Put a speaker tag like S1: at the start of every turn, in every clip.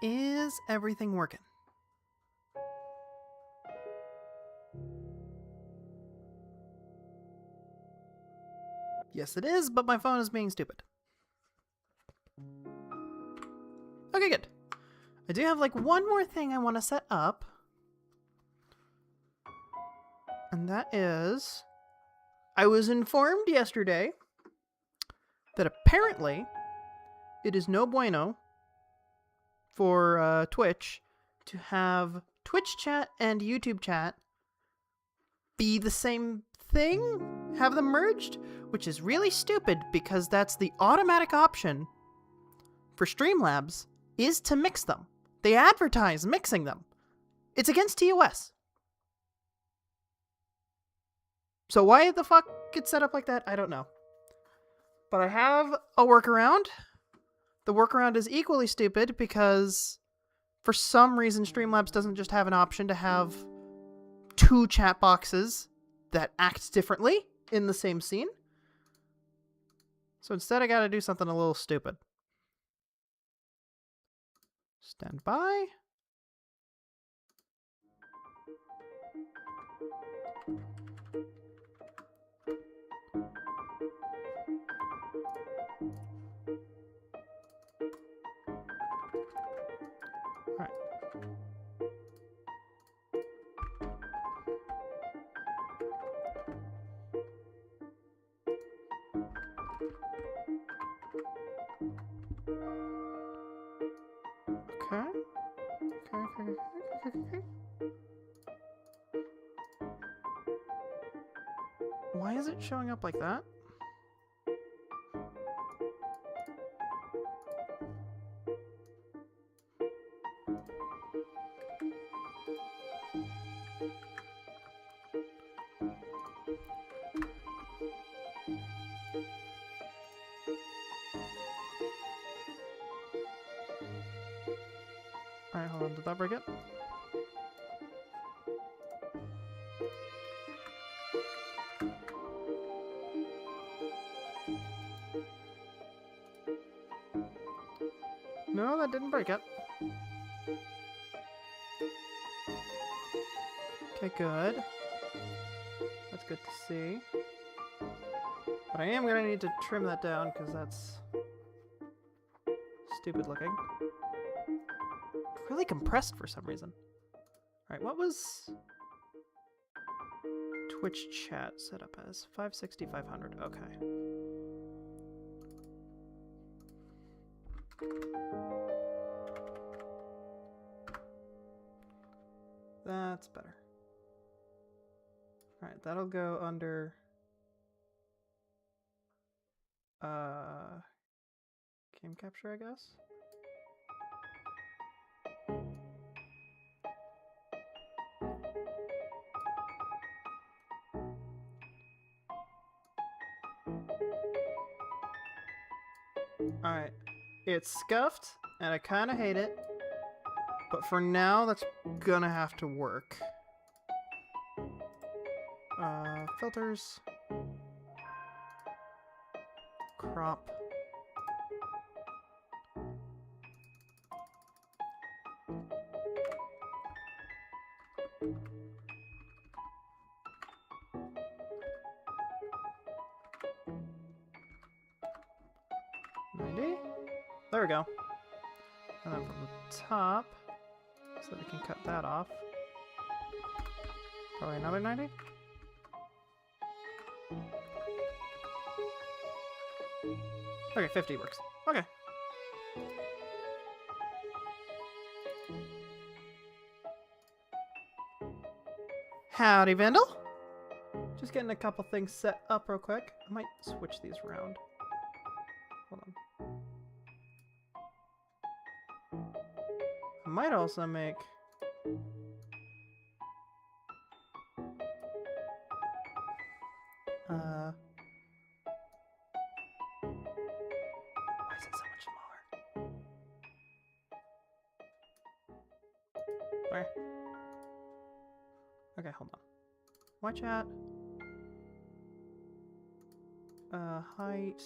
S1: Is everything working? Yes, it is, but my phone is being stupid. Okay, good. I do have like one more thing I want to set up. And that is, I was informed yesterday that apparently it is no bueno for Twitch to have Twitch chat and YouTube chat be the same thing, have them merged, which is really stupid because that's the automatic option for Streamlabs is to mix them. They advertise mixing them. It's against TOS. So why the fuck it's set up like that, I don't know. But I have a workaround. The workaround is equally stupid because for some reason Streamlabs doesn't just have an option to have two chat boxes that act differently in the same scene. So instead I gotta do something a little stupid. Stand by. Alright. Okay. Why is it showing up like that? Alright, hold on. Did that break it? No, that didn't break it. Okay, good. That's good to see. But I am gonna need to trim that down because that's stupid looking. Really compressed for some reason. Alright, what was Twitch chat set up as? 560, 500. Okay. That's better. Alright, that'll go under game capture, I guess. Alright, it's scuffed, and I kind of hate it, but for now, that's gonna have to work. Filters. Crop. There we go. And then from the top, so we can cut that off. Probably another 90? Okay, 50 works. Okay. Howdy, Vandal. Just getting a couple things set up real quick. I might switch these around. Hold on. I might also make... Why is it so much smaller? Where? Okay, hold on. Why chat? Height.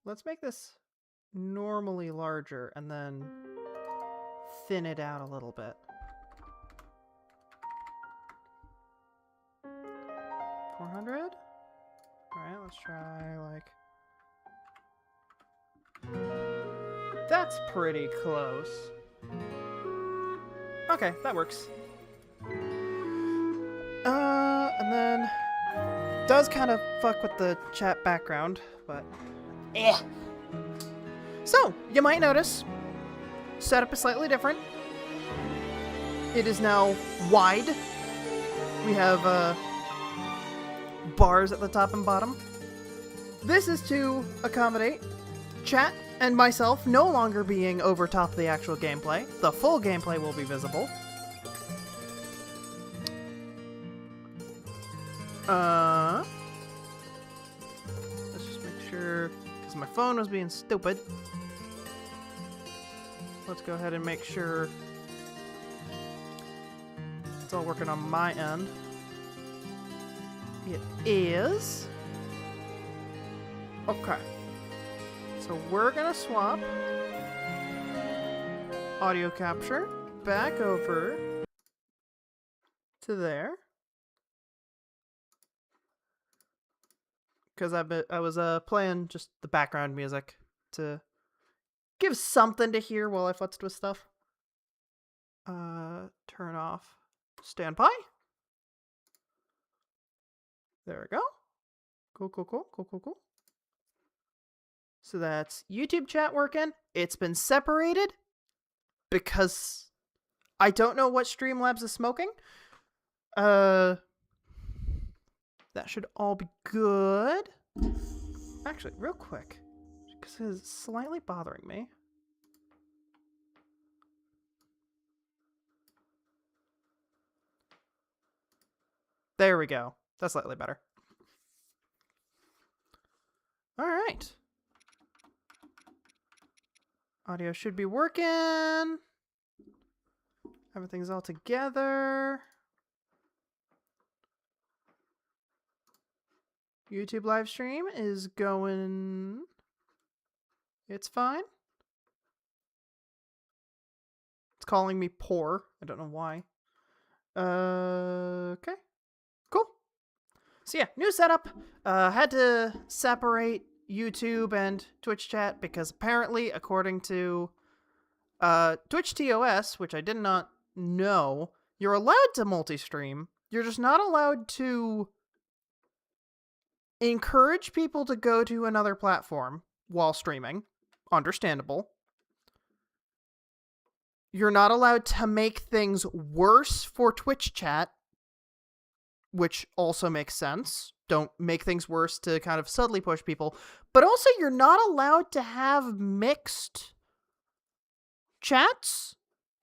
S1: let's make this normally larger and then thin it out a little bit. 400? Alright, let's try like... That's pretty close. Okay, that works. And then... Does kind of fuck with the chat background, but... So, you might notice, setup is slightly different. It is now wide. We have, bars at the top and bottom. This is to accommodate chat and myself no longer being over top of the actual gameplay. The full gameplay will be visible. Let's just make sure, because my phone was being stupid. Let's go ahead and make sure it's all working on my end. It is. Okay. So we're gonna swap audio capture back over to there. Because I was playing just the background music to give something to hear while I futzed with stuff. Turn off standby. There we go. Cool. So that's YouTube chat working. It's been separated because I don't know what Streamlabs is smoking. That should all be good. Actually, real quick, because it's slightly bothering me. There we go. That's slightly better. All right. Audio should be working. Everything's all together. YouTube live stream is going... It's fine. It's calling me poor. I don't know why. Okay. Cool. So yeah, new setup. Had to separate YouTube and Twitch chat because apparently, according to Twitch TOS, which I did not know, you're allowed to multi-stream. You're just not allowed to encourage people to go to another platform while streaming. Understandable. You're not allowed to make things worse for Twitch chat, which also makes sense. Don't make things worse to kind of subtly push people. But also, you're not allowed to have mixed chats.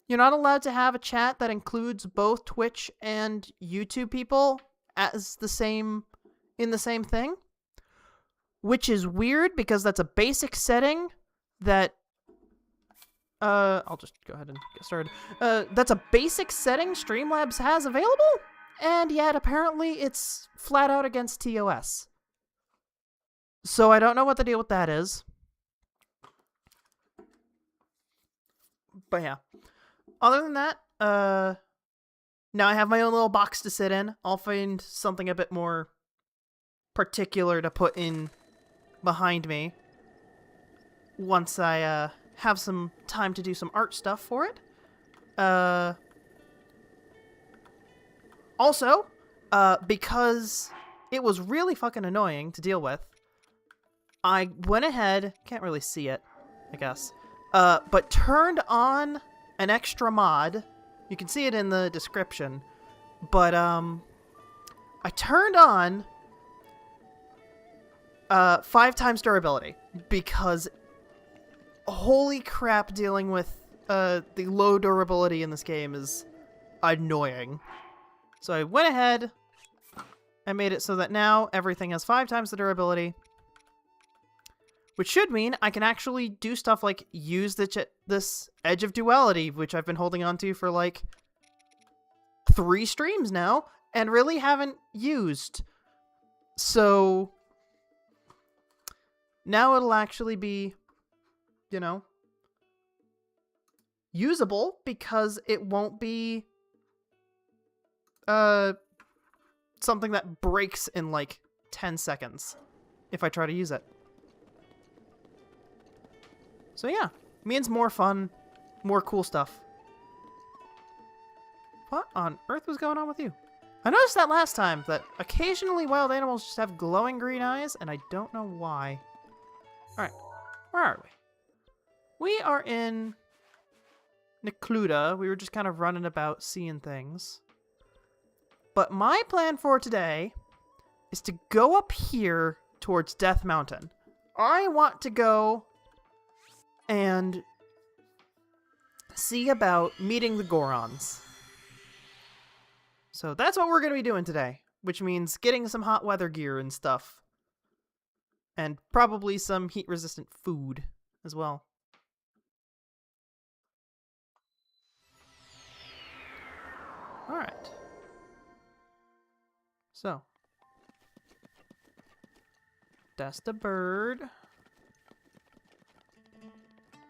S1: You're not allowed to have a chat that includes both Twitch and YouTube people as in the same thing. Which is weird because that's a basic setting that I'll just go ahead and get started. That's a basic setting Streamlabs has available, and yet apparently it's flat out against TOS. So I don't know what the deal with that is. But yeah. Other than that, now I have my own little box to sit in. I'll find something a bit more particular to put in behind me once I have some time to do some art stuff for it. Also, because it was really fucking annoying to deal with, I went ahead, can't really see it, I guess, but turned on an extra mod. You can see it in the description, but I turned on 5 times durability because holy crap, dealing with the low durability in this game is annoying. So I went ahead and made it so that now everything has 5 times the durability, which should mean I can actually do stuff like use this Edge of Duality, which I've been holding on to for like 3 streams now and really haven't used. So Now it'll actually be, you know, usable because it won't be something that breaks in like 10 seconds if I try to use it. So yeah, means more fun, more cool stuff. What on earth was going on with you? I noticed that last time, that occasionally wild animals just have glowing green eyes, and I don't know why. Alright, where are we? We are in Necluda. We were just kind of running about, seeing things. But my plan for today is to go up here towards Death Mountain. I want to go and see about meeting the Gorons. So that's what we're going to be doing today, which means getting some hot weather gear and stuff. And probably some heat-resistant food as well. Alright. So. That's the bird.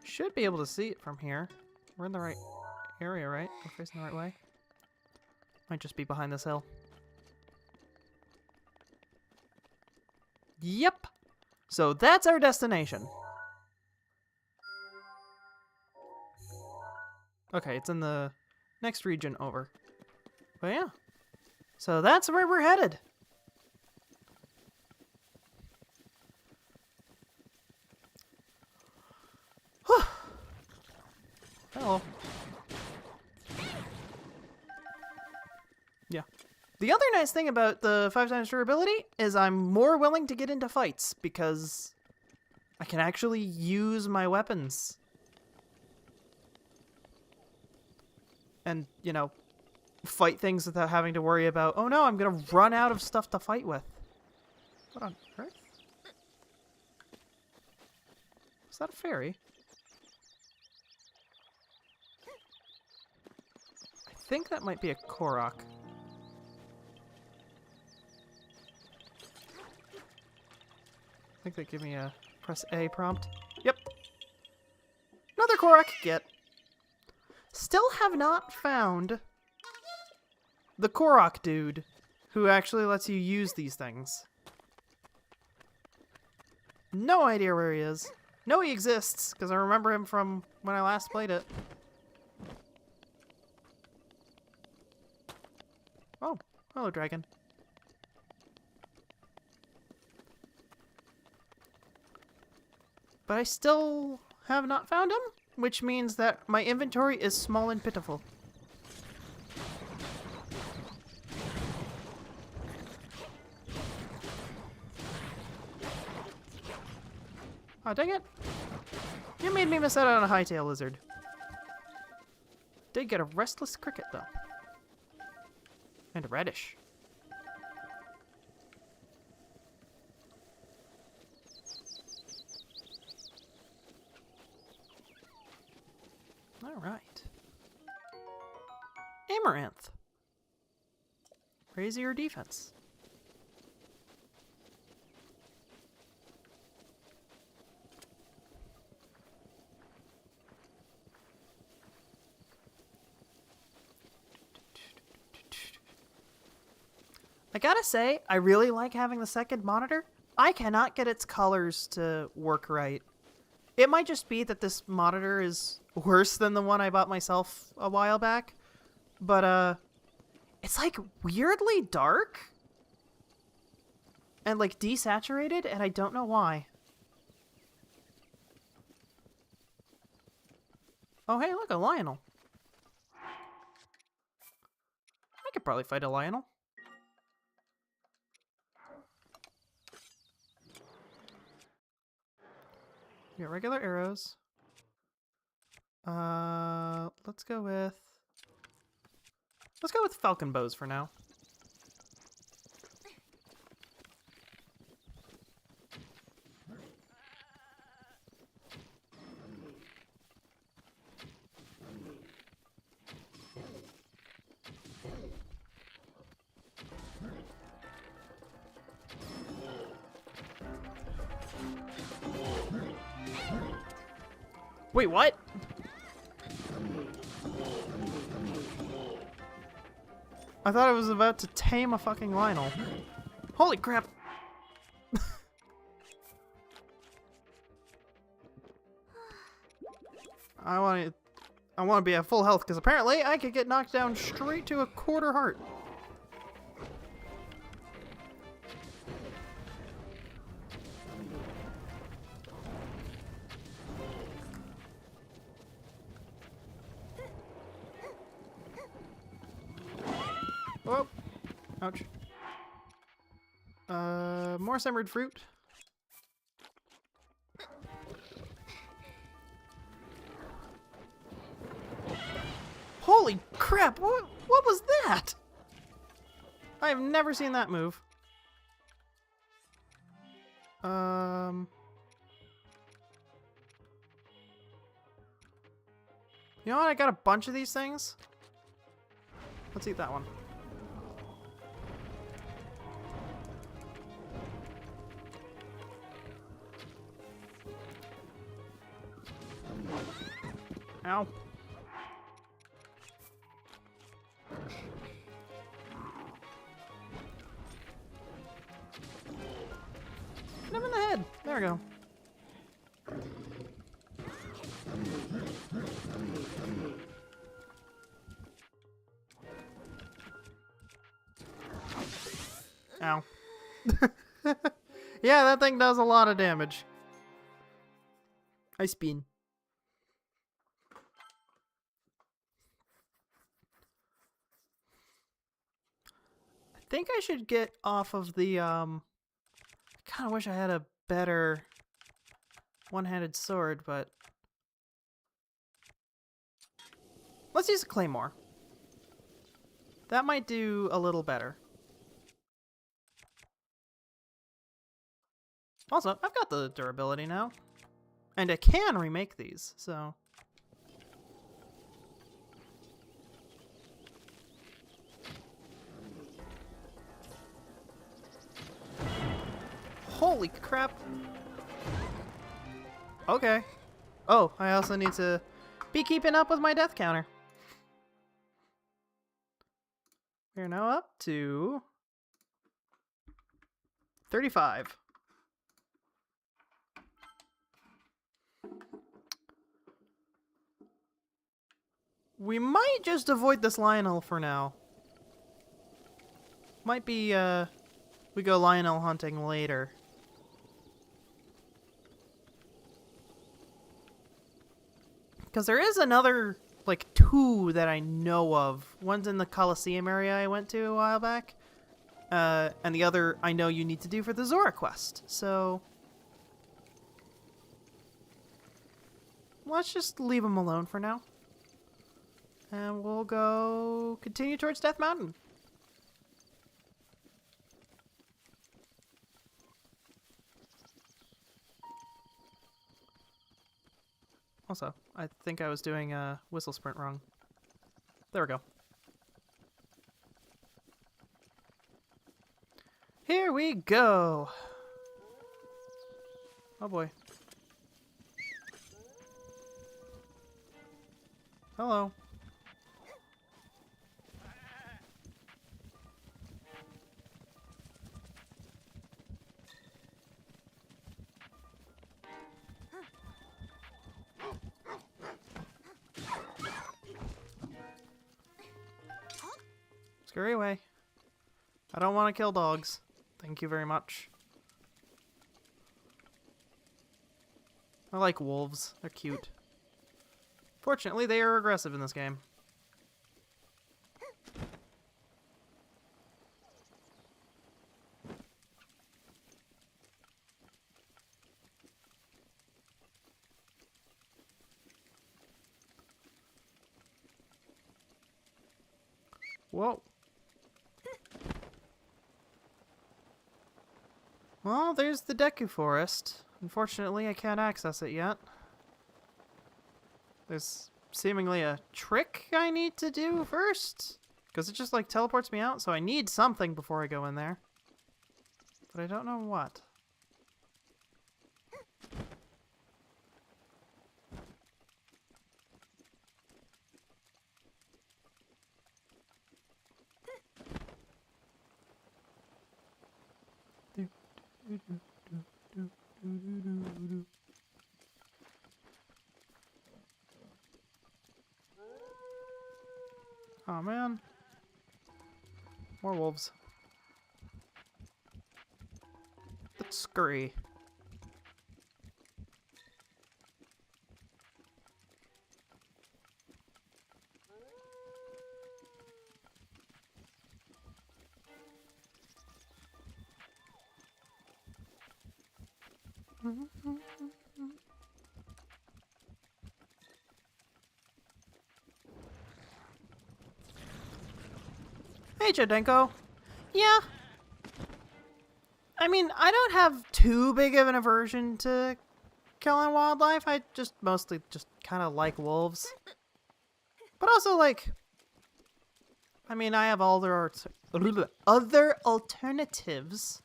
S1: Should be able to see it from here. We're in the right area, right? We're facing the right way. Might just be behind this hill. Yep. So that's our destination. Okay, it's in the next region over. But yeah. So that's where we're headed. Whew. Hello. Yeah. The other nice thing about the 5x durability is I'm more willing to get into fights because I can actually use my weapons. And, you know, fight things without having to worry about, oh no, I'm gonna run out of stuff to fight with. What on earth? Is that a fairy? I think that might be a Korok. I think they give me a press A prompt. Yep. Another Korok. Get. Still have not found the Korok dude who actually lets you use these things. No idea where he is. Know he exists, because I remember him from when I last played it. Oh, hello, dragon. But I still have not found him, which means that my inventory is small and pitiful. Oh, dang it. You made me miss out on a hightail lizard. Did get a restless cricket, though. And a radish. Alright. Amaranth. Raise your defense. I gotta say, I really like having the second monitor. I cannot get its colors to work right. It might just be that this monitor is worse than the one I bought myself a while back. But, it's like weirdly dark. And like desaturated, and I don't know why. Oh hey, look, a Lionel. I could probably fight a Lionel. Yeah, regular arrows. Let's go with falcon bows for now. Wait, what? I thought I was about to tame a fucking Lionel. Holy crap! I want to be at full health because apparently I could get knocked down straight to a quarter heart. Oh, ouch. More simmered fruit. Holy crap! What was that? I have never seen that move. You know what? I got a bunch of these things. Let's eat that one. Ow. Hit him in the head. There we go. Ow. Yeah, that thing does a lot of damage. Ice bean. I think I should get off of the, I kind of wish I had a better one-handed sword, but let's use a claymore. That might do a little better. Also, I've got the durability now. And I can remake these, so... Holy crap! Okay. Oh, I also need to be keeping up with my death counter. We're now up to 35. We might just avoid this Lionel for now. Might be, we go Lionel hunting later. Because there is another, like, 2 that I know of. One's in the Coliseum area I went to a while back. And the other I know you need to do for the Zora quest. So... let's just leave them alone for now. And we'll go continue towards Death Mountain. Also, I think I was doing a whistle sprint wrong. There we go. Here we go! Oh boy. Hello. Scurry away. I don't want to kill dogs. Thank you very much. I like wolves. They're cute. Fortunately, they are aggressive in this game. Whoa. Well, there's the Deku Forest. Unfortunately, I can't access it yet. There's seemingly a trick I need to do first. Because it just, like, teleports me out, so I need something before I go in there. But I don't know what. wolves. Let's scurry. Hey, Jodenko. Yeah. I mean, I don't have too big of an aversion to killing wildlife. I just mostly just kind of like wolves. But also, like, I mean, I have other alternatives.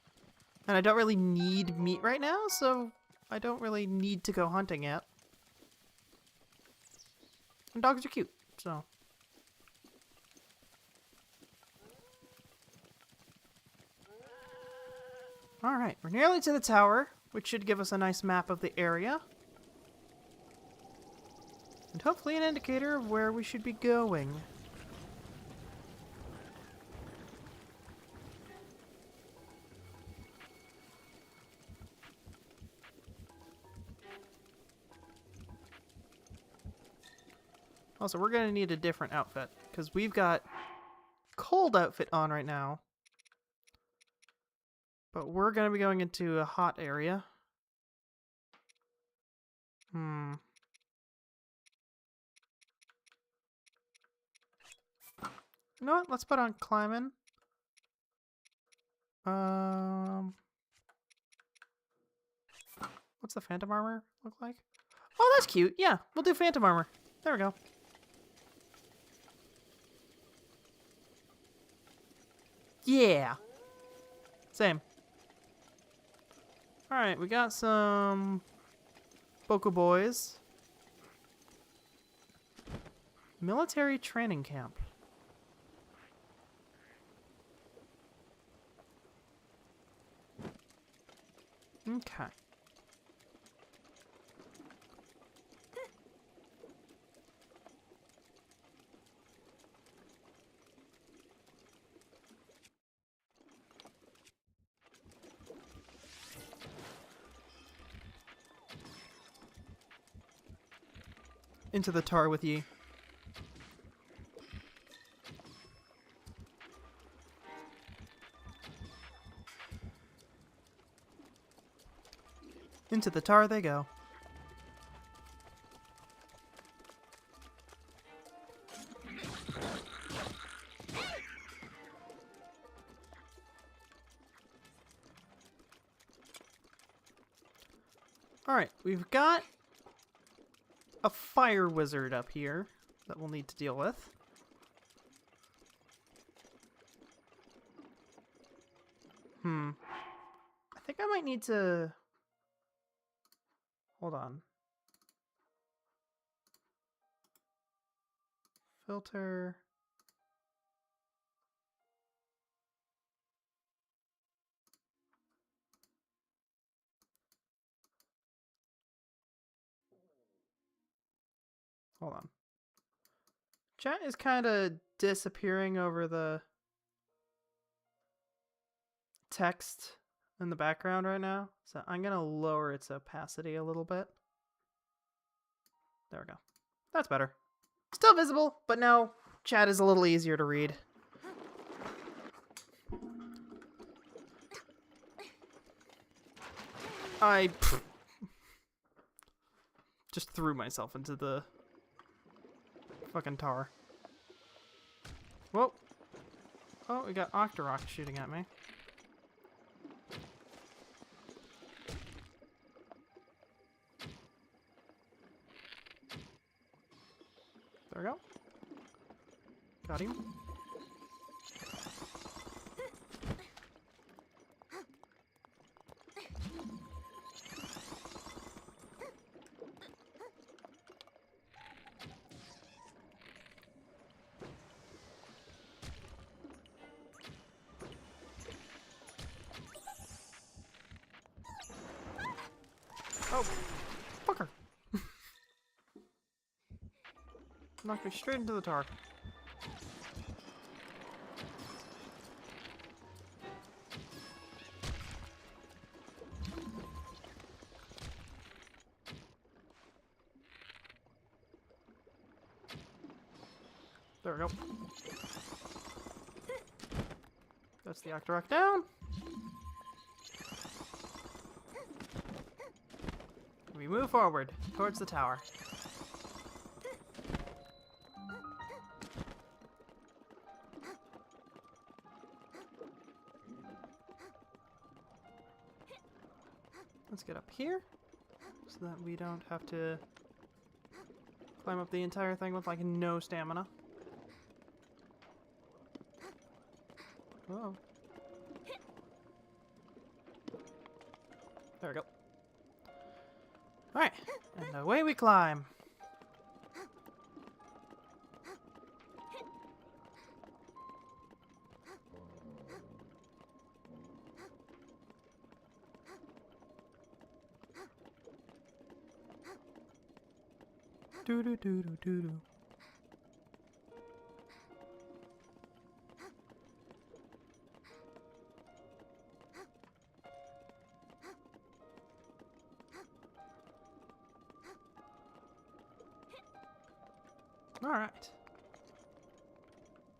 S1: And I don't really need meat right now, so I don't really need to go hunting yet. And dogs are cute, so. Alright, we're nearly to the tower, which should give us a nice map of the area. And hopefully an indicator of where we should be going. Also, we're going to need a different outfit, because we've got cold outfit on right now. But we're going to be going into a hot area. You know what? Let's put on climbing. What's the phantom armor look like? Oh, that's cute. Yeah, we'll do phantom armor. There we go. Yeah. Same. Alright, we got some Boko boys. Military training camp. Okay. Into the tar with ye. Into the tar they go. Alright, we've got a fire wizard up here that we'll need to deal with. I think I might need to... Hold on. Filter... Hold on. Chat is kind of disappearing over the text in the background right now, so I'm going to lower its opacity a little bit. There we go. That's better. Still visible, but now chat is a little easier to read. I just threw myself into the fucking tar. Whoa. Oh, we got Octorok shooting at me. There we go. Got him. Oh, fucker. Knocked me straight into the tar. There we go. That's the Octorok down. We move forward towards the tower. Let's get up here so that we don't have to climb up the entire thing with like no stamina. Whoa. There we go. Alright, and away we climb. Doo doo doo doo doo doo. All right.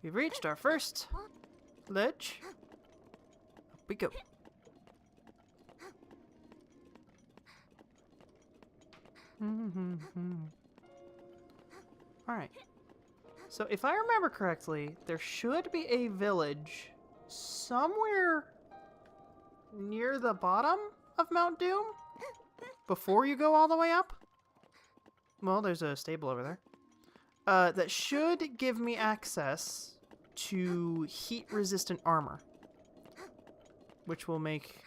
S1: We've reached our first ledge. Up we go. Alright. So if I remember correctly, there should be a village somewhere near the bottom of Mount Doom before you go all the way up. Well, there's a stable over there. That should give me access to heat-resistant armor, which will make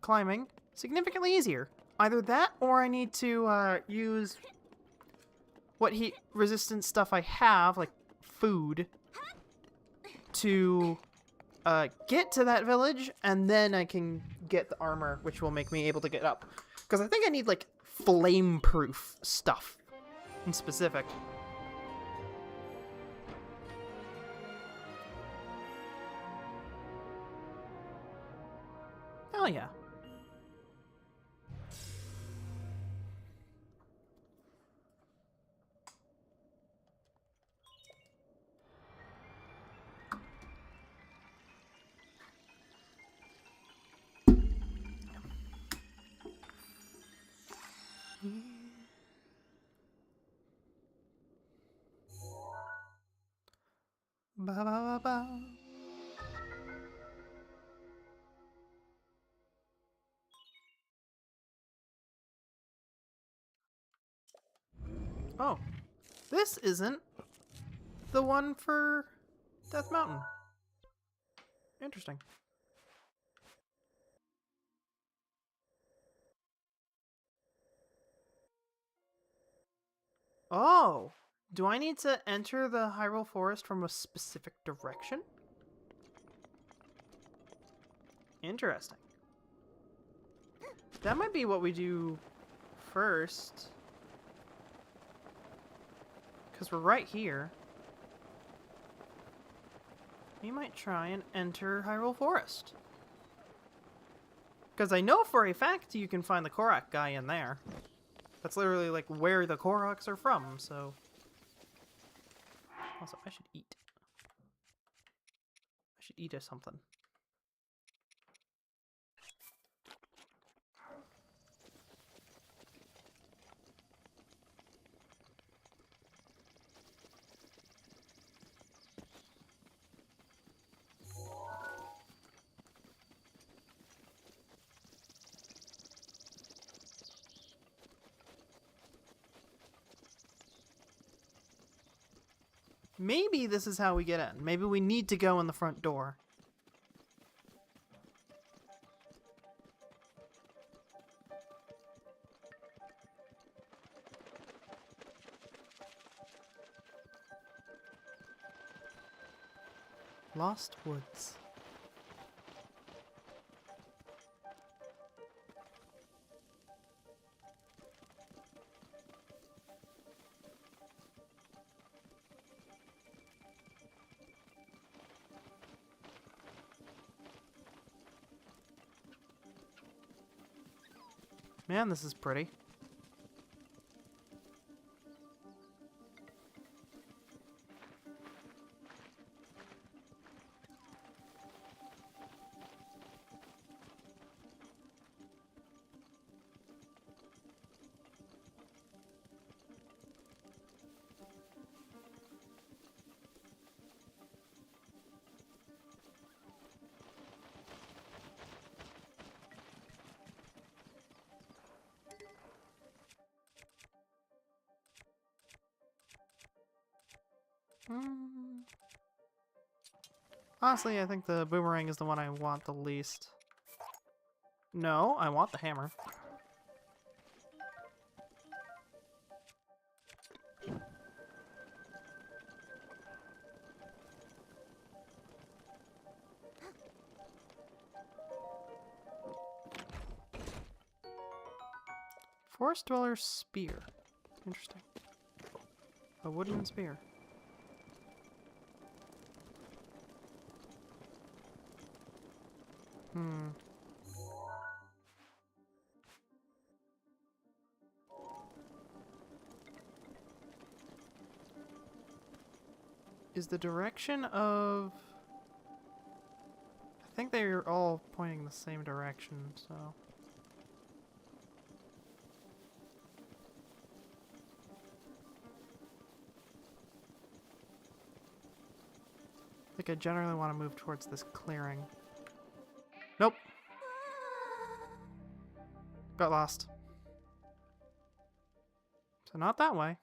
S1: climbing significantly easier. Either that, or I need to use what heat-resistant stuff I have, like food, to get to that village, and then I can get the armor, which will make me able to get up. Because I think I need, like, flame-proof stuff in specific. Hell yeah. Ba ba ba ba. Oh, this isn't the one for Death Mountain. Interesting. Oh, do I need to enter the Hyrule Forest from a specific direction? Interesting. That might be what we do first. Because we're right here. We might try and enter Hyrule Forest. Because I know for a fact you can find the Korok guy in there. That's literally like where the Koroks are from, so... Also, I should eat. I should eat something. Maybe this is how we get in. Maybe we need to go in the front door. Lost Woods. Man, this is pretty. Honestly, I think the boomerang is the one I want the least. No, I want the hammer. Forest Dweller's Spear. Interesting. A wooden spear. Is the direction of... I think they're all pointing the same direction, so... I think I generally want to move towards this clearing. Nope. Got lost. So not that way.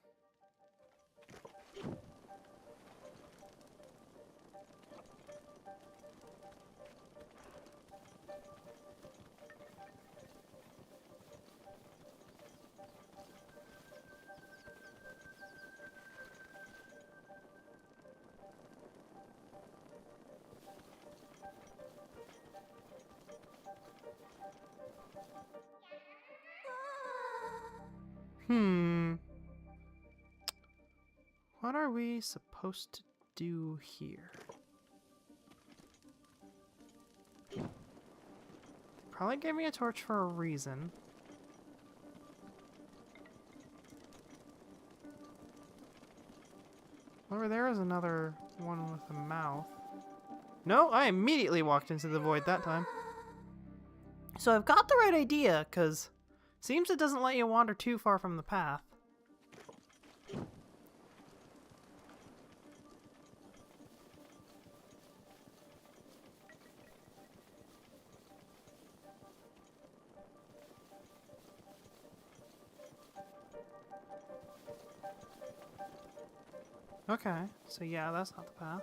S1: What are we supposed to do here? Probably gave me a torch for a reason. Over there is another one with a mouth. No, I immediately walked into the void that time. So I've got the right idea, because seems it doesn't let you wander too far from the path. Okay, so yeah, that's not the path.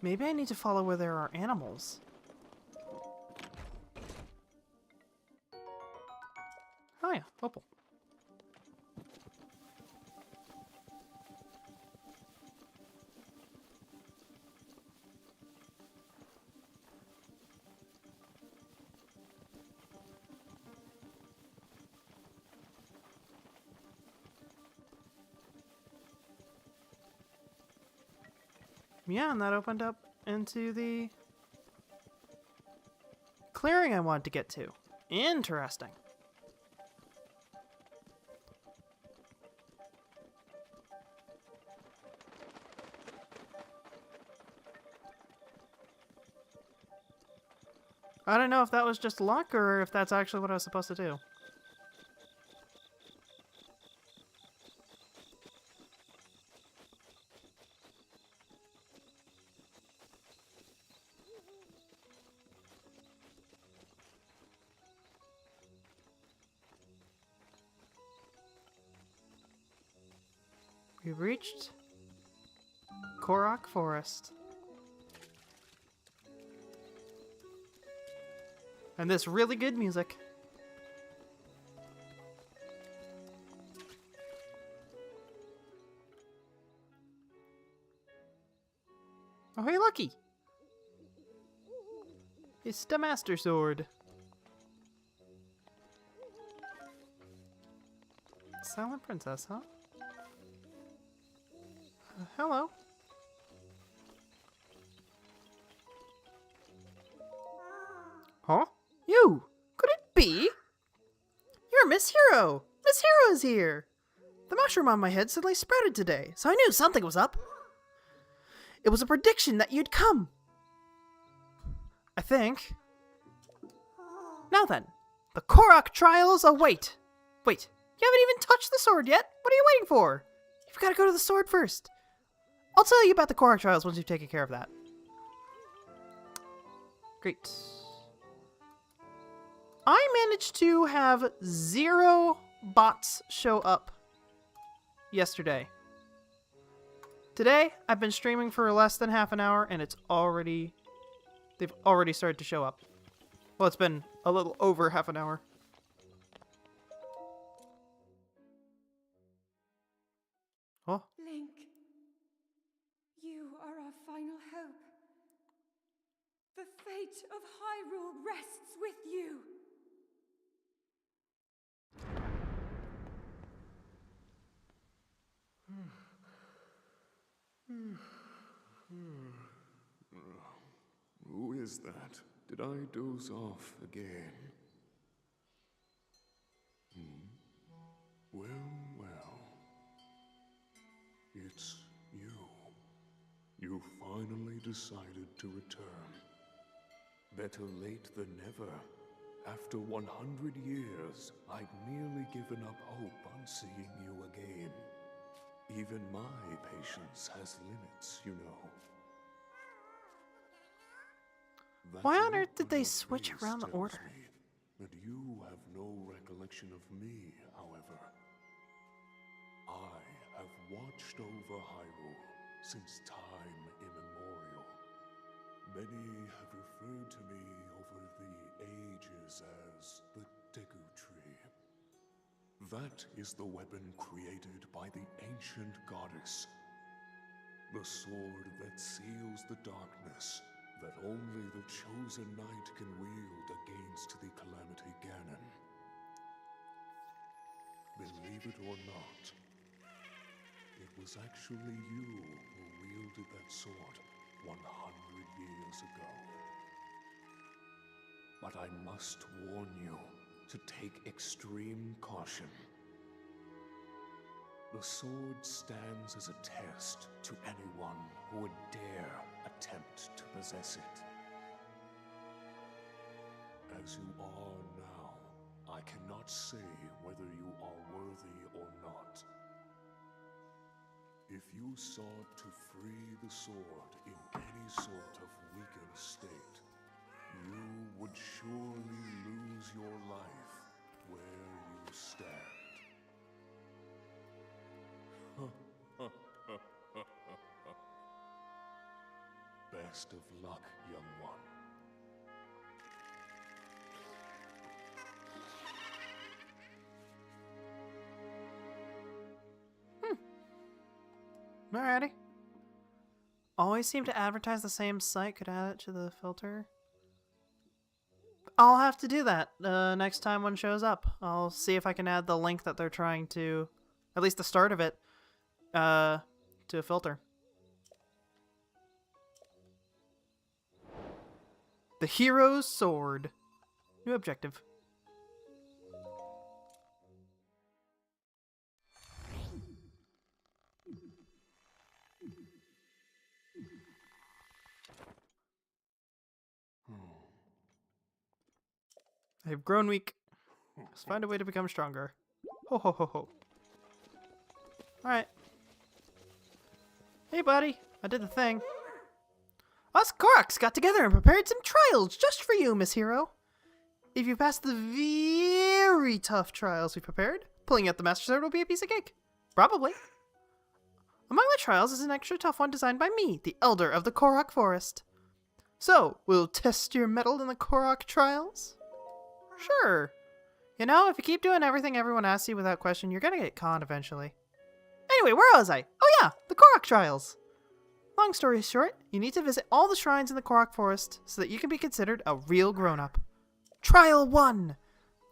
S1: Maybe I need to follow where there are animals. Oh yeah, opal. Yeah, and that opened up into the clearing I wanted to get to. Interesting. I don't know if that was just luck or if that's actually what I was supposed to do. We've reached Korok Forest. And this really good music. Oh, hey, Lucky! It's the Master Sword. Silent Princess, huh? Hello. Huh? You! Could it be? You're Miss Hero! Miss Hero's here! The mushroom on my head suddenly sprouted today, so I knew something was up. It was a prediction that you'd come. I think. Now then, the Korok trials await. Wait, you haven't even touched the sword yet? What are you waiting for? You've got to go to the sword first. I'll tell you about the Korok trials once you've taken care of that. Great. I managed to have 0 bots show up yesterday. Today, I've been streaming for less than half an hour, and they've already started to show up. Well, it's been a little over half an hour. Oh.
S2: Link, you are our final hope. The fate of Hyrule rests with you.
S3: Who is that? Did I doze off again? Well, well. It's you. You finally decided to return. Better late than never. After 100 years, I'd nearly given up hope on seeing you again. Even my patience has limits, you know.
S1: Why on earth did they switch around the order?
S3: That you have no recollection of me, however. I have watched over Hyrule since time immemorial. Many have referred to me over the ages as the Deku Tree. That is the weapon created by the ancient goddess. The sword that seals the darkness that only the chosen knight can wield against the Calamity Ganon. Believe it or not, it was actually you who wielded that sword 100 years ago. But I must warn you to take extreme caution. The sword stands as a test to anyone who would dare attempt to possess it. As you are now, I cannot say whether you are worthy or not. If you sought to free the sword in any sort of weakened state, you would surely lose your life where you stand. Best of luck, young one.
S1: Alrighty. Always seem to advertise the same site. Could add it to the filter. I'll have to do that next time one shows up. I'll see if I can add the link that they're trying to, at least the start of it, to a filter. The Hero's Sword. New objective. I've grown weak. Let's find a way to become stronger. Ho ho ho ho. Alright. Hey buddy, I did the thing. Us Koroks got together and prepared some trials just for you, Miss Hero. If you pass the very tough trials we prepared, pulling out the Master Sword will be a piece of cake. Probably. Among the trials is an extra tough one designed by me, the Elder of the Korok Forest. So, we'll test your mettle in the Korok trials? Sure. You know, if you keep doing everything everyone asks you without question, you're gonna get caught eventually. Anyway, where was I? Oh yeah, the Korok trials. Long story short, you need to visit all the shrines in the Korok Forest so that you can be considered a real grown-up. Trial 1.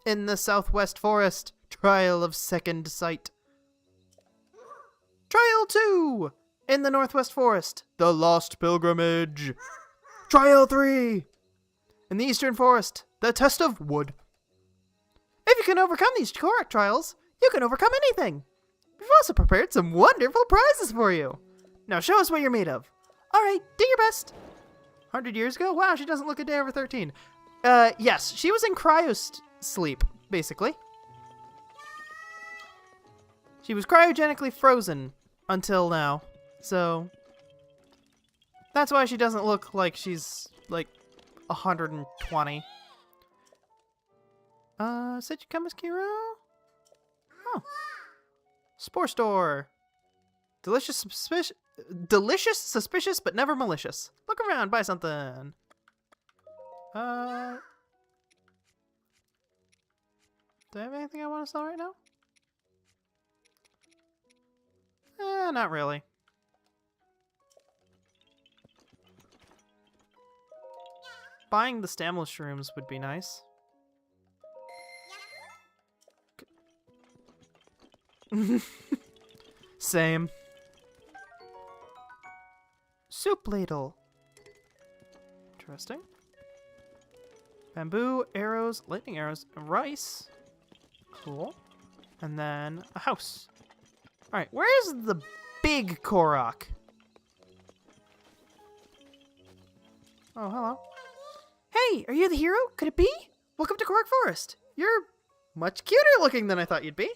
S1: In the Southwest Forest, Trial of Second Sight. Trial 2. In the Northwest Forest, The Lost Pilgrimage. Trial 3. In the Eastern Forest, The Test of Wood. If you can overcome these Korok trials, you can overcome anything. We've also prepared some wonderful prizes for you. Now show us what you're made of. All right, do your best. 100 years ago? Wow, she doesn't look a day over 13. Yes, she was in sleep, basically. She was cryogenically frozen until now, so that's why she doesn't look like she's, like, 120. Kiro? Oh. Spore store. Delicious, suspicious, but never malicious. Look around, buy something. Do I have anything I want to sell right now? Not really. Buying the stamina shrooms would be nice. Same. Soup ladle. Interesting. Bamboo, arrows, lightning arrows, and rice. Cool. And then a house. Alright, where's the big Korok? Oh, hello. Hey, are you the hero? Could it be? Welcome to Korok Forest. You're much cuter looking than I thought you'd be.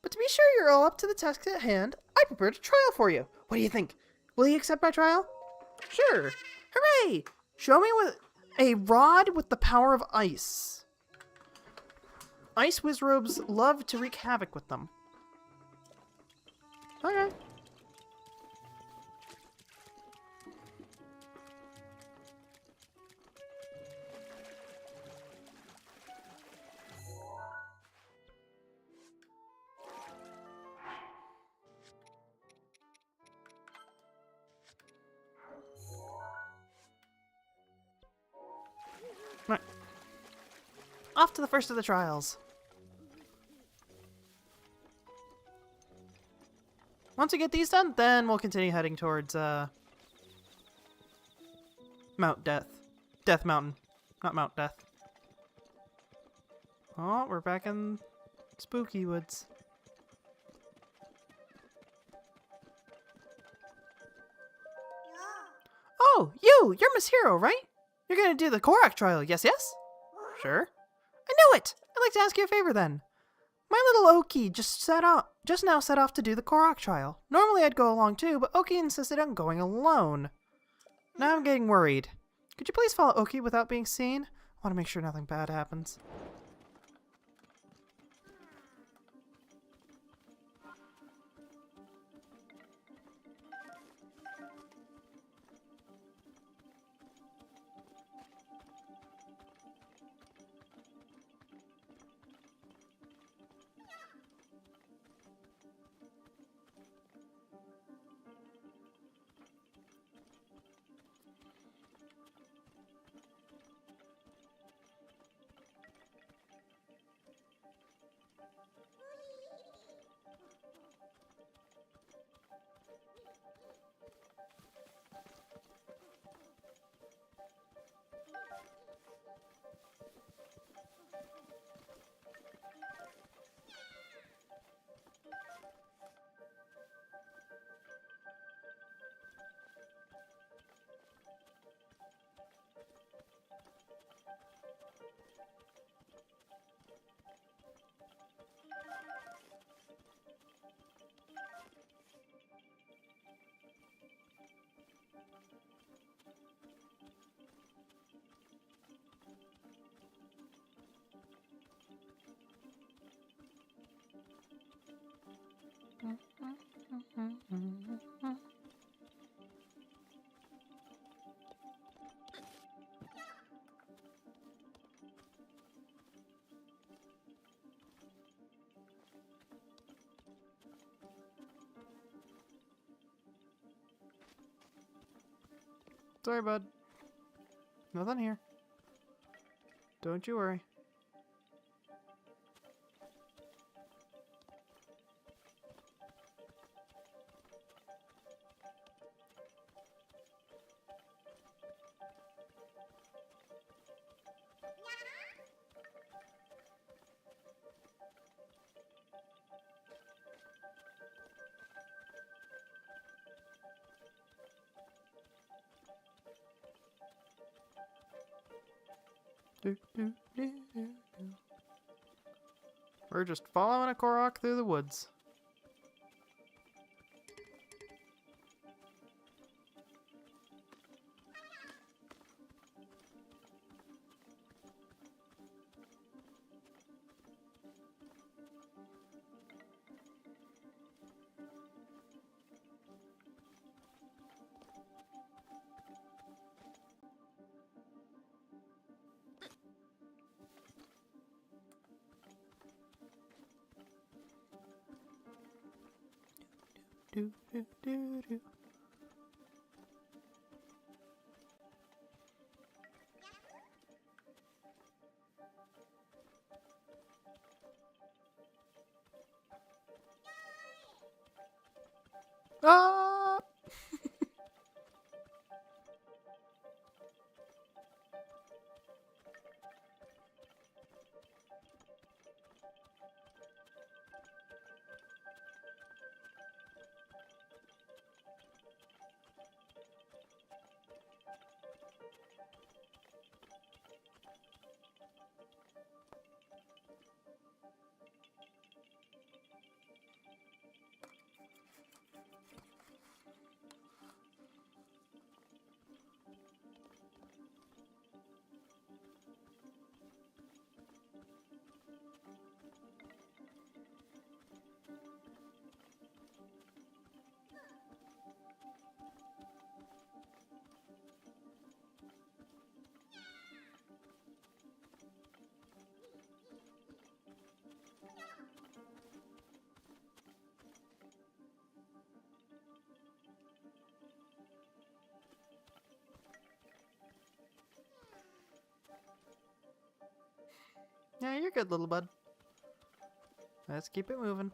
S1: But to be sure you're all up to the task at hand, I prepared a trial for you. What do you think? Will you accept my trial? Sure. Hooray! Show me with a rod with the power of ice. Ice Wizrobes love to wreak havoc with them. Okay. Right. Off to the first of the trials. Once we get these done, then we'll continue heading towards, Mount Death. Death Mountain. Not Mount Death. Oh, we're back in Spooky Woods. Oh, you're Miss Hero, right? You're gonna do the Korok trial, yes? Sure. I knew it! I'd like to ask you a favor then. My little Oki just now set off to do the Korok trial. Normally I'd go along too, but Oki insisted on going alone. Now I'm getting worried. Could you please follow Oki without being seen? I want to make sure nothing bad happens. Sorry, bud. Nothing here. Don't you worry. Do, do, do, do, do. We're just following a Korok through the woods. Do, do, do, do. Ah! Yeah, you're good, little bud. Let's keep it moving.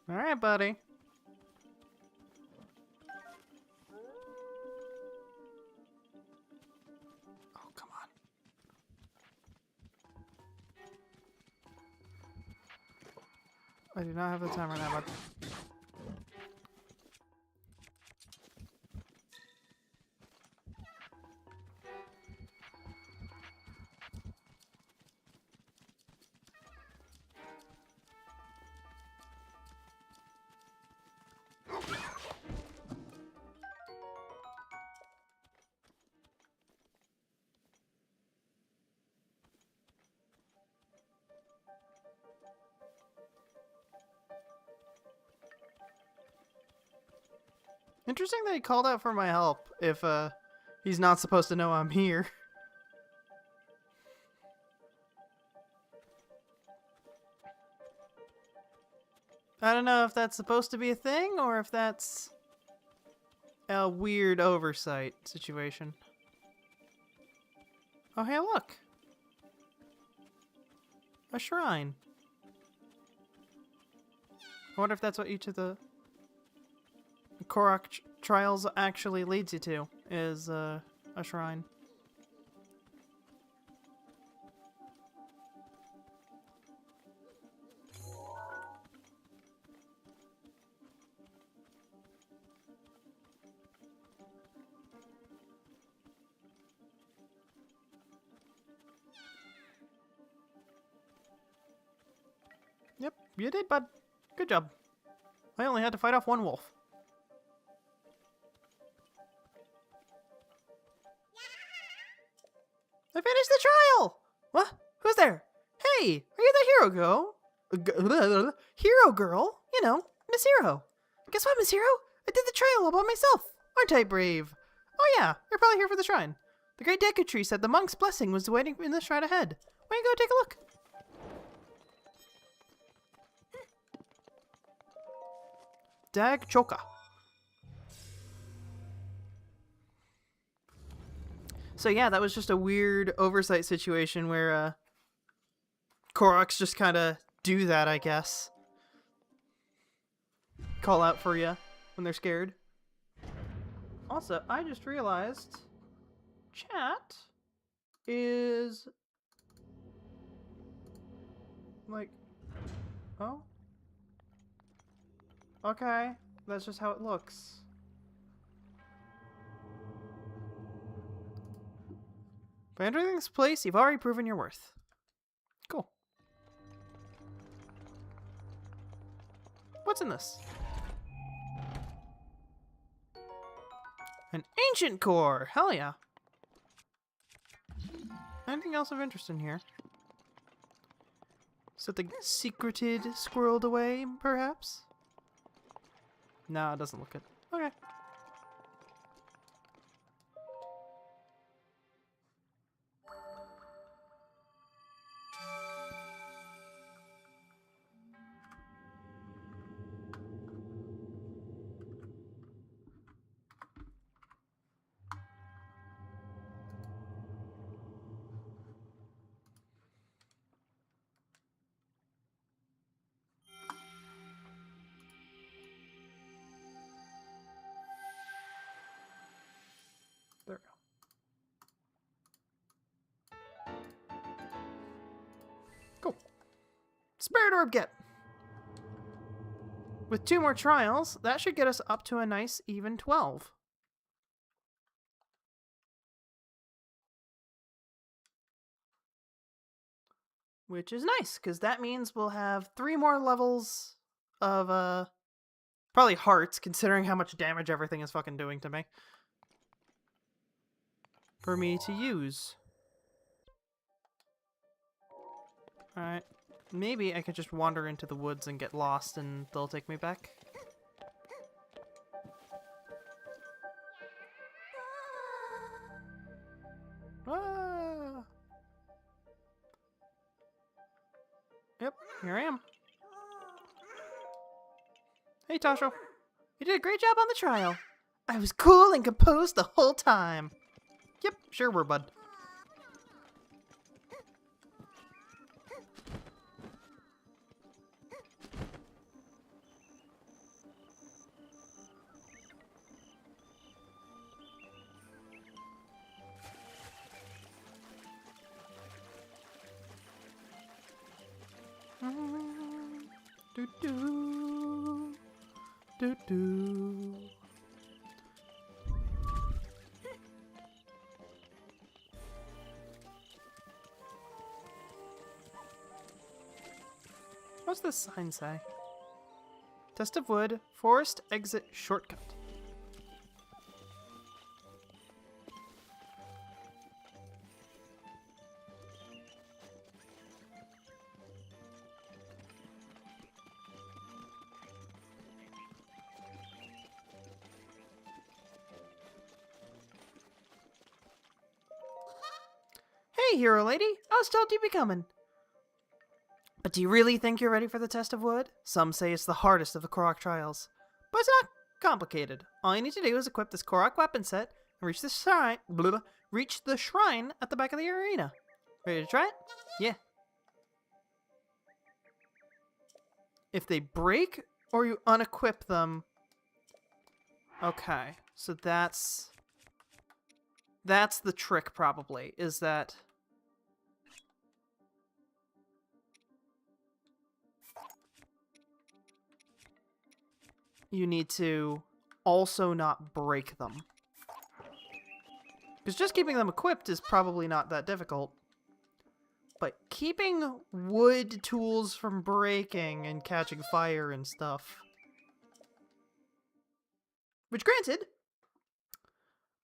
S1: All right, buddy. Oh, come on. I do not have the time right now, bud. Interesting that he called out for my help if he's not supposed to know I'm here. I don't know if that's supposed to be a thing or if that's a weird oversight situation. Oh, hey, look. A shrine. I wonder if that's what each of the Korok trials actually leads you to, is a shrine. Yep, you did, bud. Good job. I only had to fight off one wolf. I finished the trial! What? Who's there? Hey, are you the hero girl? Hero girl? You know, Miss Hero. Guess what, Miss Hero? I did the trial all by myself. Aren't I brave? Oh yeah, you're probably here for the shrine. The great Deku Tree said the monk's blessing was waiting in the shrine ahead. Why don't you go take a look? Dag Choka. So yeah, that was just a weird oversight situation where Koroks just kind of do that, I guess. Call out for you when they're scared. Also, I just realized chat is like, oh, okay, that's just how it looks. By entering this place, you've already proven your worth. Cool. What's in this? An ancient core! Hell yeah. Anything else of interest in here? Something secreted, squirreled away, perhaps? No, it doesn't look good. Okay. There we go. Cool. Spirit Orb get! With 2 more trials, that should get us up to a nice even 12. Which is nice, because that means we'll have 3 more levels of, probably hearts, considering how much damage everything is fucking doing to me. For me to use. Alright. Maybe I could just wander into the woods and get lost and they'll take me back. Ah! Yep, here I am. Hey, Tasho. You did a great job on the trial. I was cool and composed the whole time. Yep, sure were, bud. Do do do do. What's this sign say? Test of wood, forest exit shortcut. Hey, hero lady, I was told you'd be coming. But do you really think you're ready for the test of wood? Some say it's the hardest of the Korok trials. But it's not complicated. All you need to do is equip this Korok weapon set and reach the shrine at the back of the arena. Ready to try it? Yeah. If they break or you unequip them... Okay, so that's the trick probably, is that... you need to also not break them. Because just keeping them equipped is probably not that difficult. But keeping wood tools from breaking and catching fire and stuff... Which, granted,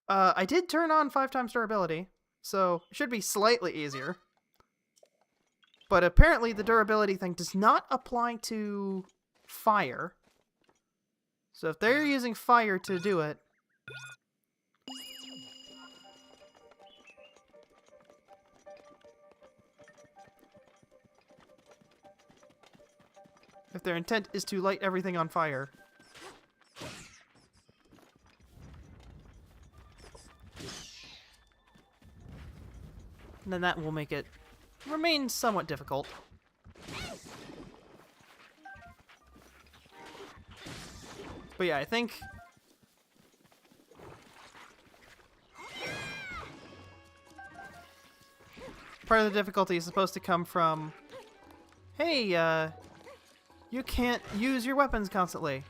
S1: I did turn on 5 times durability, so it should be slightly easier. But apparently the durability thing does not apply to fire. So if they're using fire to do it... if their intent is to light everything on fire... And then that will make it remain somewhat difficult. But yeah, I think part of the difficulty is supposed to come from, hey, you can't use your weapons constantly.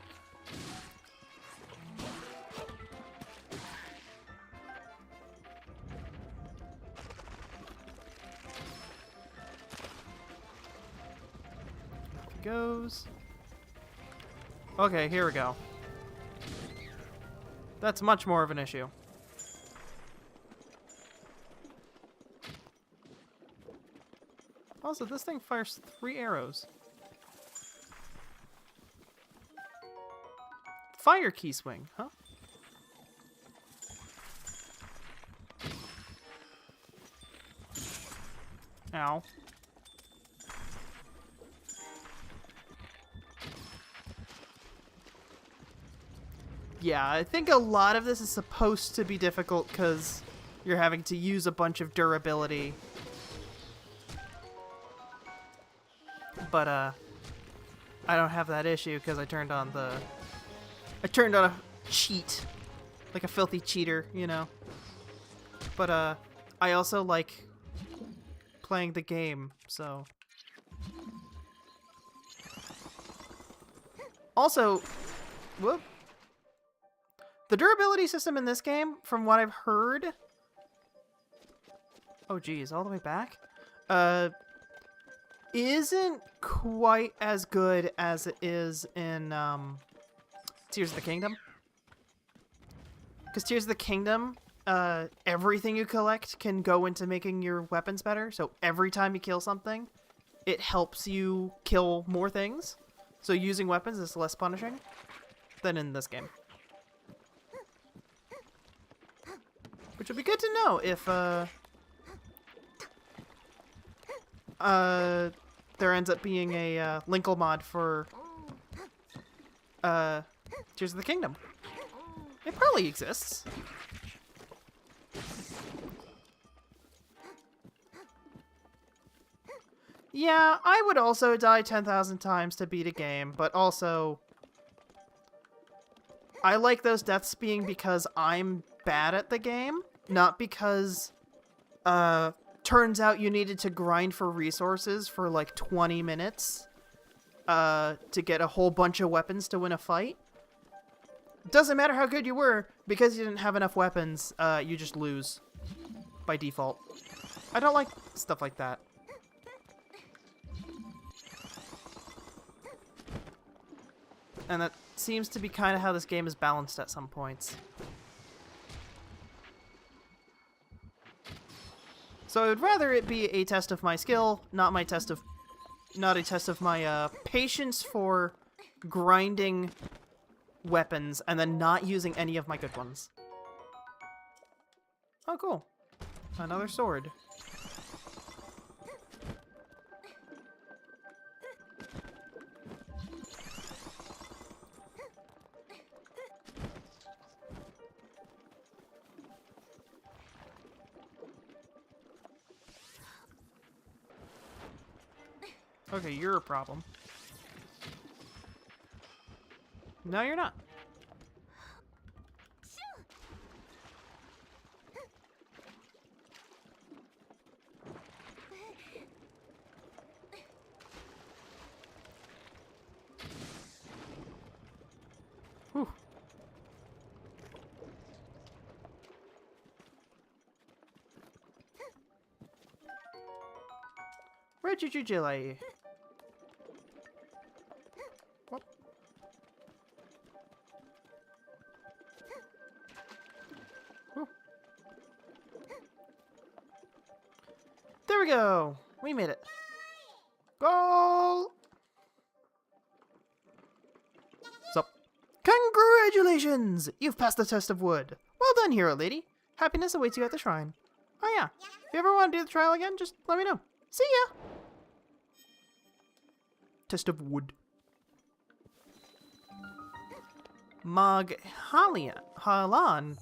S1: Goes. Okay, here we go. That's much more of an issue. Also, this thing fires 3 arrows. Fire key swing, huh? Ow. Yeah, I think a lot of this is supposed to be difficult because you're having to use a bunch of durability. But, I don't have that issue because I turned on a cheat. Like a filthy cheater, you know? But, I also like playing the game, so... Also, whoop. The durability system in this game, from what I've heard... Oh geez, all the way back? Isn't quite as good as it is in, Tears of the Kingdom. Because Tears of the Kingdom, everything you collect can go into making your weapons better. So every time you kill something, it helps you kill more things. So using weapons is less punishing than in this game. Which would be good to know if, there ends up being a, Linkle mod for, Tears of the Kingdom. It probably exists. Yeah, I would also die 10,000 times to beat a game, but also... I like those deaths being because I'm bad at the game, not because, turns out you needed to grind for resources for like 20 minutes, to get a whole bunch of weapons to win a fight. Doesn't matter how good you were, because you didn't have enough weapons, you just lose. By default. I don't like stuff like that. And that seems to be kind of how this game is balanced at some points. So I would rather it be a test of my skill, not a test of my patience for grinding weapons and then not using any of my good ones. Oh, cool. Another sword. Okay, you're a problem. No, you're not. Whew. Reggie. What? Whew. There we go. We made it. Goal! So, congratulations! You've passed the test of wood. Well done, hero lady. Happiness awaits you at the shrine. Oh yeah, if you ever want to do the trial again, just let me know. See ya! Test of wood. Halan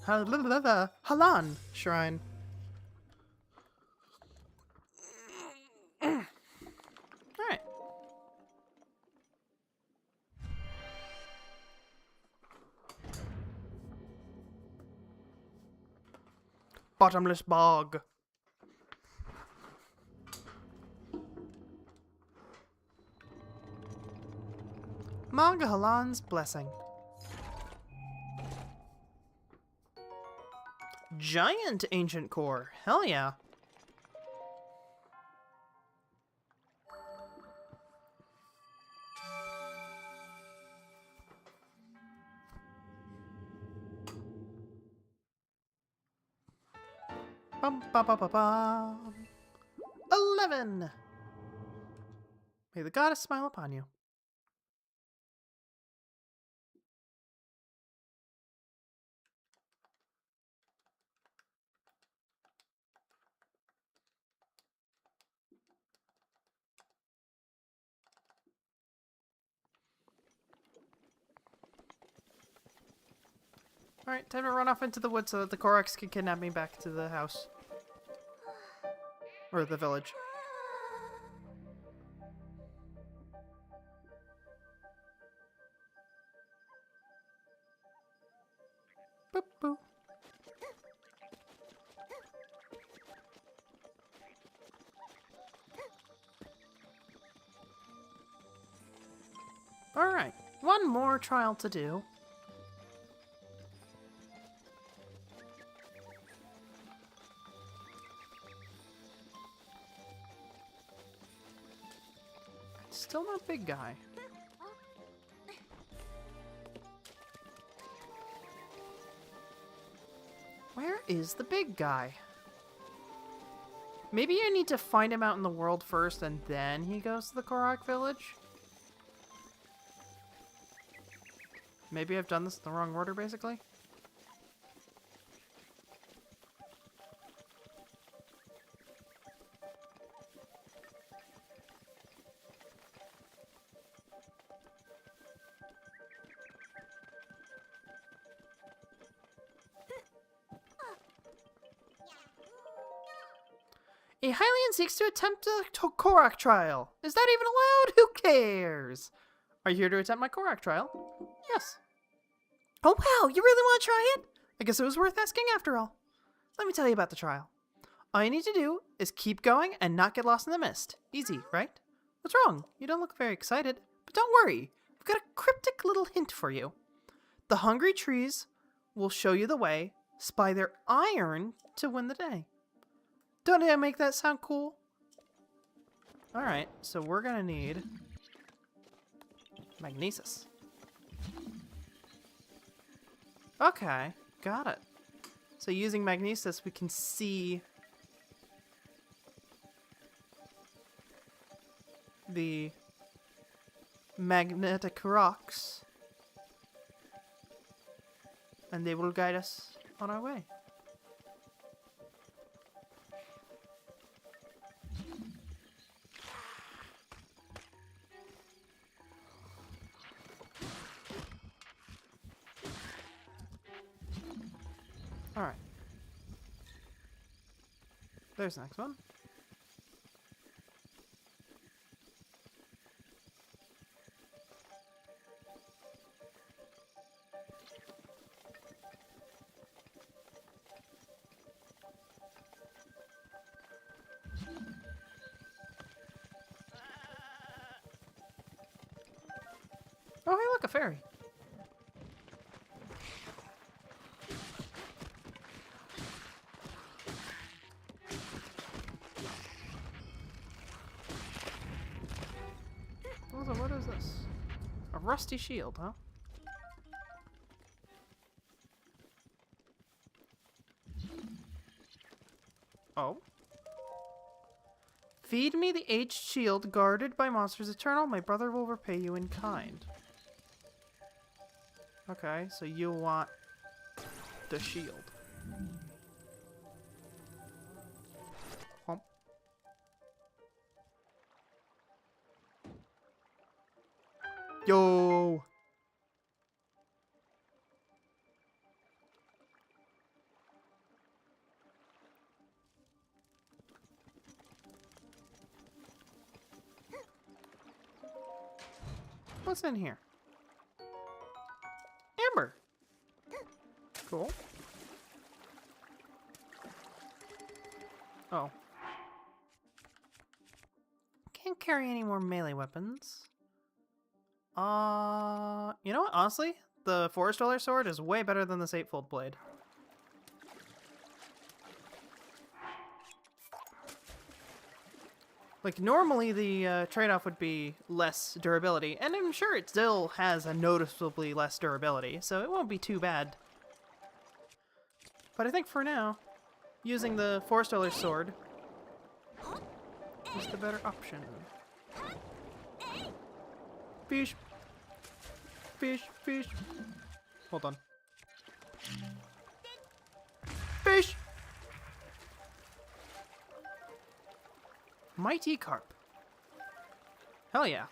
S1: Shrine. bottomless bog. Mangahalan's blessing. Giant ancient core. Hell yeah. Bum, ba, ba, ba, bum. 11. May the goddess smile upon you. Alright, time to run off into the woods so that the Koraks can kidnap me back to the house. Or the village. Boop, boop. Alright, one more trial to do. Still not big guy. Where is the big guy? Maybe you need to find him out in the world first and then he goes to the Korak village? Maybe I've done this in the wrong order, basically? A Hylian seeks to attempt a Korak trial. Is that even allowed? Who cares? Are you here to attempt my Korak trial? Yes. Oh wow, you really want to try it? I guess it was worth asking after all. Let me tell you about the trial. All you need to do is keep going and not get lost in the mist. Easy, right? What's wrong? You don't look very excited. But don't worry, I've got a cryptic little hint for you. The hungry trees will show you the way. Spy their iron to win the day. Don't I make that sound cool? Alright, so we're gonna need magnesis. Okay, got it. So using magnesis, we can see the magnetic rocks, and they will guide us on our way. Alright. There's the next one. Oh, hey, look, a fairy. What is this? A rusty shield, huh? Oh. Feed me the aged shield guarded by monsters eternal. My brother will repay you in kind. Okay, so you want the shield. Hump. Yo! What's in here? Amber. Cool. Oh. Can't carry any more melee weapons. You know what? Honestly, the Forest Dweller sword is way better than this Eightfold Blade. Like, normally the trade-off would be less durability, and I'm sure it still has a noticeably less durability, so it won't be too bad. But I think for now, using the Forest Dweller sword is the better option. Fish! Fish! Fish! Hold on. Fish! Mighty Carp. Hell yeah.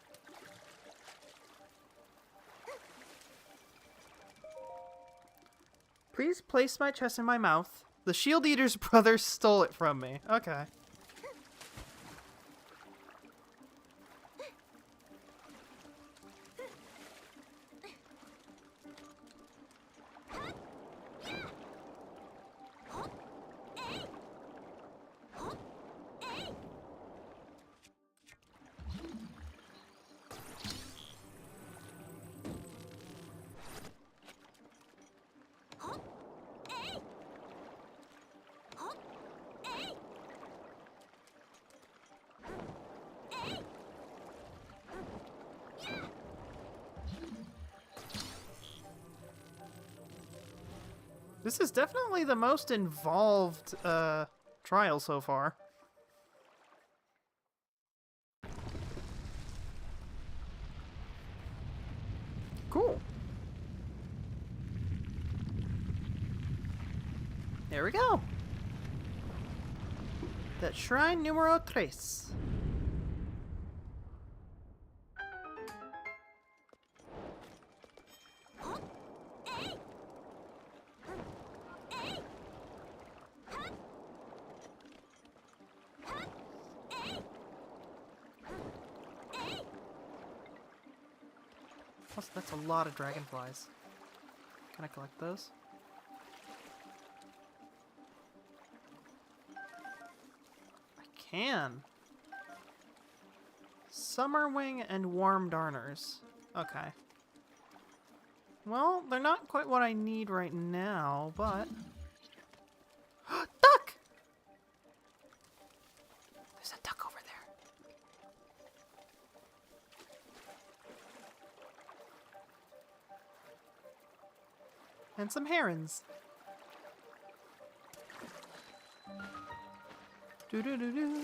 S1: Please place my chest in my mouth. The Shield Eater's brother stole it from me. Okay. This is definitely the most involved trial so far. Cool. There we go. That shrine numero 3. Plus, that's a lot of dragonflies. Can I collect those? I can. Summerwing and Warm Darners. Okay. Well, they're not quite what I need right now, but... Duck! There's a duck over there. And some herons. Do-do-do-do.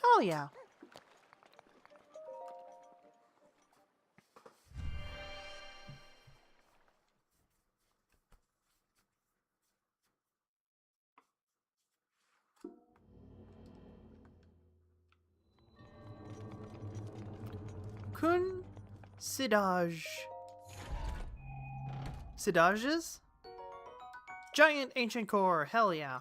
S1: Hell yeah. Kun Sidaj. Sidages? Giant ancient core, hell yeah.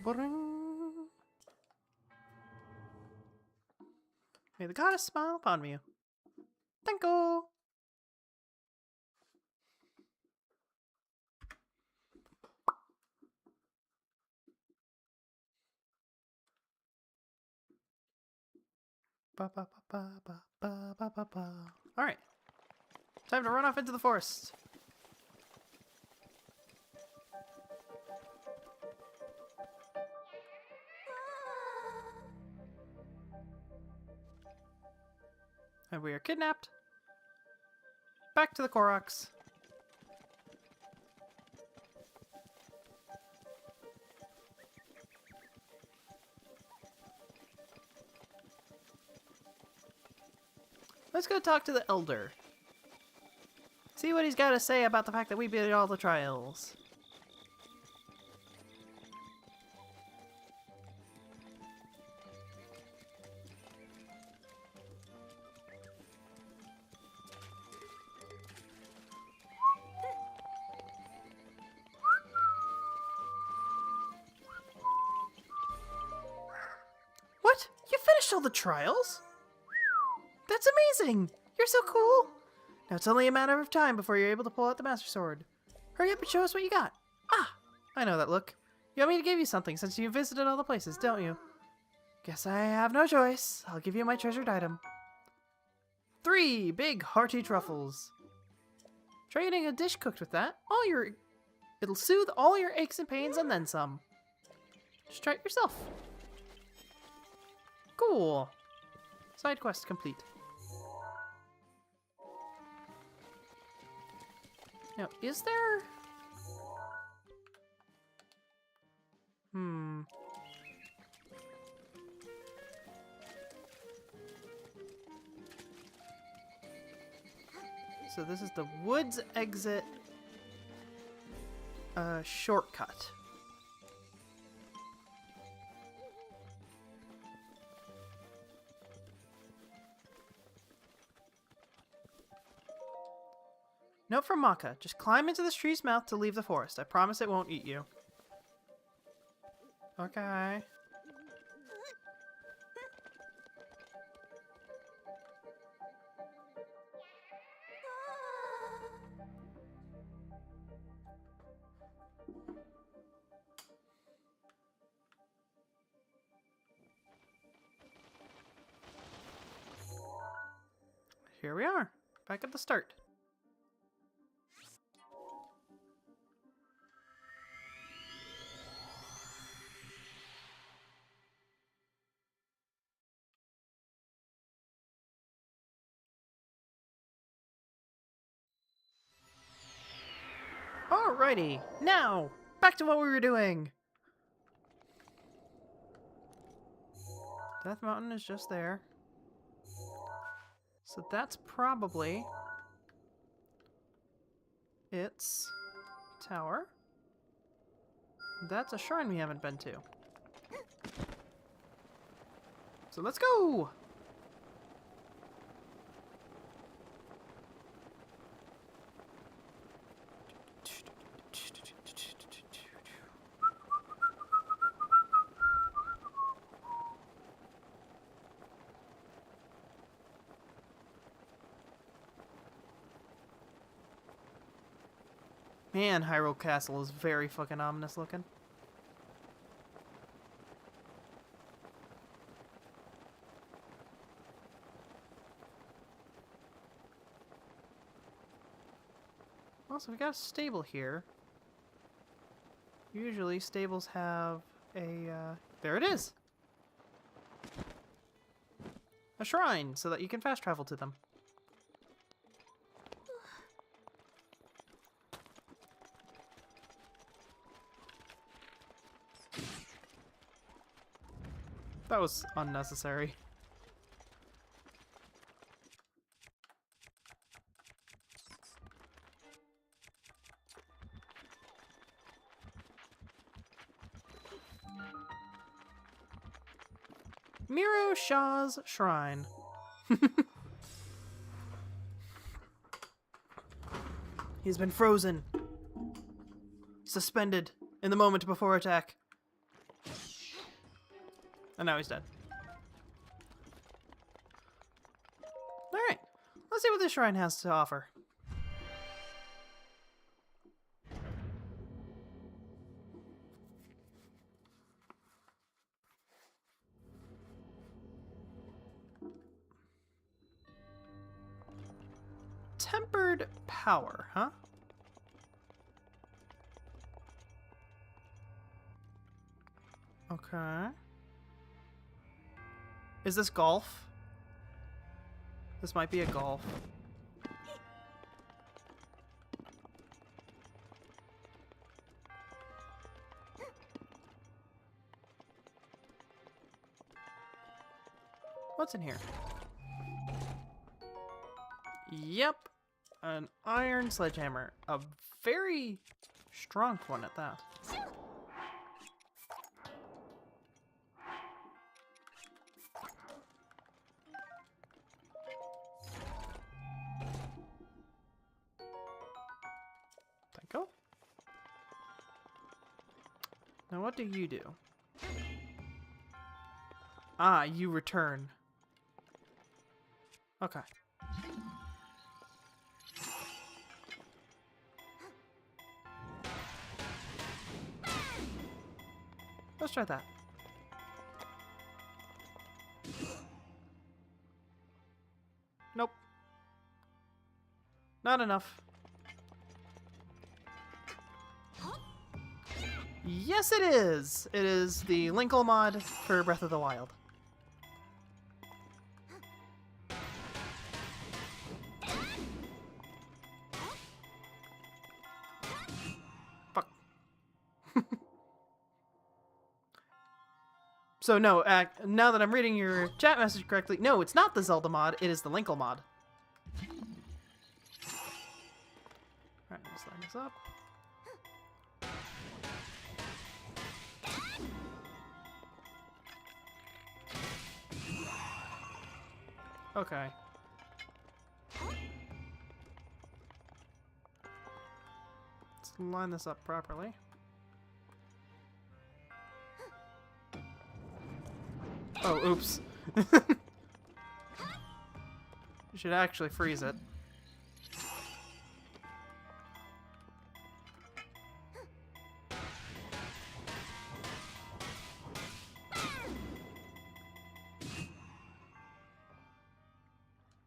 S1: Ba-ding. May the goddess smile upon me. Thank you. Ba ba ba ba ba ba ba ba. All right, time to run off into the forest. And we are kidnapped. Back to the Koroks. Let's go talk to the Elder. See what he's got to say about the fact that we beat all the trials. all the trials? That's amazing! You're so cool! Now it's only a matter of time before you're able to pull out the Master Sword. Hurry up and show us what you got. Ah! I know that look. You want me to give you something since you visited all the places, don't you? Guess I have no choice. I'll give you my treasured item. 3 big hearty truffles. Try eating a dish cooked with that. It'll soothe all your aches and pains and then some. Just try it yourself. Cool. Side quest complete. Now, is there... So this is the woods exit shortcut. Note from Maka. Just climb into this tree's mouth to leave the forest. I promise it won't eat you. Okay. Here we are, back at the start. Alrighty, now, back to what we were doing. Death Mountain is just there. So that's probably its tower. That's a shrine we haven't been to. So let's go! Man, Hyrule Castle is very fucking ominous looking. Also, we got a stable here. Usually stables have a, there it is! A shrine, so that you can fast travel to them. That was unnecessary. Miro Shah's Shrine. He's been frozen. Suspended in the moment before attack. And now he's dead. Alright, let's see what this shrine has to offer. Tempered power, huh? Okay. Is this golf? This might be a golf. What's in here? Yep. An iron sledgehammer. A very strong one at that. Thank you. Now what do you do? Ah, you return. Okay. Let's try that. Nope. Not enough. Yes, it is! It is the Linkle mod for Breath of the Wild. Fuck. So no, now that I'm reading your chat message correctly, no, it's not the Zelda mod, it is the Linkle mod. Alright, let's line this up. Okay. Let's line this up properly. Oh, oops. You should actually freeze it.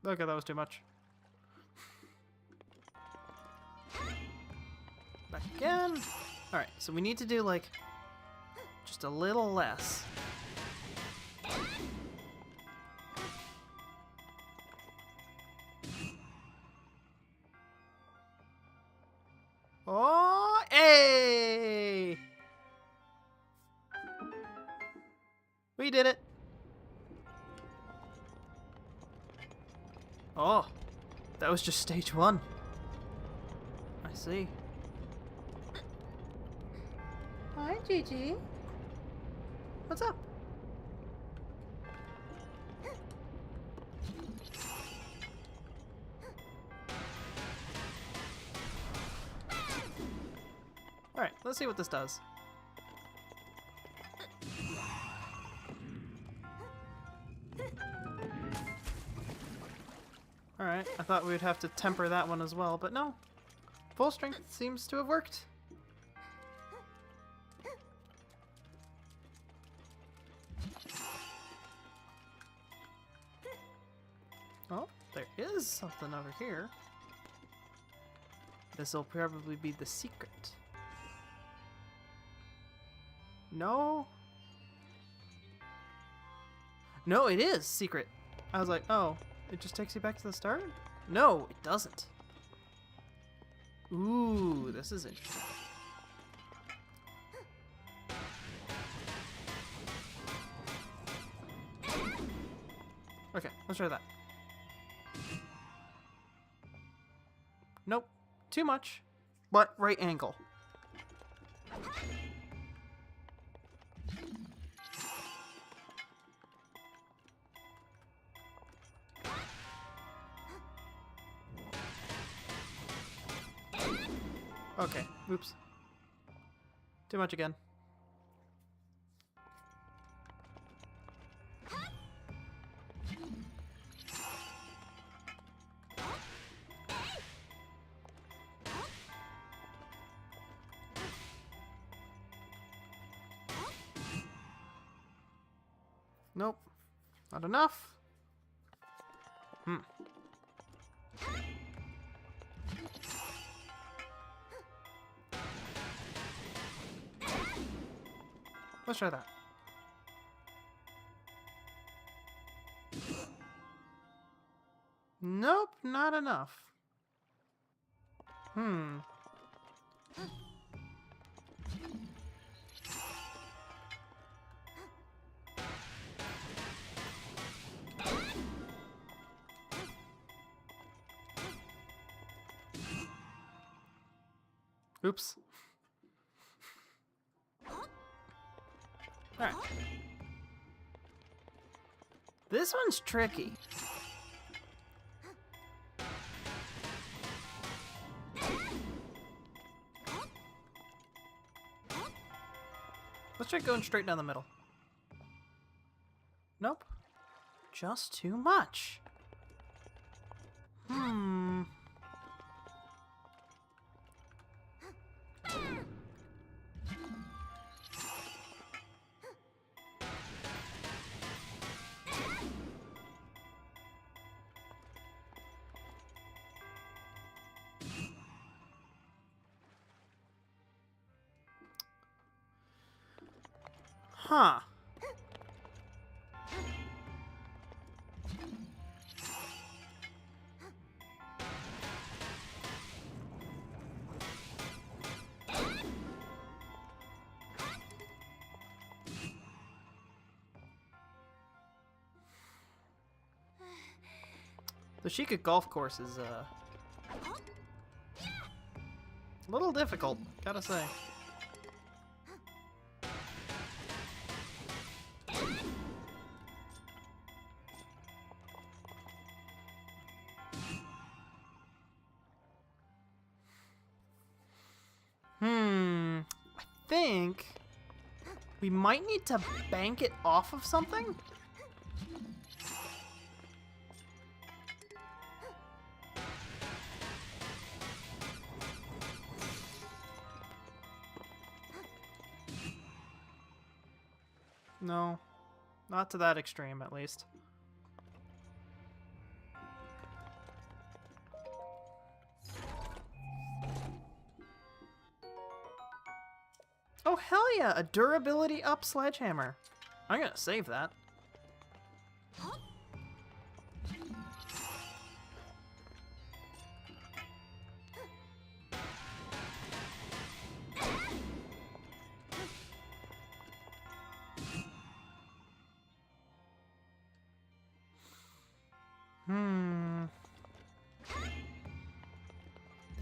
S1: Okay, that was too much. Back again. Alright, so we need to do, like, just a little less. Oh, hey! We did it. Oh, that was just stage 1. I see. Hi, Gigi. What's up? Alright, let's see what this does. Alright, I thought we would have to temper that one as well, but no. Full strength seems to have worked. Oh, there is something over here. This will probably be the secret. No? No, it is secret. I was like, oh, it just takes you back to the start? No, it doesn't. Ooh, this is interesting. Okay, let's try that. Nope, too much, but right angle. Okay, oops. Too much again. Nope. Not enough. Let's try that. Nope, not enough. Oops. Alright. This one's tricky. Let's try going straight down the middle. Nope. Just too much. Hmm. Huh. The Sheikah golf course is, a little difficult, gotta say. I think we might need to bank it off of something? No, not to that extreme, at least. Oh, hell yeah! A durability up sledgehammer. I'm gonna save that.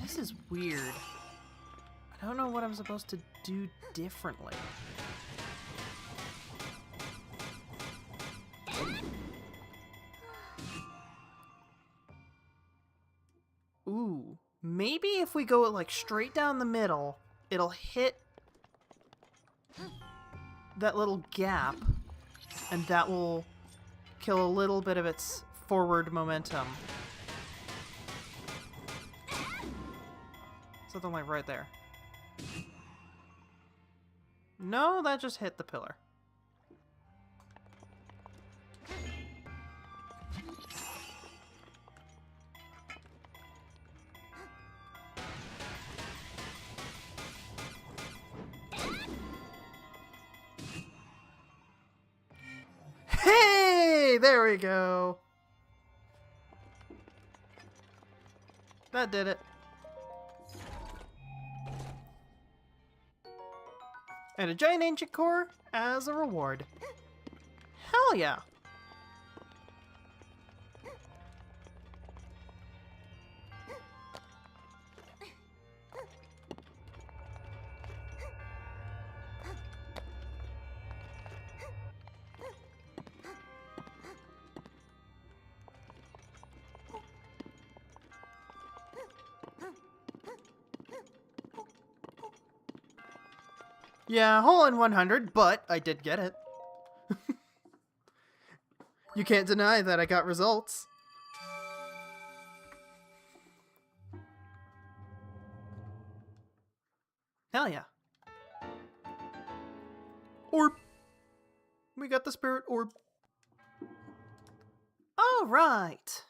S1: This is weird. I don't know what I'm supposed to do differently. Ooh, maybe if we go like straight down the middle, it'll hit that little gap, and that will kill a little bit of its forward momentum. Something like right there. No, that just hit the pillar. Hey, there we go. That did it. And a giant ancient core as a reward. Hell yeah. Yeah, hole in 100, but I did get it. You can't deny that I got results. Hell yeah. Orb. We got the spirit orb. All right.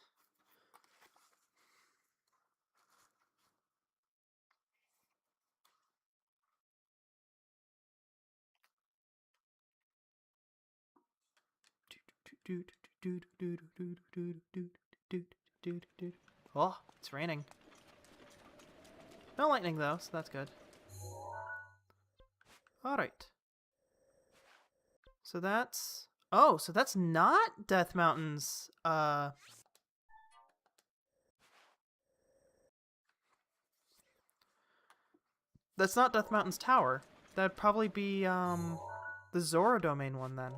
S1: Oh, it's raining. No lightning though, so that's good. Alright. So that's... Oh, so that's not Death Mountain's, That's not Death Mountain's tower. That'd probably be, the Zora domain one then.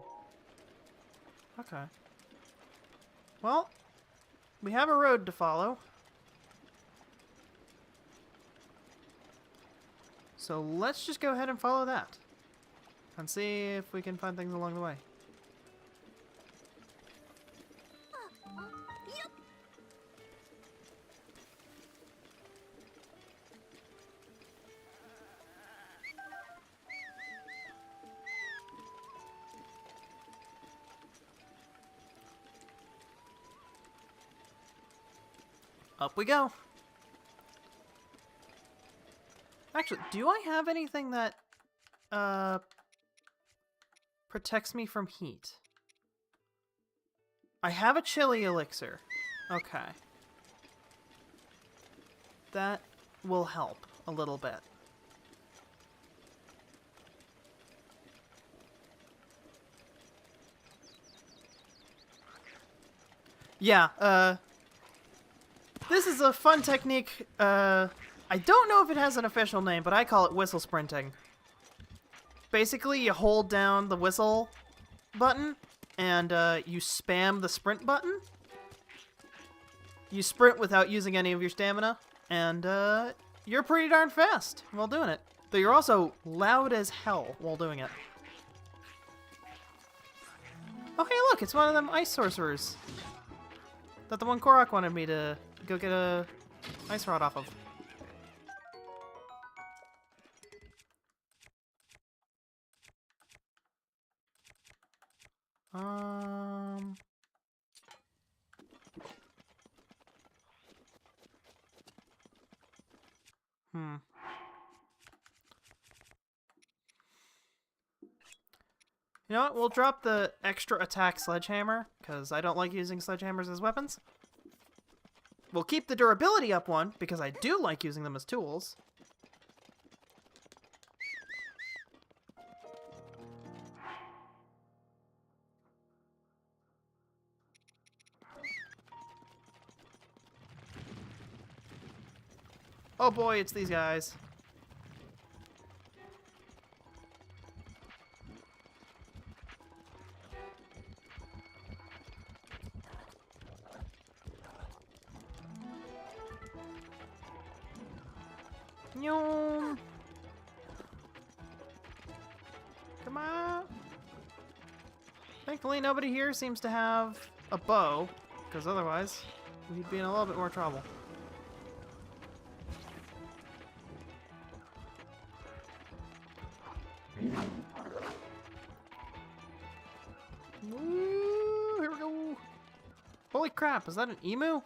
S1: Okay. Well, we have a road to follow. So let's just go ahead and follow that. And see if we can find things along the way. Up we go. Actually, do I have anything that protects me from heat? I have a chili elixir. Okay. That will help a little bit. Yeah, this is a fun technique. I don't know if it has an official name, but I call it whistle sprinting. Basically, you hold down the whistle button, and you spam the sprint button. You sprint without using any of your stamina, and you're pretty darn fast while doing it. Though you're also loud as hell while doing it. Oh, hey, look, it's one of them ice sorcerers that the one Korok wanted me to go get a ice rod off of. You know what? We'll drop the extra attack sledgehammer, because I don't like using sledgehammers as weapons. We'll keep the durability up one, because I do like using them as tools. Oh boy, it's these guys. Nyom. Come on. Thankfully, nobody here seems to have a bow, because otherwise, we'd be in a little bit more trouble. Woo, here we go. Holy crap, is that an emu?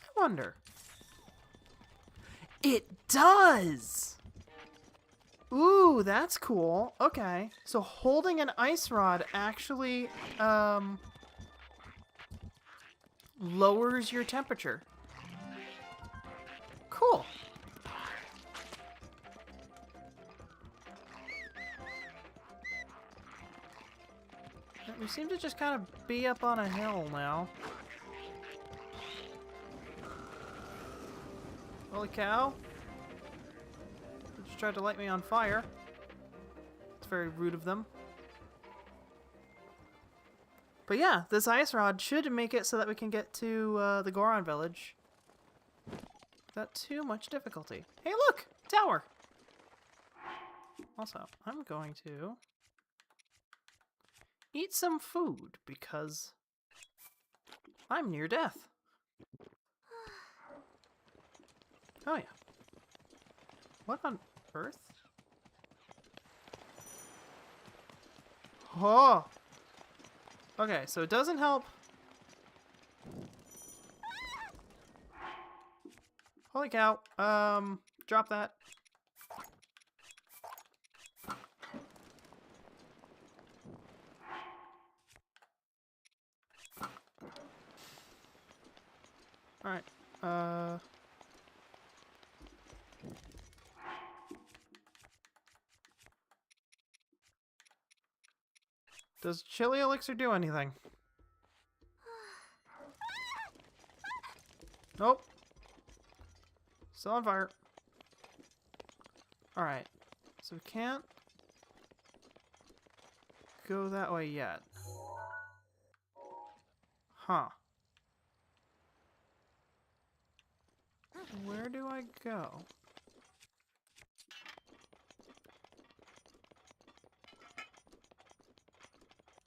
S1: I wonder. It does! Ooh, that's cool. Okay. So holding an ice rod actually, lowers your temperature. Cool. We seem to just kind of be up on a hill now. Holy cow. They just tried to light me on fire. It's very rude of them. But yeah, this ice rod should make it so that we can get to the Goron village without too much difficulty. Hey look! Tower! Also, I'm going to eat some food because I'm near death. Oh yeah. What on earth? Oh! Okay, so it doesn't help. Holy cow. Drop that. Alright, does chili elixir do anything? Nope. Still on fire. Alright, so we can't go that way yet. Huh. Where do I go?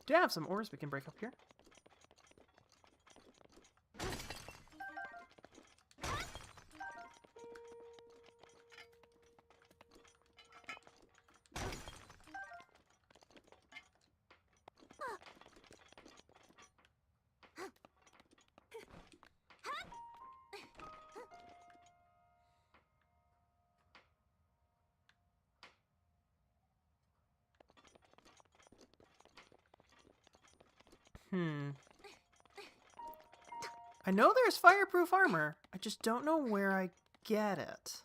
S1: Do have some ores we can break up here. I know there's fireproof armor. I just don't know where I get it.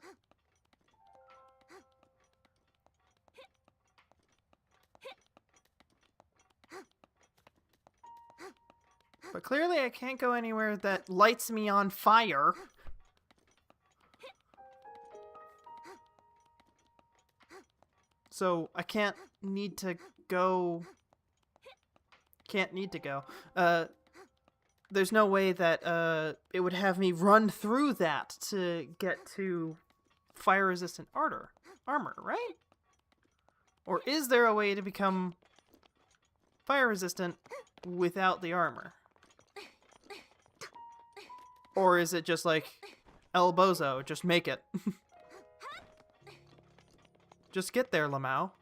S1: But clearly I can't go anywhere that lights me on fire. So I can't need to go. There's no way that it would have me run through that to get to fire-resistant armor, right? Or is there a way to become fire-resistant without the armor? Or is it just like El Bozo, just make it? Just get there, Lamau.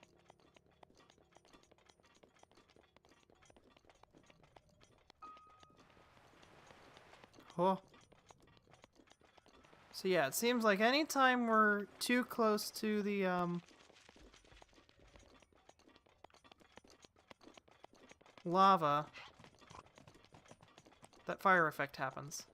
S1: Oh. So yeah, it seems like anytime we're too close to the lava, that fire effect happens.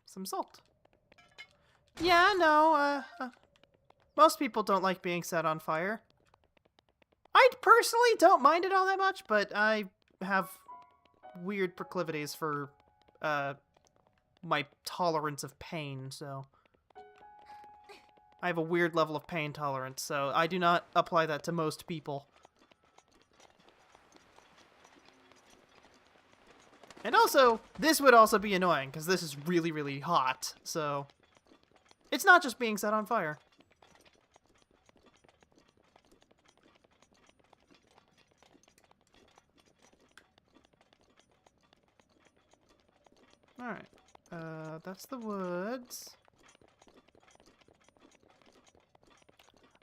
S1: Some salt. Yeah, no, most people don't like being set on fire. I personally don't mind it all that much, but I have weird proclivities for my tolerance of pain, so I have a weird level of pain tolerance, so I do not apply that to most people. And also, this would also be annoying, because this is really, really hot, so it's not just being set on fire. Alright, that's the woods.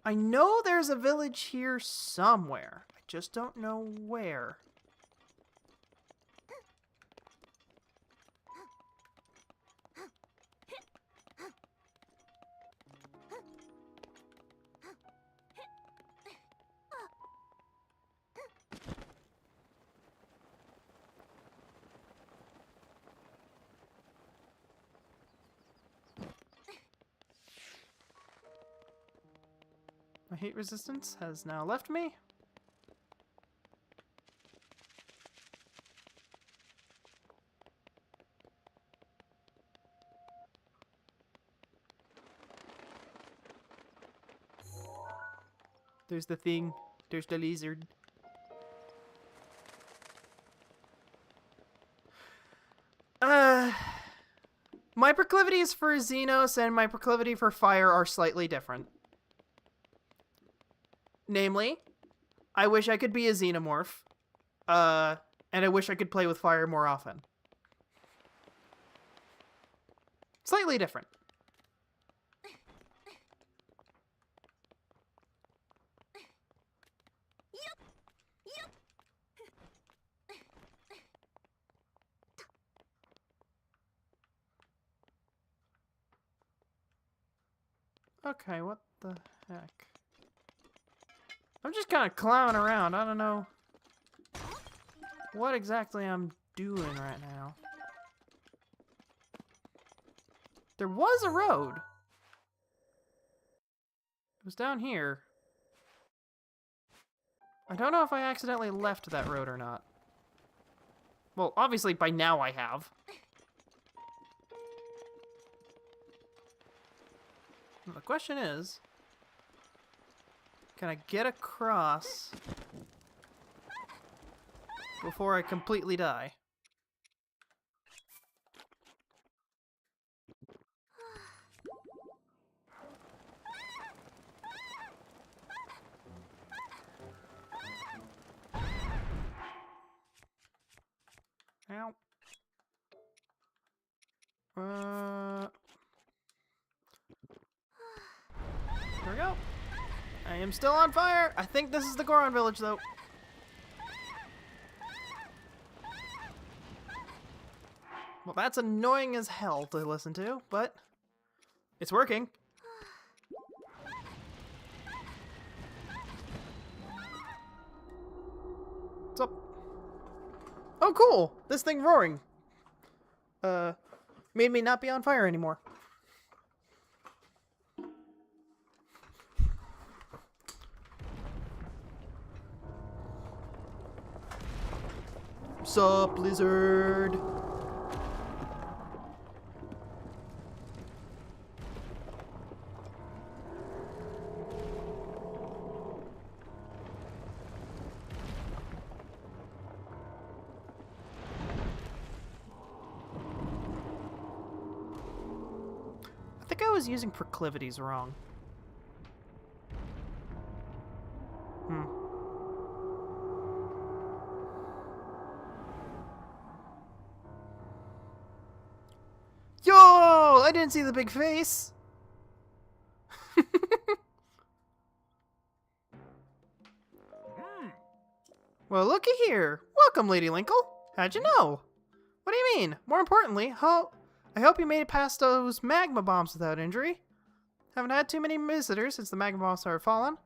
S1: I know there's a village here somewhere. I just don't know where. My heat resistance has now left me. There's the thing. There's the lizard. My proclivities for Xenos and my proclivity for fire are slightly different. Namely, I wish I could be a xenomorph, and I wish I could play with fire more often. Slightly different. Okay, what the heck? I'm just kind of clowning around. I don't know what exactly I'm doing right now. There was a road. It was down here. I don't know if I accidentally left that road or not. Well, obviously by now I have. The question is, can I get across before I completely die? Ow. There we go. I am still on fire. I think this is the Goron village, though. Well, that's annoying as hell to listen to, but it's working. What's up? Oh, cool! This thing roaring. Made me not be on fire anymore. Sup, Blizzard? I think I was using proclivities wrong. Yo! I didn't see the big face! Well, looky here. Welcome, Lady Linkle. How'd you know? What do you mean? More importantly, I hope you made it past those magma bombs without injury. Haven't had too many visitors since the magma bombs started falling.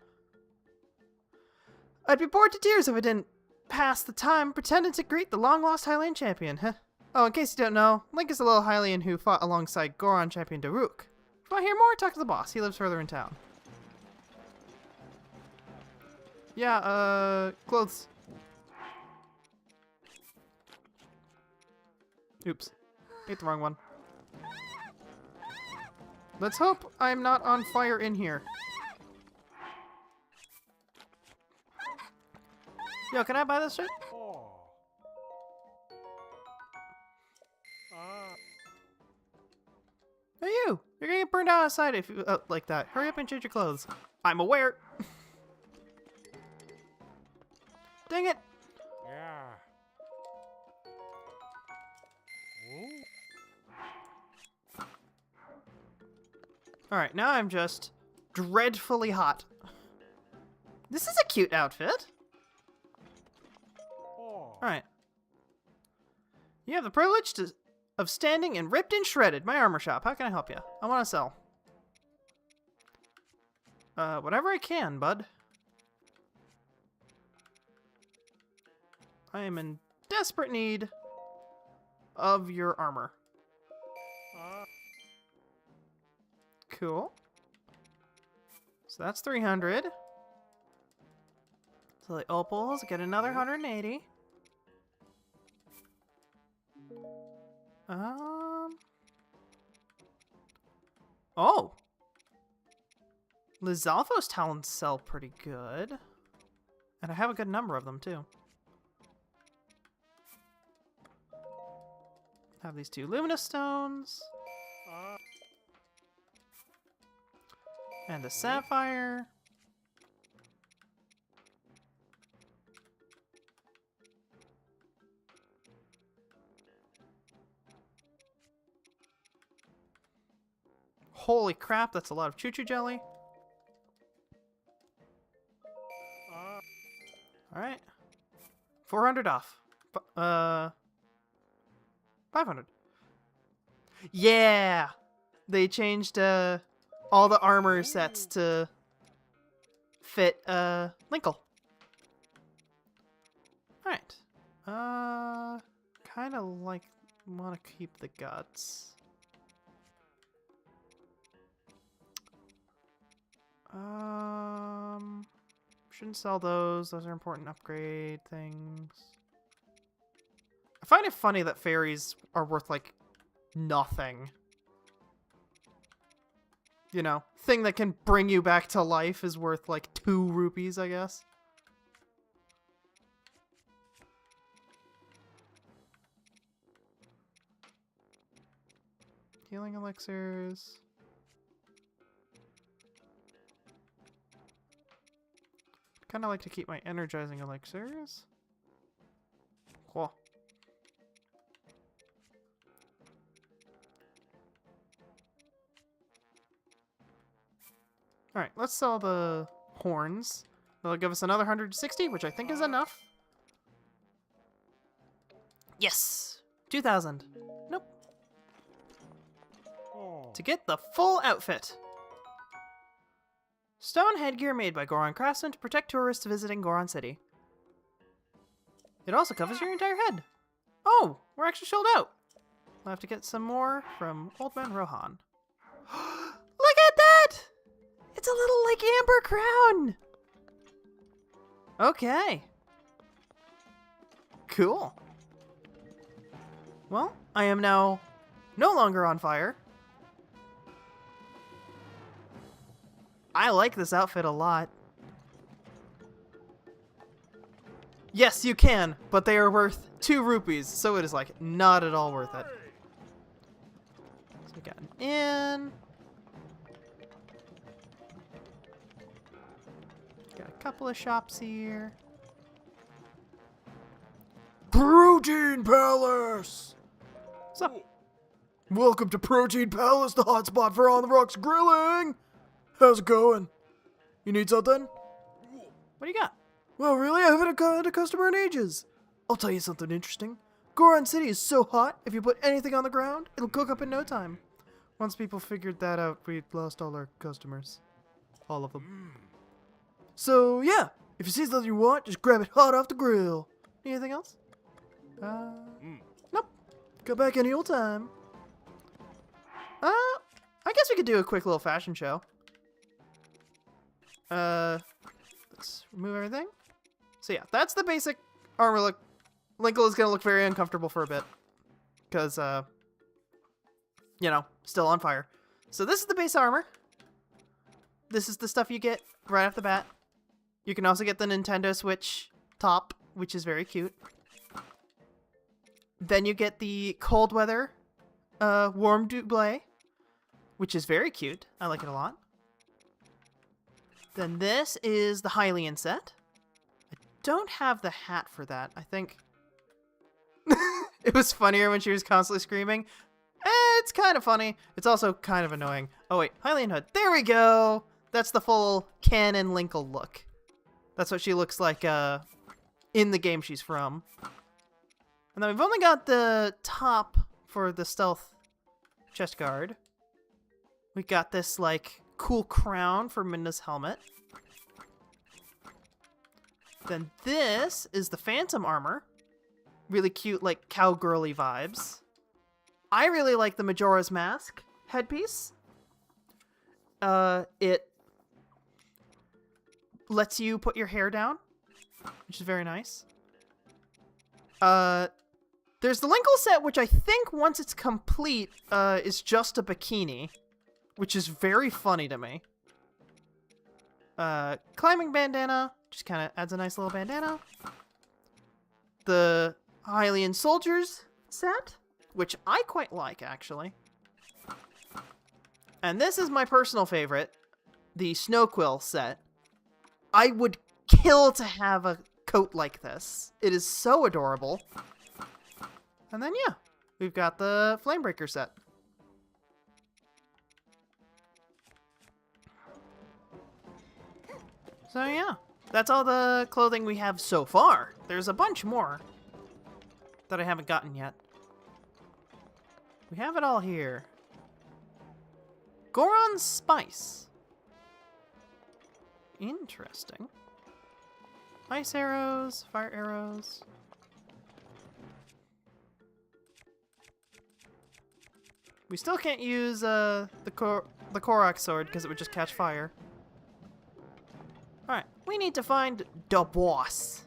S1: I'd be bored to tears if I didn't pass the time pretending to greet the long-lost Hylian champion. Huh? Oh, in case you don't know, Link is a little Hylian who fought alongside Goron champion Daruk. If you want to hear more, talk to the boss. He lives further in town. Yeah, clothes. Oops. Hit the wrong one. Let's hope I'm not on fire in here. Yo, can I buy this shit? Hey you! You're gonna get burned out outside if you like that. Hurry up and change your clothes. I'm aware. Dang it!
S4: Yeah.
S1: Alright, now I'm just dreadfully hot. This is a cute outfit. Alright. You have the privilege of standing and ripped and shredded. My armor shop. How can I help you? I want to sell. Whatever I can, bud. I am in desperate need of your armor. Cool. So that's 300. So the opals get another 180. Oh! Lizalfo's talents sell pretty good. And I have a good number of them, too. Have these two luminous stones. And the sapphire. Holy crap, that's a lot of choo-choo jelly. Alright. 400 off. 500. Yeah! They changed all the armor sets to fit Linkle. Alright. Kinda like wanna keep the guts. Shouldn't sell those. Those are important upgrade things. I find it funny that fairies are worth, like, nothing. You know, thing that can bring you back to life is worth, like, 2 rupees, I guess. Healing elixirs. Kind of like to keep my energizing elixirs. Cool. Alright, let's sell the horns. That'll give us another 160, which I think is enough. Yes! 2,000. Nope. To get the full outfit. Stone headgear made by Goron craftsmen to protect tourists visiting Goron City. It also covers your entire head. Oh, we're actually sold out. We'll have to get some more from Old Man Rohan. Look at that! It's a little, like, amber crown! Okay. Cool. Well, I am now no longer on fire. I like this outfit a lot. Yes, you can, but they are worth 2 rupees, so it is, like, not at all worth it. So we got an inn. Got a couple of shops here.
S4: Protein Palace!
S1: What's up?
S4: Welcome to Protein Palace, the hotspot for on the rocks grilling! How's it going? You need something?
S1: What do you got?
S4: Well, really? I haven't had a customer in ages. I'll tell you something interesting. Goron City is so hot, if you put anything on the ground, it'll cook up in no time.
S1: Once people figured that out, we lost all our customers. All of them.
S4: So, yeah, if you see something you want, just grab it hot off the grill.
S1: Anything else? Nope.
S4: Come back any old time.
S1: I guess we could do a quick little fashion show. Let's remove everything. So yeah, that's the basic armor look. Linkle is gonna look very uncomfortable for a bit. Because, you know, still on fire. So this is the base armor. This is the stuff you get right off the bat. You can also get the Nintendo Switch top, which is very cute. Then you get the cold weather warm double, which is very cute. I like it a lot. Then this is the Hylian set. I don't have the hat for that. I think it was funnier when she was constantly screaming. It's kind of funny. It's also kind of annoying. Oh wait, Hylian hood. There we go! That's the full canon Linkle look. That's what she looks like in the game she's from. And then we've only got the top for the stealth chest guard. We got this, like, cool crown for Minna's helmet. Then this is the Phantom armor. Really cute, like, cowgirly vibes. I really like the Majora's Mask headpiece. It lets you put your hair down, which is very nice. There's the Linkle set, which I think once it's complete, is just a bikini, which is very funny to me. Climbing bandana, just kind of adds a nice little bandana. The Hylian Soldiers set, which I quite like, actually. And this is my personal favorite, the Snow Quill set. I would kill to have a coat like this. It is so adorable. And then, yeah, we've got the Flamebreaker set. So, yeah, that's all the clothing we have so far. There's a bunch more that I haven't gotten yet. We have it all here. Goron Spice. Interesting. Ice arrows, fire arrows. We still can't use the Korok sword because it would just catch fire. Alright, we need to find the boss.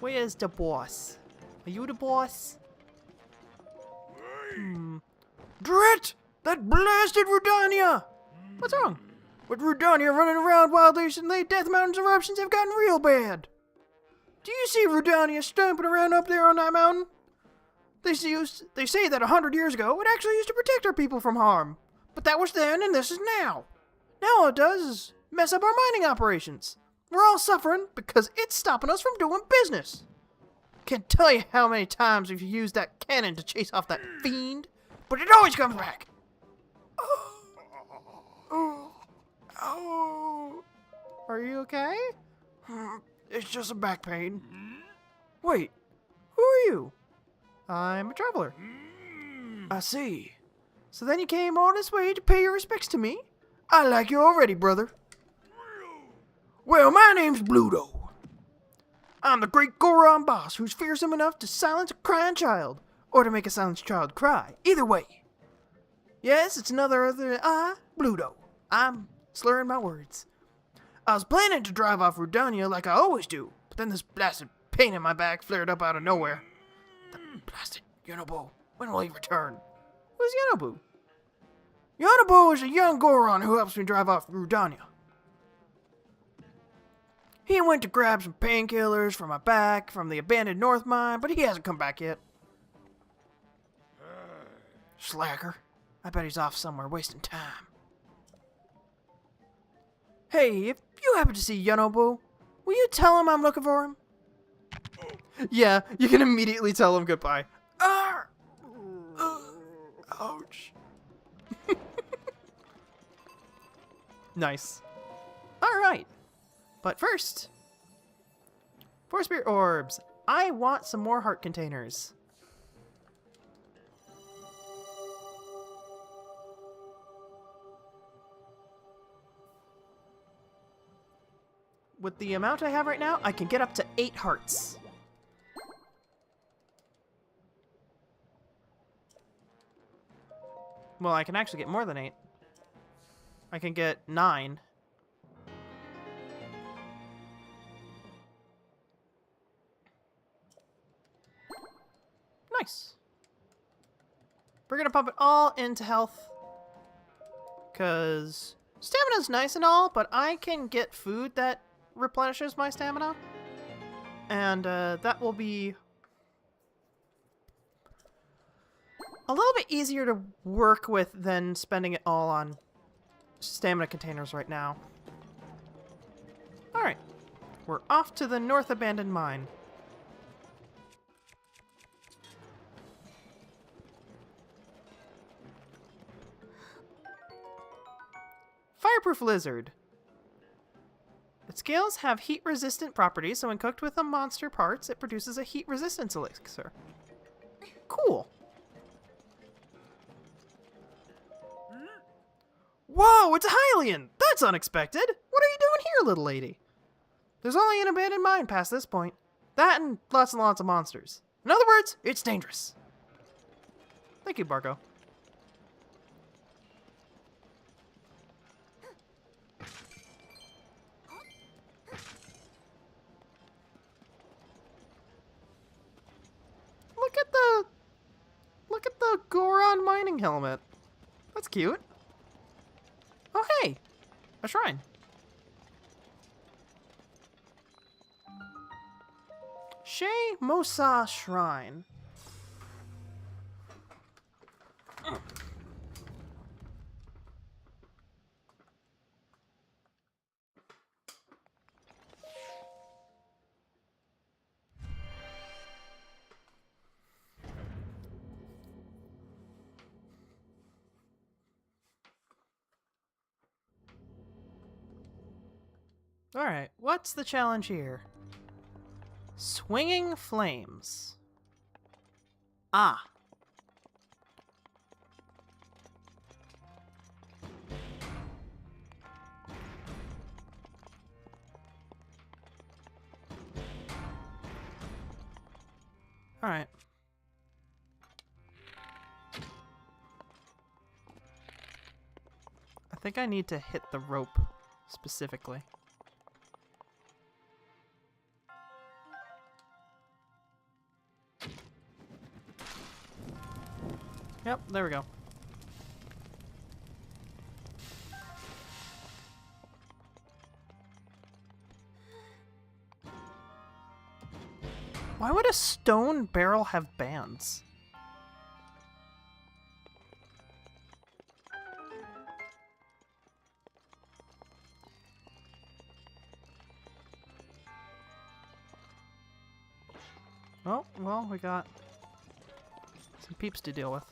S1: Where is the boss? Are you the boss?
S4: Drit! That blasted Rudania!
S1: What's wrong?
S4: With Rudania running around wildly recently, Death Mountain's eruptions have gotten real bad. Do you see Rudania stomping around up there on that mountain? They say that 100 years ago, it actually used to protect our people from harm. But that was then, and this is now. Now all it does is mess up our mining operations. We're all suffering because it's stopping us from doing business. Can't tell you how many times we've used that cannon to chase off that fiend, but it always comes back.
S1: Are you okay?
S4: It's just a back pain. Wait, who are you?
S1: I'm a traveler.
S4: I see.
S1: So then you came all this way to pay your respects to me?
S4: I like you already, brother. Well, my name's Bluto. I'm the great Goron boss who's fearsome enough to silence a crying child, or to make a silenced child cry. Either way. Yes, it's another Bluto. I'm slurring my words. I was planning to drive off Rudania like I always do, but then this blasted pain in my back flared up out of nowhere. The blasted Yonobo. When will he return?
S1: Who's Yonobu?
S4: Yonobo is a young Goron who helps me drive off Rudania. He went to grab some painkillers for my back from the abandoned North Mine, but he hasn't come back yet. Slacker. I bet he's off somewhere wasting time. Hey, if you happen to see Yonobu, will you tell him I'm looking for him?
S1: Yeah, you can immediately tell him goodbye.
S4: Ouch.
S1: Nice. Alright. But first, Force Spirit Orbs. I want some more heart containers. With the amount I have right now, I can get up to 8 hearts. Well, I can actually get more than 8. I can get 9. Nice. We're gonna pump it all into health. Because stamina's nice and all, but I can get food that replenishes my stamina. And that will be a little bit easier to work with than spending it all on stamina containers right now. Alright. We're off to the North Abandoned Mine. Fireproof Lizard. Its scales have heat-resistant properties, so when cooked with the monster parts, it produces a heat resistance elixir. Cool. Whoa, it's a Hylian! That's unexpected! What are you doing here, little lady? There's only an abandoned mine past this point. That and lots of monsters. In other words, it's dangerous. Thank you, Barco. Look at the Goron mining helmet. That's cute. Oh hey, a shrine. Shea Mosa Shrine. Alright, what's the challenge here? Swinging Flames. Ah. Alright. I think I need to hit the rope specifically. Yep, there we go. Why would a stone barrel have bands? Oh, well, we got some peeps to deal with.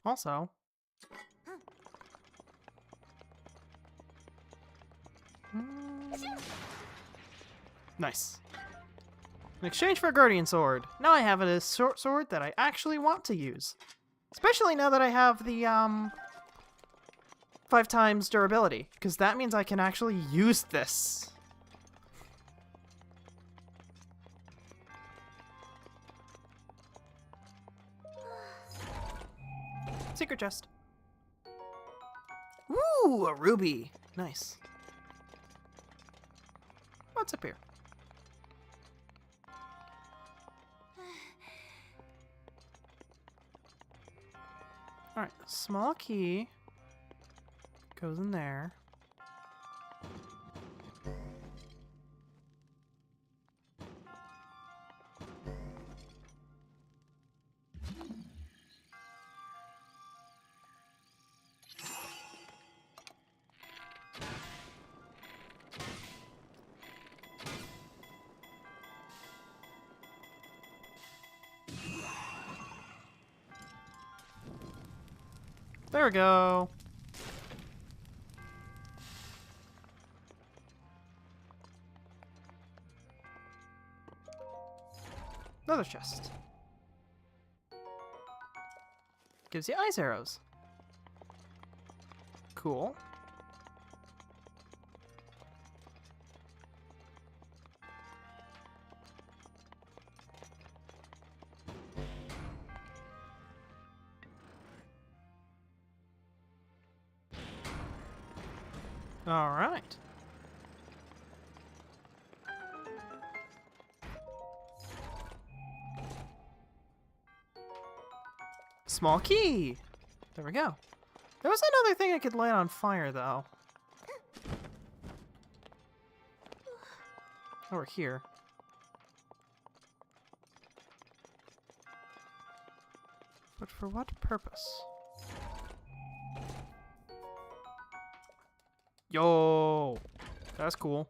S1: Also... Nice. In exchange for a Guardian Sword, now I have a sword that I actually want to use. Especially now that I have the, 5 times durability, because that means I can actually use this. Secret chest. Ooh, a ruby. Nice. What's up here? Alright, small key goes in there. There we go. Another chest. Gives you ice arrows. Cool. All right. Small key. There we go. There was another thing I could light on fire, though. Over here. But for what purpose? Yo! That's cool.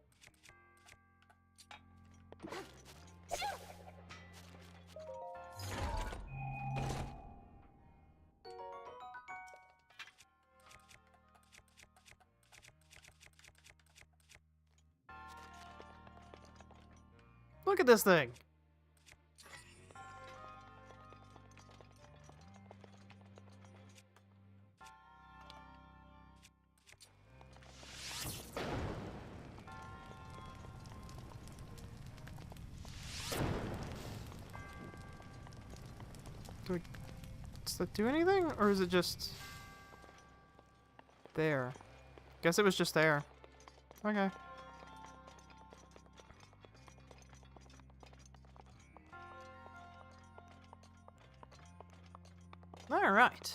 S1: Look at this thing. Does that do anything, or is it just there? Guess it was just there. Okay. Alright.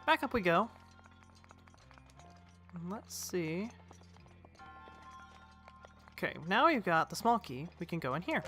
S1: Back up we go. Let's see. Okay, now we've got the small key. We can go in here.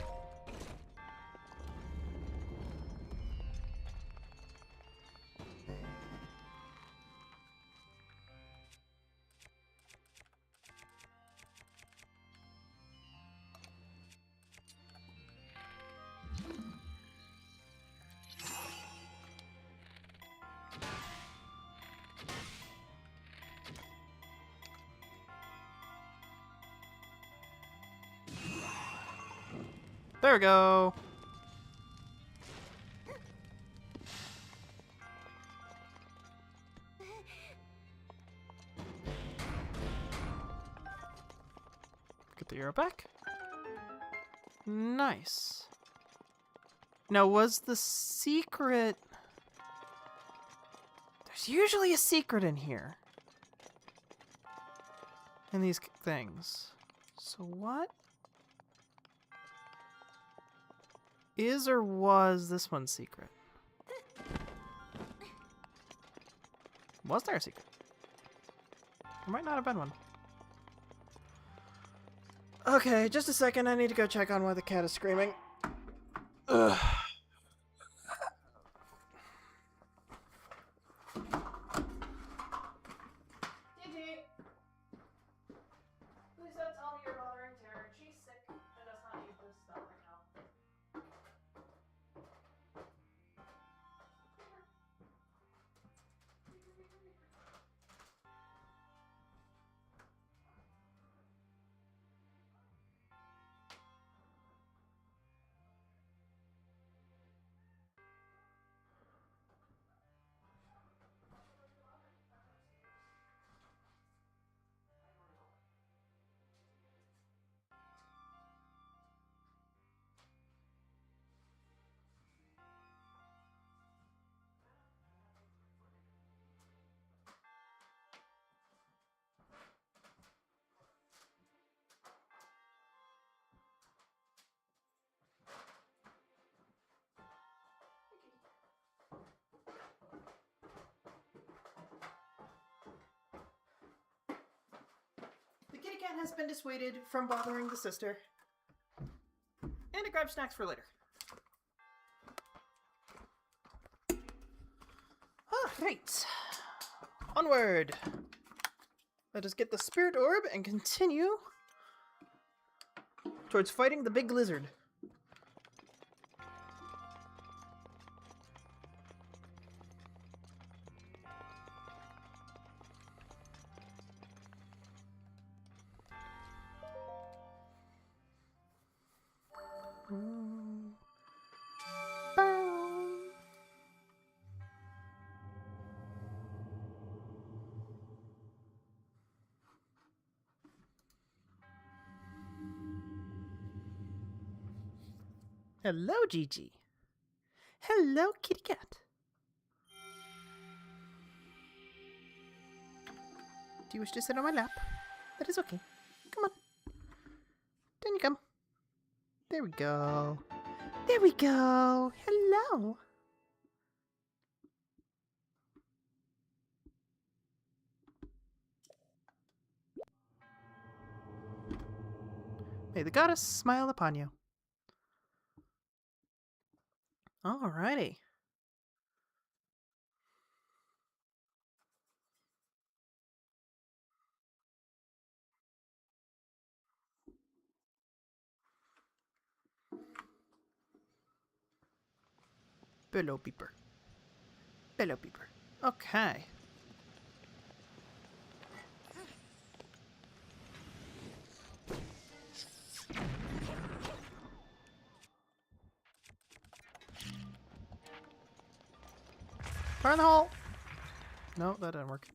S1: There we go. Get the arrow back. Nice. Now, was the secret... There's usually a secret in here. In these things. So what? Is or was this one secret? Was there a secret? There might not have been one. Okay, just a second. I need to go check on why the cat is screaming. Ugh. Please don't tell me you're bothering Tara. She's sick and does not need this stuff right now. cat has been dissuaded from bothering the sister. And I grabbed snacks for later. Alright. Onward. Let us get the spirit orb and continue towards fighting the big lizard. Hello, Gigi. Hello, kitty cat. Do you wish to sit on my lap? That is okay. Come on. Down you come. There we go. There we go. Hello. May the goddess smile upon you. Alrighty. Bellow beeper. Bellow beeper. Okay. Fire in the hole! No, that didn't work.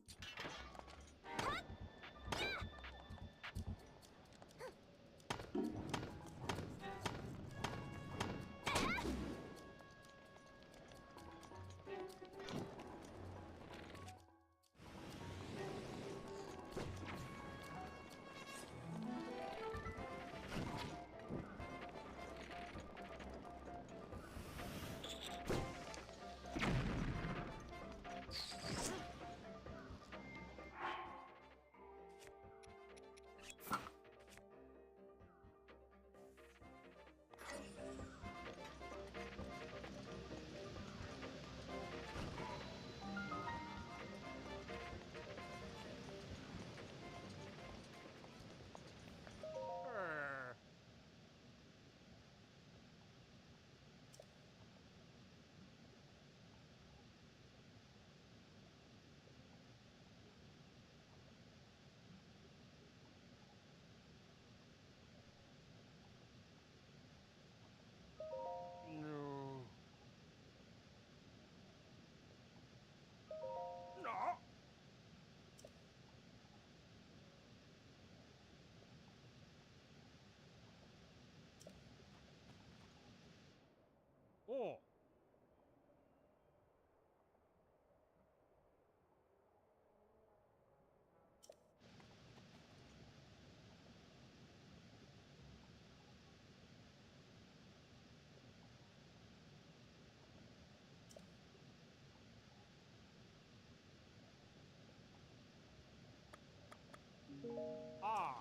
S5: Oh. Ah.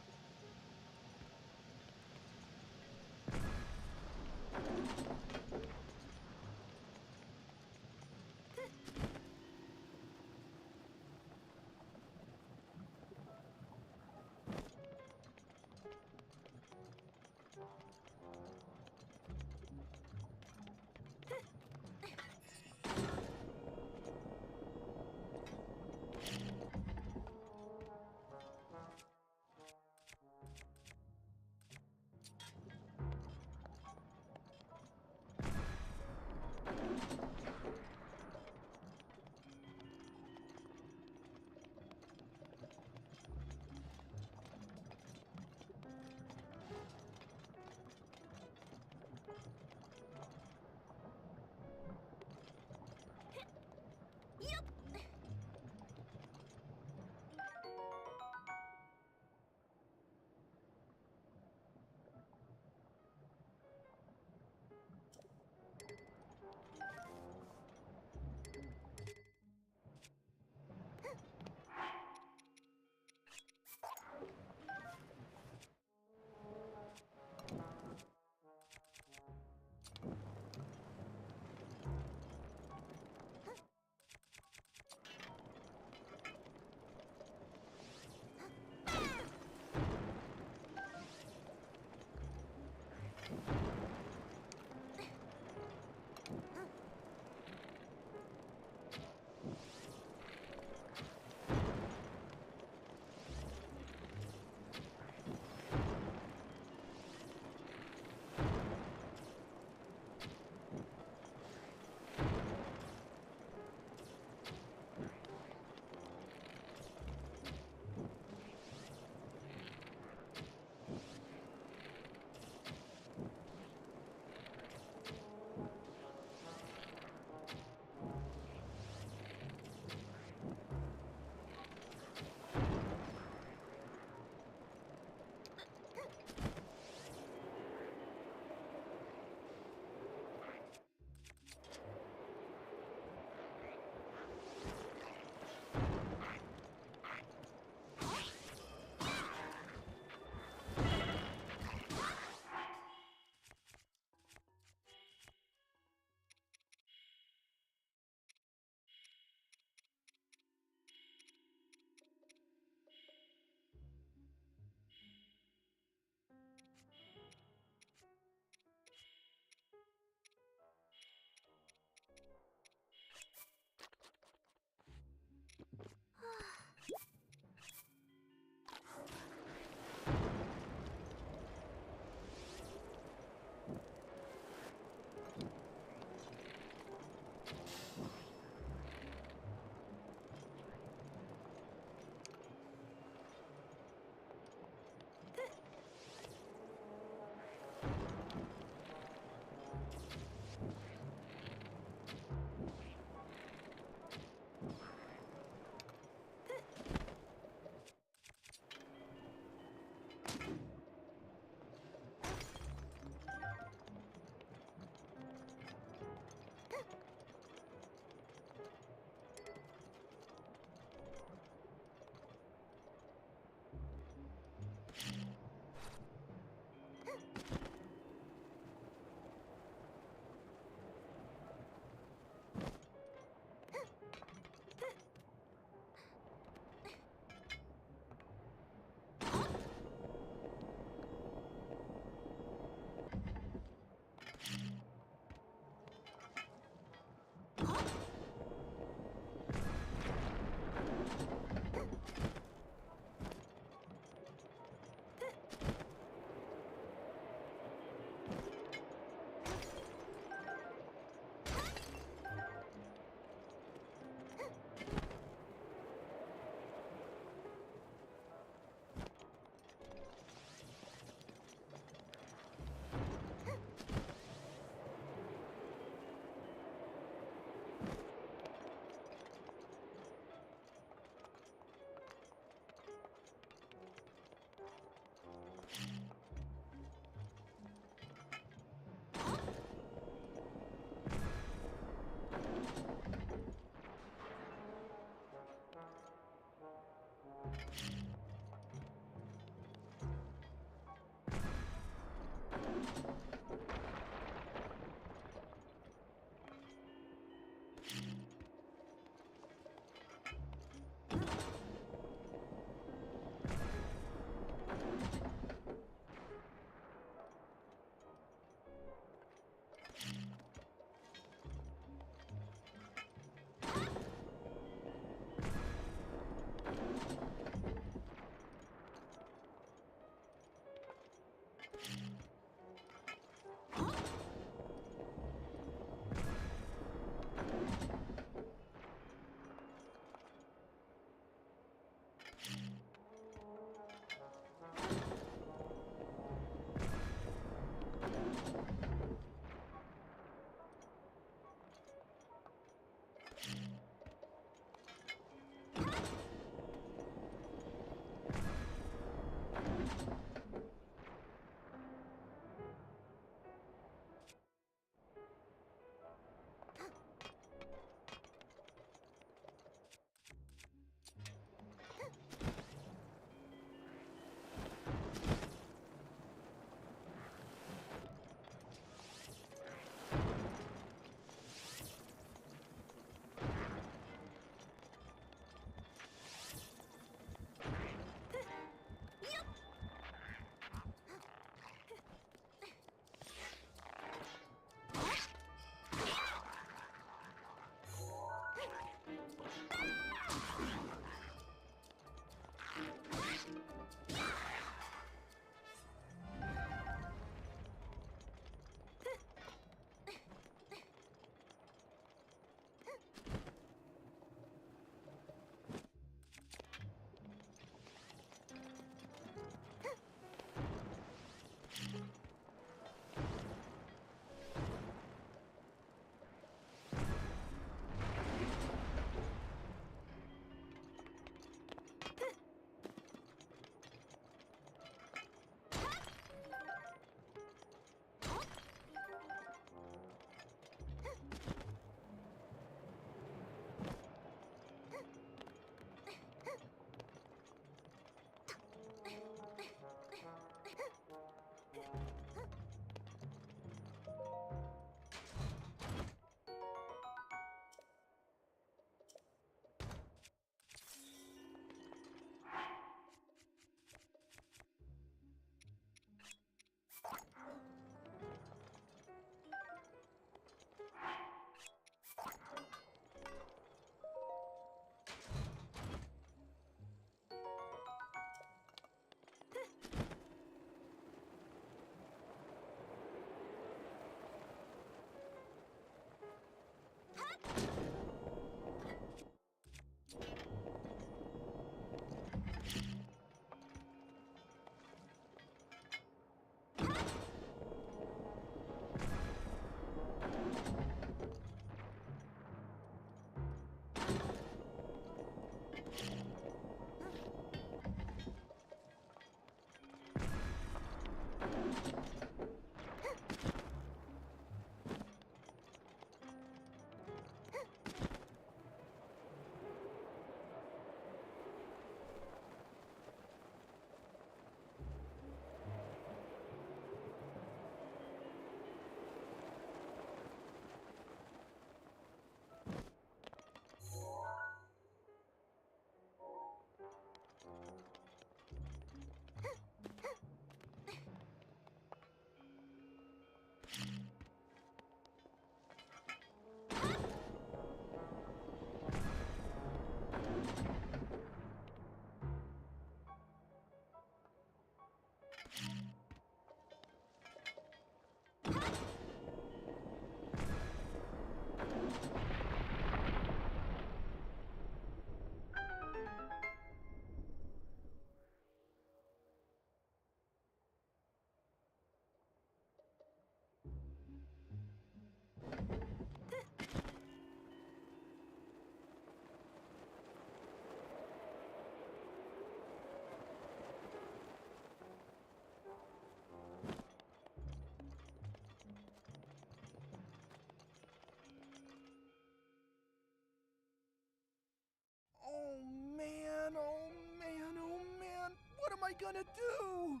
S6: I gonna do?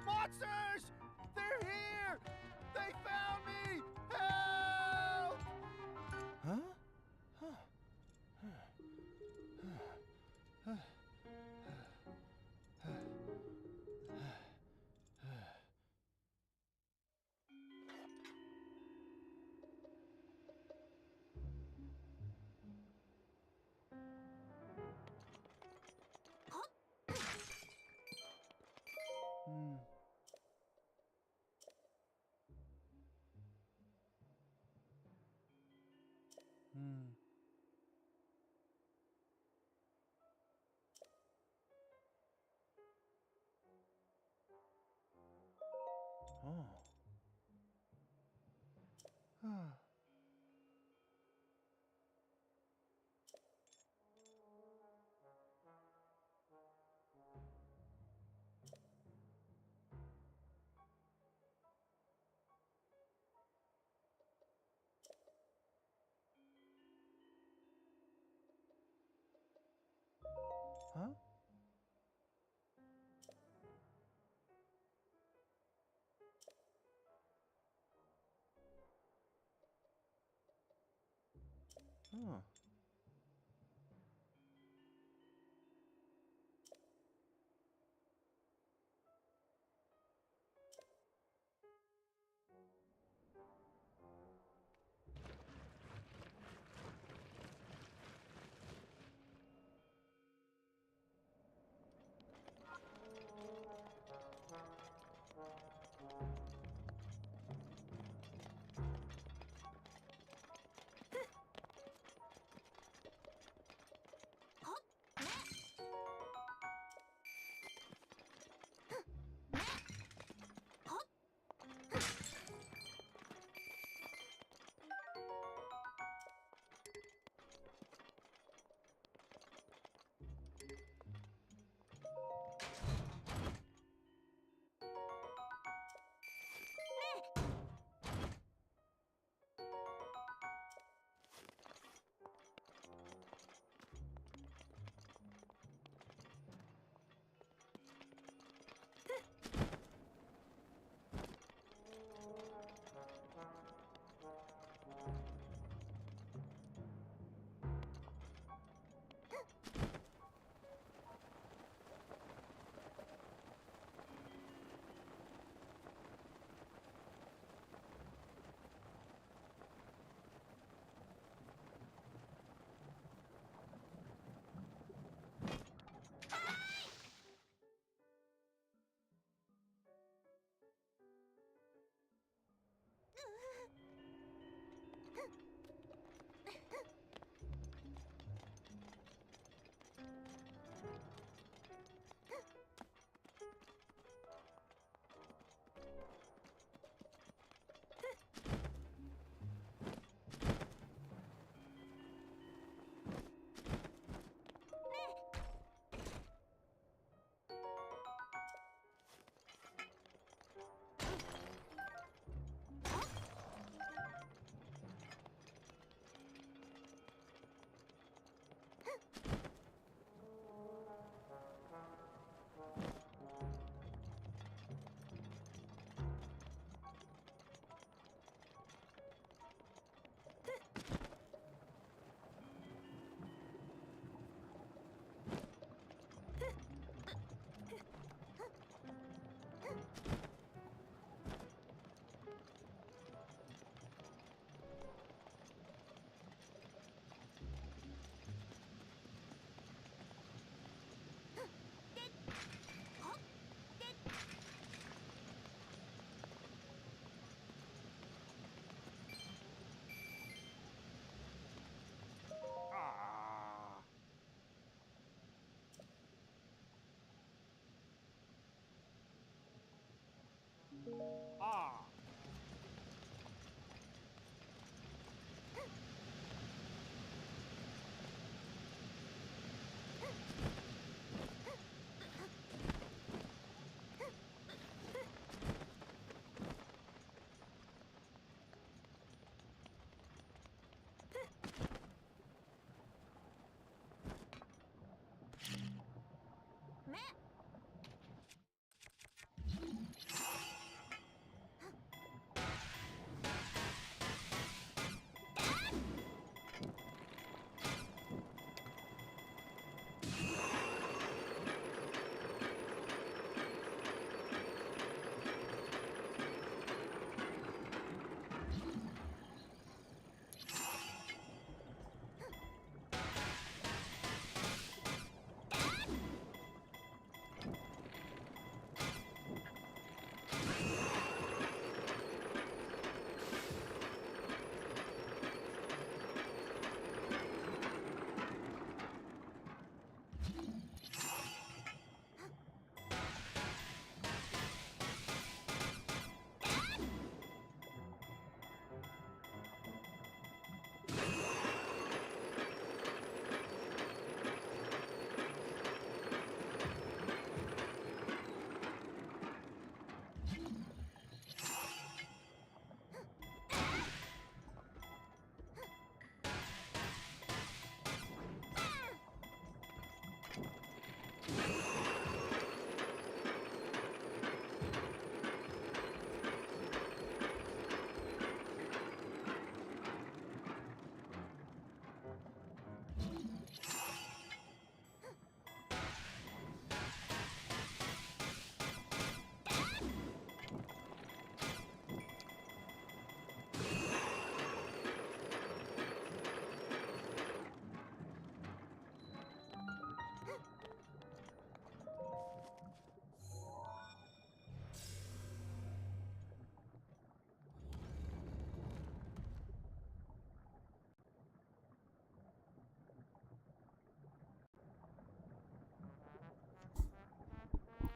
S6: Monsters! They're here! They found me! Help! Huh? Huh? Huh.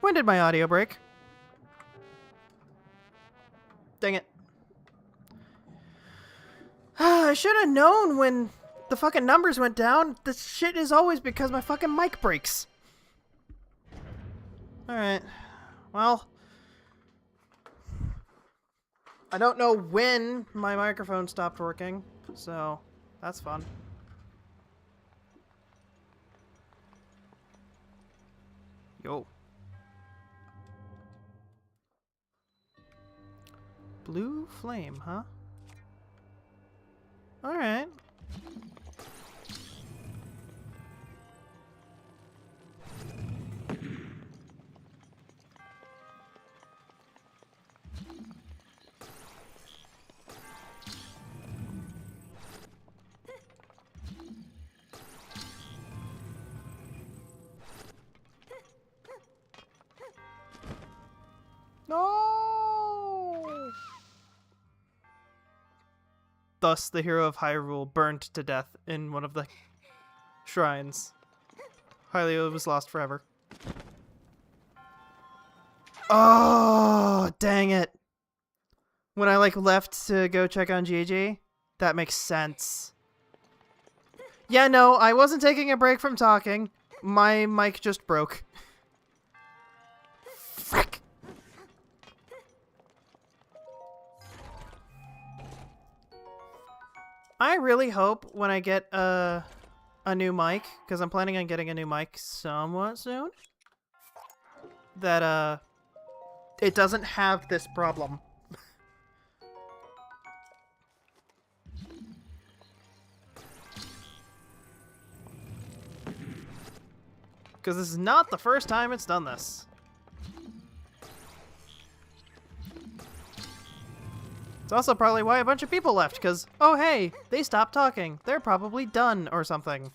S1: When did my audio break? Dang it. I should have known when the fucking numbers went down. This shit is always because my fucking mic breaks. Alright. Well, I don't know when my microphone stopped working, so that's fun. Yo. Blue flame, huh? Alright. No! Thus, the hero of Hyrule burned to death in one of the shrines. Hylia was lost forever. Oh, dang it. When I, like, left to go check on Gigi, that makes sense. Yeah, no, I wasn't taking a break from talking. My mic just broke. Frick! I really hope when I get a new mic, because I'm planning on getting a new mic somewhat soon, that it doesn't have this problem. Because this is not the first time it's done this. It's also probably why a bunch of people left, because, oh hey, they stopped talking. They're probably done or something.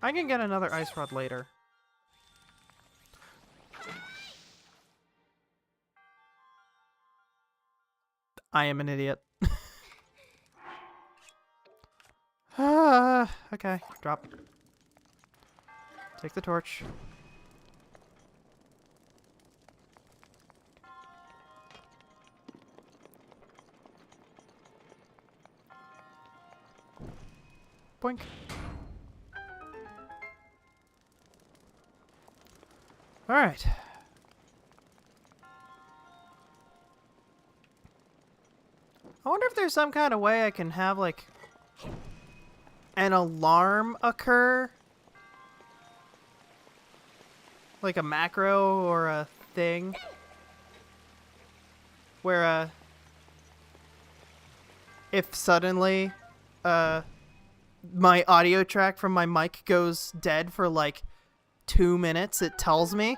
S1: I can get another ice rod later. I am an idiot. Okay, drop. Take the torch. Boink. Alright. I wonder if there's some kind of way I can have, like, an alarm occur? Like a macro or a thing? Where, if suddenly, my audio track from my mic goes dead for, like, 2 minutes, it tells me.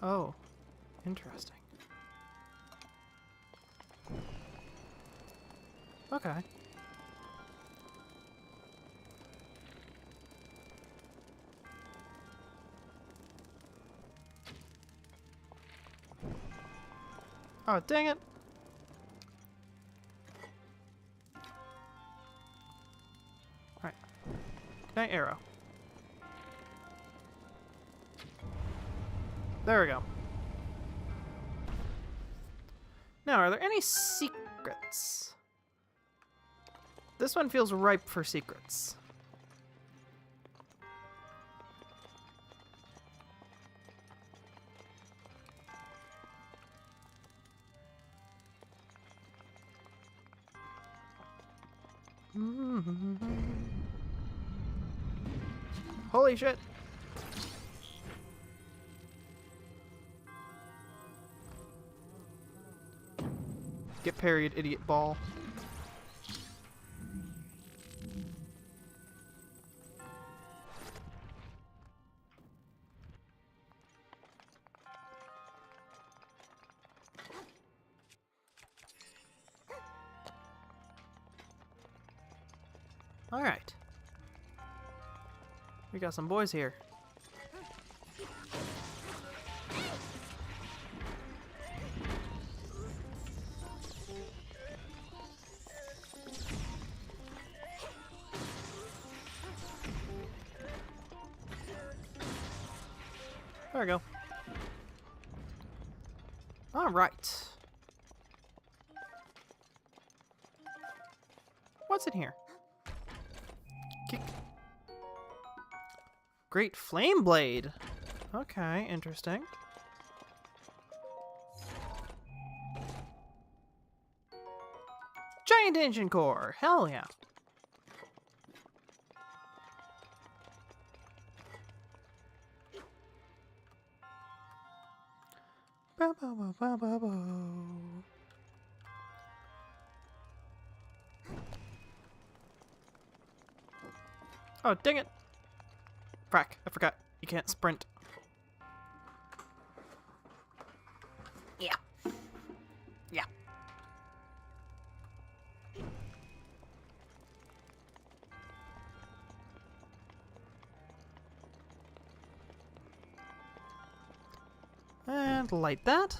S1: Oh, interesting. Okay. Oh, dang it. Alright. Night arrow. There we go. Now, are there any secrets? This one feels ripe for secrets. Holy shit! Get parried, idiot ball. All right. We got some boys here. There we go. All right. What's in here? Kick. Great Flame Blade. Okay, interesting. Giant Engine Core. Hell yeah. Ba, ba, ba, ba, ba, ba. Oh, dang it. Frack, I forgot. You can't sprint. Yeah. Yeah. And light that.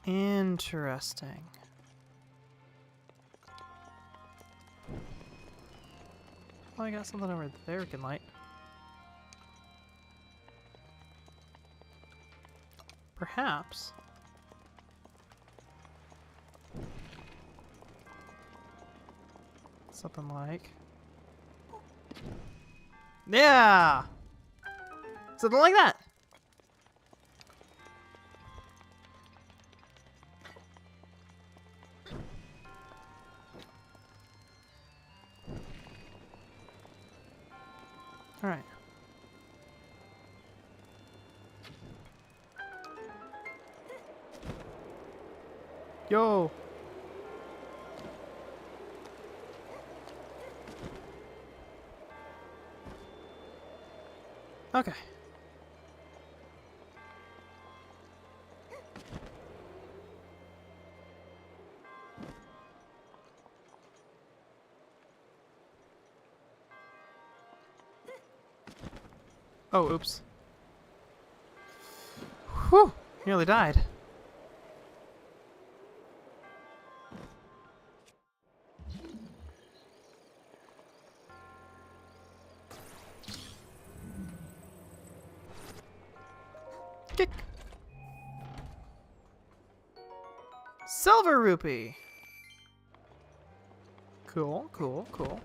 S1: Interesting. Oh, I got something over there we can light. Perhaps. Something like... Yeah! Something like that! Alright. Yo! Okay. Oh, oops. Whew! Nearly died. Kick! Silver rupee! Cool, cool, cool.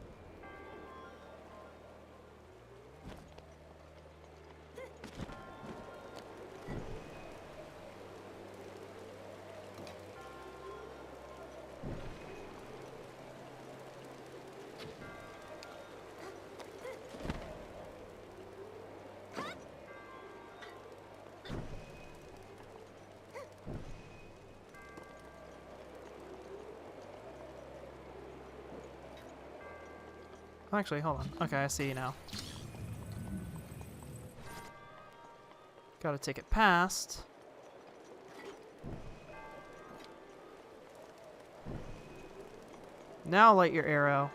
S1: Actually, hold on. Okay, I see you now. Gotta take it past. Now light your arrow.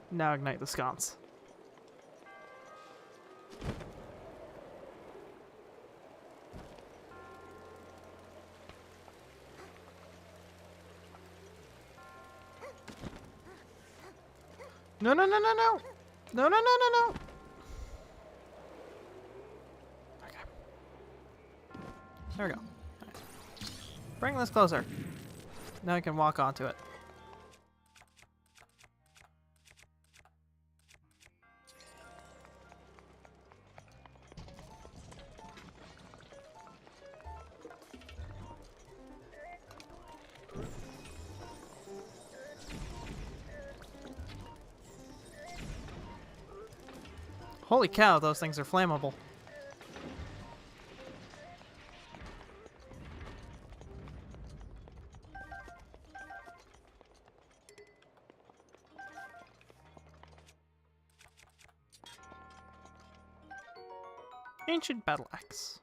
S1: Now ignite the sconce. No, no, no, no, no! No, no, no, no, no! Okay. There we go. Right. Bring this closer. Now I can walk onto it. Holy cow, those things are flammable. Ancient battle axe.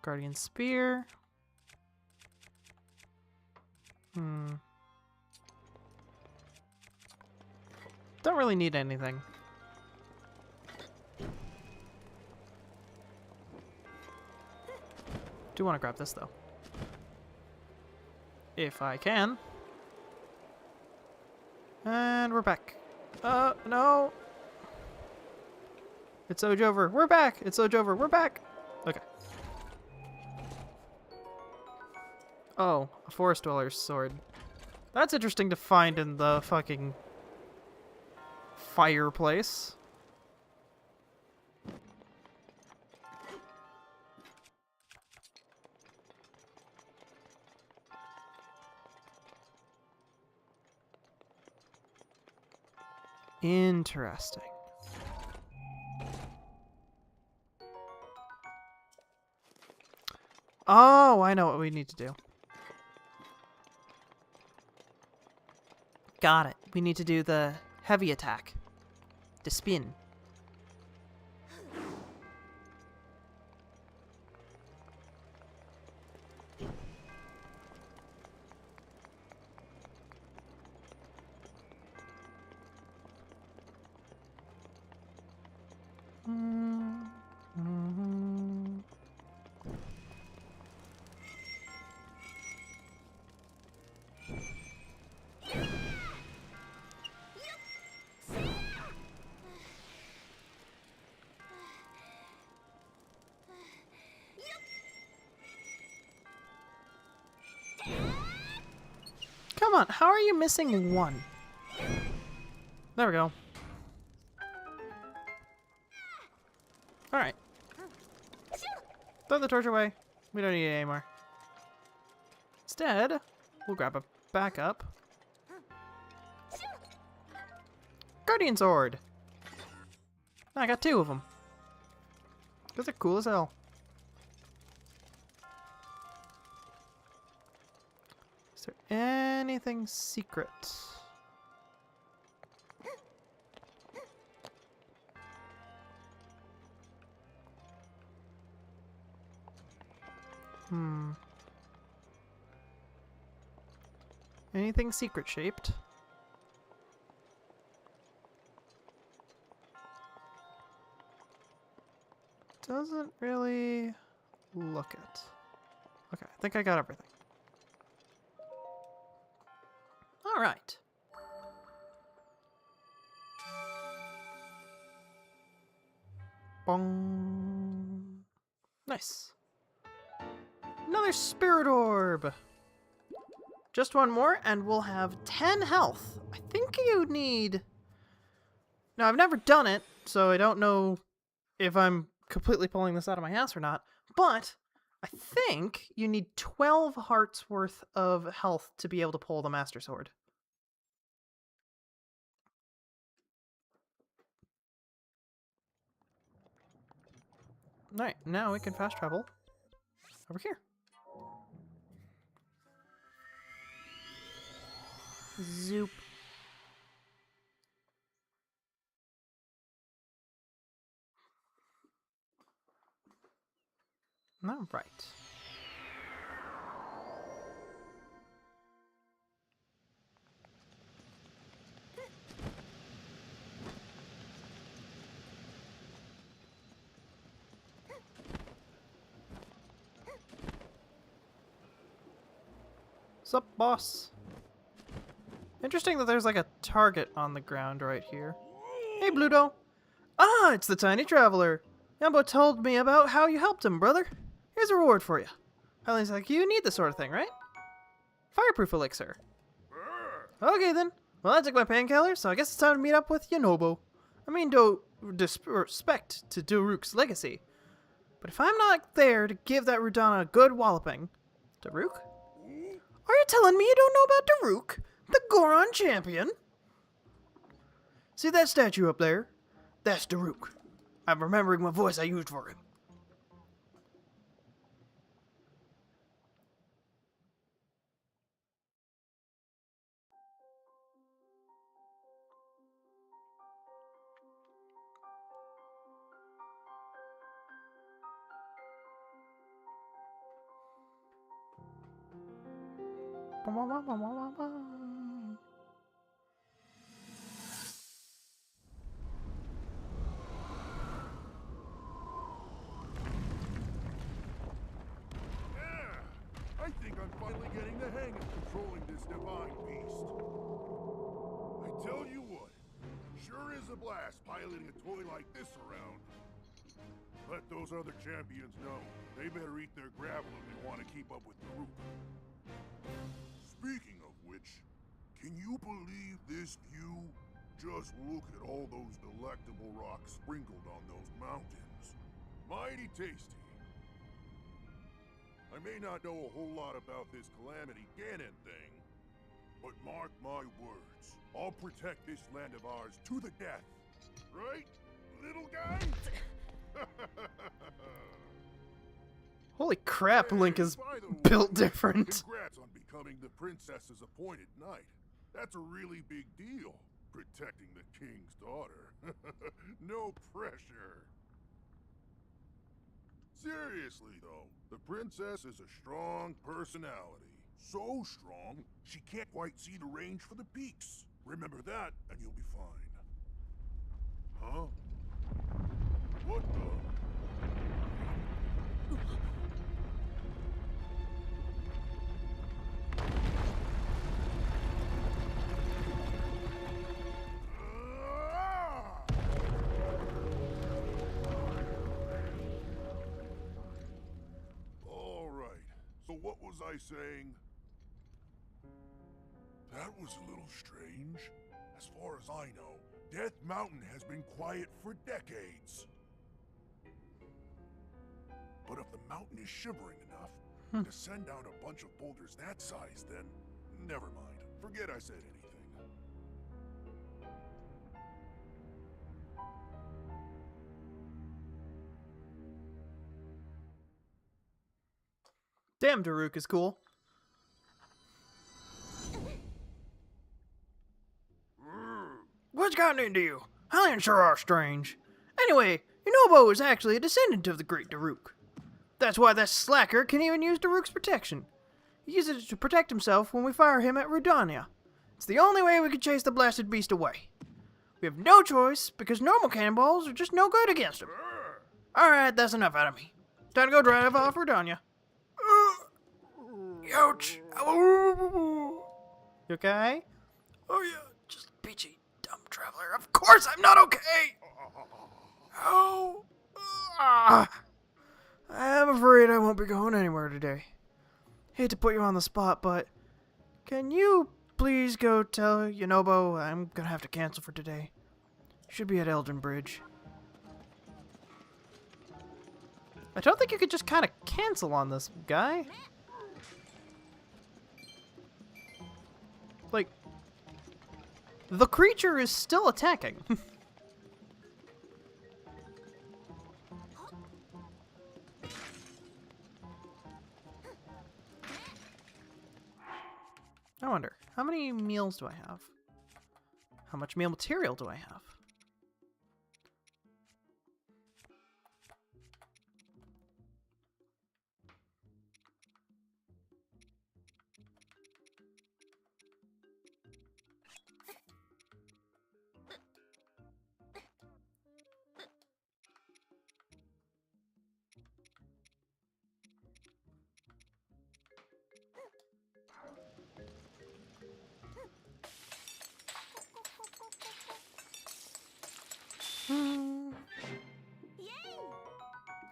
S1: Guardian spear. Don't really need anything. Do want to grab this though. If I can. And we're back. No. It's Ojover. We're back. It's Ojover. We're back. Okay. Oh, a forest dweller's sword. That's interesting to find in the fucking fireplace. Interesting. Oh, I know what we need to do. Got it. We need to do the heavy attack. To spin. Come on, how are you missing one? There we go. Alright. Throw the torch away. We don't need it anymore. Instead, we'll grab a backup. Guardian sword! I got 2 of them. Because they're cool as hell. Is there anything secret? Anything secret shaped? Doesn't really look it. Okay, I think I got everything. All right. Bong. Nice. Another spirit orb. Just one more and we'll have 10 health. I think you need... Now, I've never done it, so I don't know if I'm completely pulling this out of my ass or not, but I think you need 12 hearts worth of health to be able to pull the Master Sword. Alright, now we can fast travel over here. Zoop. All right. Sup, boss? Interesting that there's like a target on the ground right here. Hey, Bluto. Ah, it's the tiny traveler. Yambo told me about how you helped him, brother. Here's a reward for you. Helen's like, you need this sort of thing, right? Fireproof elixir. Okay then. Well, I took my painkiller, so I guess it's time to meet up with Yonobo. I mean, no disrespect to Daruk's legacy. But if I'm not there to give that Rudana a good walloping... Daruk? Are you telling me you don't know about Daruk? The Goron champion? See that statue up there? That's Daruk. I'm remembering what voice I used for him.
S3: I think I'm finally getting the hang of controlling this divine beast. I tell you what, sure is a blast piloting a toy like this around. Let those other champions know. They better eat their gravel if they want to keep up with the group. Speaking of which, can you believe this view? Just look at all those delectable rocks sprinkled on those mountains. Mighty tasty. I may not know a whole lot about this Calamity Ganon thing, but mark my words, I'll protect this land of ours to the death. Right, little guy?
S1: Holy crap, Link is
S3: By the way,
S1: built different.
S3: Congrats on becoming the princess's appointed knight. That's a really big deal, protecting the king's daughter. No pressure. Seriously, though, the princess is a strong personality. So strong, she can't quite see the range for the peaks. Remember that, and you'll be fine. Huh? What the? All right. So what was I saying? That was a little strange. As far as I know, Death Mountain has been quiet for decades. But if the mountain is shivering enough to send down a bunch of boulders that size, then never mind. Forget I said anything.
S1: Damn, Daruk is cool.
S4: What's gotten into you? Hellions sure are strange. Anyway, Yunobo is actually a descendant of the great Daruk. That's why that slacker can even use Daruk's protection. He uses it to protect himself when we fire him at Rudania. It's the only way we can chase the blasted beast away. We have no choice because normal cannonballs are just no good against him. Alright, that's enough out of me. Time to go drive off Rudania. Ouch!
S1: You okay?
S4: Oh yeah, just peachy, dumb traveler. Of course I'm not okay! Oh! I'm afraid I won't be going anywhere today. Hate to put you on the spot, but can you please go tell Yunobo I'm gonna have to cancel for today? Should be at Elden Bridge.
S1: I don't think you could just kind of cancel on this guy. Like, the creature is still attacking. I wonder, how many meals do I have? How much meal material do I have?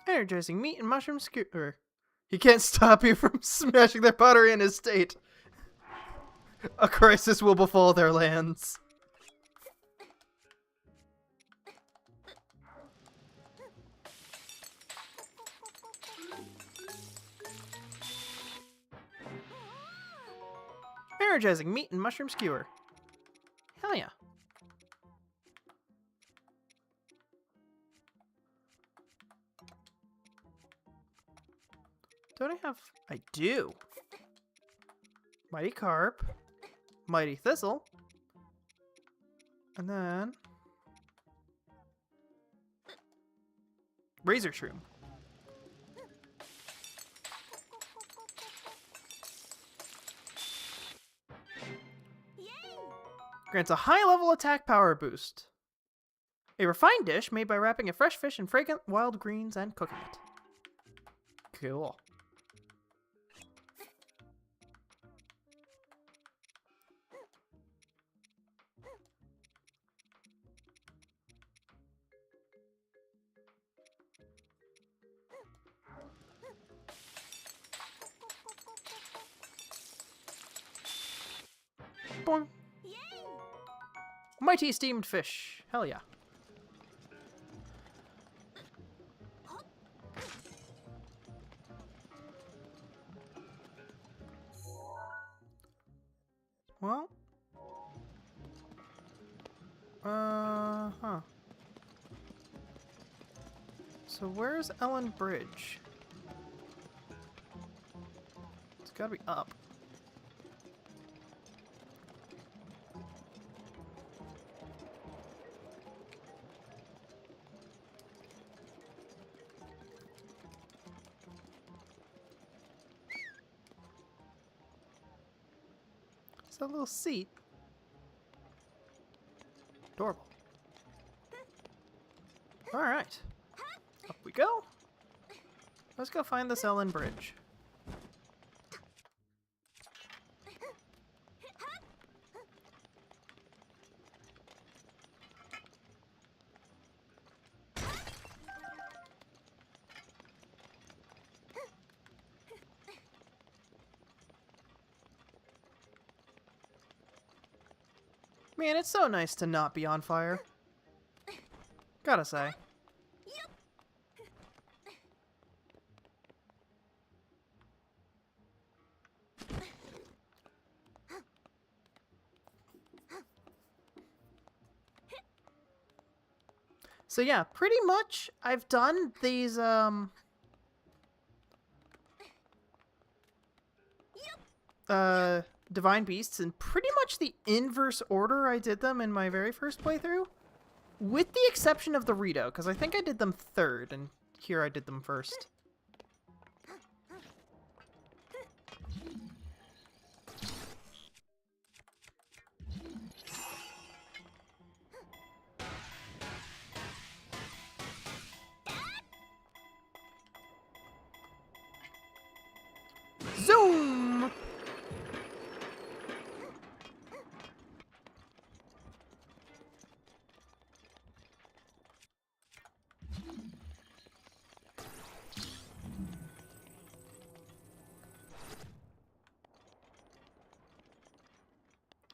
S1: Energizing meat and mushroom skewer. He can't stop you from smashing their pottery in his state. A crisis will befall their lands. Energizing meat and mushroom skewer. Hell yeah. Don't I have... I do. Mighty Carp. Mighty Thistle. And then... Razor Shroom. Grants a high-level attack power boost. A refined dish made by wrapping a fresh fish in fragrant wild greens and cooking it. Cool. Boing. Mighty steamed fish. Hell yeah. Well. Huh. So where's Ellen Bridge? It's gotta be up. It's a little seat. Adorable. Alright. Up we go. Let's go find this Ellen Bridge. Man, it's so nice to not be on fire. Gotta say. So yeah, pretty much I've done these Divine Beasts in pretty much the inverse order I did them in my very first playthrough. With the exception of the Rito, because I think I did them third, and here I did them first. Zoom!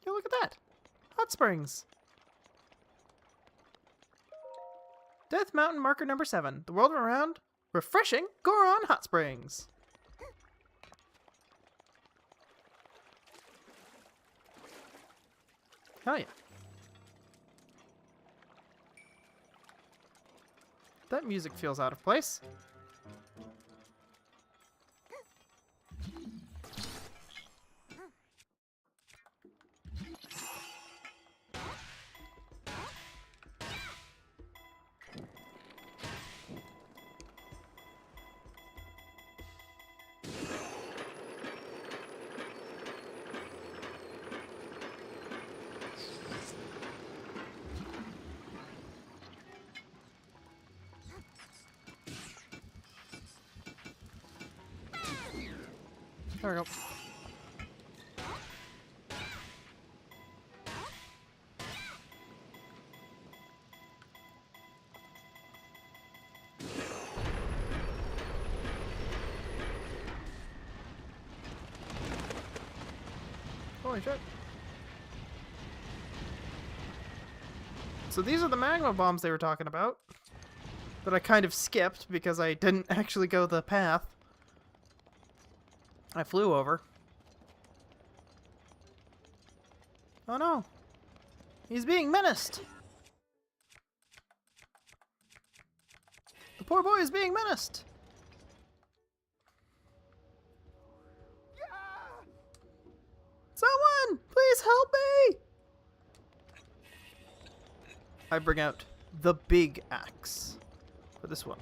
S1: Yo, look at that! Hot springs! Death Mountain marker number 7. The world around refreshing Goron Hot Springs. Oh yeah. That music feels out of place. There we go. Holy shit. So these are the magma bombs they were talking about. That I kind of skipped because I didn't actually go the path I flew over. Oh no. He's being menaced. The poor boy is being menaced. Someone, please help me. I bring out the big axe for this one.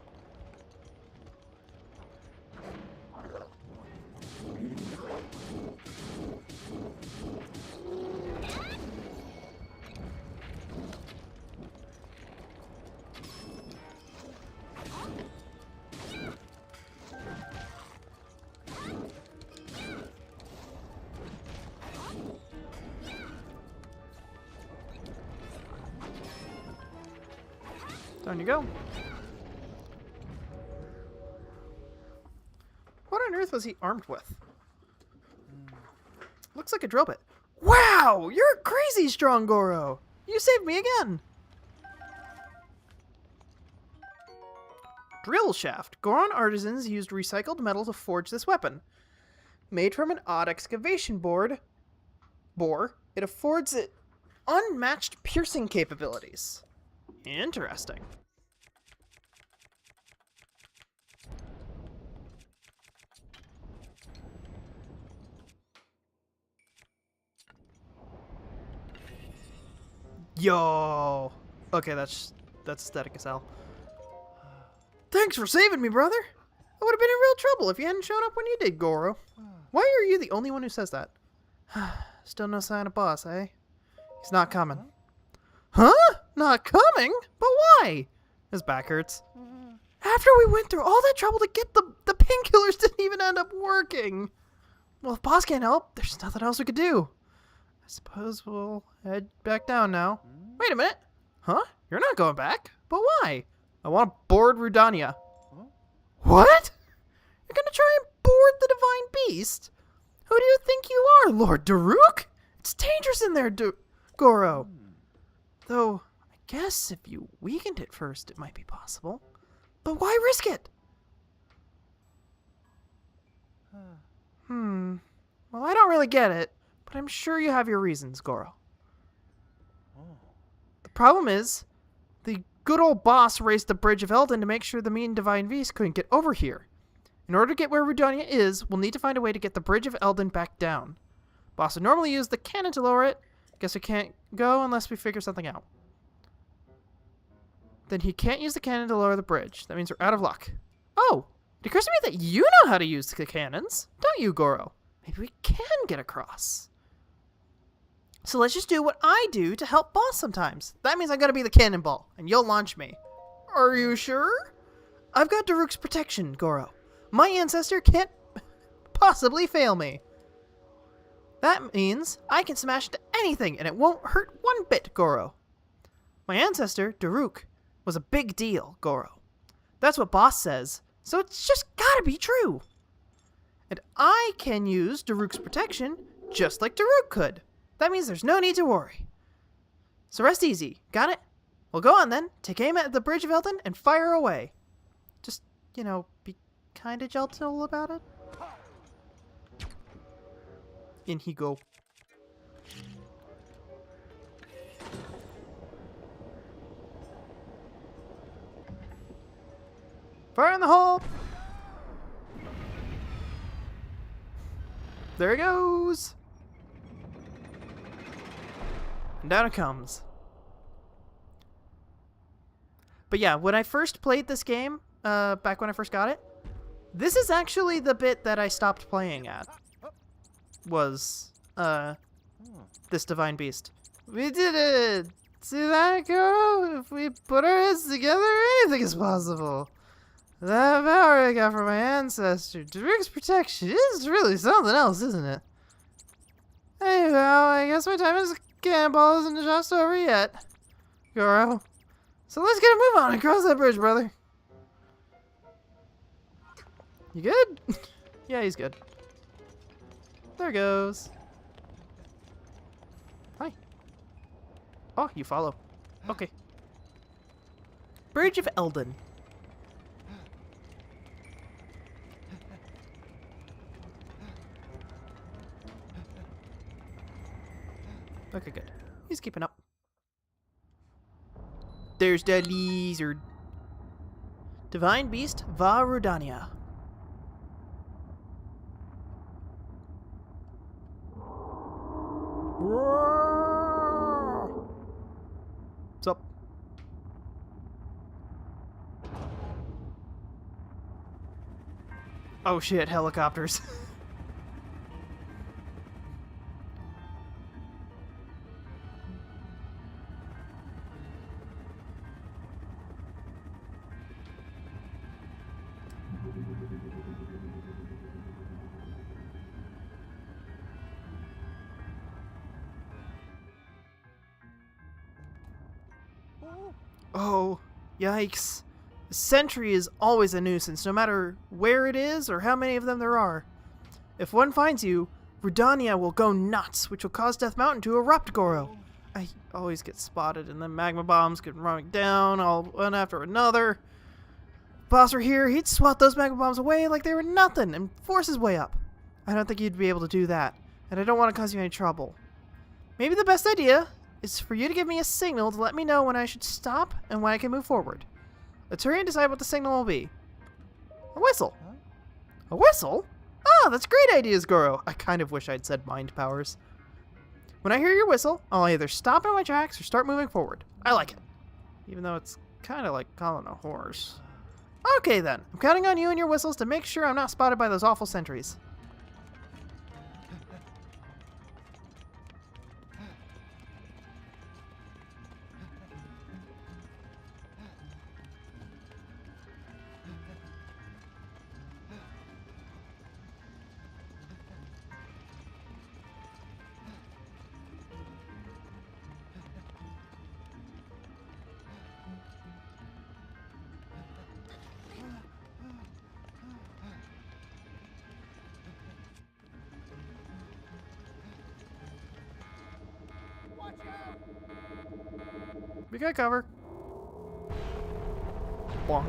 S1: Down you go. What on earth was he armed with? Looks like a drill bit. Wow! You're crazy strong, Goro! You saved me again! Drill shaft. Goron artisans used recycled metal to forge this weapon. Made from an odd excavation bore, it affords it unmatched piercing capabilities. Interesting. Yo! Okay, that's aesthetic as hell. Thanks for saving me, brother! I would have been in real trouble if you hadn't shown up when you did, Goro. Why are you the only one who says that? Still no sign of boss, eh? He's not coming. Huh? Not coming? But why? His back hurts. After we went through all that trouble to get the painkillers didn't even end up working. Well, if boss can't help, there's nothing else we could do. I suppose we'll head back down now. Wait a minute. Huh? You're not going back? But why? I want to board Rudania. What? You're gonna try and board the Divine Beast? Who do you think you are, Lord Daruk? It's dangerous in there, Goro. Though, I guess if you weakened it first, it might be possible. But why risk it? Well, I don't really get it, but I'm sure you have your reasons, Goro. The problem is, the good old boss raised the Bridge of Elden to make sure the mean Divine Beast couldn't get over here. In order to get where Rudania is, we'll need to find a way to get the Bridge of Elden back down. Boss would normally use the cannon to lower it. Guess we can't go unless we figure something out. Then he can't use the cannon to lower the bridge. That means we're out of luck. Oh, it occurs to me that you know how to use the cannons, don't you, Goro? Maybe we can get across. So let's just do what I do to help boss sometimes. That means I'm gonna be the cannonball, and you'll launch me. Are you sure? I've got Daruk's protection, Goro. My ancestor can't possibly fail me. That means I can smash into anything, and it won't hurt one bit, Goro. My ancestor, Daruk, was a big deal, Goro. That's what boss says, so it's just gotta be true. And I can use Daruk's protection just like Daruk could. That means there's no need to worry. So rest easy, got it? Well, go on then. Take aim at the Bridge of Elden and fire away. Just, be kinda gentle about it. In he go. Fire in the hole! There he goes! And down it comes. But yeah, when I first played this game, back when I first got it, this is actually the bit that I stopped playing at. Was, this Divine Beast. We did it! See that, girl? If we put our heads together, anything is possible. That power I got from my ancestor, Daruk's protection, is really something else, isn't it? Hey, well, I guess my time as a cannonball isn't just over yet, Goro. So let's get a move on and cross that bridge, brother. You good? Yeah, he's good. There goes. Hi. Oh, you follow. Okay. Bridge of Elden. Okay, good. He's keeping up. There's the lizard. Divine Beast Varudania. What's up? Oh shit, helicopters. Oh, Yikes. The sentry is always a nuisance, no matter where it is or how many of them there are. If one finds you, Rudania will go nuts, which will cause Death Mountain to erupt, Goro. I always get spotted, and then magma bombs get running down, all one after another. If Boss were here, he'd swat those magma bombs away like they were nothing and force his way up. I don't think you'd be able to do that, and I don't want to cause you any trouble. Maybe the best idea is for you to give me a signal to let me know when I should stop and when I can move forward. Let's hurry and decide what the signal will be. A whistle.
S6: Huh?
S1: A whistle? Ah, that's great ideas, Goro. I kind of wish I'd said mind powers. When I hear your whistle, I'll either stop in my tracks or start moving forward. I like it. Even though it's kind of like calling a horse. Okay then, I'm counting on you and your whistles to make sure I'm not spotted by those awful sentries.
S6: Watch out!
S1: We got cover. Bonk.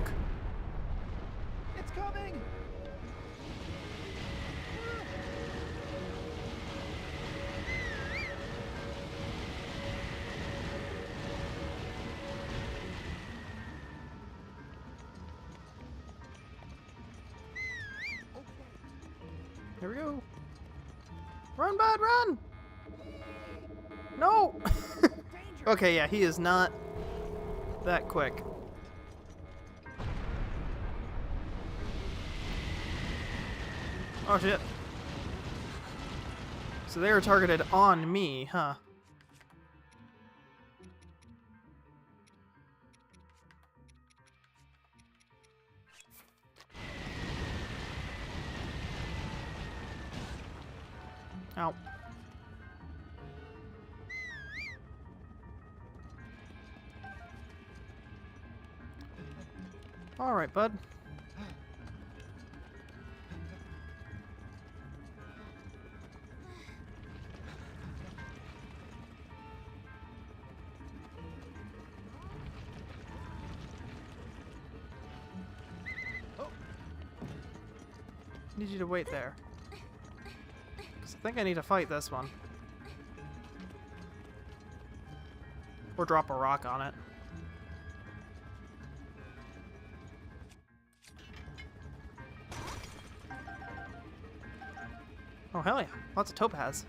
S6: It's coming!
S1: Here we go. Run, bud, run! No! Okay, yeah, he is not that quick. Oh shit. So they were targeted on me, huh? Ow. All right, bud. Need you to wait there. 'Cause I think I need to fight this one. Or drop a rock on it. Oh, hell yeah. Lots of topaz.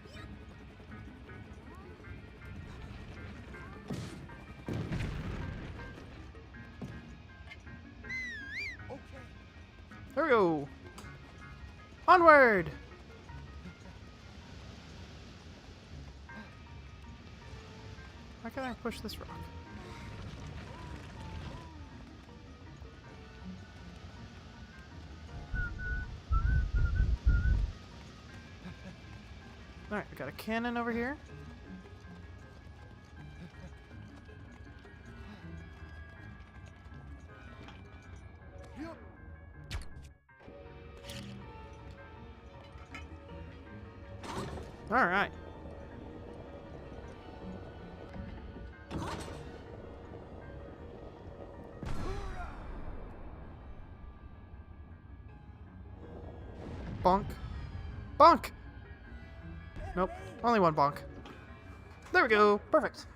S6: Okay.
S1: There we go. Onward! How can I push this rock? Alright, we got a cannon over here.
S6: Yep.
S1: Alright. Bonk. Bonk! Nope. Only one bonk. There we go. Perfect.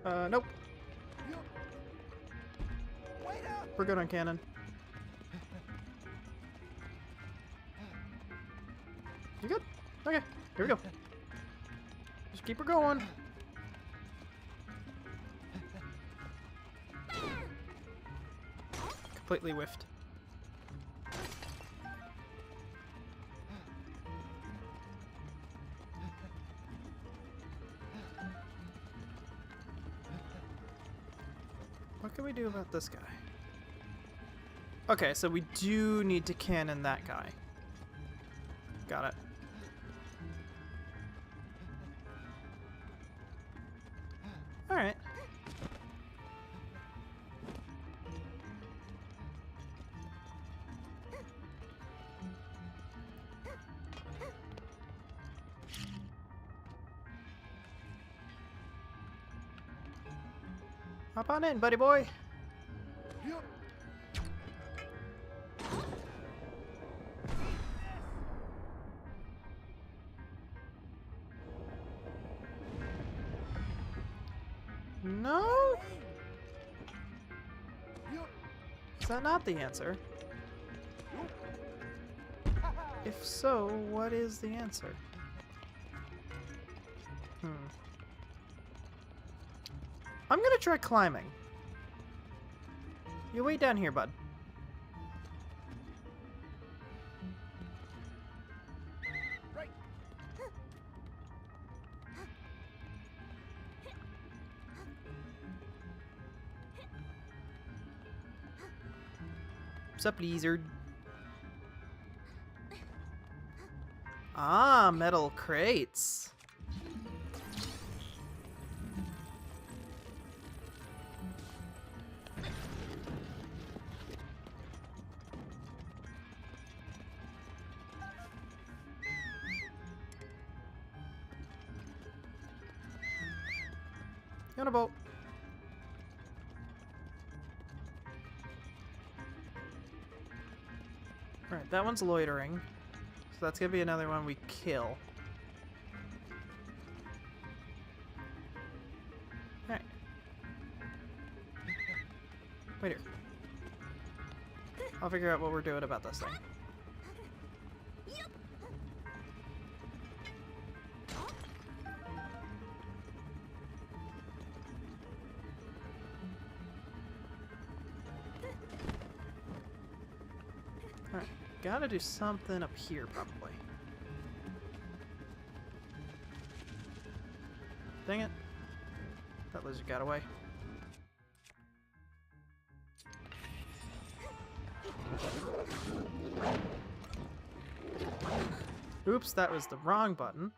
S1: Nope.
S6: Yep. Wait up!
S1: We're good on cannon. You good? Okay. Here we go. Just keep her going. Completely whiffed. What can we do about this guy? Okay, so we do need to cannon that guy. Got it. Alright. Hop on in, buddy boy.
S6: Yup.
S1: No?
S6: Yup.
S1: Is that not the answer? If so, what is the answer? I'm gonna try climbing. You wait down here, bud.
S6: Right.
S1: What's up, lizard? Ah, metal crates. On a boat. Alright, that one's loitering. So that's gonna be another one we kill. Alright. Wait here. I'll figure out what we're doing about this thing. Alright, gotta do something up here, probably. Dang it. That lizard got away. Oops, that was the wrong button.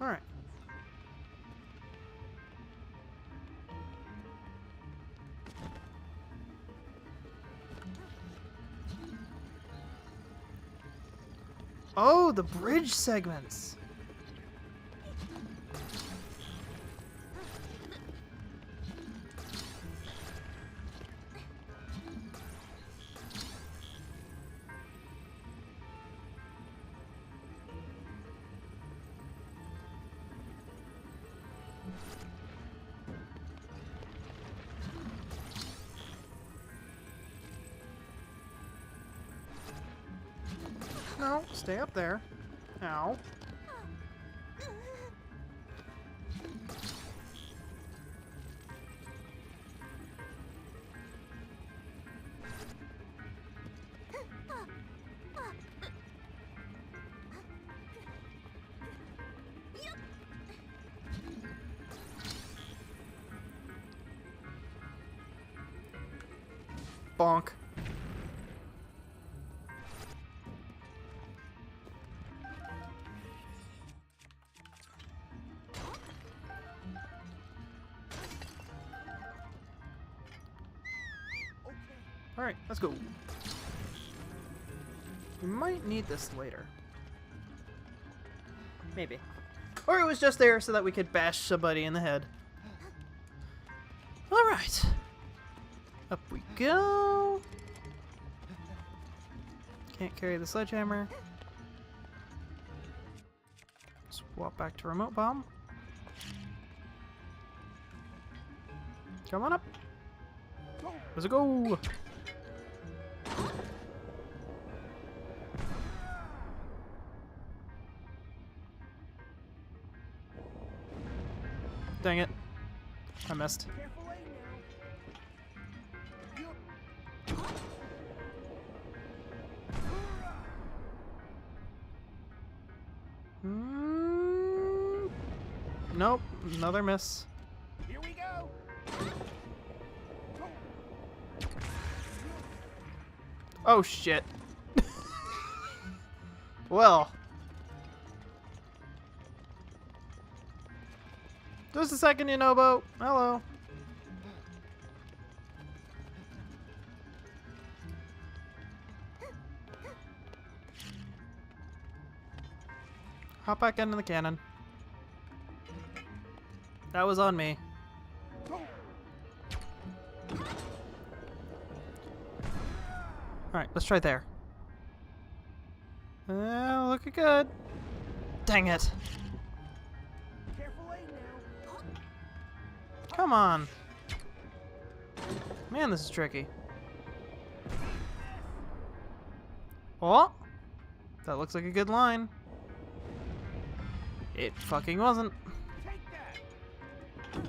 S1: Alright. Oh, the bridge segments! No, stay up there. Ow. Bonk. Alright, let's go. We might need this later. Maybe. Or it was just there so that we could bash somebody in the head. Alright. Up we go. Can't carry the sledgehammer. Swap back to remote bomb. Come on up. Let's go. Dang it. I missed.
S6: Careful aim now. Yup.
S1: Hmm. Nope. Another miss.
S6: Here we go.
S1: Oh, shit. Well. Just a second, Yunobo. Hello. Hop back into the cannon. That was on me. Alright, let's try there. Looking good. Dang it.
S6: Careful aim now.
S1: Come on. Man, this is tricky. Oh! That looks like a good line. It fucking wasn't.
S6: Take that.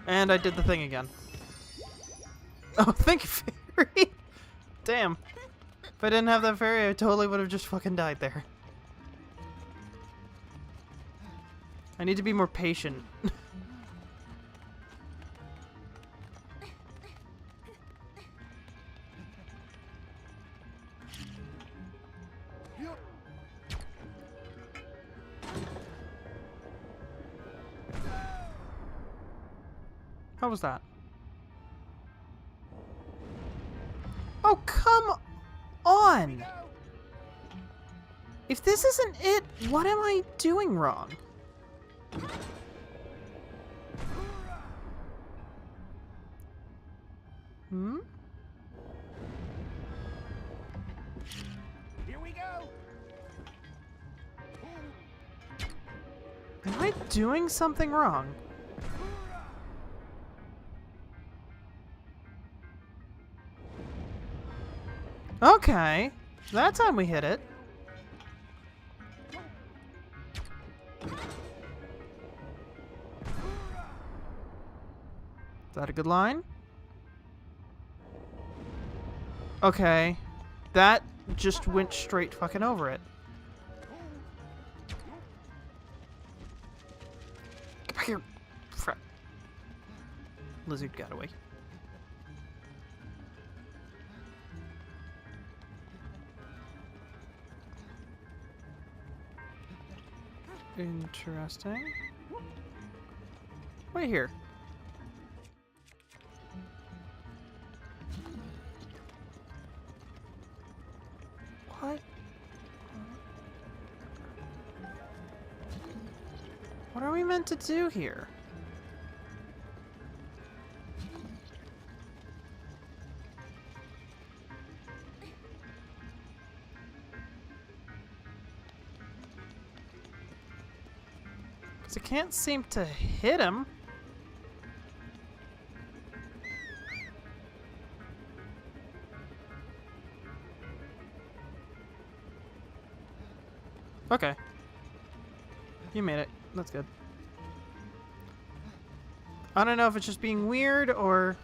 S1: And I did the thing again. Oh, thank you, fairy! Damn. If I didn't have that fairy, I totally would have just fucking died there. I need to be more patient.
S6: Yup.
S1: How was that? Oh, come on! If this isn't it, what am I doing wrong? Hmm?
S6: Here we go.
S1: Am I doing something wrong? Okay. That time we hit it. Is that a good line? Okay. That just went straight fucking over it. Get back here. Frat. Lizard got away. Interesting. Wait here. What? What are we meant to do here? I can't seem to hit him. Okay. You made it. That's good. I don't know if it's just being weird or...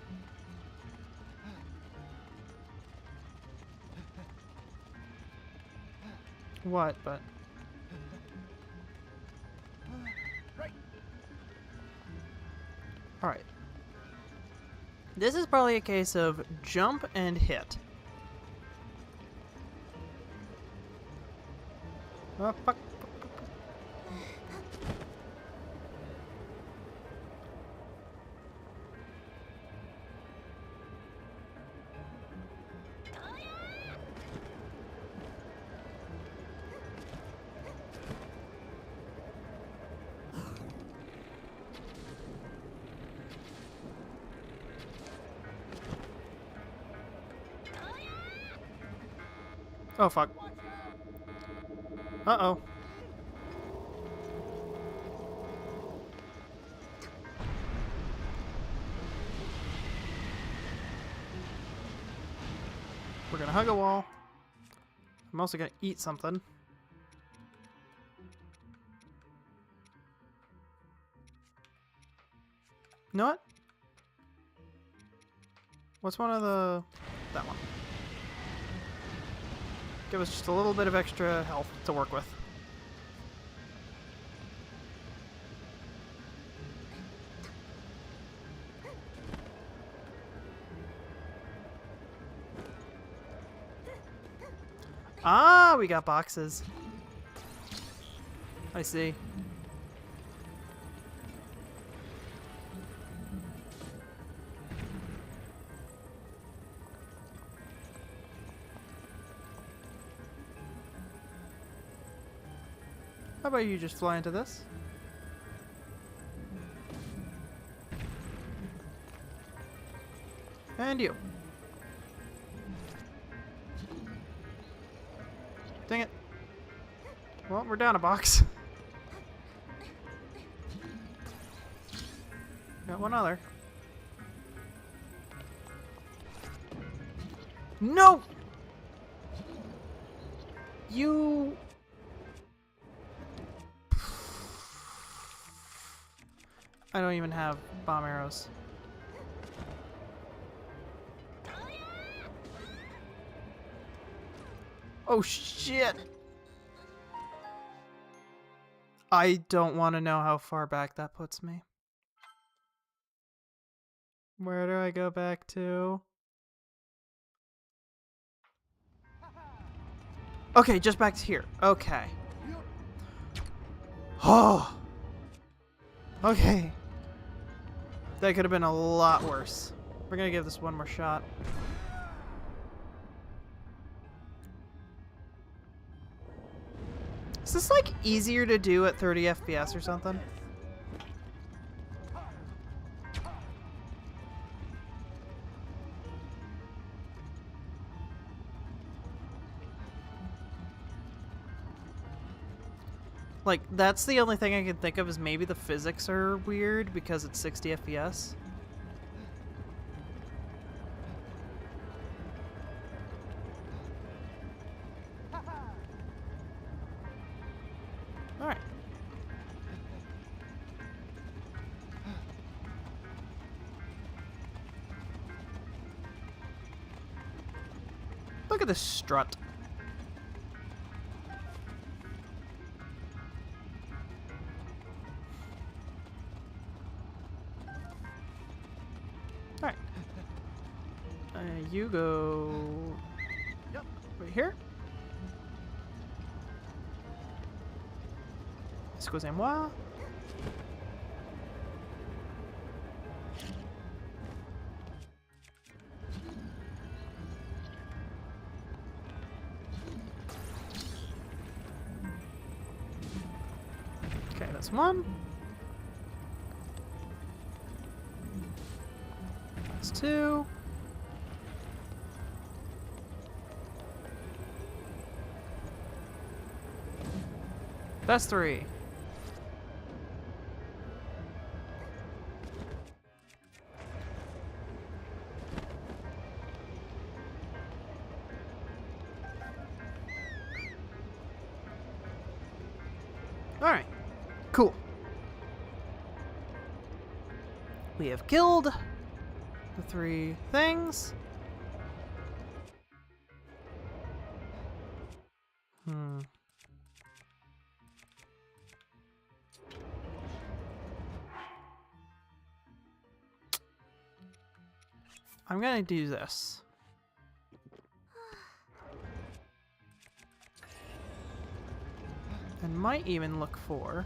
S1: what, but... Alright. This is probably a case of jump and hit. Oh, fuck. Oh, fuck. Uh-oh. We're gonna hug a wall. I'm also gonna eat something. You know what? What's one of the... that one. Give us just a little bit of extra health to work with. Ah, we got boxes. I see. How about you just fly into this? And you. Dang it. Well, we're down a box. Got one other. No! You... I don't even have bomb arrows. Oh shit! I don't want to know how far back that puts me. Where do I go back to? Okay, just back to here. Okay. Oh! Okay. That could have been a lot worse. We're gonna give this one more shot. Is this like easier to do at 30 FPS or something? Like, that's the only thing I can think of is maybe the physics are weird because it's 60 FPS. Alright. Look at this strut. Alright. You go... Yep. Right here. Excusez-moi. Okay, that's one. That's two. That's three. Alright. Cool. We have killed the three things. I'm gonna do this. And might even look for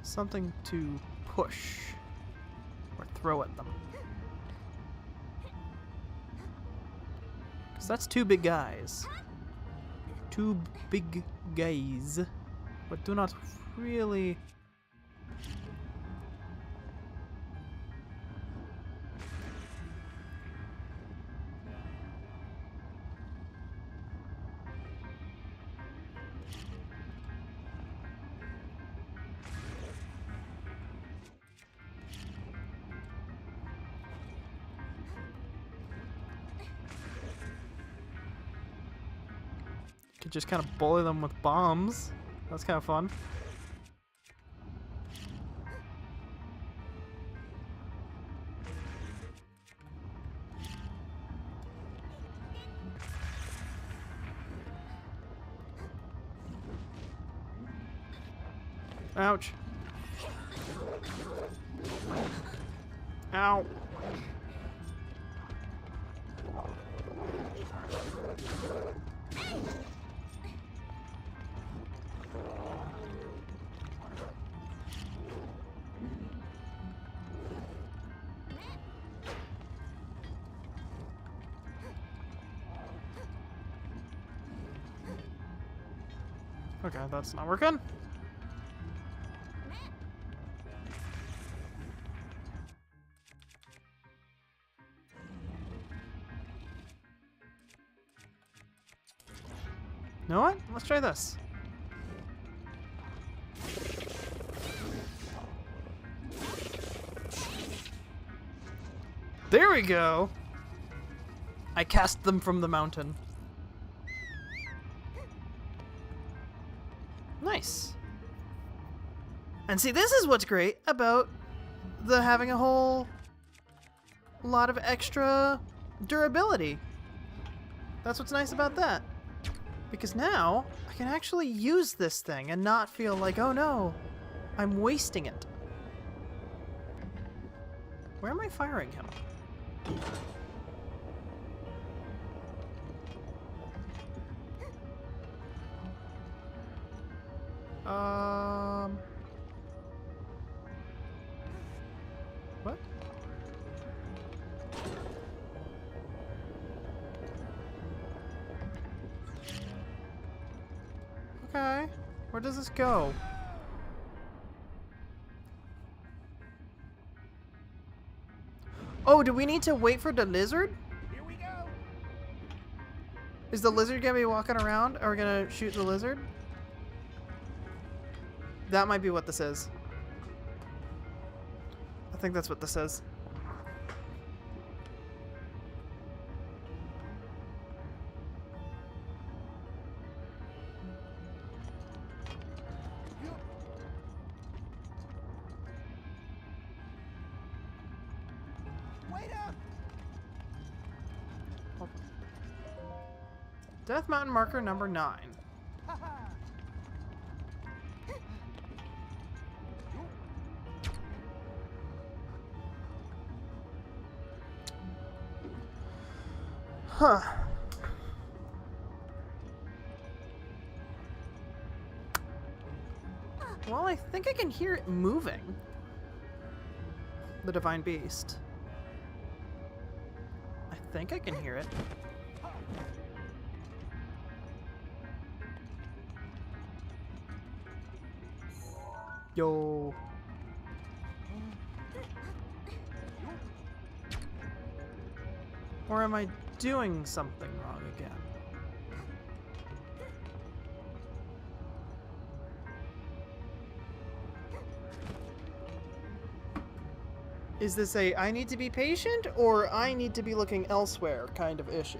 S1: something to push or throw at them. Because that's two big guys. Two big guys. But do not really... Could just kind of bully them with bombs. That's kind of fun. Ouch. Ow. Okay, that's not working. You know what? Let's try this. There we go! I cast them from the mountain. Nice. And see, this is what's great about the having a whole lot of extra durability. That's what's nice about that. Because now I can actually use this thing and not feel like, oh no, I'm wasting it. Where am I firing him? What? Okay. Where does this go? Oh, do we need to wait for the lizard?
S6: Here we go.
S1: Is the lizard gonna be walking around? Are we gonna shoot the lizard? That might be what this is. I think that's what this is.
S6: Wait up.
S1: Death Mountain marker number 9.
S6: Haha.
S1: Huh. Well, I think I can hear it moving. The Divine Beast. I think I can hear it. Yo. Or am I doing something wrong again? Is this a I need to be patient or I need to be looking elsewhere kind of issue?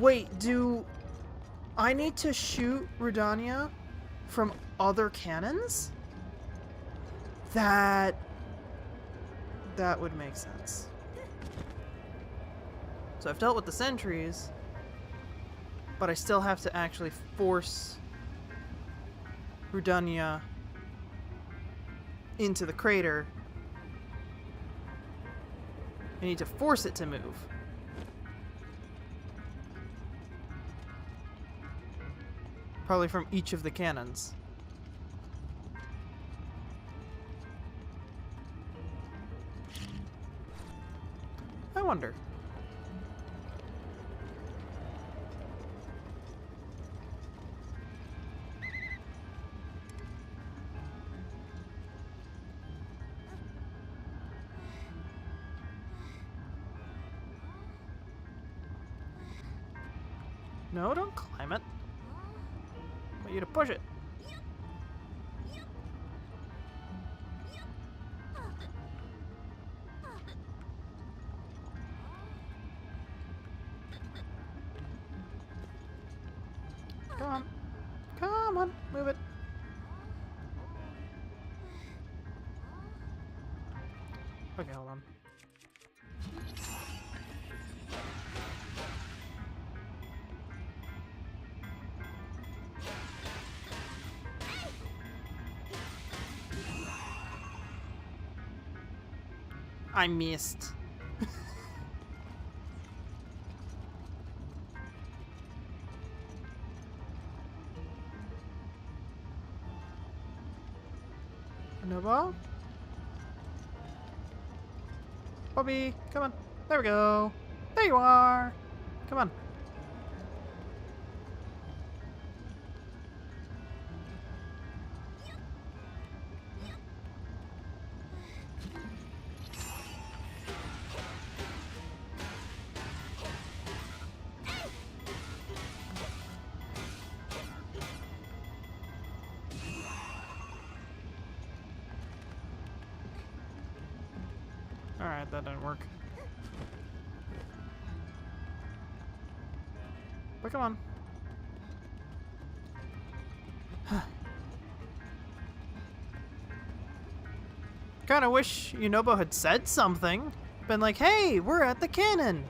S1: Wait, do I need to shoot Rudania from other cannons? That would make sense. So I've dealt with the sentries, but I still have to actually force Rudania into the crater. I need to force it to move. Probably from each of the cannons. I wonder. No, don't climb it. I want you to push it. Come on. Come on, move it. Okay, hold on. I missed. Nobo? Bobby, come on. There we go. There you are. Come on. Alright, that didn't work. But come on. Kinda wish Yunobo had said something. Been like, hey, we're at the cannon.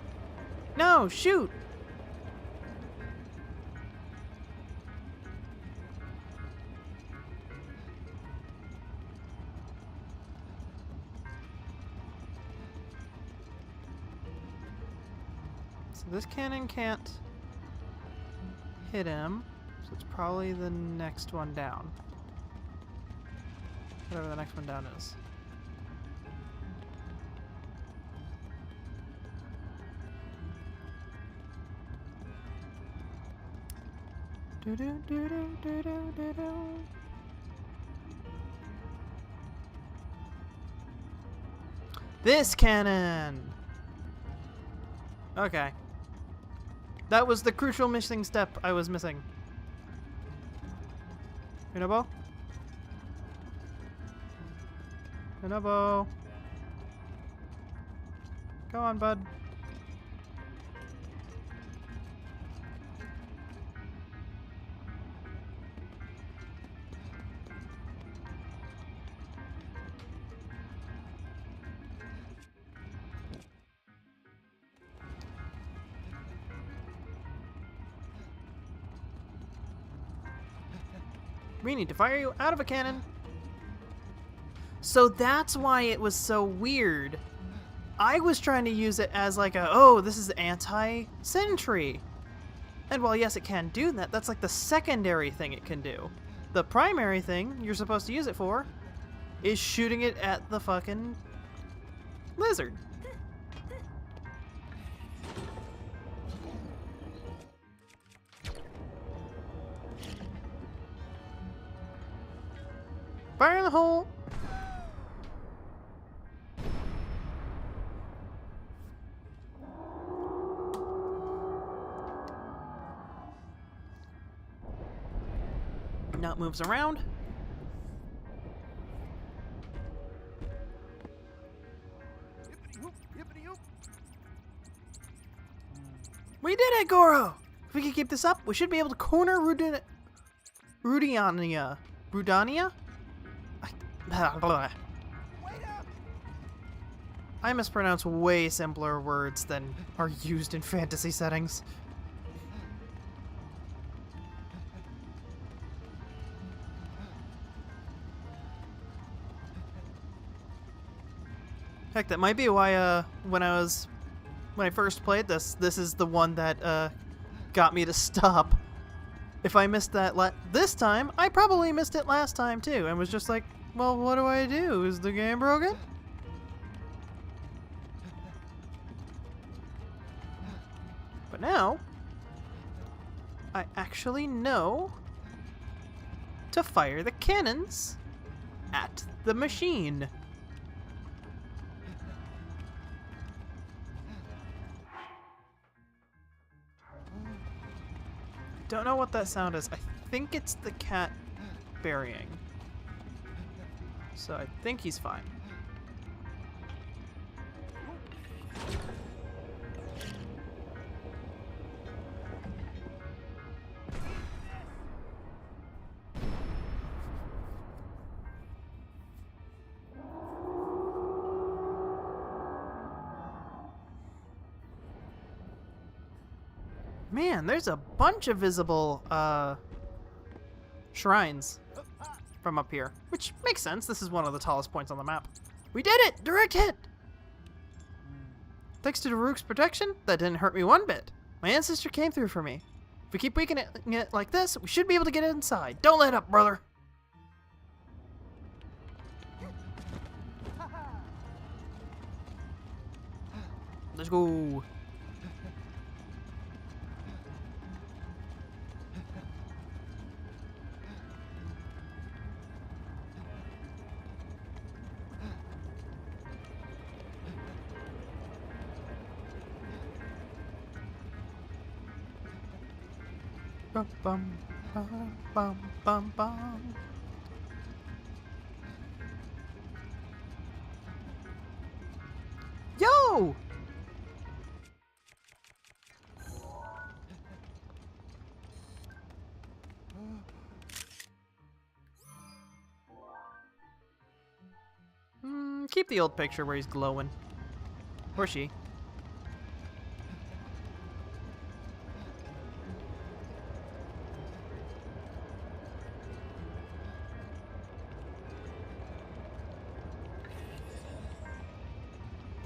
S1: No, shoot. So this cannon can't hit him, so it's probably the next one down. Whatever the next one down is. Do do do do do do do do. This cannon! Okay. That was the crucial missing step I was missing. Yunobo? Yunobo. Come on, bud. We need to fire you out of a cannon. So that's why it was so weird. I was trying to use it as like a, oh, this is anti-sentry. And while yes, it can do that, that's like the secondary thing it can do. The primary thing you're supposed to use it for is shooting it at the fucking lizard. Fire in the hole! Now it moves around. We did it, Goro! If we can keep this up, we should be able to corner Rudania. Rudania? I mispronounce way simpler words than are used in fantasy settings. Heck, that might be why when I first played this is the one that got me to stop. If I missed that this time, I probably missed it last time too, and was just like, well, what do I do? Is the game broken? But now, I actually know to fire the cannons at the machine. Don't know what that sound is. I think it's the cat burying. So I think he's fine. Man, there's a bunch of visible shrines from up here, which makes sense. This is one of the tallest points on the map. We did it! Direct hit! Thanks to Daruk's protection, that didn't hurt me one bit. My ancestor came through for me. If we keep weakening it like this, we should be able to get inside. Don't let up, brother! Let's go. Bum, bum, bum, bum, bum, bum. Yo! Keep the old picture where he's glowing. Or she.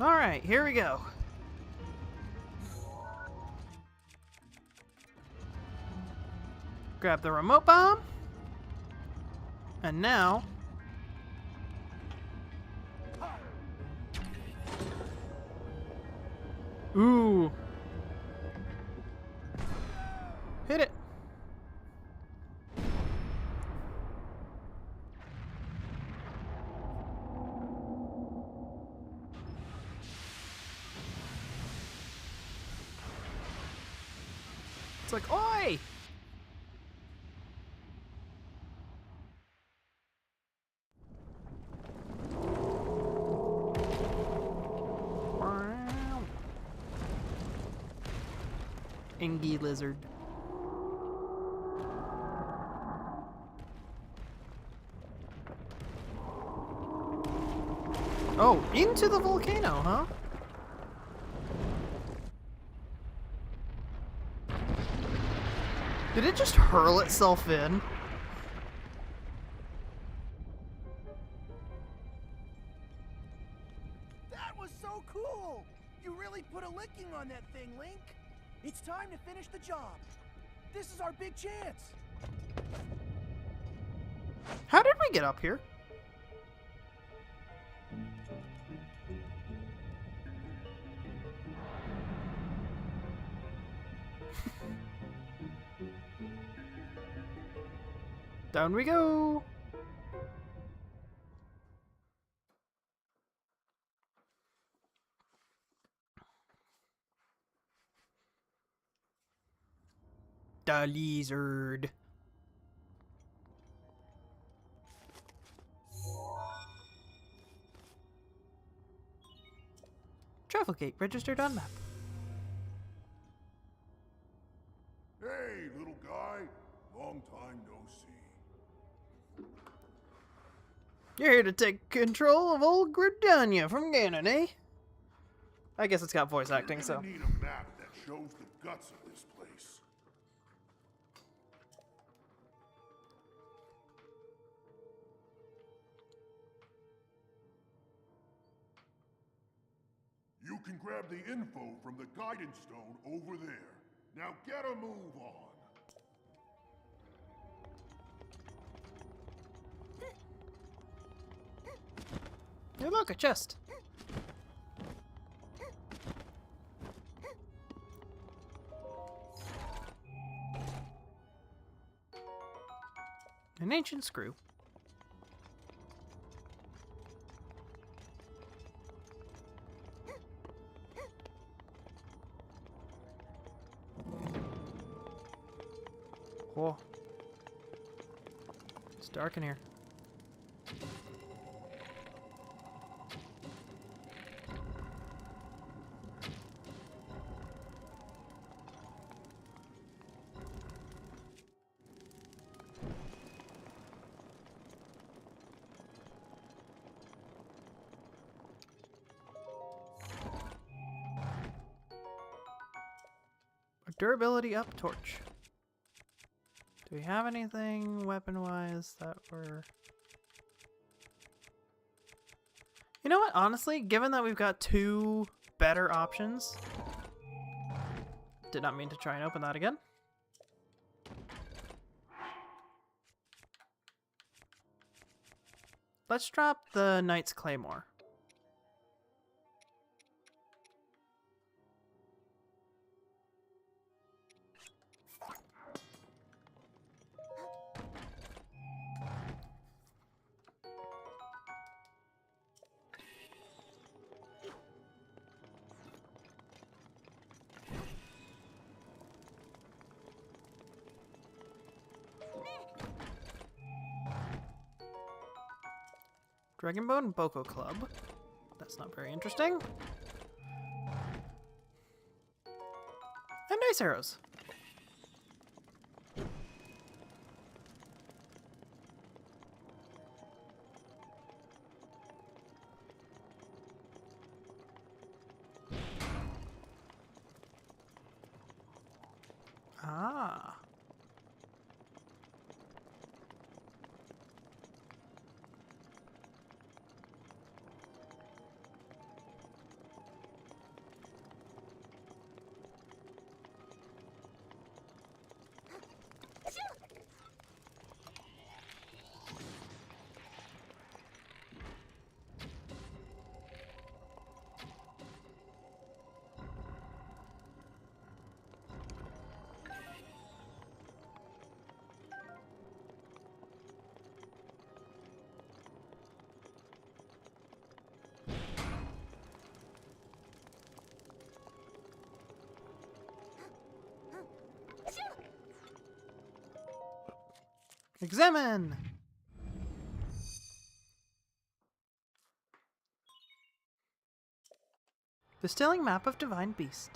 S1: Alright, here we go. Grab the remote bomb. And now... Ooh. Hit it. It's like, oi! Ingy lizard. Oh, into the volcano, huh? Did it just hurl itself in?
S6: That was so cool! You really put a licking on that thing, Link. It's time to finish the job. This is our big chance.
S1: How did we get up here? Down we go. The lizard. Travel gate registered on map.
S3: Hey, little guy. Long time no see.
S1: You're here to take control of old Gridania from Ganon, eh? I guess it's got voice acting,
S3: You're
S1: so.
S3: gonna need a map that shows the guts of this place. You can grab the info from the guidance stone over there. Now get a move on.
S1: Hey, look, a chest. An ancient screw. Whoa. It's dark in here. A durability up torch. Do we have anything weapon-wise that we're... You know what, honestly, given that we've got two better options... Did not mean to try and open that again. Let's drop the Knight's Claymore. Dragonbone Boko Club. That's not very interesting. And ice arrows. Ah. Examine! Distilling map of Divine Beast.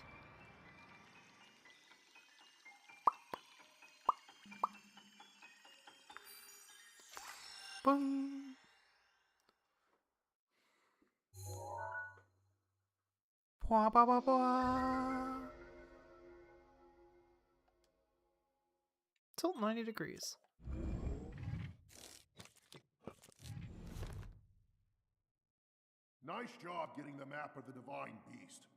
S1: Boom! Bwah, bwah, bwah, bwah. Tilt 90 degrees.
S3: Nice job getting the map of the Divine Beast.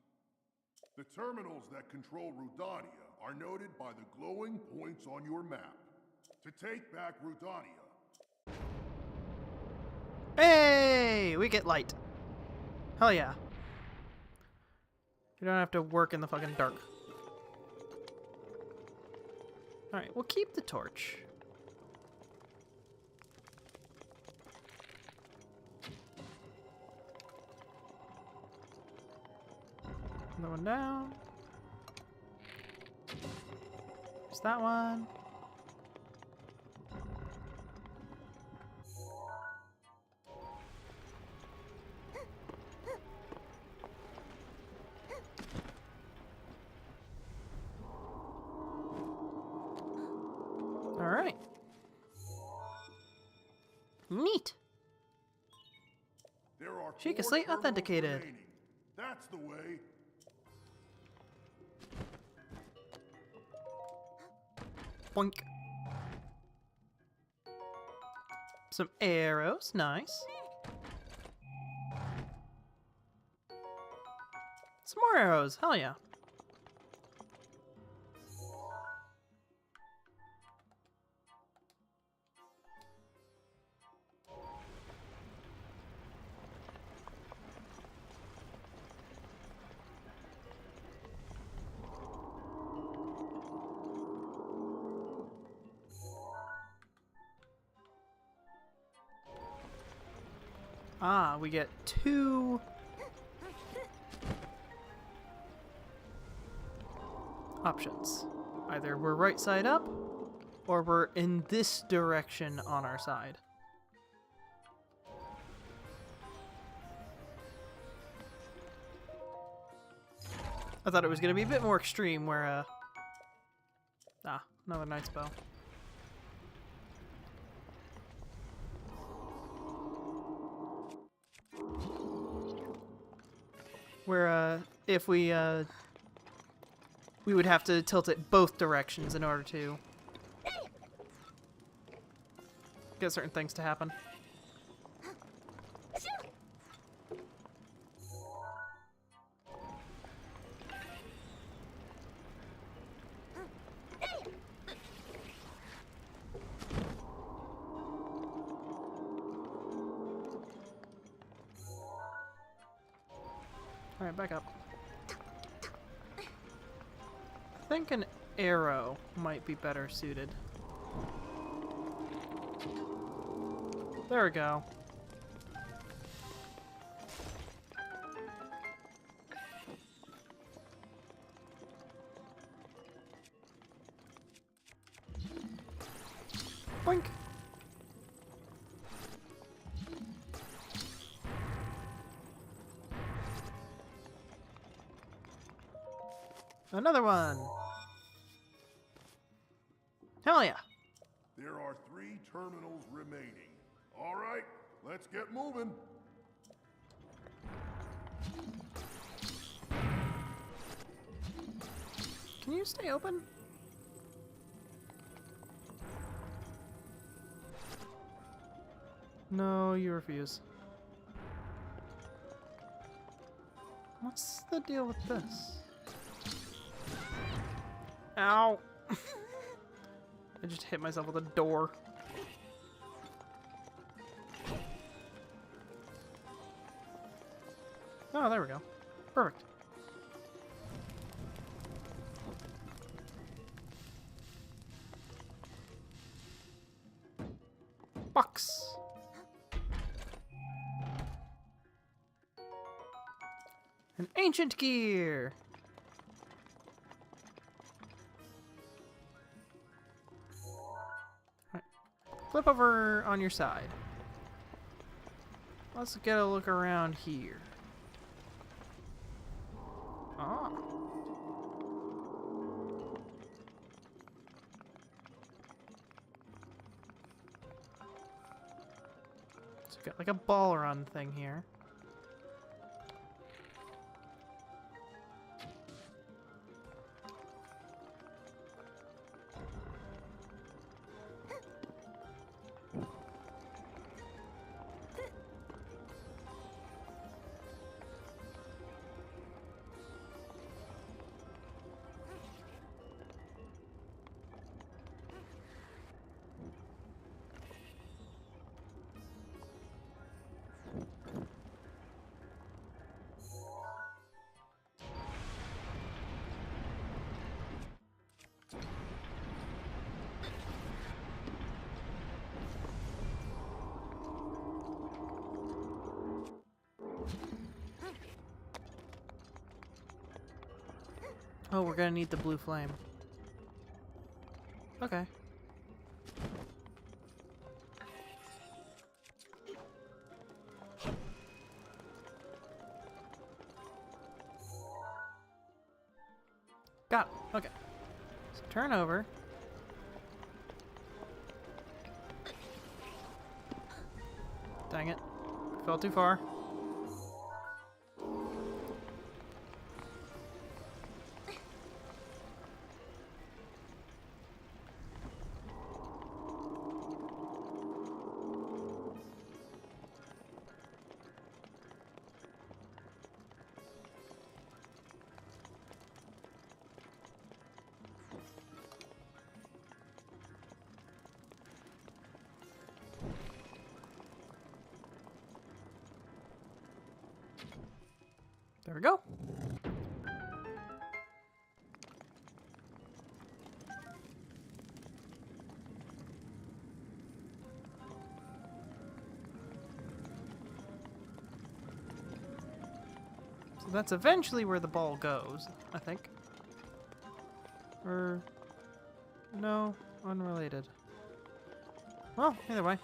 S3: The terminals that control Rudania are noted by the glowing points on your map. To take back Rudania,
S1: Hey! We get light. Hell yeah. You don't have to work in the fucking dark. Alright, we'll keep the torch. Another one down. There's that one. Alright. Neat.
S3: there are
S1: Sheikah
S3: 4
S1: Slate
S3: terminals
S1: authenticated.
S3: remaining. That's the way.
S1: Boink. Some arrows, nice. Some more arrows, hell yeah. Ah, we get 2 options. Either we're right side up, or we're in this direction on our side. I thought it was going to be a bit more extreme where, another Knight's Bow. Where, if we would have to tilt it both directions in order to get certain things to happen. Alright, back up. I think an arrow might be better suited. There we go. Boink. Another one. Hell yeah.
S3: There are 3 terminals remaining. All right, let's get moving.
S1: Can you stay open? No, you refuse. What's the deal with this? Ow! I just hit myself with a door. Oh, there we go. Perfect. Box. An ancient gear. Right. Flip over on your side. Let's get a look around here. Ah. So we've got like a ball run thing here. Oh, we're gonna need the blue flame. Okay. Got it. Okay. So turn over. Dang it. Fell too far. There we go. So that's eventually where the ball goes, I think. Or... no, unrelated. Well, either way.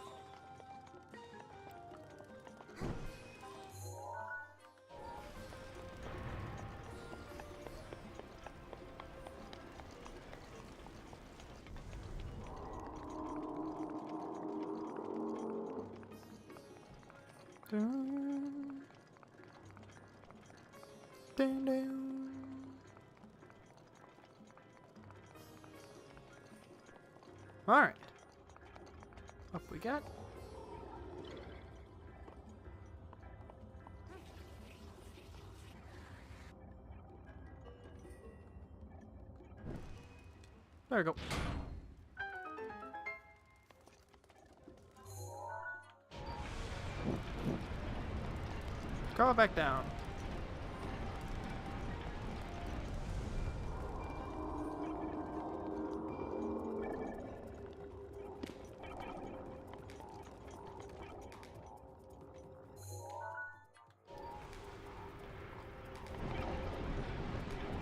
S1: Dun, dun, dun. All right. Up we got. There we go. Crawl back down.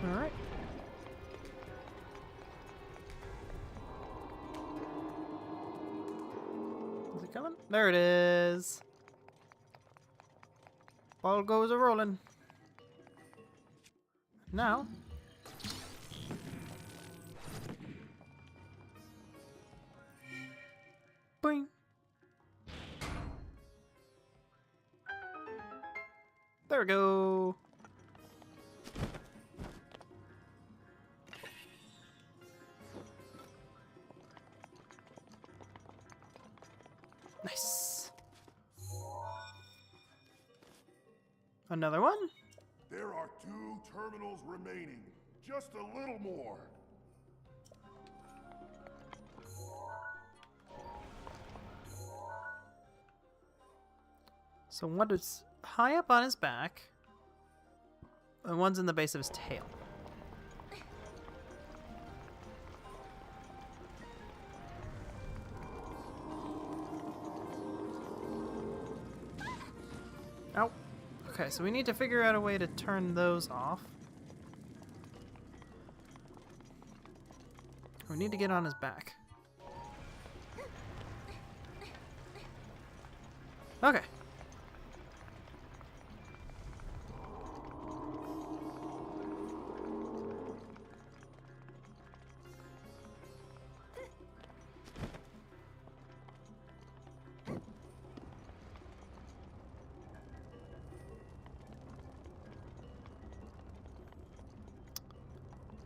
S1: All right. Is it coming? There it is. Ball goes a rolling. Now,
S4: boing.
S1: There we go. Nice. Another one?
S3: There are 2 terminals remaining. Just a little more.
S1: So one is high up on his back, and one's in the base of his tail. Ow. Okay, so we need to figure out a way to turn those off. We need to get on his back. Okay.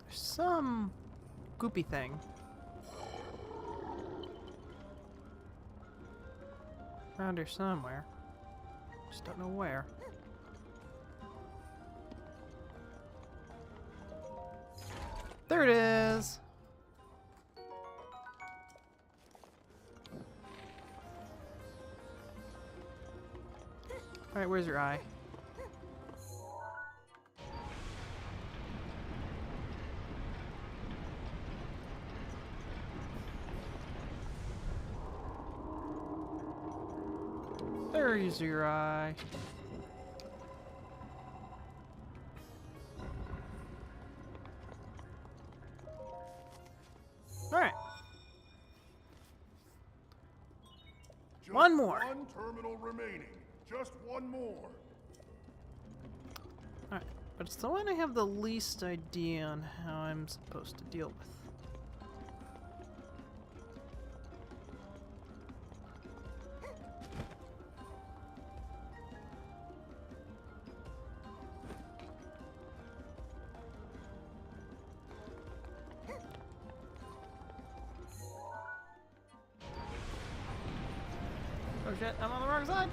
S1: There's some goopy thing around here somewhere. Just don't know where. There it is! Alright, where's your eye? There's your eye. Alright.
S3: Just
S1: One more.
S3: 1 terminal remaining. Just 1 more.
S1: Alright, but it's the one I have the least idea on how I'm supposed to deal with. Oh shit, I'm on the wrong side!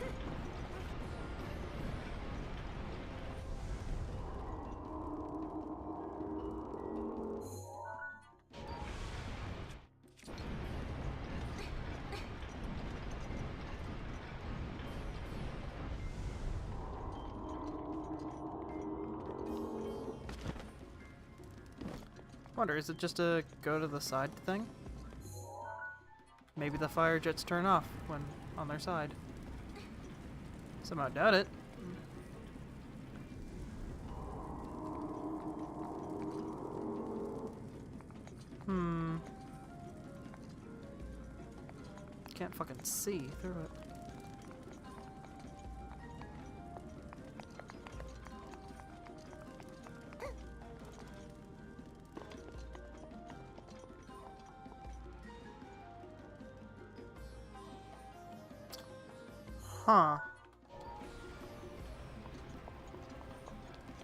S1: Wonder, is it just a go to the side thing? Maybe the fire jets turn off when on their side. Somehow doubt it. Can't fucking see through it. Huh.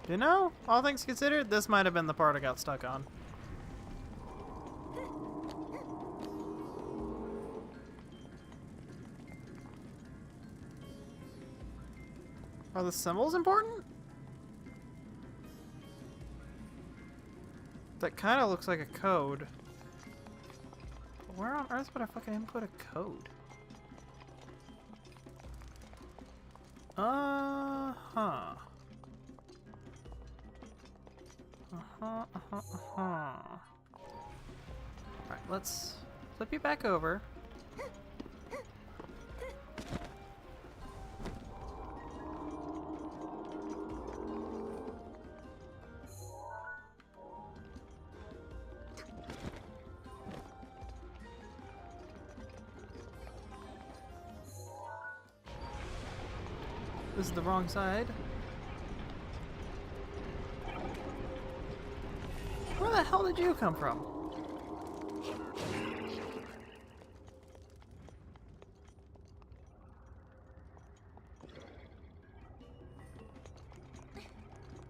S1: You know, all things considered, this might have been the part I got stuck on. Are the symbols important? That kind of looks like a code. But where on earth would I fucking input a code? Uh-huh. Alright, let's flip you back over. This is the wrong side. Where the hell did you come from?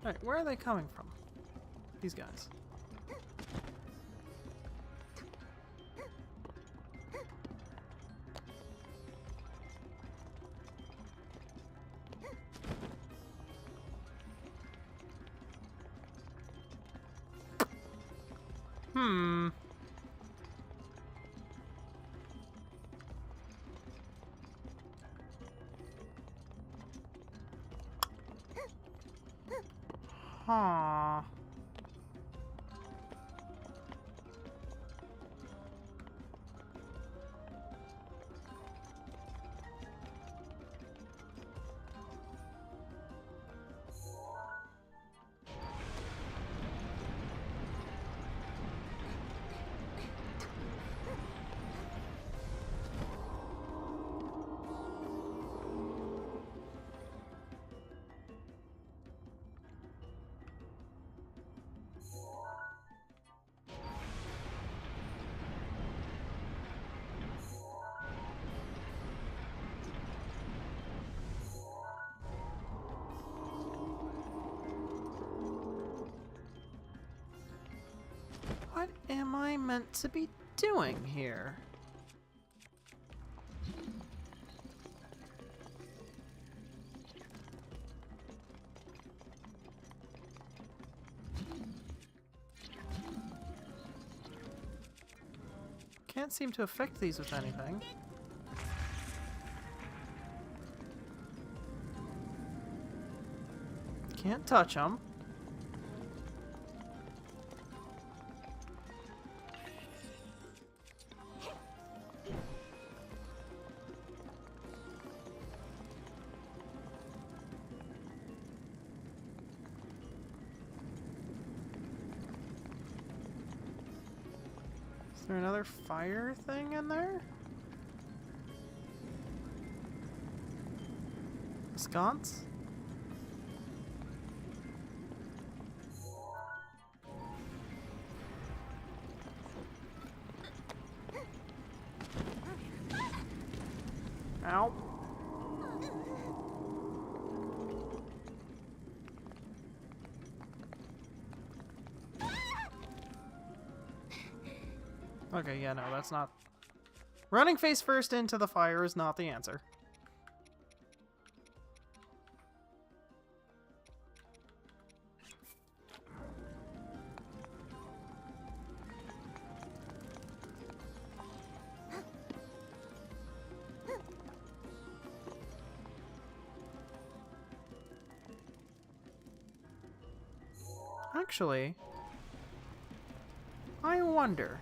S1: Alright, where are they coming from? These guys. Hmm. Huh. What am I meant to be doing here? Can't seem to affect these with anything. Can't touch them. Is there another fire thing in there? A sconce? Ow. Okay, yeah, no, that's not... Running face first into the fire is not the answer. Actually, I wonder...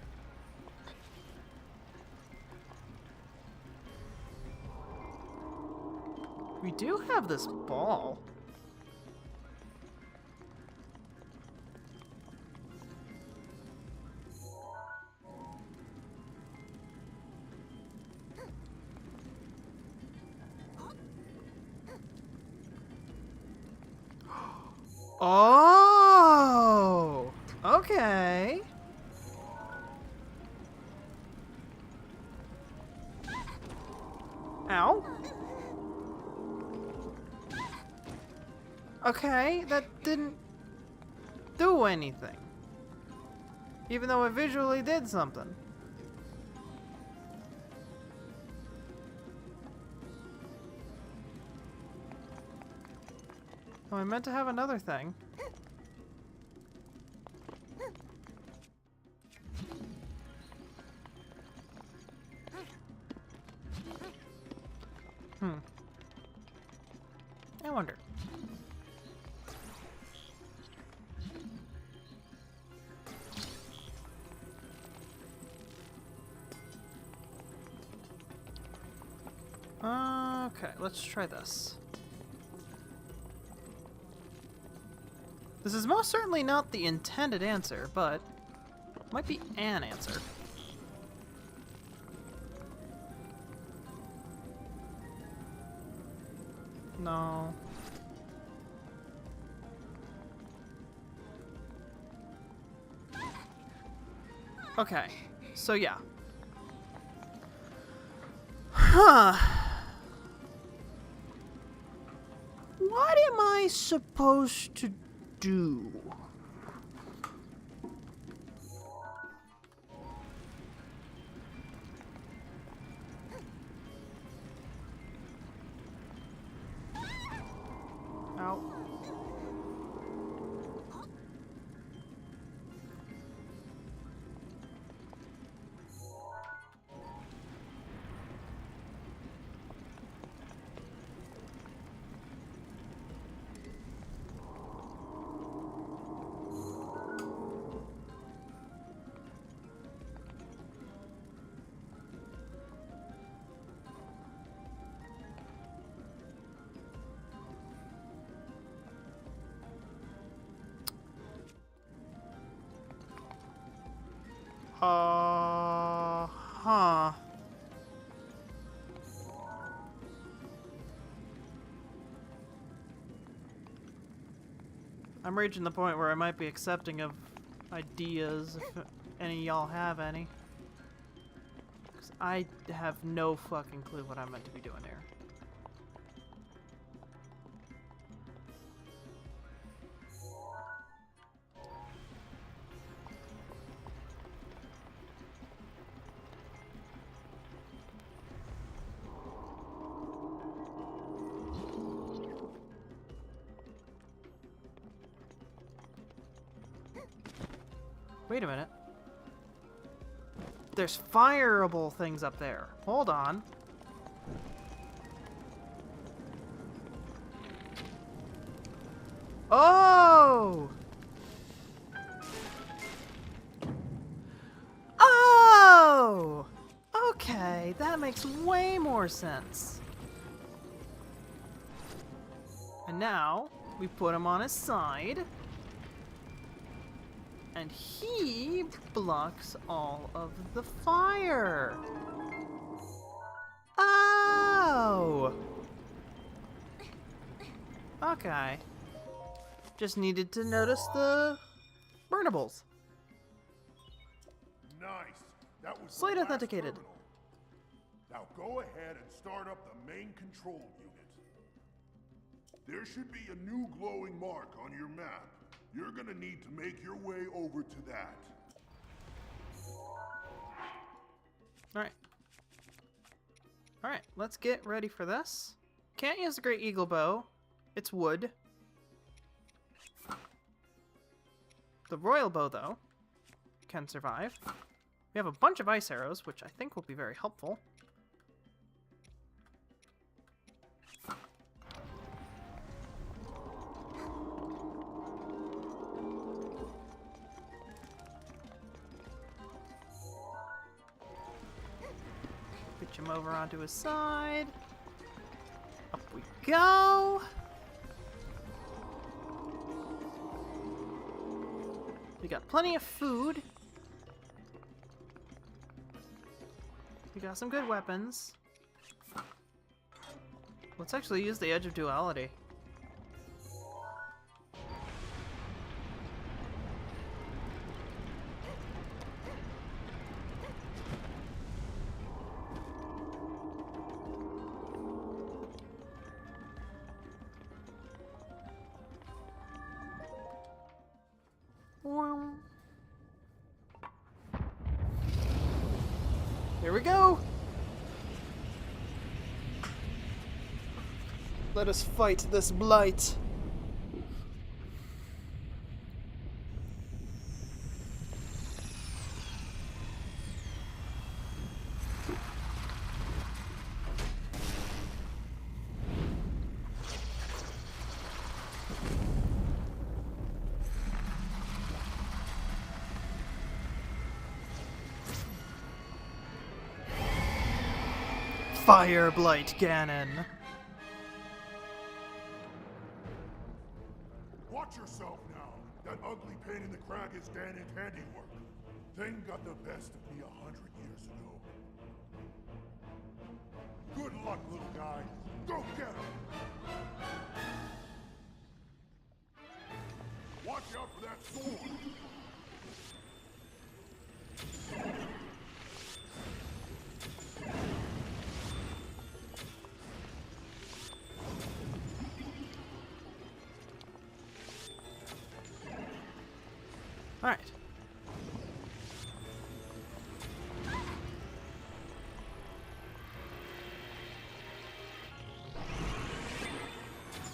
S1: We do have this ball. Oh! Okay. Ow. Okay, that didn't do anything. Even though it visually did something. Oh, I meant to have another thing. I wonder. Okay, let's try this. This is most certainly not the intended answer, but might be an answer. No. Okay, so yeah. Huh. What am I supposed to stew. Ow. Huh. I'm reaching the point where I might be accepting of ideas, if any of y'all have any. 'Cause I have no fucking clue what I'm meant to be doing here. Wait a minute. There's fireable things up there. Hold on. Oh! Oh! Okay, that makes way more sense. And now, we put him on his side. And he blocks all of the fire. Oh! Okay. Just needed to notice the burnables.
S3: Nice. That was
S1: Slate
S3: the last
S1: authenticated.
S3: terminal. Now go ahead and start up the main control unit. There should be a new glowing mark on your map. You're gonna need to make your way over to that.
S1: Alright. Alright, let's get ready for this. Can't use the Great Eagle Bow. It's wood. The Royal Bow, though, can survive. We have a bunch of ice arrows, which I think will be very helpful. Pitch him over onto his side. Up we go. We got plenty of food. We got some good weapons. Let's actually use the Edge of Duality. Here we go! Let us fight this blight. Fire Blight Ganon.
S3: Watch yourself now. That ugly pain in the crack is Ganon's handiwork. Thing got the best of me 100 years ago. Good luck, little guy. Go get him! Watch out for that sword!
S1: Alright.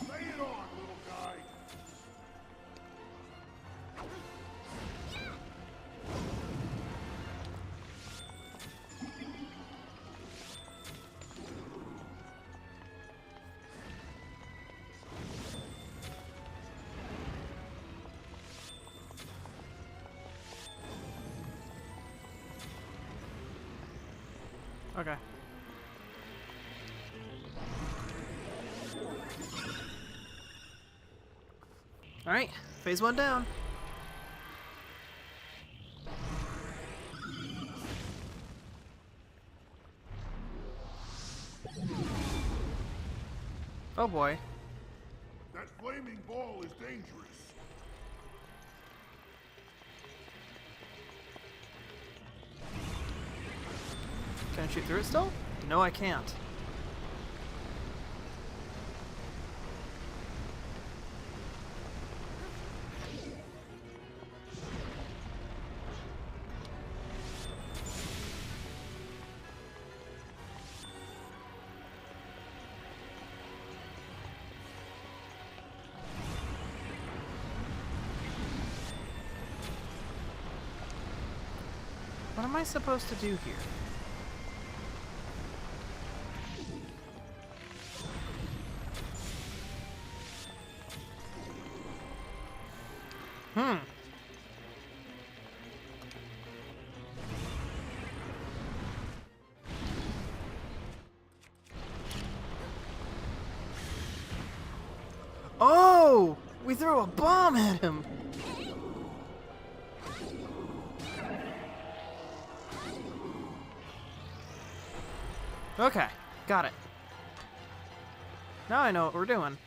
S3: Lay it on, little guy.
S1: Okay. Alright, phase 1 down. Oh boy.
S3: That flaming ball is dangerous.
S1: Can I shoot through it still? No, I can't. What am I supposed to do here? Hmm. Oh! We threw a bomb at him! Okay, got it. Now I know what we're doing.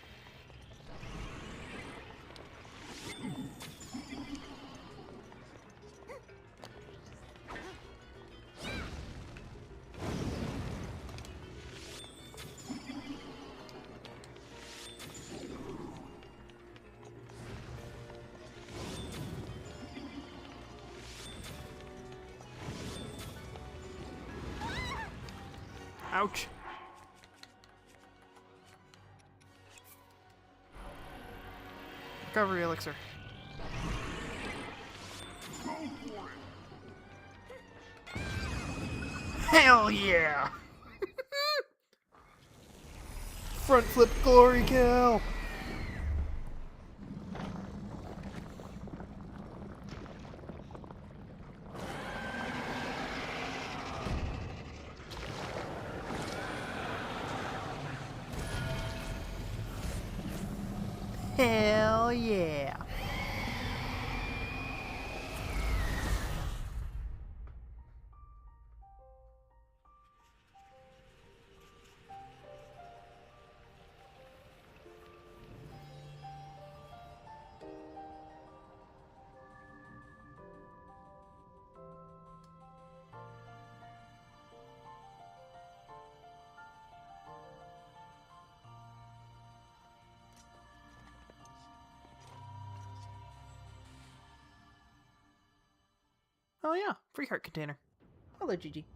S1: Ouch. Recovery elixir.
S3: Go for it.
S1: Hell yeah! Front flip glory kill! Hell yeah! Oh yeah, free heart container. Hello, Gigi.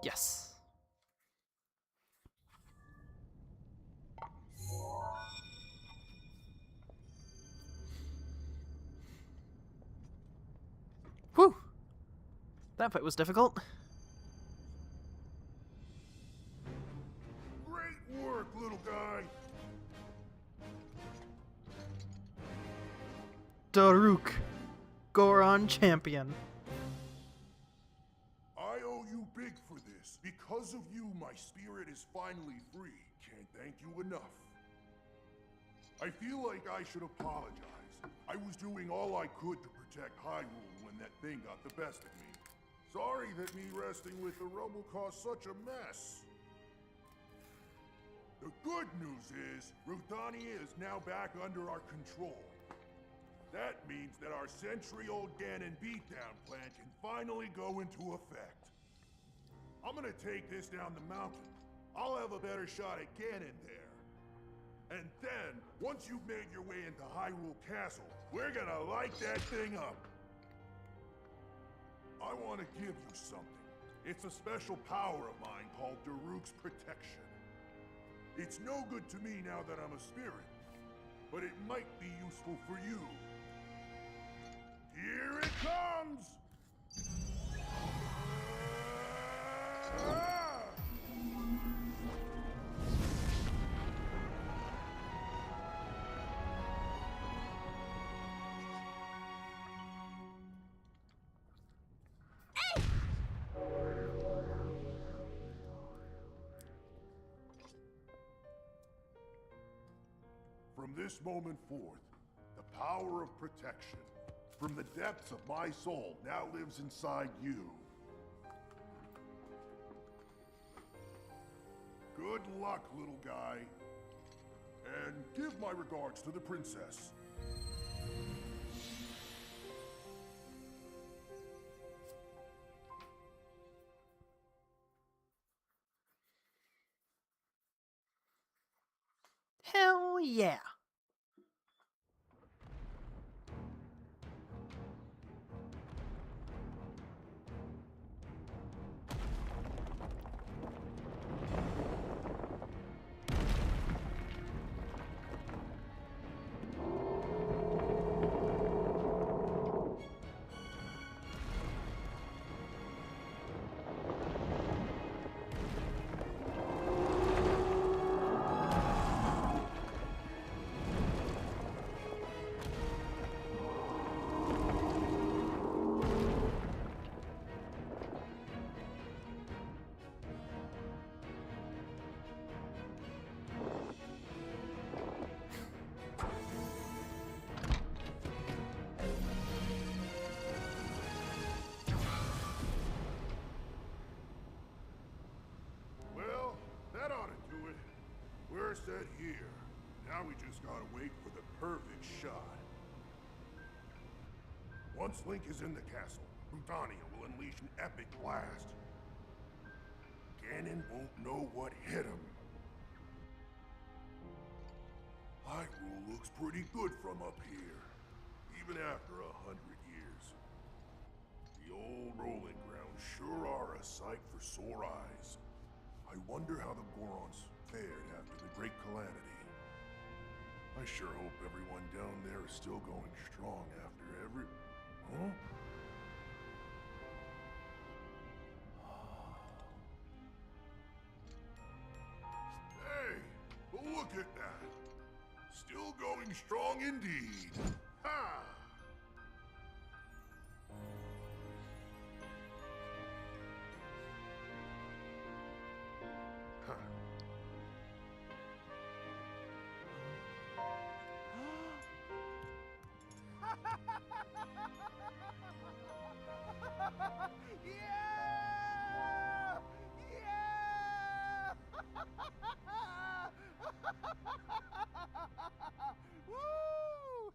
S1: Yes. Whew! That fight was difficult.
S3: Great work, little guy.
S1: Daruk. Goron champion.
S3: I owe you big for this. Because of you, my spirit is finally free. Can't thank you enough. I feel like I should apologize. I was doing all I could to protect Hyrule when that thing got the best of me. Sorry that me resting with the rubble caused such a mess. The good news is, Rudania is now back under our control. That means that our century-old Ganon beatdown plan can finally go into effect. I'm gonna take this down the mountain. I'll have a better shot at Ganon there. And then, once you've made your way into Hyrule Castle, we're gonna light that thing up. I want to give you something. It's a special power of mine called Daruk's Protection. It's no good to me now that I'm a spirit, but it might be useful for you. Here it comes! From this moment forth, the power of protection from the depths of my soul now lives inside you. Good luck, little guy. And give my regards to the princess.
S1: Hell yeah.
S3: We're set here. Now we just gotta wait for the perfect shot. Once Link is in the castle, Rudania will unleash an epic blast. Ganon won't know what hit him. Hyrule looks pretty good from up here, even after 100 years. The old rolling grounds sure are a sight for sore eyes. I wonder how the Gorons fared after the Great Calamity. I sure hope everyone down there is still going strong after every... Huh? Hey, but look at that. Still going strong indeed. Ha!
S6: Yeah! Yeah! Woo!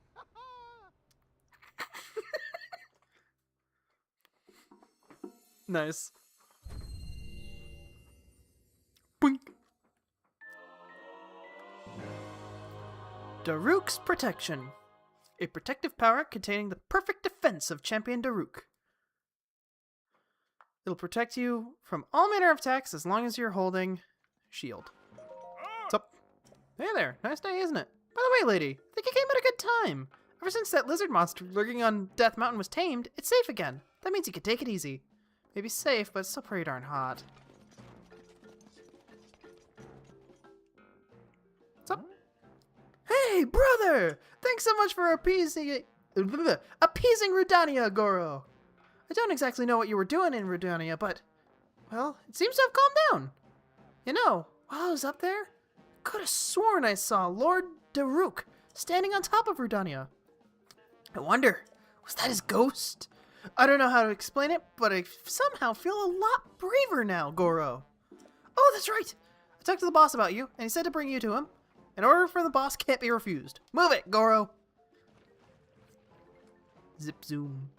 S1: Nice. Boink. Daruk's Protection. A protective power containing the perfect defense of Champion Daruk. It'll protect you from all manner of attacks as long as you're holding shield. What's up? Hey there, nice day, isn't it? By the way, lady, I think you came at a good time. Ever since that lizard monster lurking on Death Mountain was tamed, it's safe again. That means you can take it easy. Maybe safe, but it's still pretty darn hot. What's up? Hey, brother! Thanks so much for appeasing Rudania, Goro. I don't exactly know what you were doing in Rudania, but, well, it seems to have calmed down. You know, while I was up there, I could have sworn I saw Lord Daruk standing on top of Rudania. I wonder, was that his ghost? I don't know how to explain it, but I somehow feel a lot braver now, Goro. Oh, that's right. I talked to the boss about you, and he said to bring you to him. An order from the boss can't be refused. Move it, Goro. Zip zoom.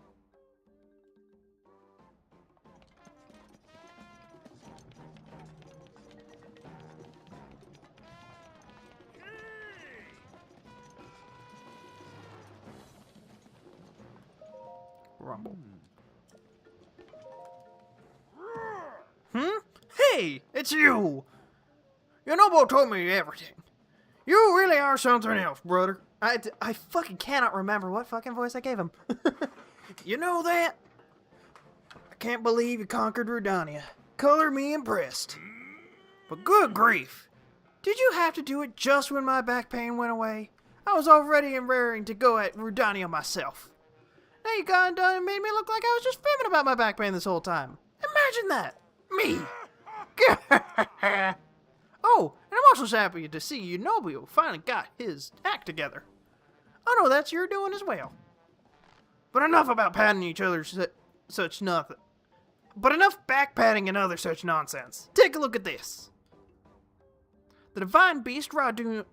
S1: Rumble.
S4: Hey, it's you! Your noble told me everything. You really are something else, brother.
S1: I fucking cannot remember what fucking voice I gave him.
S4: You know that? I can't believe you conquered Rudania. Color me impressed. But good grief. Did you have to do it just when my back pain went away? I was already raring to go at Rudania myself.
S1: Now you got and done and made me look like I was just fibbing about my back pain this whole time.
S4: Imagine that! Me!
S1: Oh, and I'm also happy to see Unobio finally got his act together. I know that's your doing as well.
S4: But enough about patting each other such nothing. But enough back patting and other such nonsense. Take a look at this.
S1: The divine beast Rudania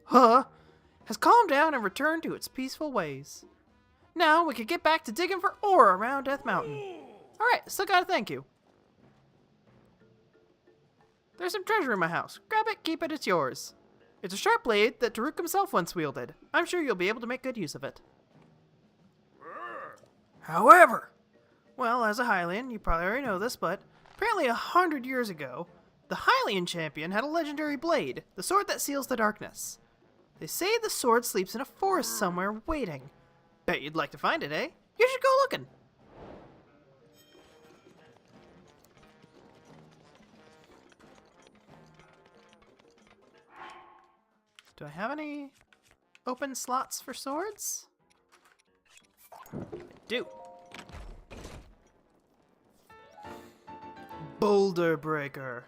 S1: has calmed down and returned to its peaceful ways. Now we can get back to digging for ore around Death Mountain. Alright, still gotta thank you. There's some treasure in my house. Grab it, keep it, it's yours. It's a sharp blade that Taruk himself once wielded. I'm sure you'll be able to make good use of it.
S4: However,
S1: Well, as a Hylian, you probably already know this, but apparently 100 years ago, the Hylian champion had a legendary blade, the sword that seals the darkness. They say the sword sleeps in a forest somewhere waiting. Bet you'd like to find it, eh? You should go looking. Do I have any open slots for swords? I do. Boulder Breaker.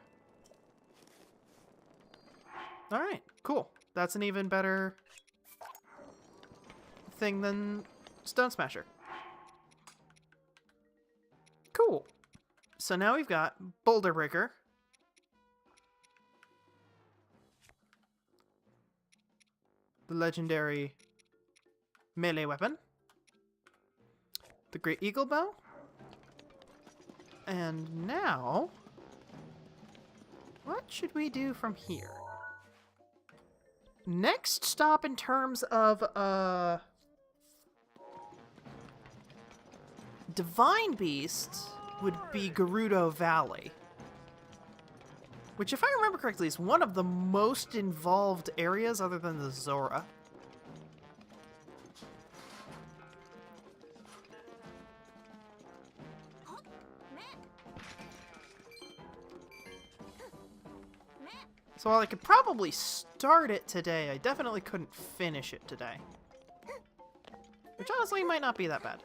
S1: Alright, cool. That's an even better thing than Stone Smasher. Cool. So now we've got Boulder Breaker. The legendary melee weapon. The Great Eagle Bow. And now, what should we do from here? Next stop in terms of Divine Beast would be Gerudo Valley. Which, if I remember correctly, is one of the most involved areas other than the Zora. So while I could probably start it today, I definitely couldn't finish it today. Which honestly might not be that bad.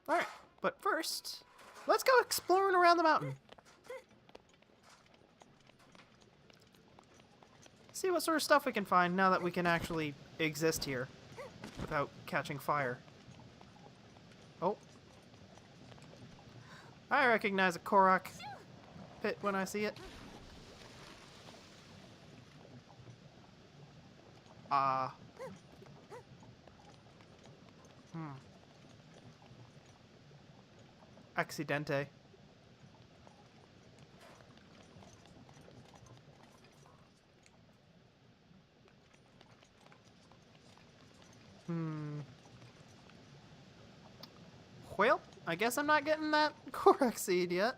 S1: Alright, but first, let's go exploring around the mountain. See what sort of stuff we can find now that we can actually exist here without catching fire. Oh. I recognize a Korok pit when I see it. Accidente. Well, I guess I'm not getting that Korok seed yet.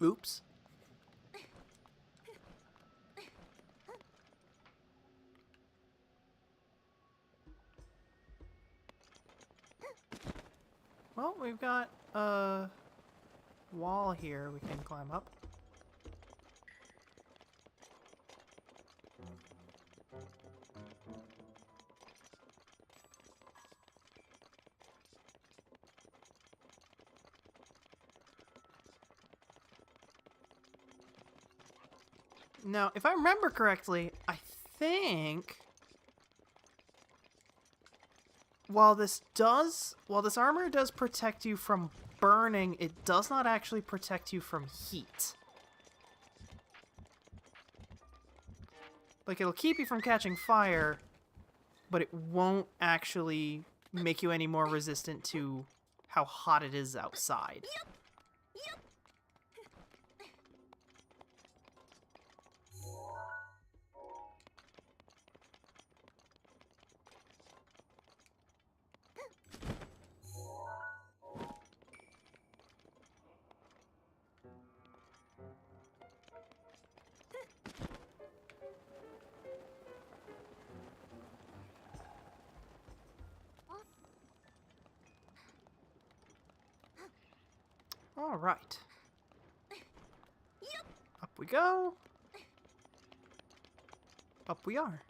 S1: Oops. Well, we've got a wall here we can climb up. Now, if I remember correctly, I think while this armor does protect you from burning, it does not actually protect you from heat. Like, it'll keep you from catching fire, but it won't actually make you any more resistant to how hot it is outside. All right. Up we go. Up we are.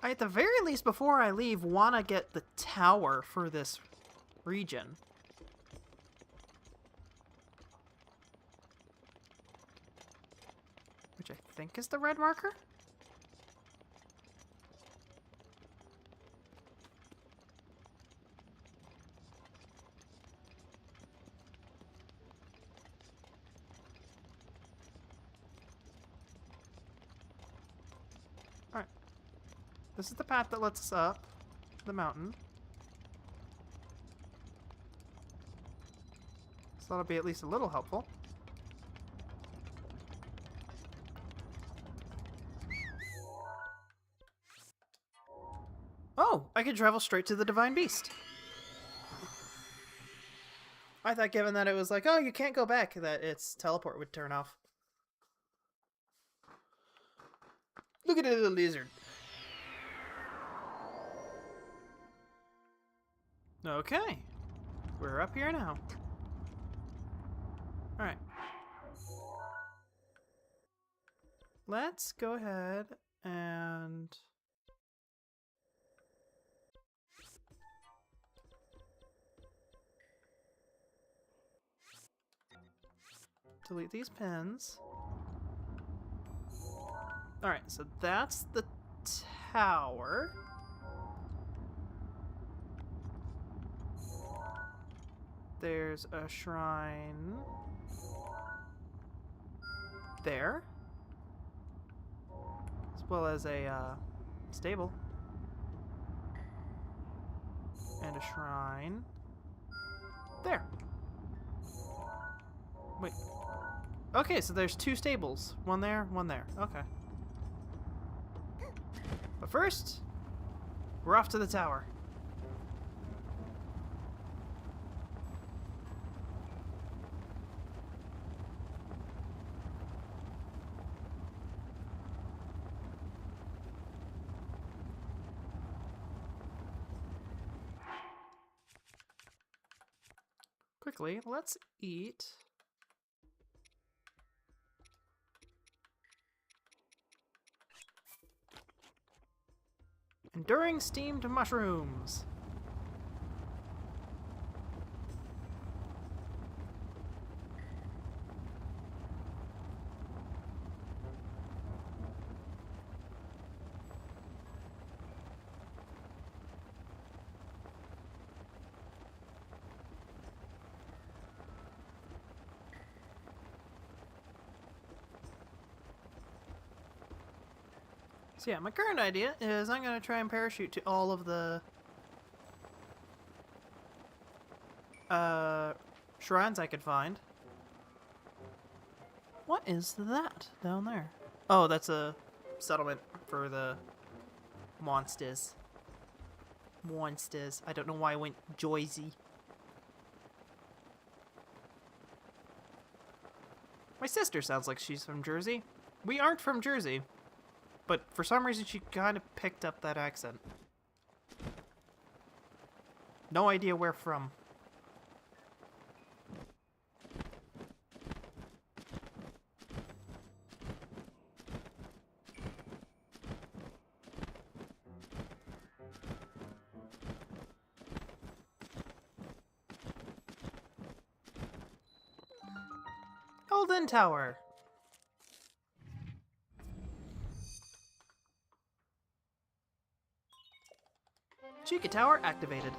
S1: I, at the very least, before I leave, want to get the tower for this region. Which I think is the red marker? This is the path that lets us up the mountain. So that'll be at least a little helpful. Oh, I can travel straight to the Divine Beast. I thought given that it was like, oh, you can't go back, that its teleport would turn off. Look at the little lizard. Okay, we're up here now. Alright. Let's go ahead and... delete these pins. Alright, so that's the tower. There's a shrine there, as well as a stable, and a shrine there. Wait. Okay, so there's two stables. One there, one there. Okay. But first, we're off to the tower. Quickly, let's eat. Enduring steamed mushrooms. So yeah, my current idea is I'm going to try and parachute to all of the shrines I could find. What is that down there? Oh, that's a settlement for the monsters. Monsters. I don't know why I went Joyzy. My sister sounds like she's from Jersey. We aren't from Jersey. But for some reason, she kind of picked up that accent. No idea where from. Golden Tower. Chica Tower activated.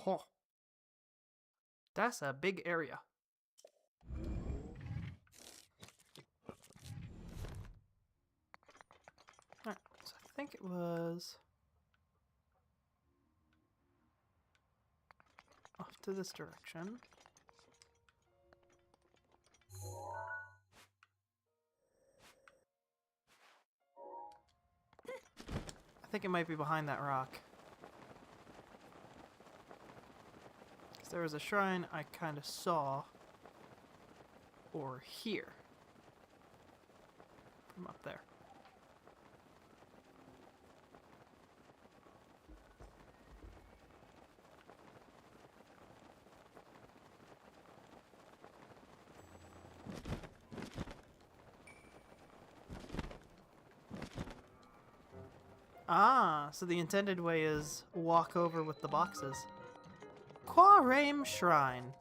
S1: Oh, that's a big area. Alright, so I think it was off to this direction. I think it might be behind that rock. There was a shrine I kind of saw over here from up there. Ah, so the intended way is walk over with the boxes. Quarame Shrine.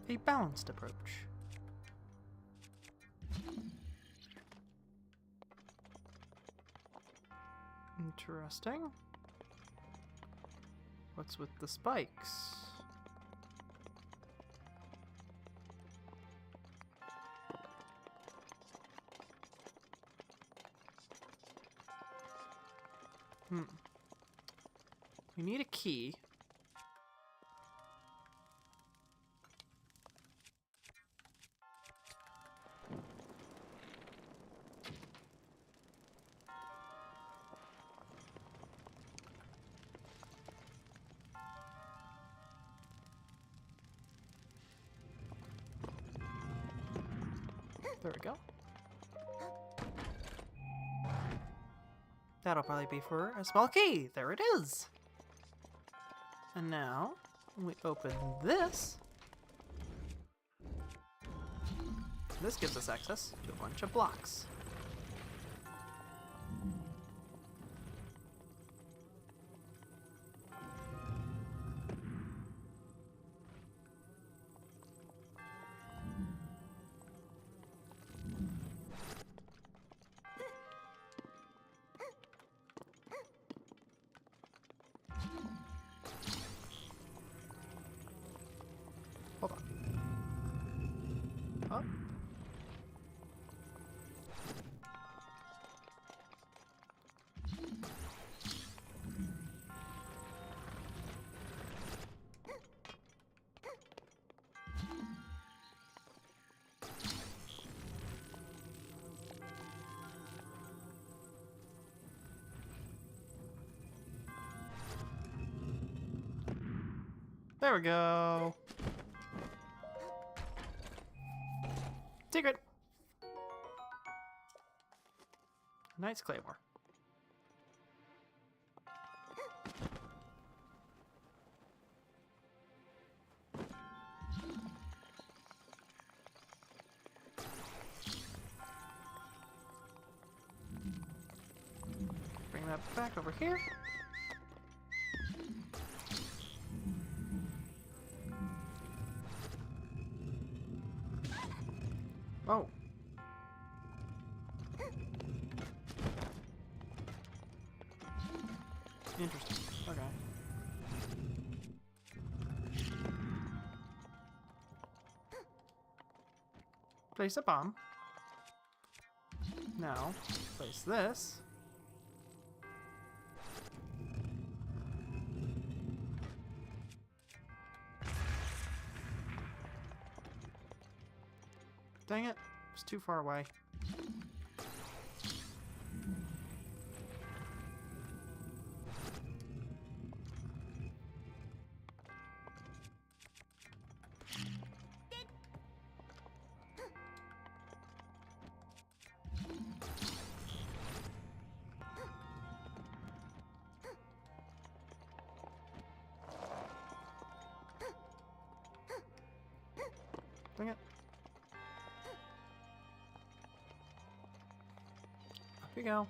S1: A balanced approach. Interesting. What's with the spikes? We need a key. There we go. That'll probably be for a small key. There it is. And now we open this. This gives us access to a bunch of blocks. Hold on. Up. There we go. Secret. Knight's Claymore. Bring that back over here. Oh. Interesting. Okay. Place a bomb. Now, place this. Dang it. It's too far away. Dang it. Up you go.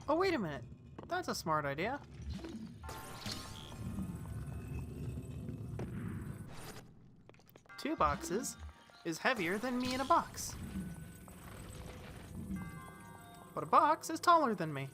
S1: Oh, wait a minute. That's a smart idea. Two boxes is heavier than me in a box. But a box is taller than me.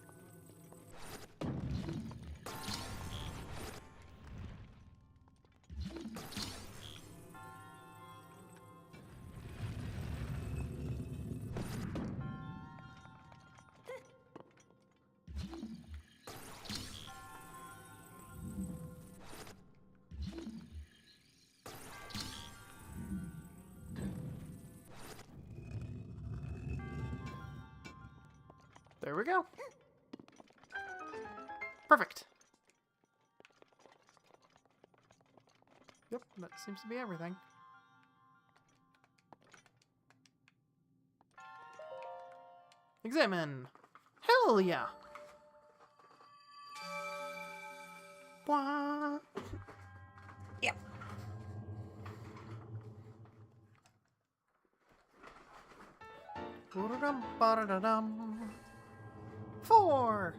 S1: There we go. Perfect. Yep, that seems to be everything. Examine. Hell yeah. Wah. Yep. Ba-da-dum, ba-da-da-dum. 4.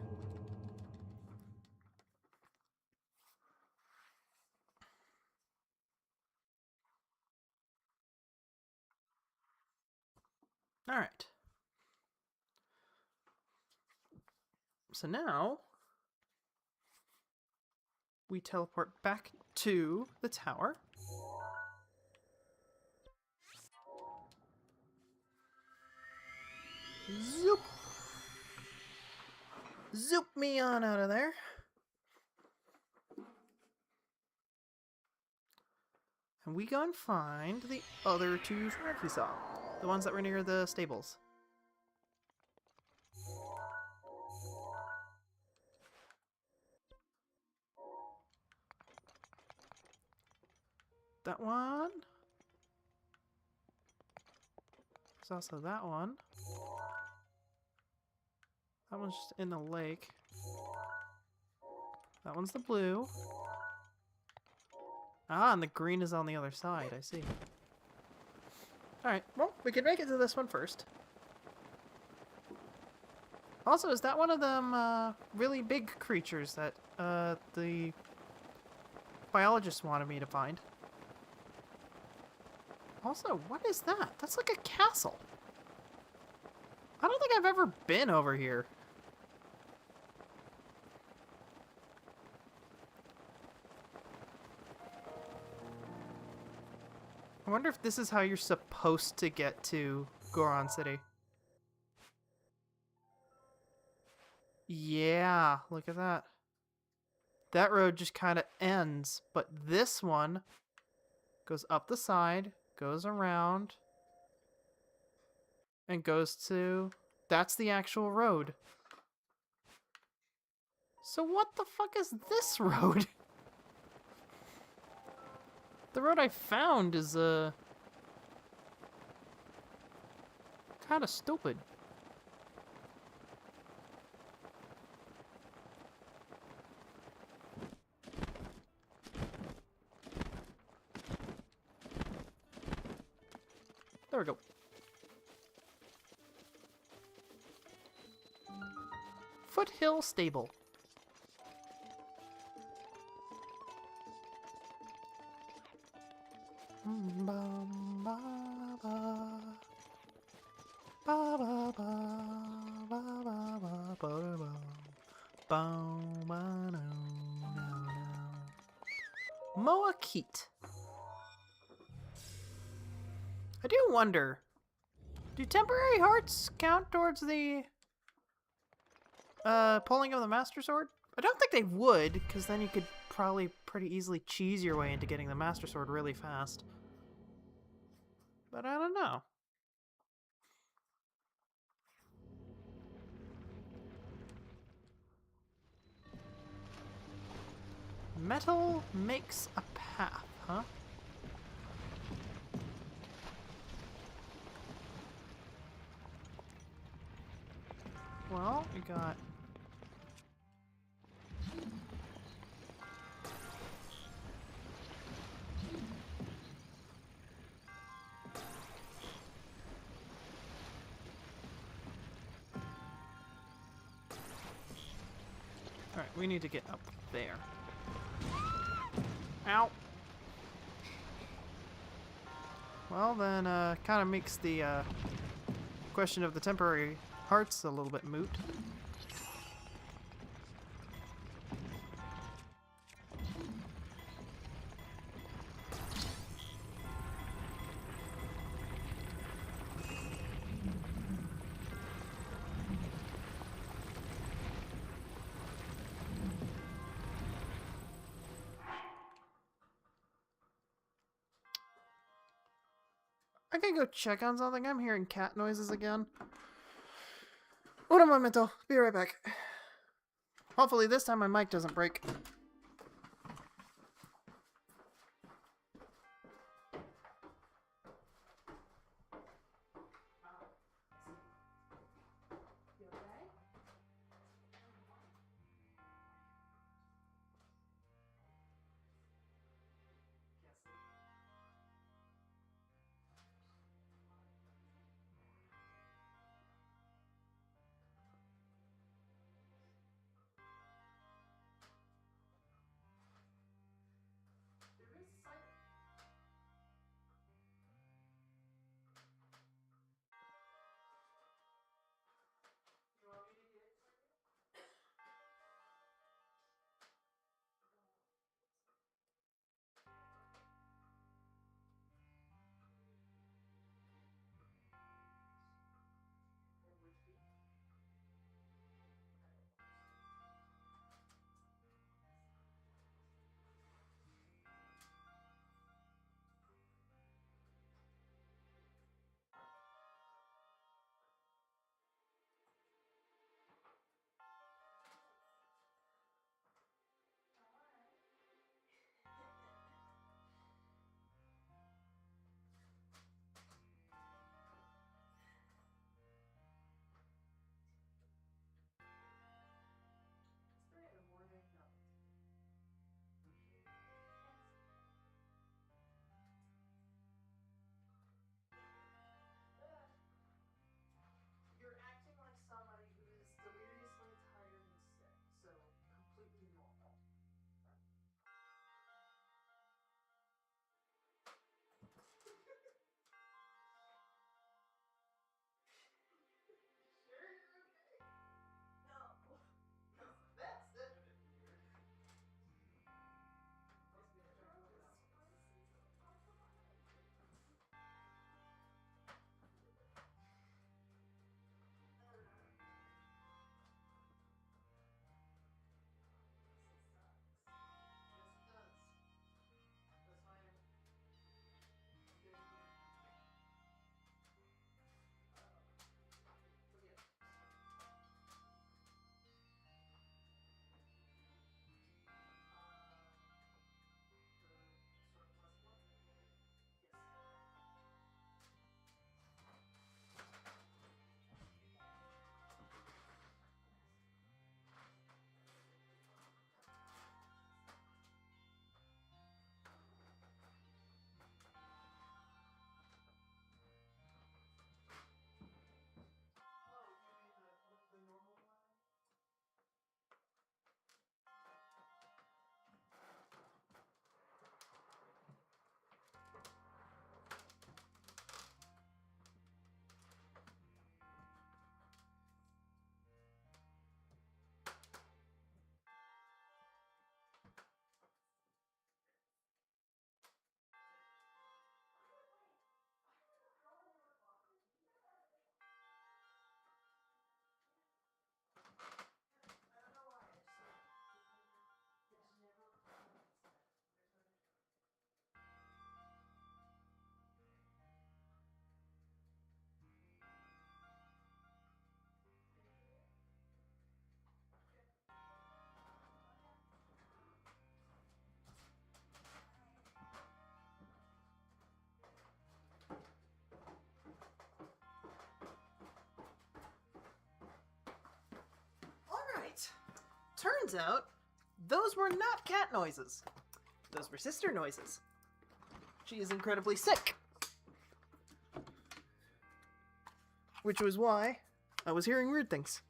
S1: All right. So now we teleport back to the tower. Zoop. Zoop me on out of there. And we go and find the other two sharks we saw. The ones that were near the stables. That one. There's also that one. That one's just in the lake. That one's the blue. Ah, and the green is on the other side. I see. Alright, well, we can make it to this one first. Also, is that one of them really big creatures that the biologist wanted me to find? Also, what is that? That's like a castle. I don't think I've ever been over here. I wonder if this is how you're supposed to get to Goron City. Yeah, look at that. That road just kind of ends, but this one goes up the side, goes around, and goes to... That's the actual road. So what the fuck is this road? The road I found is, kind of stupid. There we go. Foothill Stable. Moakit. I do wonder, do temporary hearts count towards the pulling of the Master Sword? I don't think they would, because then you could probably pretty easily cheese your way into getting the Master Sword really fast. But I don't know. Metal makes a path, huh? Well, we got... Alright, we need to get up there. Ow! Well, then, kind of makes the, question of the temporary hearts a little bit moot. I can go check on something. I'm hearing cat noises again. What am I mental? Be right back. Hopefully this time my mic doesn't break. Turns out, those were not cat noises. Those were sister noises. She is incredibly sick. Which was why I was hearing weird things.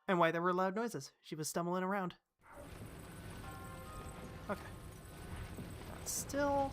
S1: And why there were loud noises. She was stumbling around. Okay. That's still...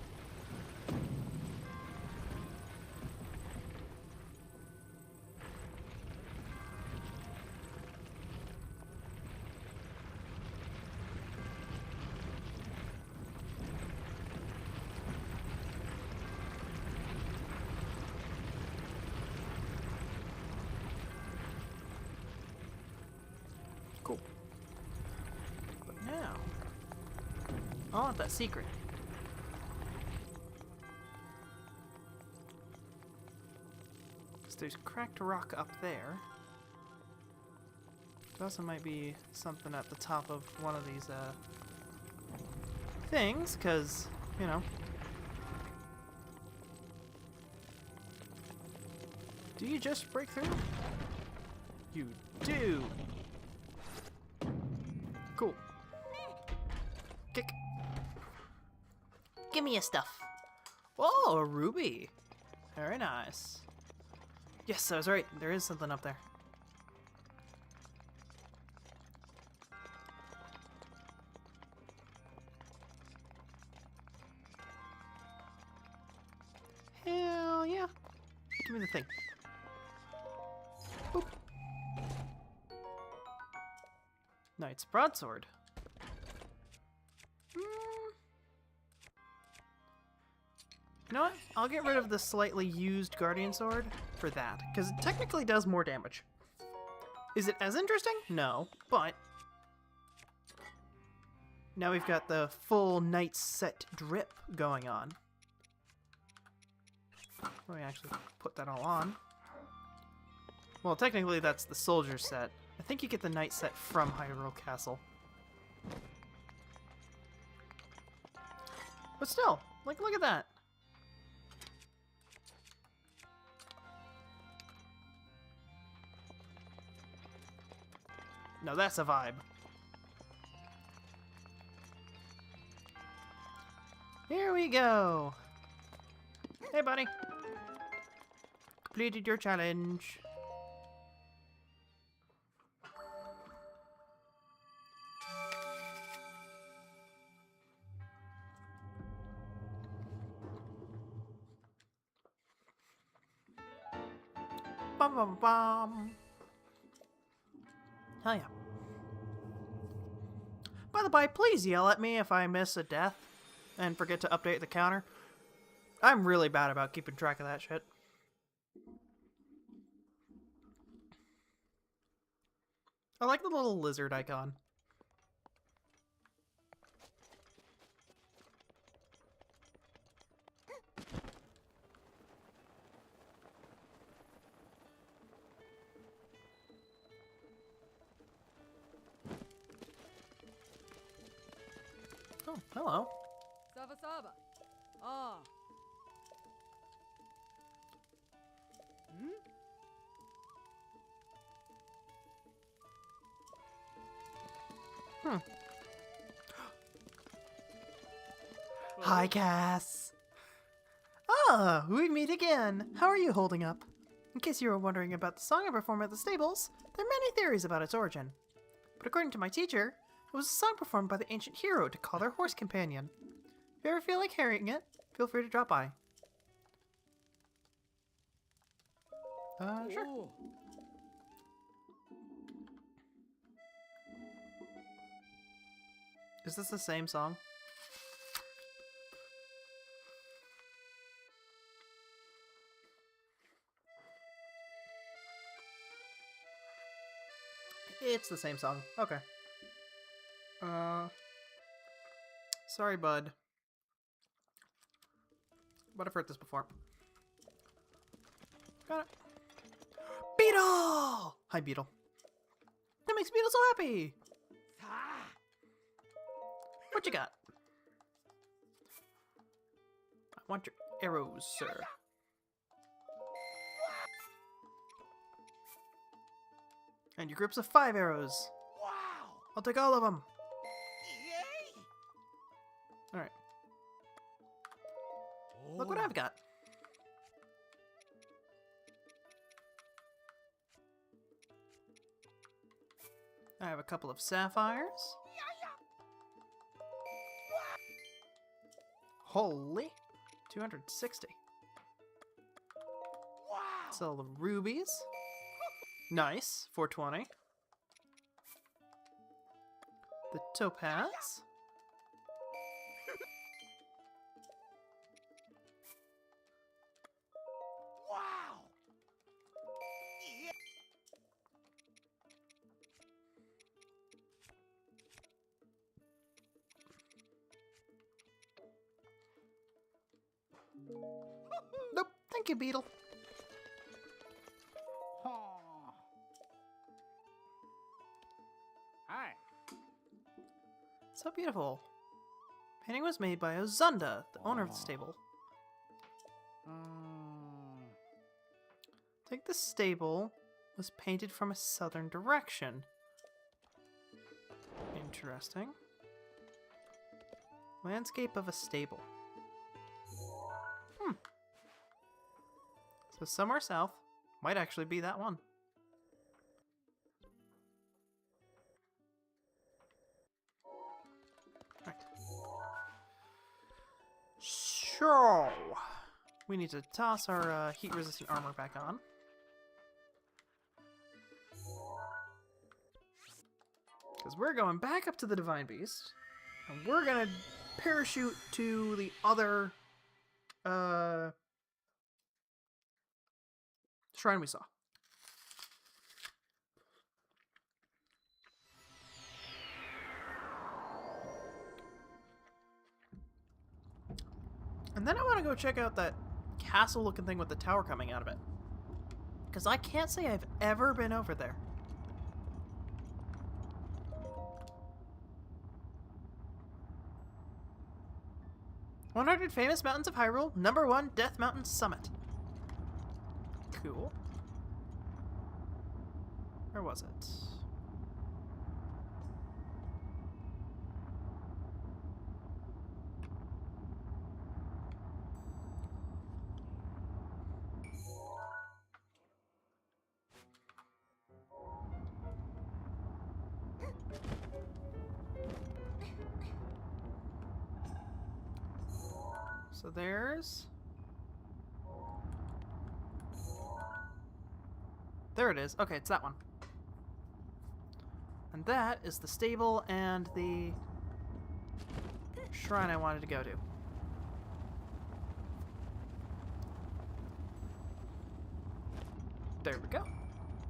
S1: Cool. But now, I want that secret. Because there's cracked rock up there. There also might be something at the top of one of these things, because, you know. Do you just break through? You do! Cool. Kick. Give me your stuff. Oh, a ruby. Very nice. Yes, I was right. There is something up there. Hell yeah. Give me the thing. Boop. Knight's broadsword. You know what? I'll get rid of the slightly used guardian sword for that, because it technically does more damage. Is it as interesting? No, but now we've got the full knight set drip going on. Let me actually put that all on. Well, technically that's the soldier set. I think you get the knight set from Hyrule Castle. But still, like, look at that. No, that's a vibe. Here we go. Hey, buddy. Completed your challenge. Bum bum bum. Hell yeah. By the by, please yell at me if I miss a death and forget to update the counter. I'm really bad about keeping track of that shit. I like the little lizard icon. Oh, hello.
S2: Sava Sava. Ah. Hmm?
S1: Hi, Cass. Ah, we meet again. How are you holding up? In case you were wondering about the song I performed at the stables, there are many theories about its origin. But according to my teacher, it was a song performed by the ancient hero to call their horse companion. If you ever feel like hearing it, feel free to drop by. Sure.
S2: Oh.
S1: Is this the same song? It's the same song. Okay. Sorry, bud. But I've heard this before. Got it. Beetle! Hi, Beetle. That makes Beetle so happy! What you got? I want your arrows, sir. And your grips of 5 arrows.
S6: Wow!
S1: I'll take all of them.
S6: Yay!
S1: Alright. Look what I've got. I have a couple of sapphires. Holy! 260.
S6: Wow!
S1: Sell the rubies. Nice. 420. The topaz.
S6: Wow!
S1: Nope. Thank you, Beetle.
S5: Hi.
S1: So beautiful. Painting was made by Ozunda, the owner of the stable. I think the stable was painted from a southern direction. Interesting. Landscape of a stable. So somewhere south might actually be that one. Right. So we need to toss our heat-resistant armor back on. Because we're going back up to the Divine Beast. And we're gonna parachute to the other shrine we saw. And then I want to go check out that castle-looking thing with the tower coming out of it. Because I can't say I've ever been over there. "100 Famous Mountains of Hyrule, #1 Death Mountain Summit." Cool. Where was it? So there's... There it is. Okay, it's that one. And that is the stable and the shrine I wanted to go to. There we go.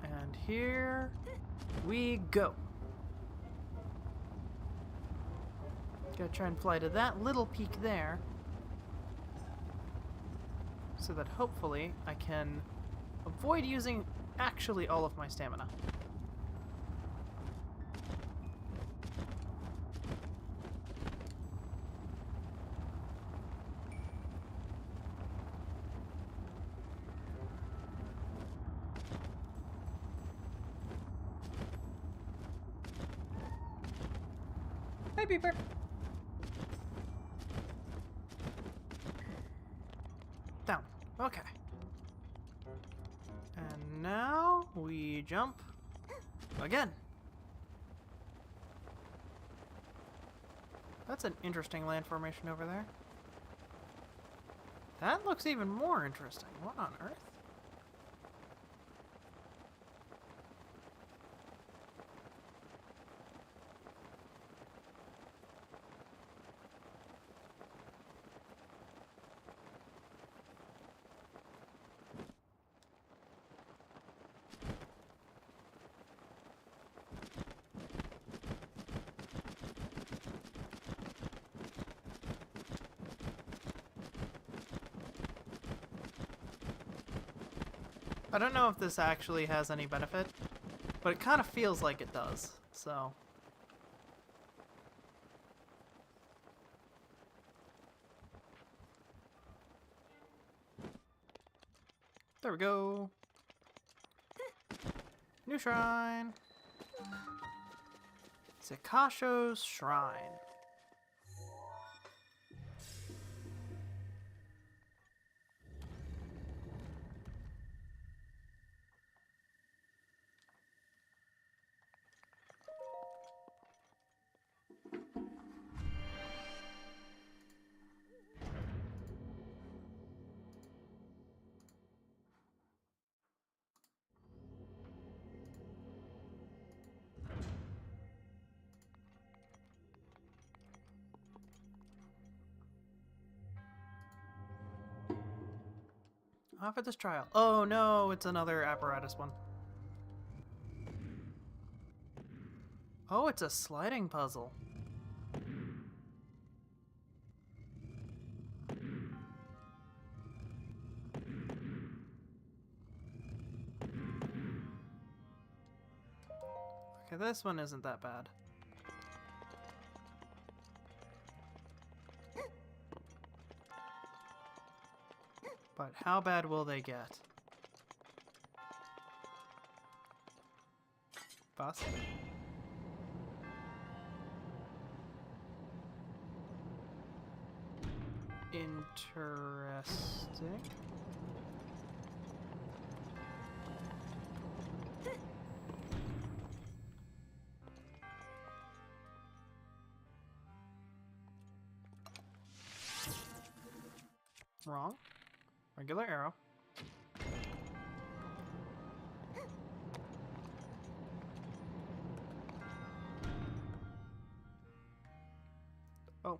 S1: And here we go. Gotta try and fly to that little peak there, so that hopefully I can avoid using actually all of my stamina. Hey, Beeper! Down. Okay. And now we jump again. That's an interesting land formation over there. That looks even more interesting. What on earth? I don't know if this actually has any benefit, but it kind of feels like it does, so... There we go. New shrine. Zakasho's Shrine. For this trial. Oh no, it's another apparatus one. Oh, it's a sliding puzzle. Okay, this one isn't that bad. But how bad will they get? Boss? Interesting. Wrong. Regular arrow. Oh.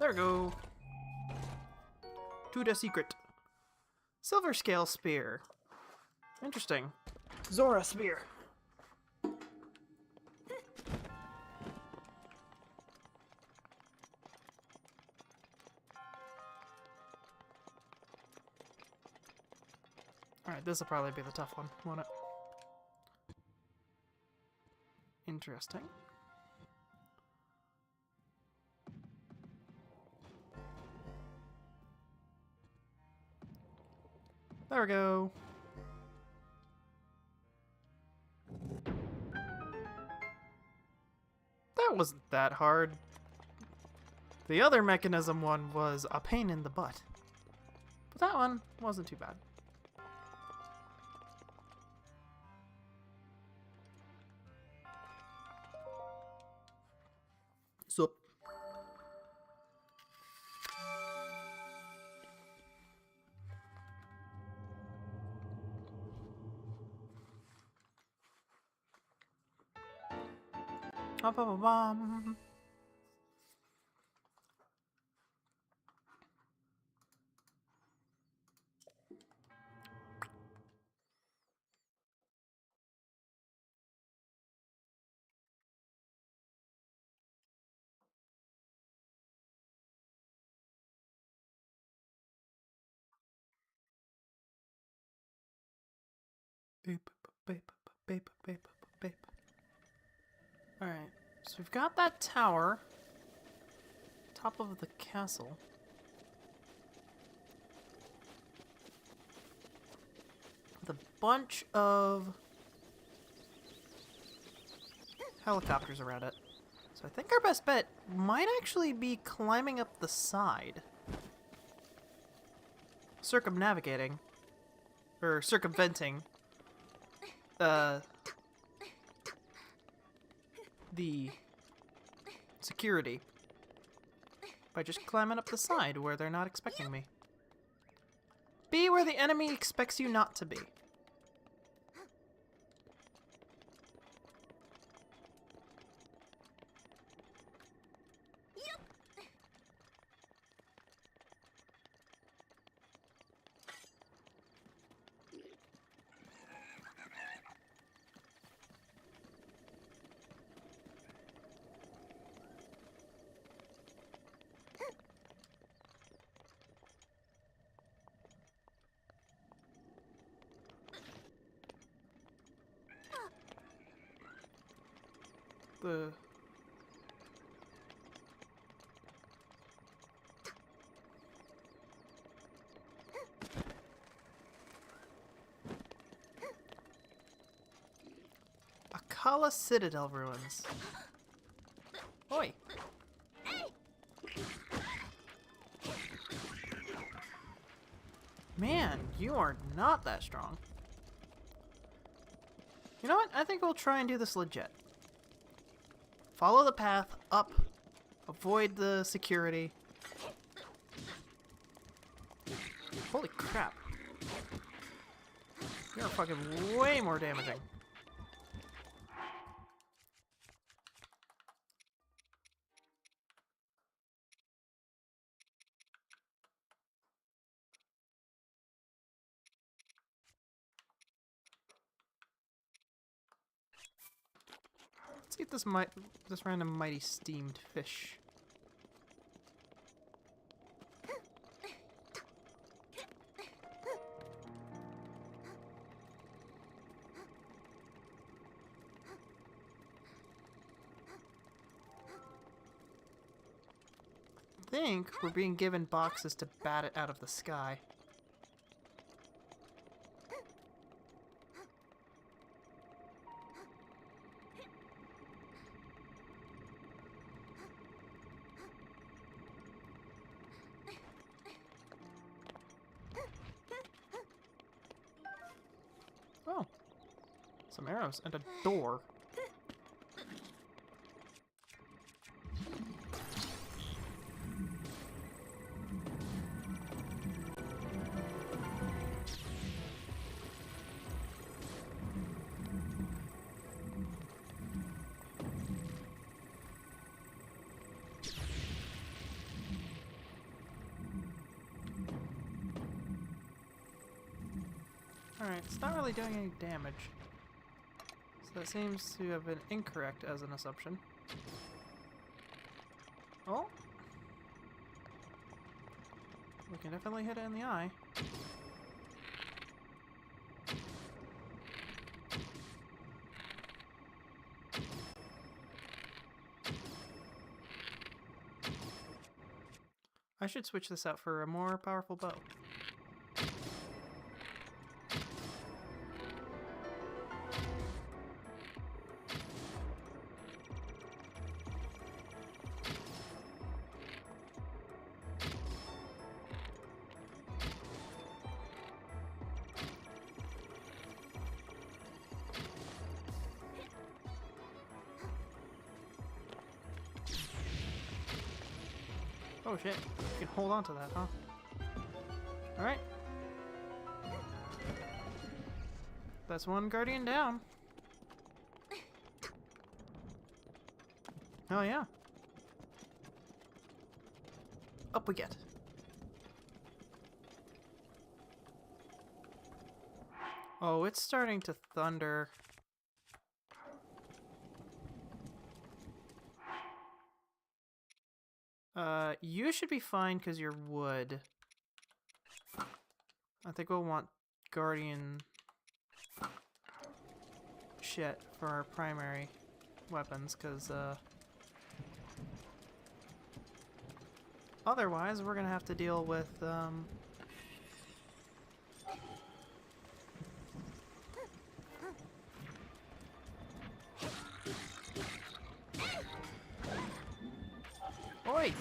S1: There we go. To the secret. Silver scale spear. Interesting. Zora spear. Alright, this'll probably be the tough one, won't it? Interesting. There we go. That wasn't that hard. The other mechanism one was a pain in the butt. But that one wasn't too bad. Sup. Bum. Alright, so we've got that tower, top of the castle. With a bunch of helicopters around it. So I think our best bet might actually be climbing up the side. Circumnavigating. Or circumventing. The security by just climbing up the side where they're not expecting me. Be where the enemy expects you not to be. The Kala Citadel ruins. Oi! Man, you are not that strong. You know what? I think we'll try and do this legit. Follow the path up. Avoid the security. Holy crap. You're fucking way more damaging. Let's get this random mighty steamed fish. I think we're being given boxes to bat it out of the sky. Oh, some arrows and a door. Alright, it's not really doing any damage. So that seems to have been incorrect as an assumption. Oh! We can definitely hit it in the eye. I should switch this out for a more powerful bow. Oh shit, you can hold on to that, huh? Alright. That's one guardian down. Oh yeah. Up we get. Oh, it's starting to thunder. You should be fine because you're wood. I think we'll want guardian shit for our primary weapons, because otherwise we're gonna have to deal with Oi!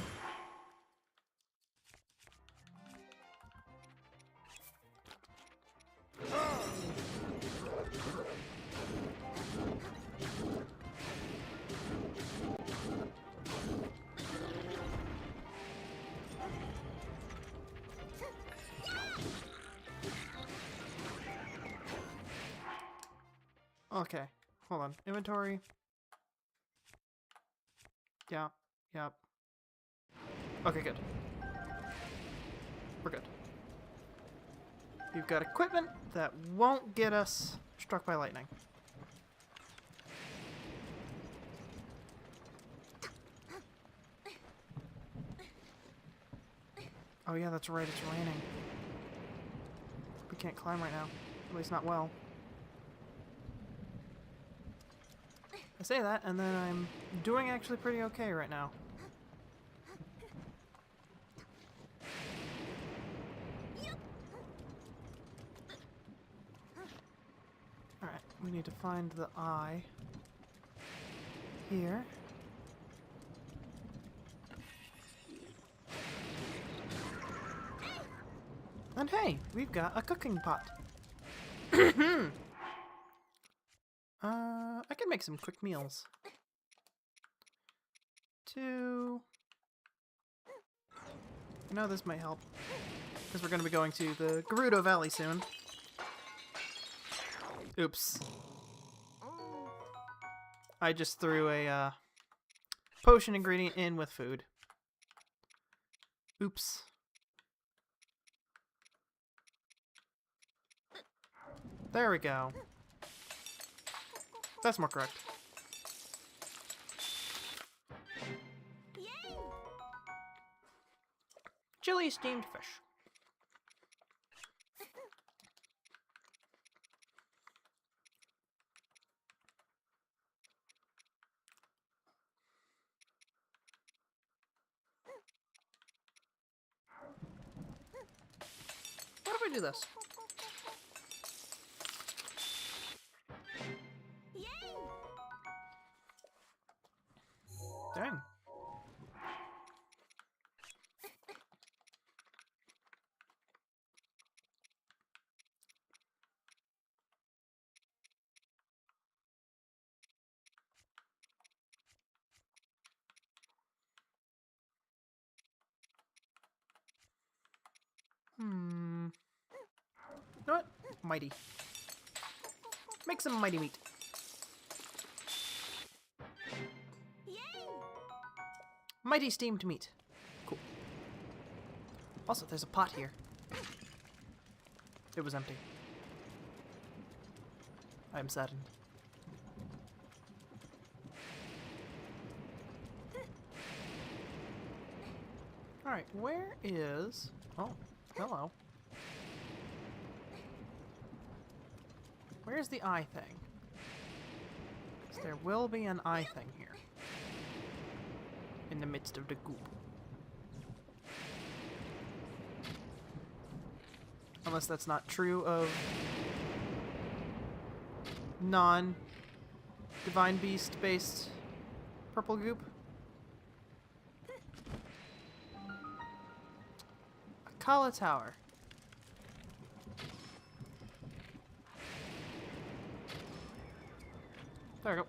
S1: Okay, hold on. Inventory. Yeah, yep. Okay, good. We're good. We've got equipment that won't get us struck by lightning. Oh yeah, that's right, it's raining. We can't climb right now. At least not well. I say that, and then I'm doing actually pretty okay right now. Alright, we need to find the eye. here. And hey, we've got a cooking pot. I can make some quick meals. 2. You know, this might help. Because we're going to be going to the Gerudo Valley soon. Oops. I just threw a potion ingredient in with food. Oops. There we go. That's more correct. Chili steamed fish. What if we do this? Dang. You know what? Mighty. Make some mighty meat. Mighty steamed meat. Cool. Also, there's a pot here. It was empty. I am saddened. Alright, where is... Oh, hello. Where's the eye thing? 'Cause there will be an eye thing here. In the midst of the goop. Unless that's not true of non-Divine Beast-based purple goop. Akala Tower. There we go.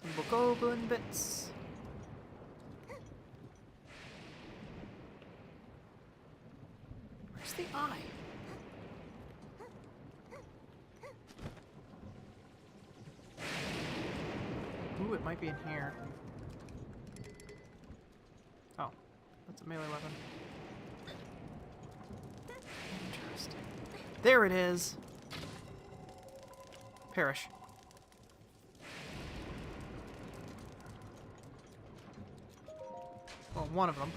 S1: Some goblin bits. Where's the eye? Ooh, it might be in here. Oh, that's a melee weapon. Interesting. There it is! Perish. Well, one of them.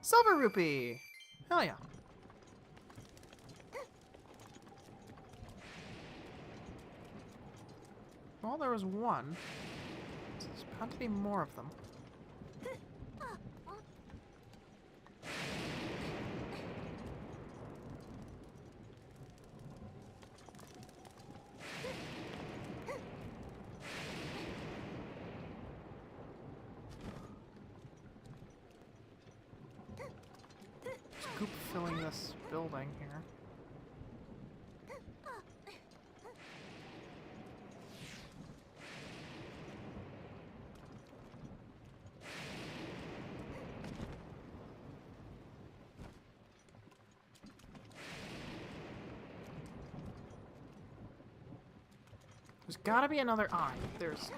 S1: Silver rupee! Hell yeah. Well, there was one. There's bound to be more of them. Scoop filling this building here. There's gotta be another eye. There's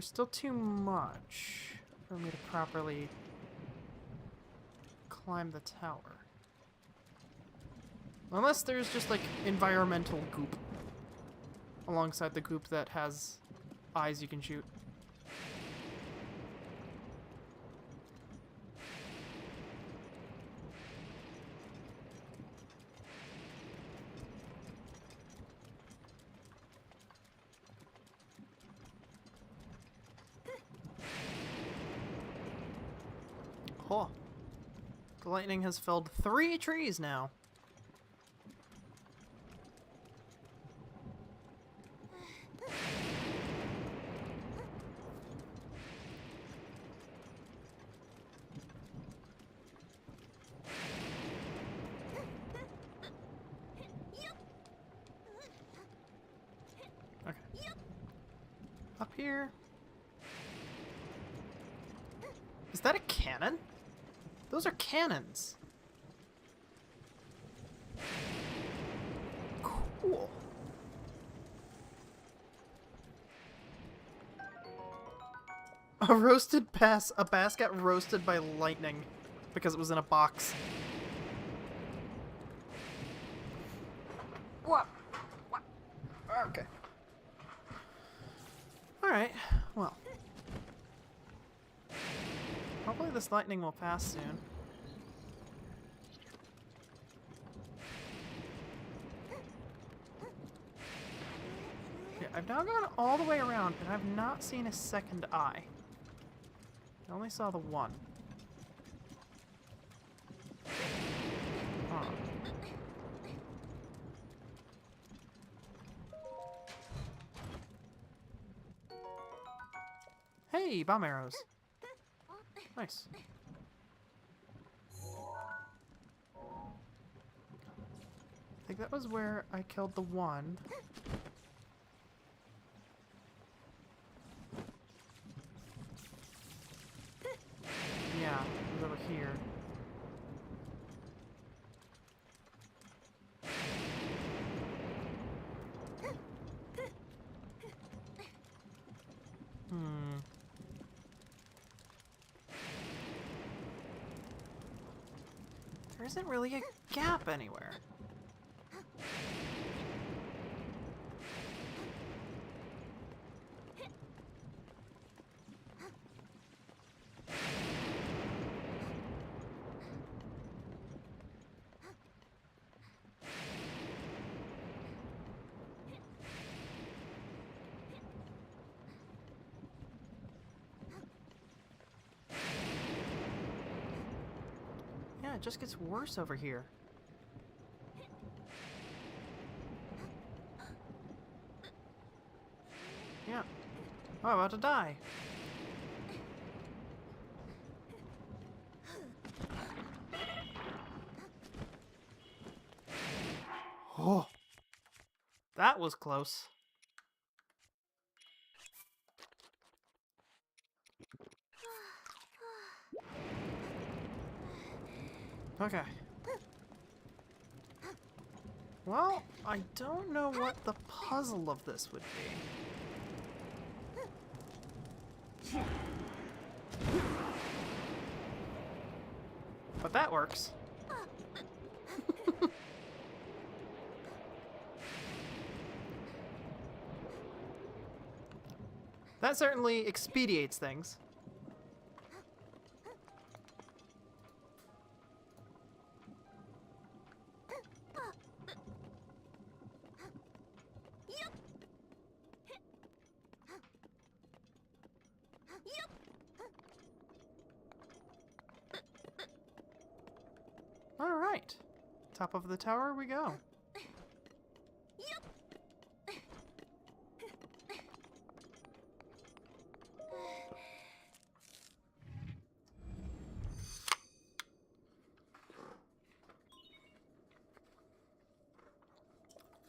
S1: still too much for me to properly climb the tower. Unless there's just like environmental goop alongside the goop that has eyes you can shoot. Oh, the lightning has felled 3 trees now. Okay. Up here. Is that a cannon? Those are cannons. Cool. A bass got roasted by lightning because it was in a box. What? Okay. Alright, well. Hopefully this lightning will pass soon. Okay, I've now gone all the way around and I've not seen a second eye. I only saw the one. Huh. Hey, bomb arrows. Nice. I think that was where I killed the one. Yeah, it was over here. There isn't really a gap anywhere. Yeah, it just gets worse over here. Yeah. Oh, I'm about to die. Oh. That was close. Okay. Well, I don't know what the puzzle of this would be. But that works. That certainly expedites things. All right. Top of the tower we go.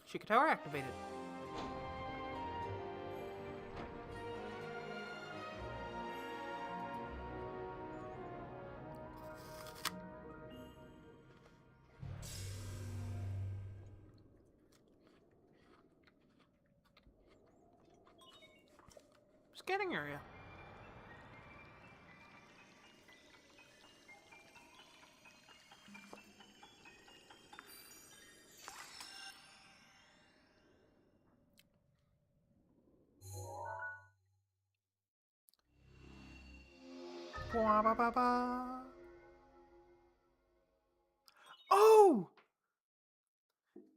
S1: Chica Tower activated. Scanning area. Oh!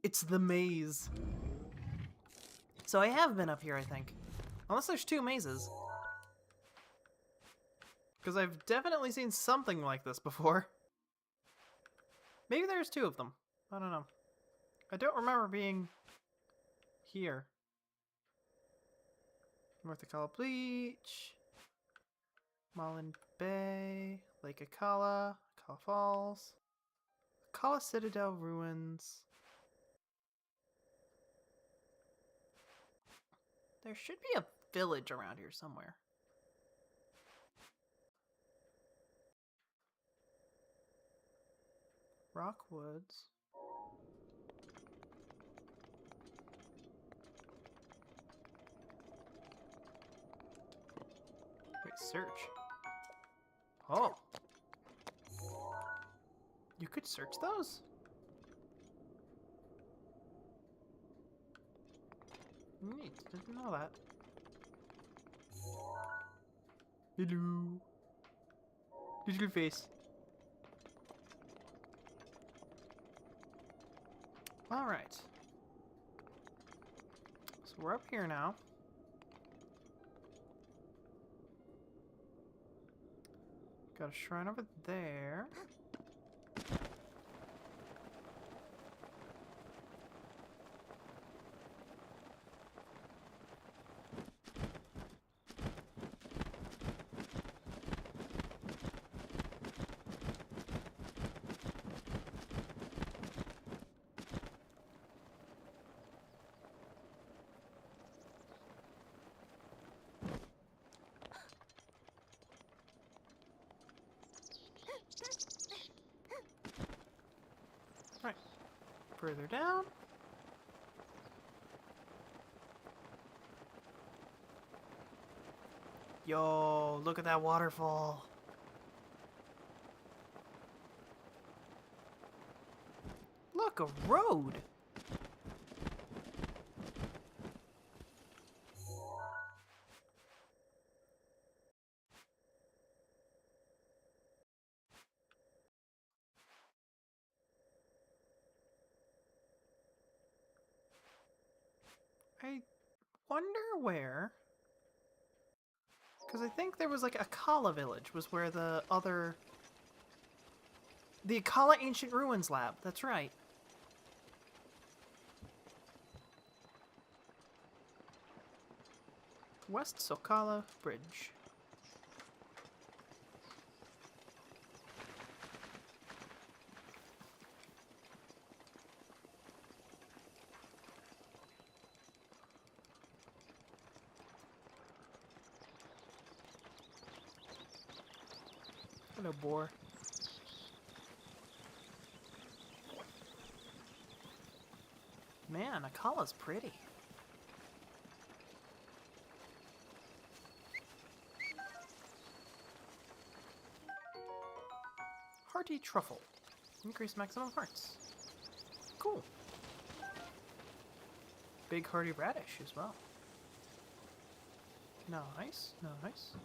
S1: It's the maze. So I have been up here, I think. Unless there's two mazes. Because I've definitely seen something like this before. Maybe there's two of them. I don't know. I don't remember being here. North Akala Beach. Mullen Bay. Lake Akala. Akala Falls. Akala Citadel Ruins. There should be a village around here somewhere. Rockwoods. Wait, search. Oh. You could search those? Neat, didn't know that. Hello. Digital face. Alright. So we're up here now. Got a shrine over there. Right. Further down. Yo, look at that waterfall. Look, a road. I wonder where. Because I think there was like Akala village was where the Akala Ancient Ruins Lab. That's right. West Sokala Bridge. Hello, boar. Man, Akala's pretty. Hearty truffle. Increase maximum hearts. Cool. Big hearty radish as well. Nice, nice.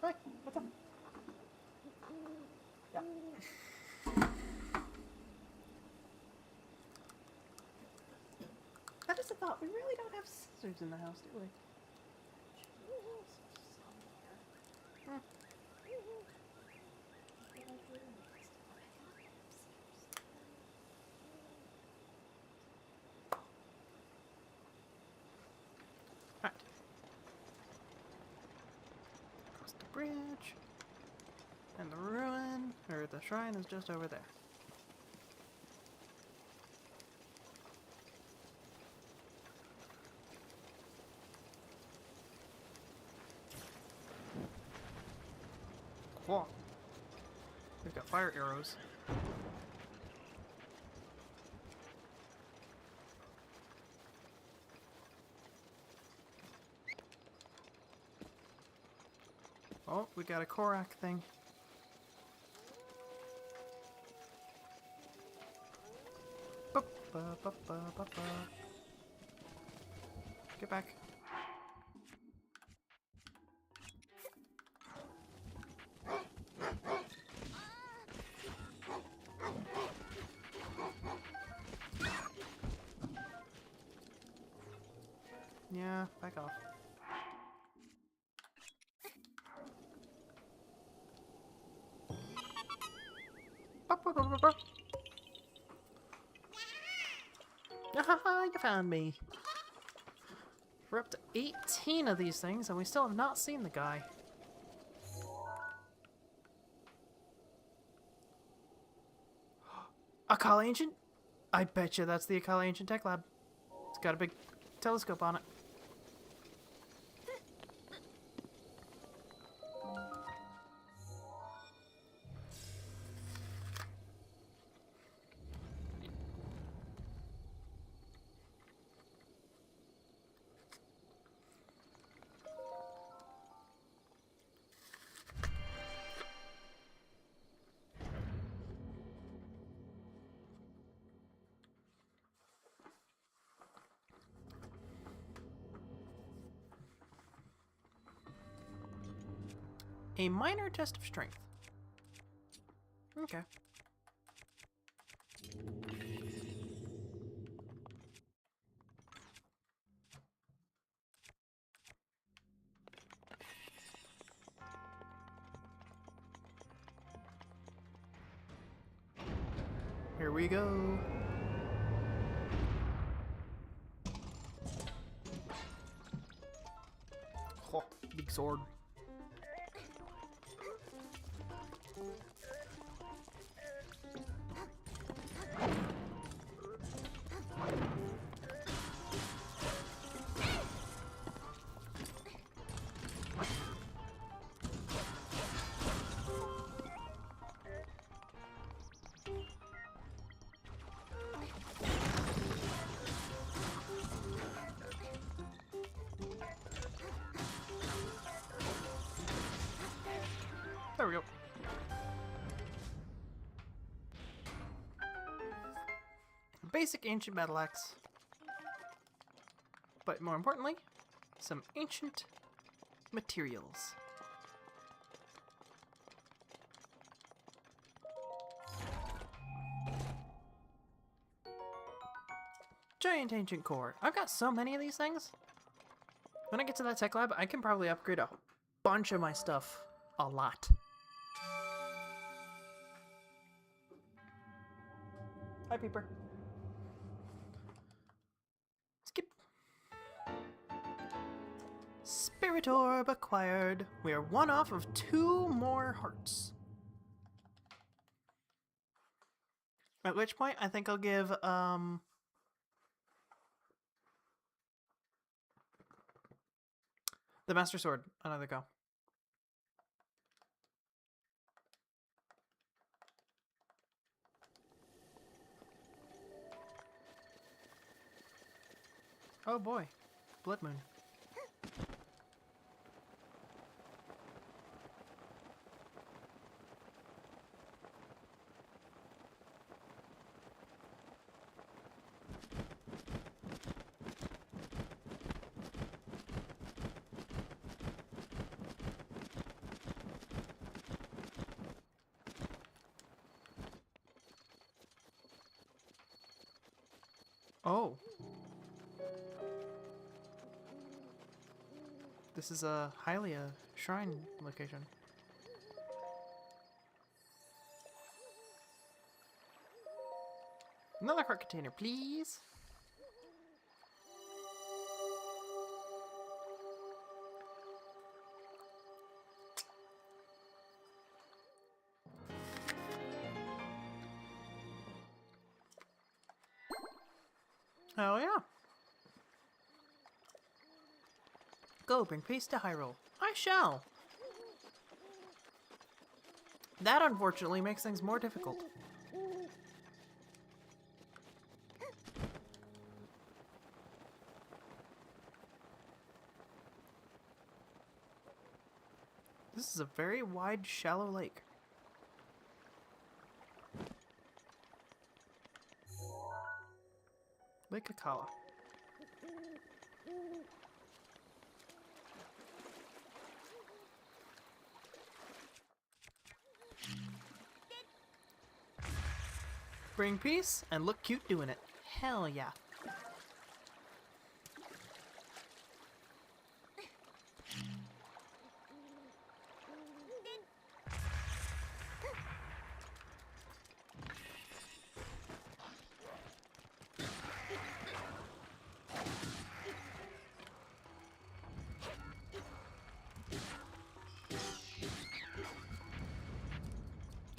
S1: Hi, what's up? Yeah. I just thought we really don't have scissors in the house, do we? Hmm. Alright. Cross the bridge. And the ruin, or the shrine is just over there. Cool. We've got fire arrows. Oh, we got a Korak thing. Ba-ba-ba-ba-ba-ba. Get back. Yeah, back off. Ba-ba-ba-ba-ba. Haha, you found me. We're up to 18 of these things, and we still have not seen the guy. Akala Ancient? I bet you that's the Akala Ancient Tech Lab. It's got a big telescope on it. A minor test of strength. Okay. Here we go. Oh, big sword. There we go. Basic ancient battle axe. But more importantly, some ancient materials. Giant ancient core. I've got so many of these things. When I get to that tech lab, I can probably upgrade a bunch of my stuff a lot. Hi, Peeper. Skip. Spirit orb acquired. We are one off of 2 more hearts. At which point, I think I'll give, the Master Sword another go. Oh boy, Blood Moon. Oh. This is a Hylia shrine location. Another heart container, please. Oh yeah. Go, bring peace to Hyrule. I shall. That unfortunately makes things more difficult. This is a very wide, shallow lake. Lake Akala. Bring peace and look cute doing it. Hell yeah.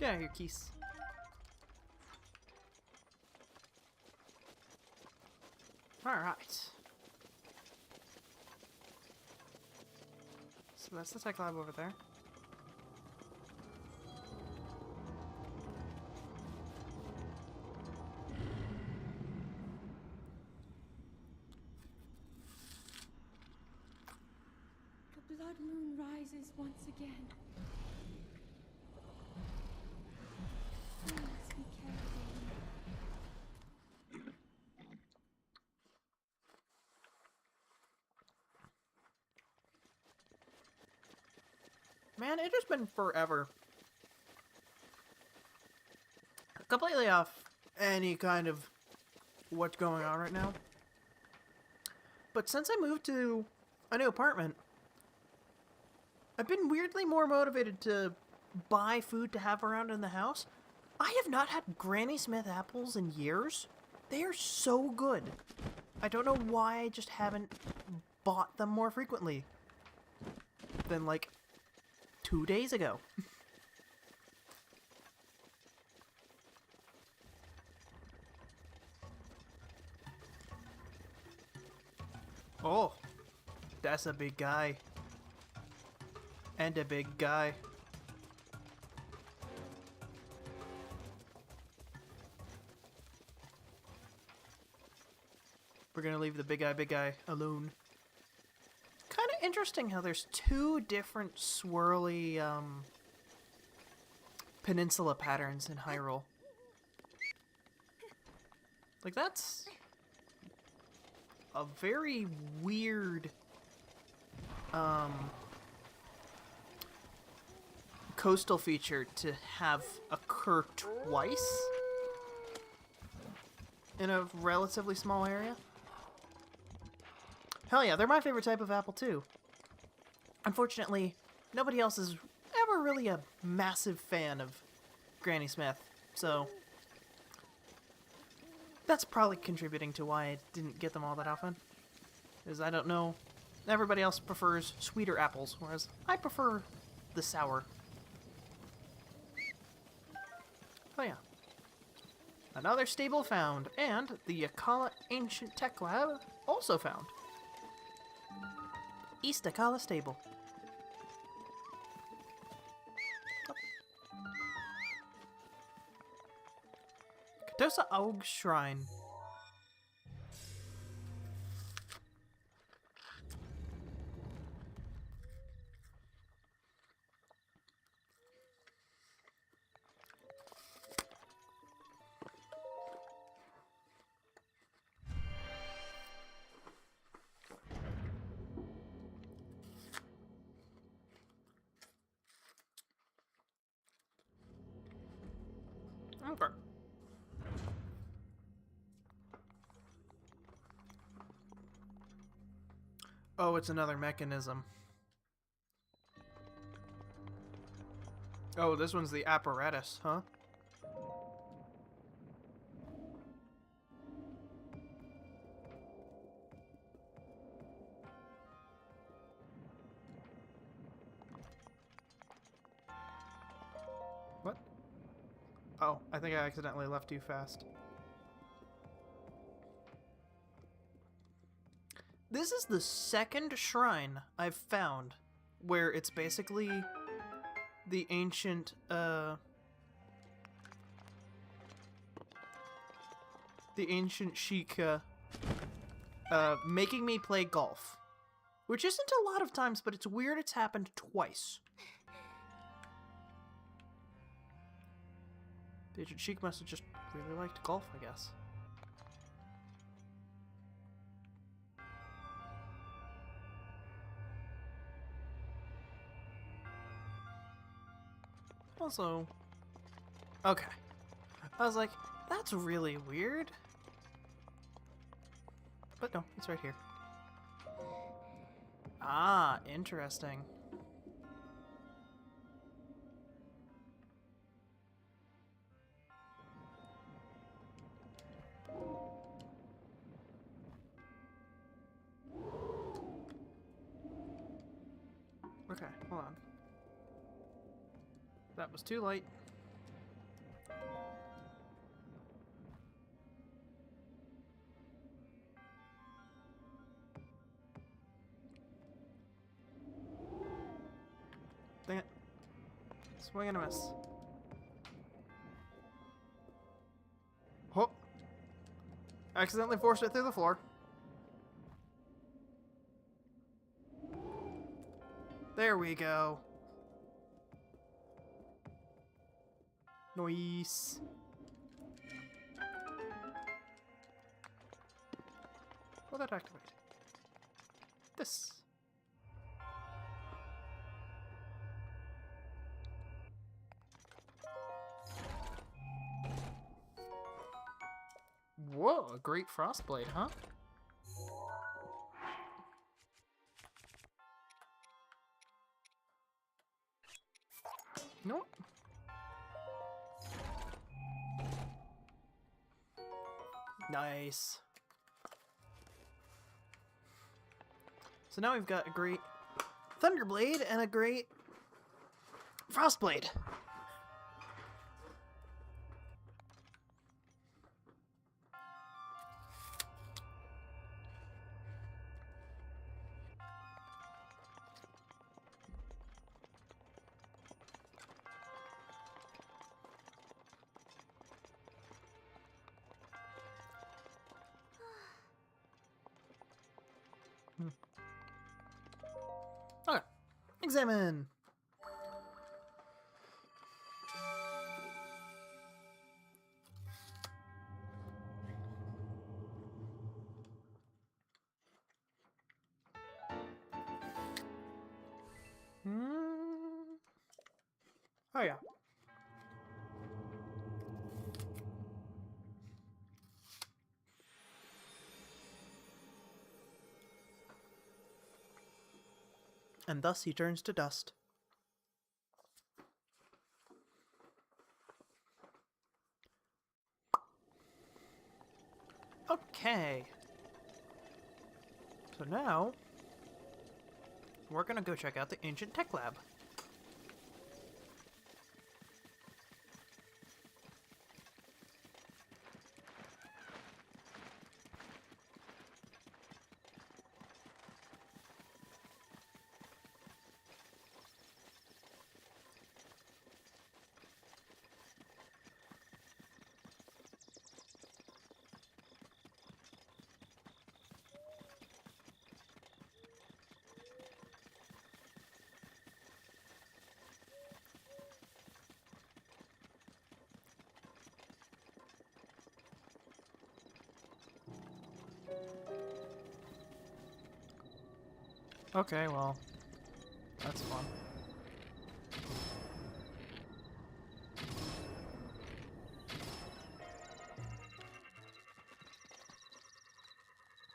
S1: Get out of here, Keese. Alright. So that's the tech lab over there.
S2: The blood moon rises once again. We must be careful.
S1: Man, it has been forever. Completely off any kind of what's going on right now. But since I moved to a new apartment, I've been weirdly more motivated to buy food to have around in the house. I have not had Granny Smith apples in years. They are so good. I don't know why I just haven't bought them more frequently than like 2 days ago. Oh, that's a big guy. And a big guy. We're gonna leave the big guy alone. Kind of interesting how there's two different swirly peninsula patterns in Hyrule. Like, that's a very weird coastal feature to have occur twice in a relatively small area. Hell yeah, they're my favorite type of apple too. Unfortunately, nobody else is ever really a massive fan of Granny Smith, so that's probably contributing to why I didn't get them all that often. Is I don't know, everybody else prefers sweeter apples, whereas I prefer the sour. Oh yeah. Another stable found, and the Akala Ancient Tech Lab also found. East Akala Stable. Katosa Aug Shrine. Okay. Oh, it's another mechanism. Oh, this one's the apparatus, huh? What? Oh, I think I accidentally left too fast. This is the second shrine I've found where it's basically the ancient, Sheikah, making me play golf. Which isn't a lot of times, but it's weird it's happened twice. The ancient Sheik must have just really liked golf, I guess. Also, okay. I was like, that's really weird. But no, it's right here. Ah, interesting. Okay, hold on. That was too light. Swing and a miss. Oh. Accidentally forced it through the floor. There we go. Nice. Will that activate? This. Whoa, a great frostblade, huh? Nope. Nice. So now we've got a great Thunderblade and a great Frostblade. Okay, examine. Oh yeah. And thus he turns to dust. Okay. So now, we're gonna go check out the Ancient Tech Lab. Okay, well, that's fun.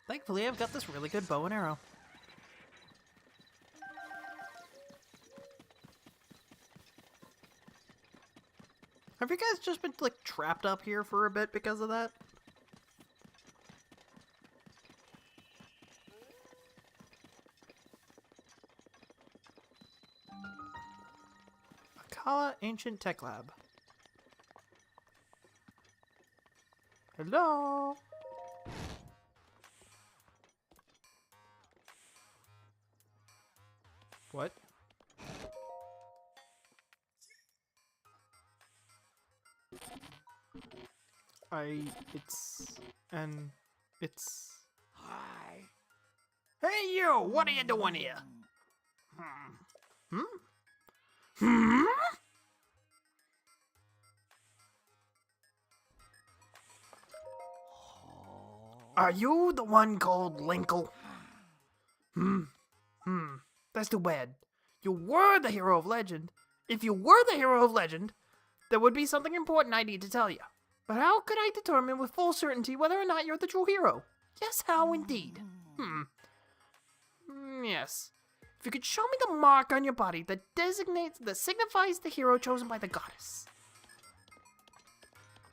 S1: Thankfully, I've got this really good bow and arrow. Have you guys just been, like, trapped up here for a bit because of that? Akala Ancient Tech Lab. Hello? What? It's...
S6: Hi.
S4: Hey you, what are you doing here? Are you the one called Linkle? That's too bad. You were the hero of legend. If you were the hero of legend, there would be something important I need to tell you. But how could I determine with full certainty whether or not you're the true hero? Yes, how indeed. Yes. If you could show me the mark on your body that signifies the hero chosen by the goddess.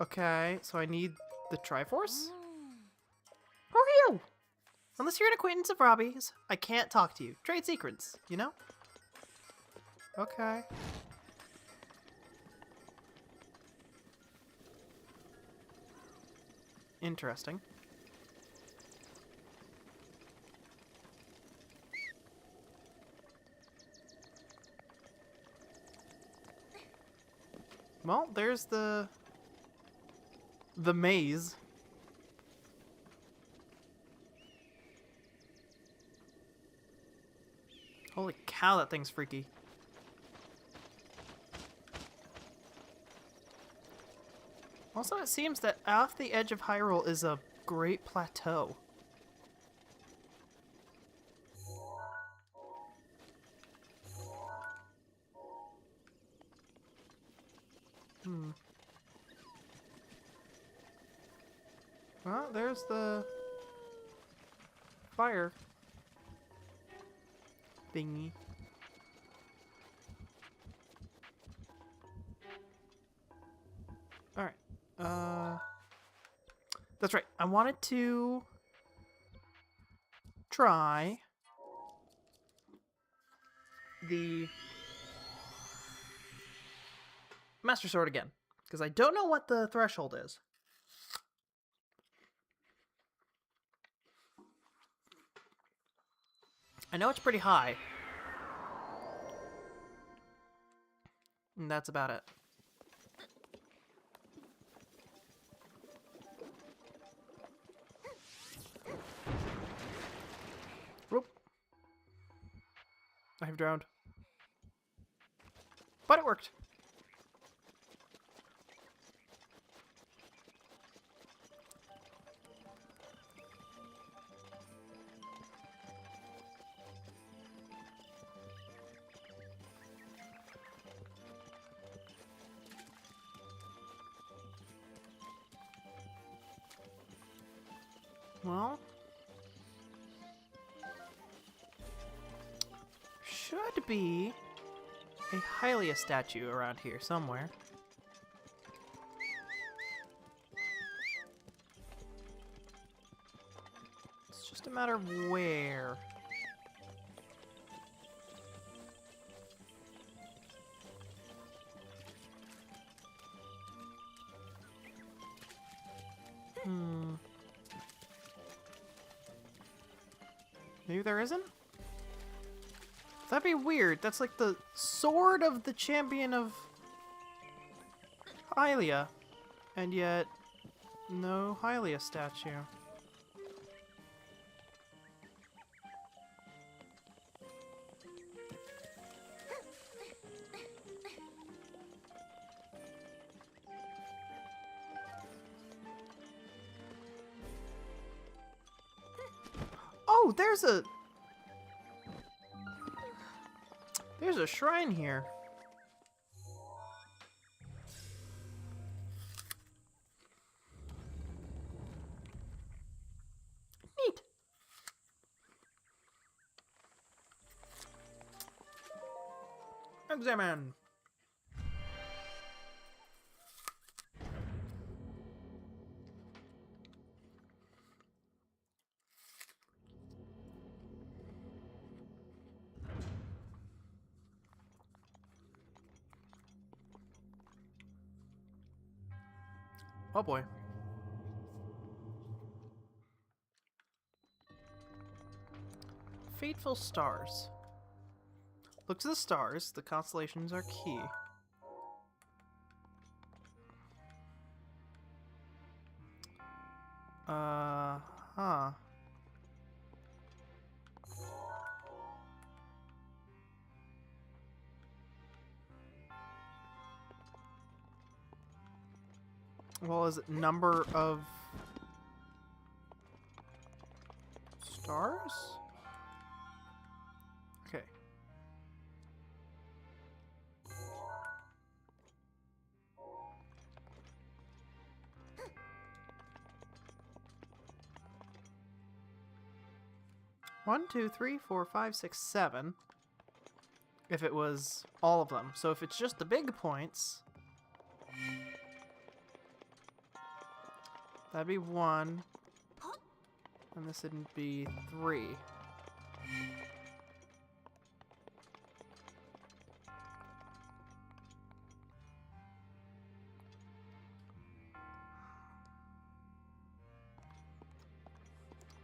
S4: Okay, so I need the Triforce? Who are you? Unless you're an acquaintance of Robbie's, I can't talk to you. Trade secrets, you know? Okay. Interesting.
S1: Well, there's the maze. Holy cow, that thing's freaky. Also, it seems that off the edge of Hyrule is a great plateau. Well, there's the fire thingy. Alright. That's right. I wanted to try the Master Sword again, because I don't know what the threshold is. I know it's pretty high. And that's about it. Whoop. I've drowned. But it worked. Well, should be a Hylia statue around here somewhere. It's just a matter of where. Maybe there isn't? That'd be weird. That's like the sword of the champion of Hylia. And yet, no Hylia statue. Oh, there's a shrine here. Neat. Examine. Oh boy. Fateful stars. Look to the stars. The constellations are key. Huh. Well, is it number of stars? Okay. One, two, three, four, five, six, seven. If it was all of them. So if it's just the big points, that'd be 1. And this would be 3.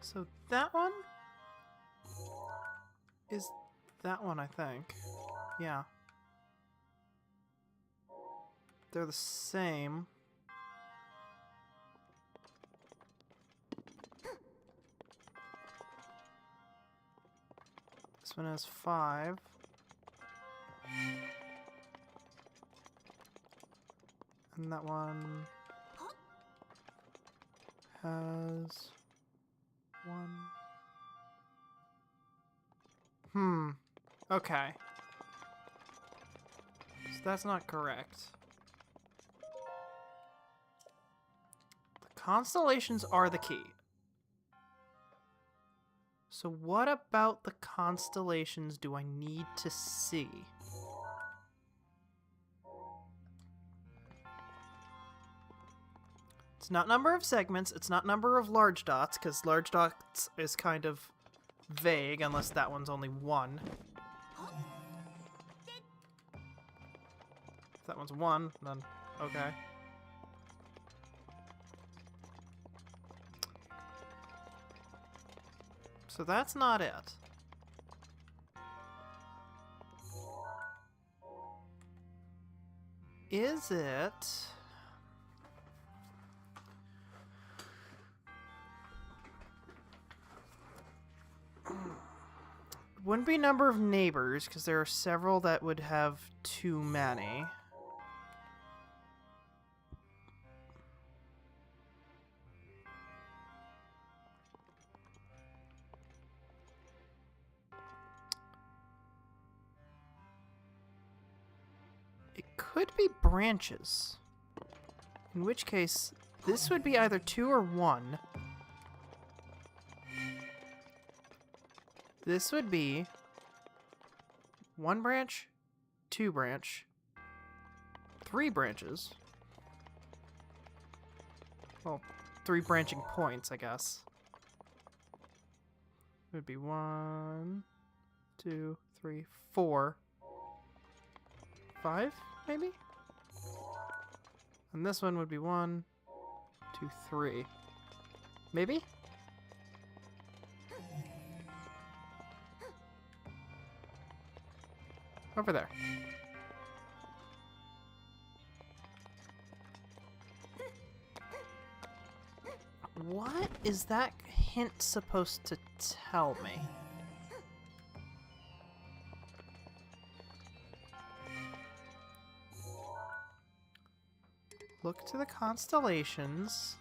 S1: So that one is that one, I think. Yeah. they're the same. This one has 5. And that one has 1. Okay. So that's not correct. The constellations are the key. So what about the constellations do I need to see? It's not number of segments, it's not number of large dots, because large dots is kind of vague, unless that one's only 1. If that one's 1, then okay. So that's not it. Is it... Wouldn't be number of neighbors, because there are several that would have too many. It could be branches. In which case, this would be either 2 or 1. This would be 1 branch, 2 branch, 3 branches. Well, 3 branching points, I guess. It would be 1, 2, 3, 4, 5, maybe? And this one would be 1, 2, 3. Maybe? Over there. What is that hint supposed to tell me? Look to the constellations.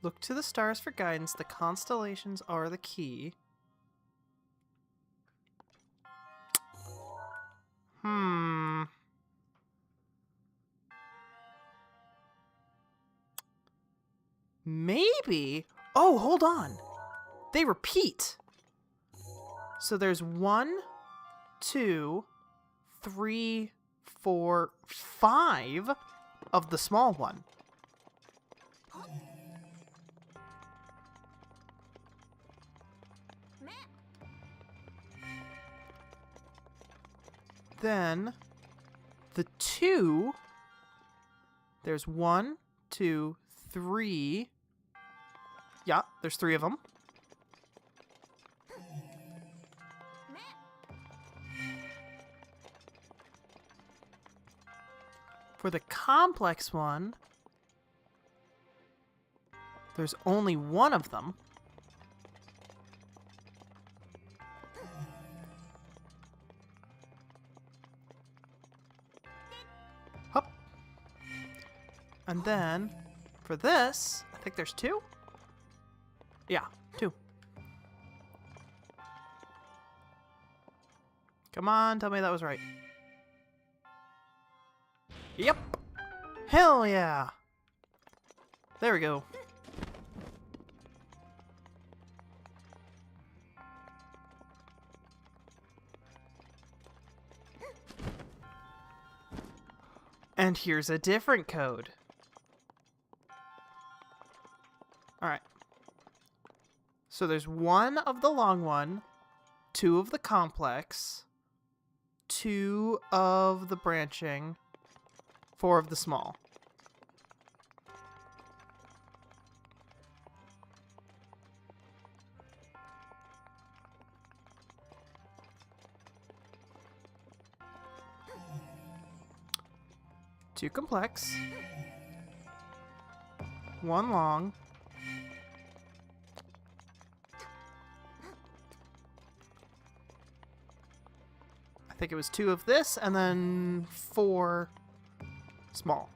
S1: Look to the stars for guidance. The constellations are the key. Maybe. Oh, hold on. They repeat. So there's 1, 2, 3, 4, 5 of the small one. Then the 2, there's 1, 2, 3. Yeah, there's 3 of them. For the complex one, there's only 1 of them. Hup. And then, for this, I think there's 2? Yeah, 2. Come on, tell me that was right. Yep. Hell yeah. There we go. And here's a different code. Alright. So there's 1 of the long one, 2 of the complex, 2 of the branching, 4 of the small. Too complex. One long. I think it was 2 of this, and then 4 small.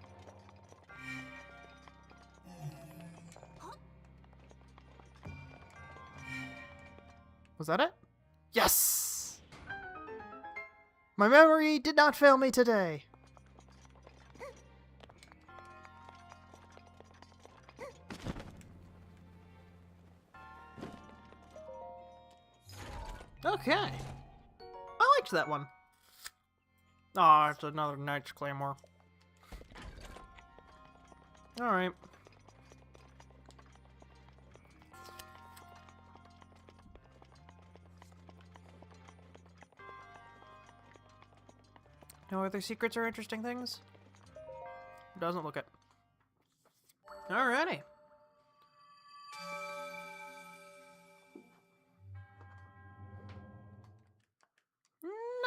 S1: Was that it? Yes! My memory did not fail me today. Okay. I liked that one. Oh, it's another Knight's Claymore. Alright. No other secrets or interesting things? Doesn't look it. Alrighty.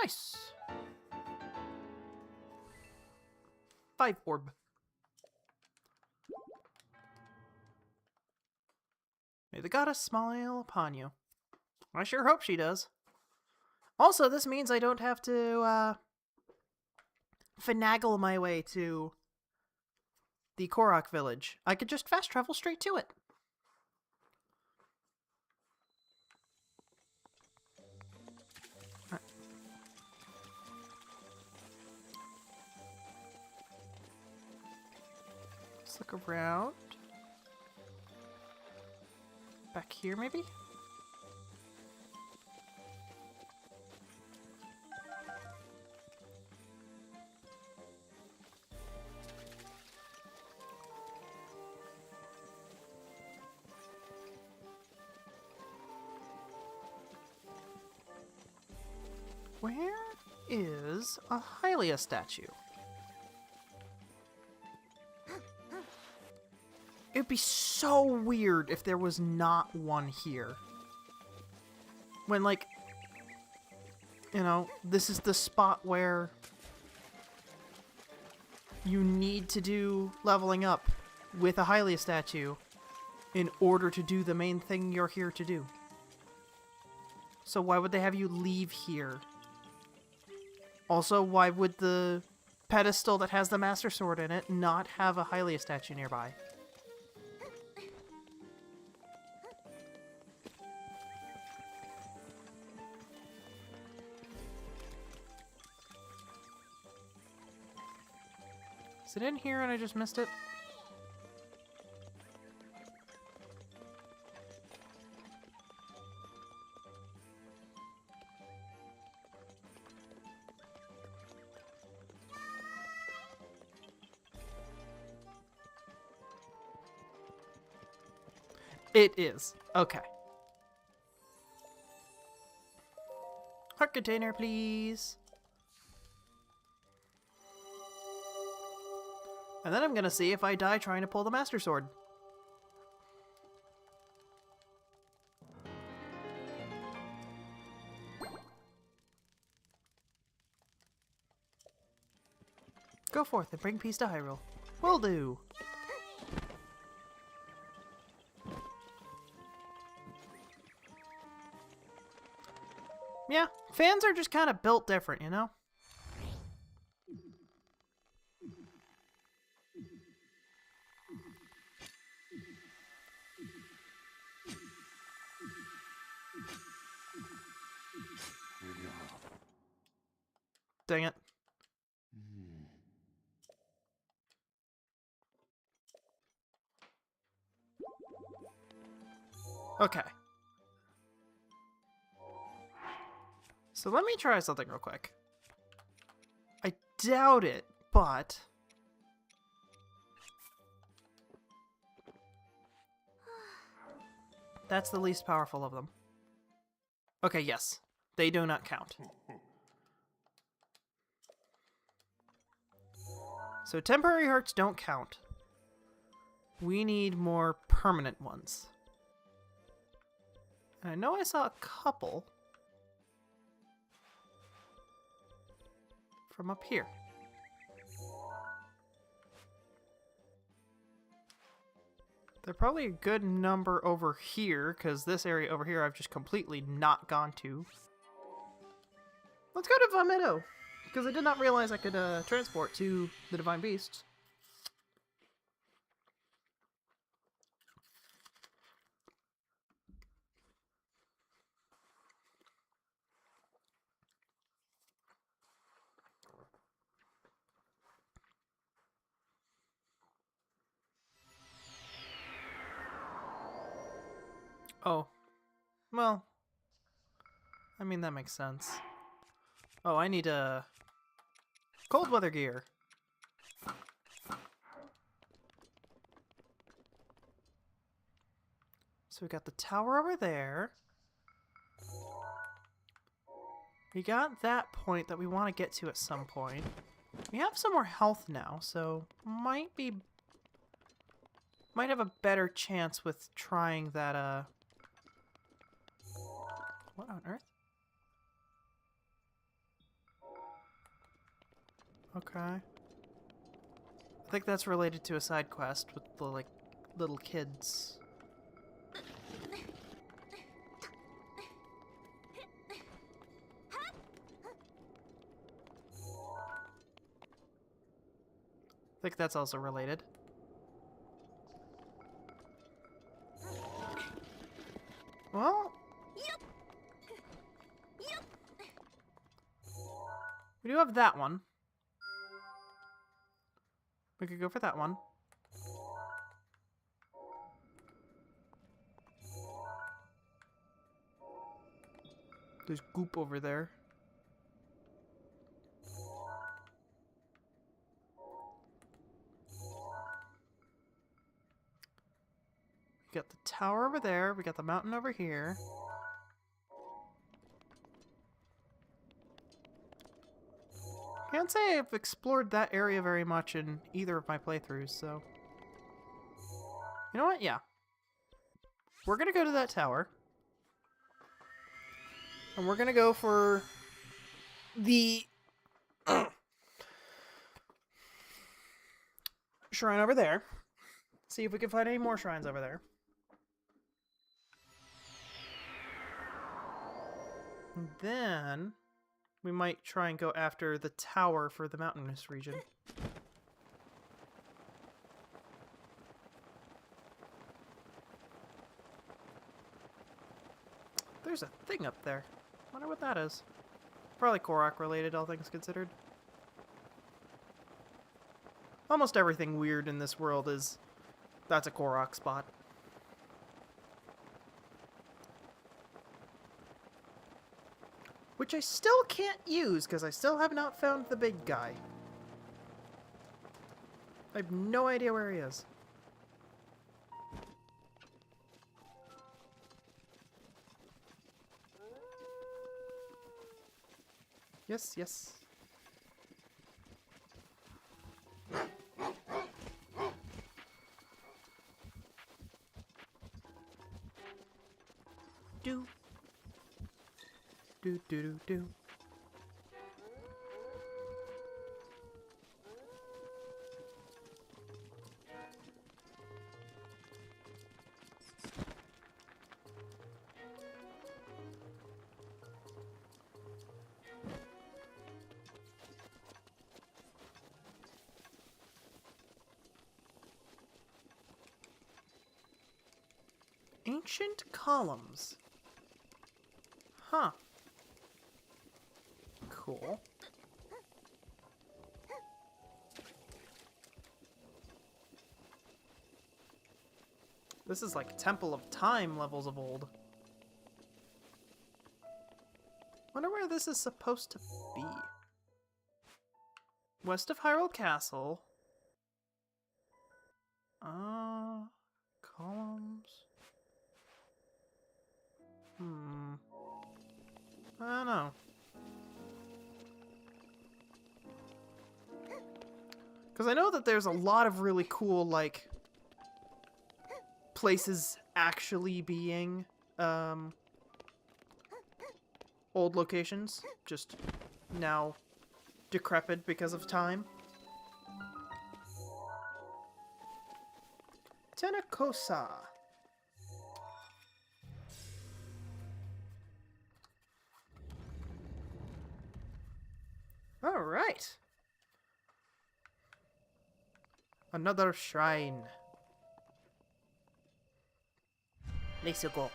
S1: Nice. 5 orb. May the goddess smile upon you. I sure hope she does. Also, this means I don't have to, finagle my way to the Korok village. I could just fast travel straight to it. Alright. Let's look around. Back here, maybe? Where is a Hylia statue? It'd be so weird if there was not one here. When, like, you know, this is the spot where you need to do leveling up with a Hylia statue in order to do the main thing you're here to do. So why would they have you leave here? Also, why would the pedestal that has the Master Sword in it not have a Hylia statue nearby? Is it in here and I just missed it? It is. Okay. Heart container, please. And then I'm gonna see if I die trying to pull the Master Sword. Go forth and bring peace to Hyrule. Will do. Yeah, fans are just kind of built different, you know? Dang it. Okay. So let me try something real quick. I doubt it, but... That's the least powerful of them. Okay, yes. They do not count. So temporary hearts don't count. We need more permanent ones. And I know I saw a couple from up here. They're probably a good number over here, because this area over here I've just completely not gone to. Let's go to Vomito, because I did not realize I could transport to the Divine Beasts. Oh. Well. I mean, that makes sense. Oh, I need cold weather gear. So we got the tower over there. We got that point that we want to get to at some point. We have some more health now, so might have a better chance with trying that what on earth? Okay. I think that's related to a side quest with the like little kids. I think that's also related. Well, we do have that one. We could go for that one. There's goop over there. We got the tower over there. We got the mountain over here. Can't say I've explored that area very much in either of my playthroughs, so... You know what? Yeah. We're gonna go to that tower. And we're gonna go for... the... shrine over there. See if we can find any more shrines over there. And then... we might try and go after the tower for the mountainous region. There's a thing up there. Wonder what that is. Probably Korok related, all things considered. Almost everything weird in this world is... that's a Korok spot. Which I still can't use, because I still have not found the big guy. I have no idea where he is. Yes, yes. Do. Do do do do. Ancient columns. Huh. Cool. This is like Temple of Time levels of old. Wonder where this is supposed to be. West of Hyrule Castle. Columns. I don't know. Because I know that there's a lot of really cool, like, places actually being, old locations, just now decrepit because of time. Tenakosa. All right. Another shrine. Let's go.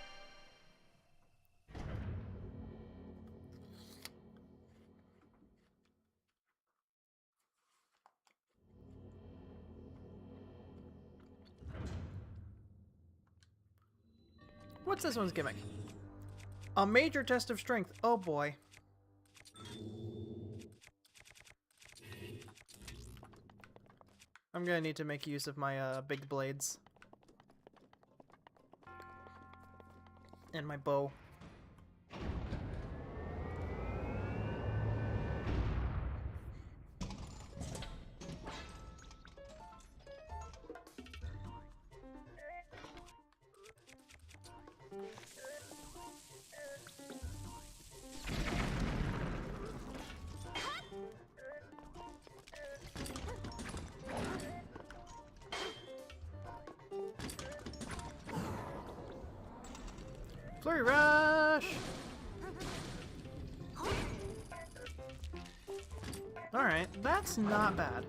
S1: What's this one's gimmick? A major test of strength. Oh boy. I'm gonna need to make use of my big blades. And my bow. Flurry rush! Alright, that's not bad.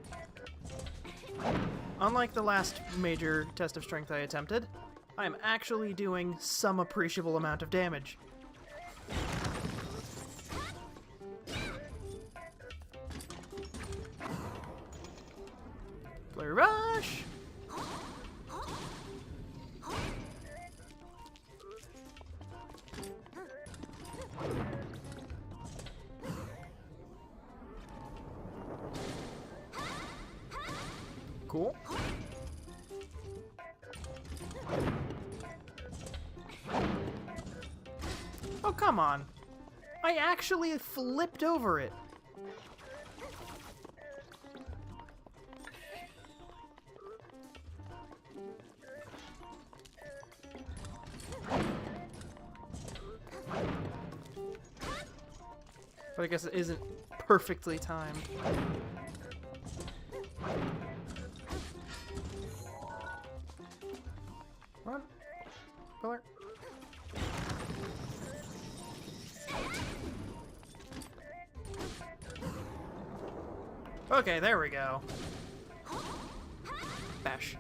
S1: Unlike the last major test of strength I attempted, I am actually doing some appreciable amount of damage. Flurry rush! Cool. Oh, come on. I actually flipped over it. But I guess it isn't perfectly timed. Run. Pillar. Okay, there we go. Bash.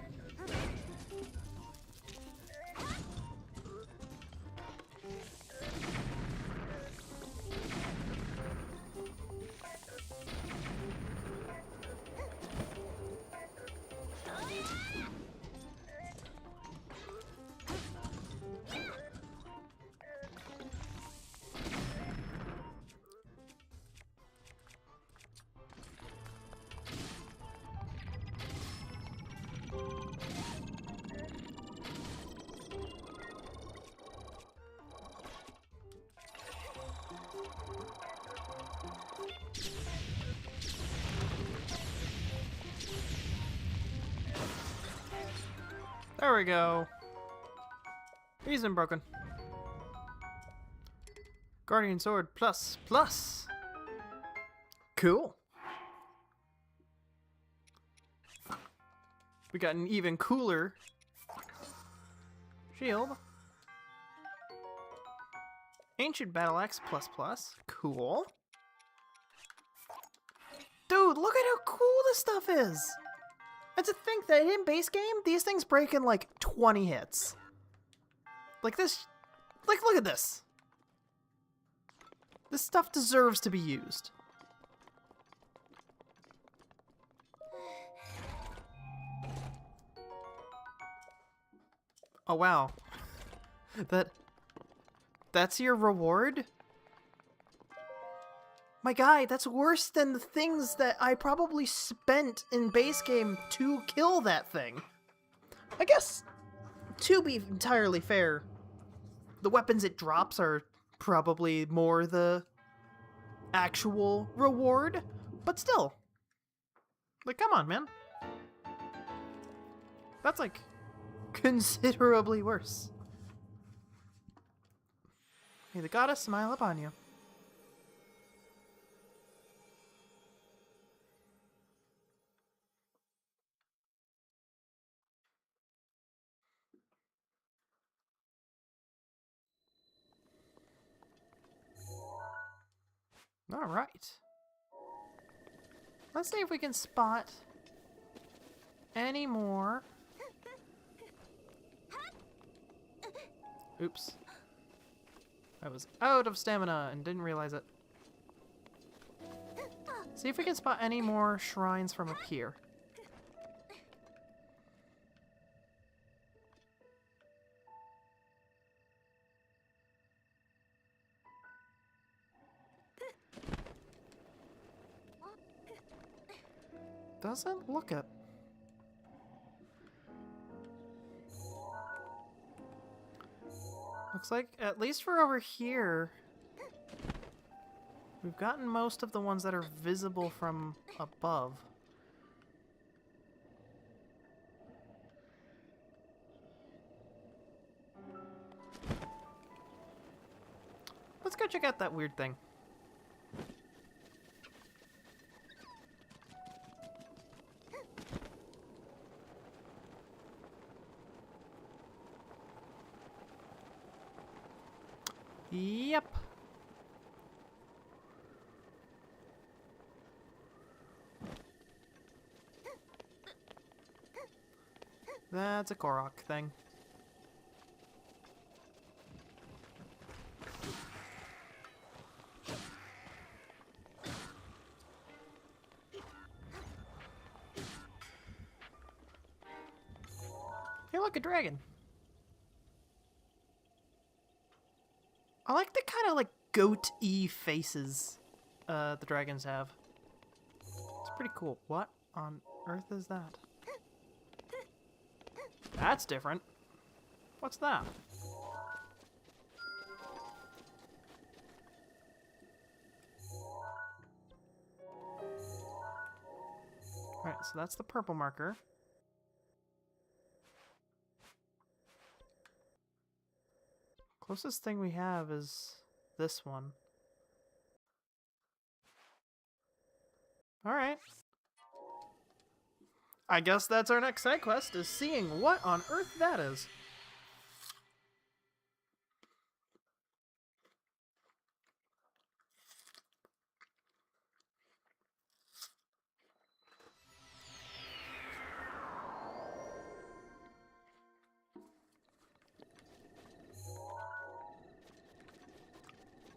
S1: There we go. He's been broken. Guardian Sword plus plus. Cool. We got an even cooler shield. Ancient Battle Axe plus plus. Cool. Dude, look at how cool this stuff is. And to think that in base game, these things break in like 20 hits. Like this, like look at this. This stuff deserves to be used. Oh wow. That's your reward? My guy, that's worse than the things that I probably spent in base game to kill that thing. I guess, to be entirely fair, the weapons it drops are probably more the actual reward, but still. Like, come on, man. That's, like, considerably worse. May the goddess smile upon you. Alright. Let's see if we can spot any more. Oops. I was out of stamina and didn't realize it. See if we can spot any more shrines from up here. Doesn't look it. Looks like, at least for over here, we've gotten most of the ones that are visible from above. Let's go check out that weird thing. Yep. That's a Korok thing. Hey, look, a dragon. I like the kind of like goat-y faces the dragons have. It's pretty cool. What on earth is that? That's different. What's that? Alright, so that's the purple marker. Closest thing we have is this one. Alright. I guess that's our next side quest, is seeing what on earth that is.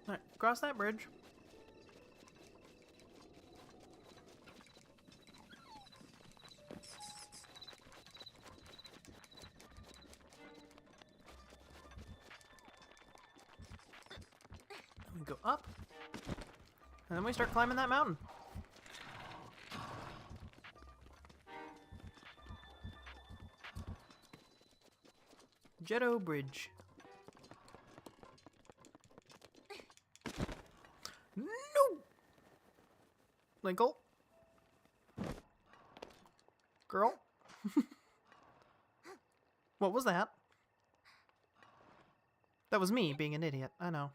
S1: Alright, cross that bridge. We go up, and then we start climbing that mountain. Jetto Bridge. No! Linkle? Girl? What was that? That was me being an idiot, I know.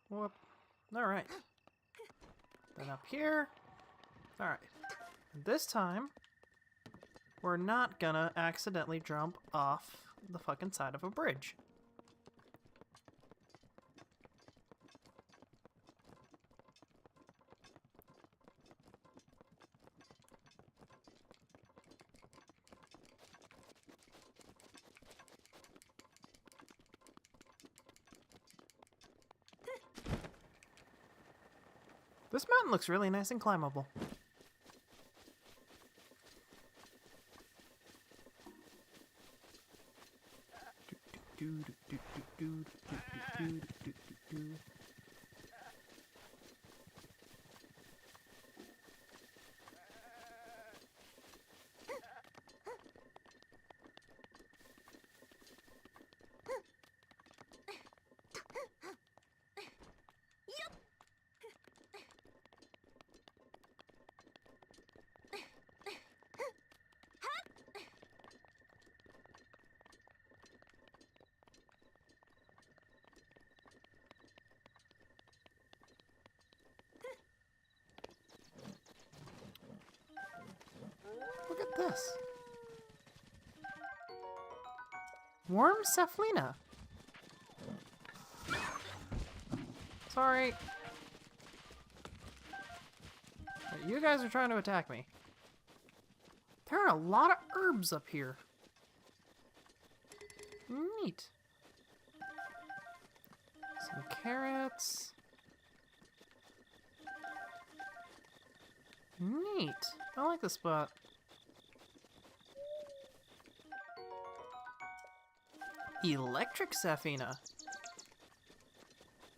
S1: Whoop. Alright. Then up here. Alright. This time, we're not gonna accidentally jump off the fucking side of a bridge. This mountain looks really nice and climbable. this? Warm Cephalina. Sorry. You guys are trying to attack me. There are a lot of herbs up here. Neat. Some carrots. Neat. I like this spot. Electric Safina.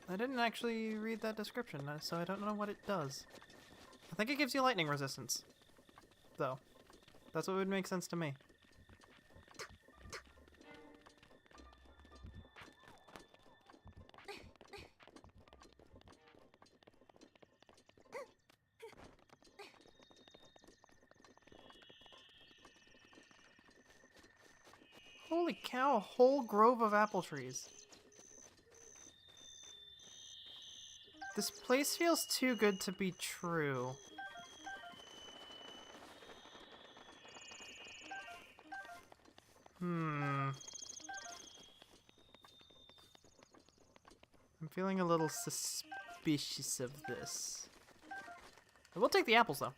S1: I didn't actually read that description, so I don't know what it does. I think it gives you lightning resistance, though. That's what would make sense to me. Holy cow, a whole grove of apple trees. This place feels too good to be true. I'm feeling a little suspicious of this. I will take the apples, though.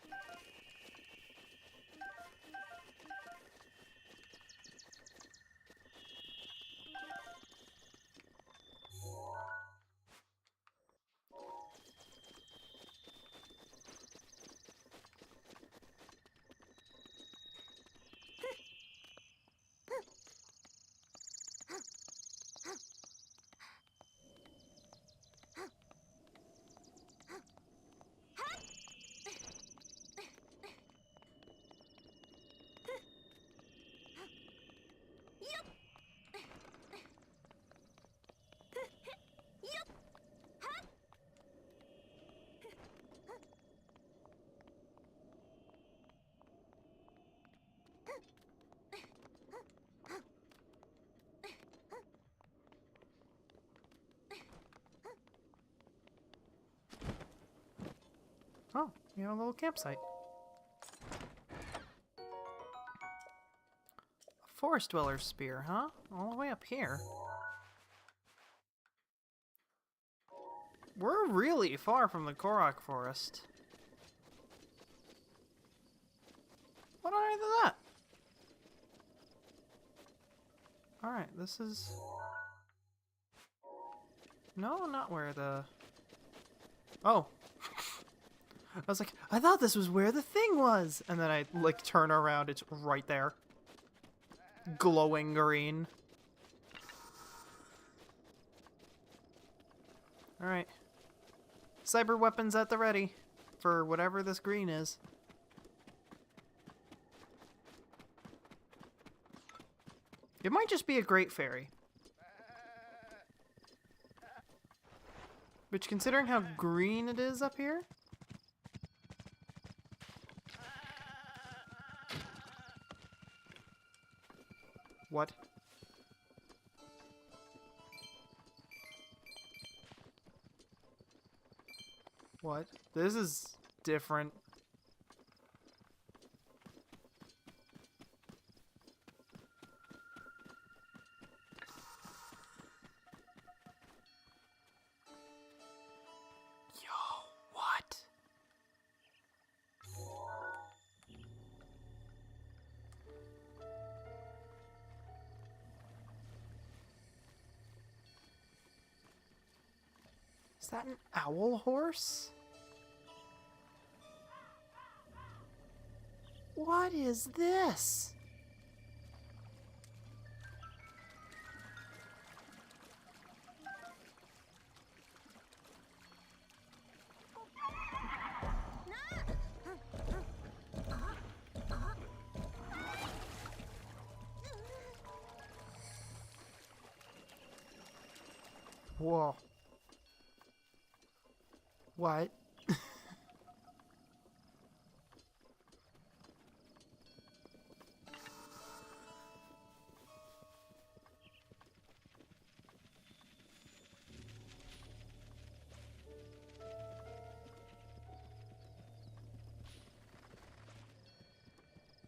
S1: Oh, you have a little campsite. A forest dweller's spear, huh? All the way up here. We're really far from the Korok forest. What on earth is that? Alright, this is... No, not where the... Oh. I was like, I thought this was where the thing was! And then I, like, turn around, it's right there. Glowing green. Alright. Cyber weapons at the ready. For whatever this green is. It might just be a great fairy. Which, considering how green it is up here... What? What? This is different. Yo, what? Is that an owl horse? What is this? Whoa. What?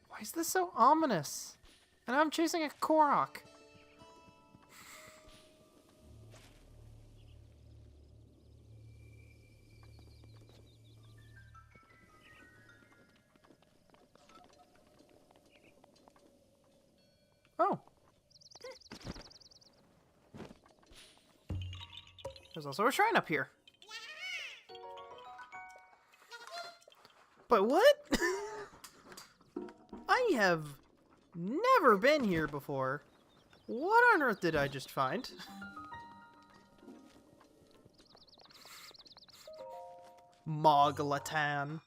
S1: Why is this so ominous? And I'm chasing a Korok. Oh. There's also a shrine up here. But what? I have never been here before. What on earth did I just find? Moglatan.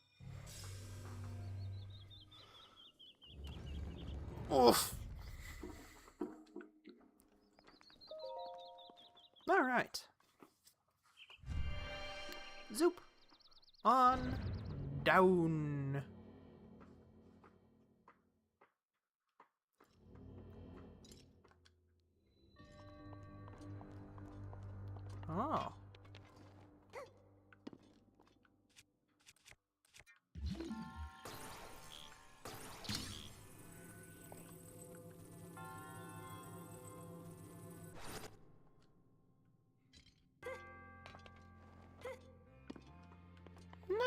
S1: Oof. Alright. Zoop. On down. Oh.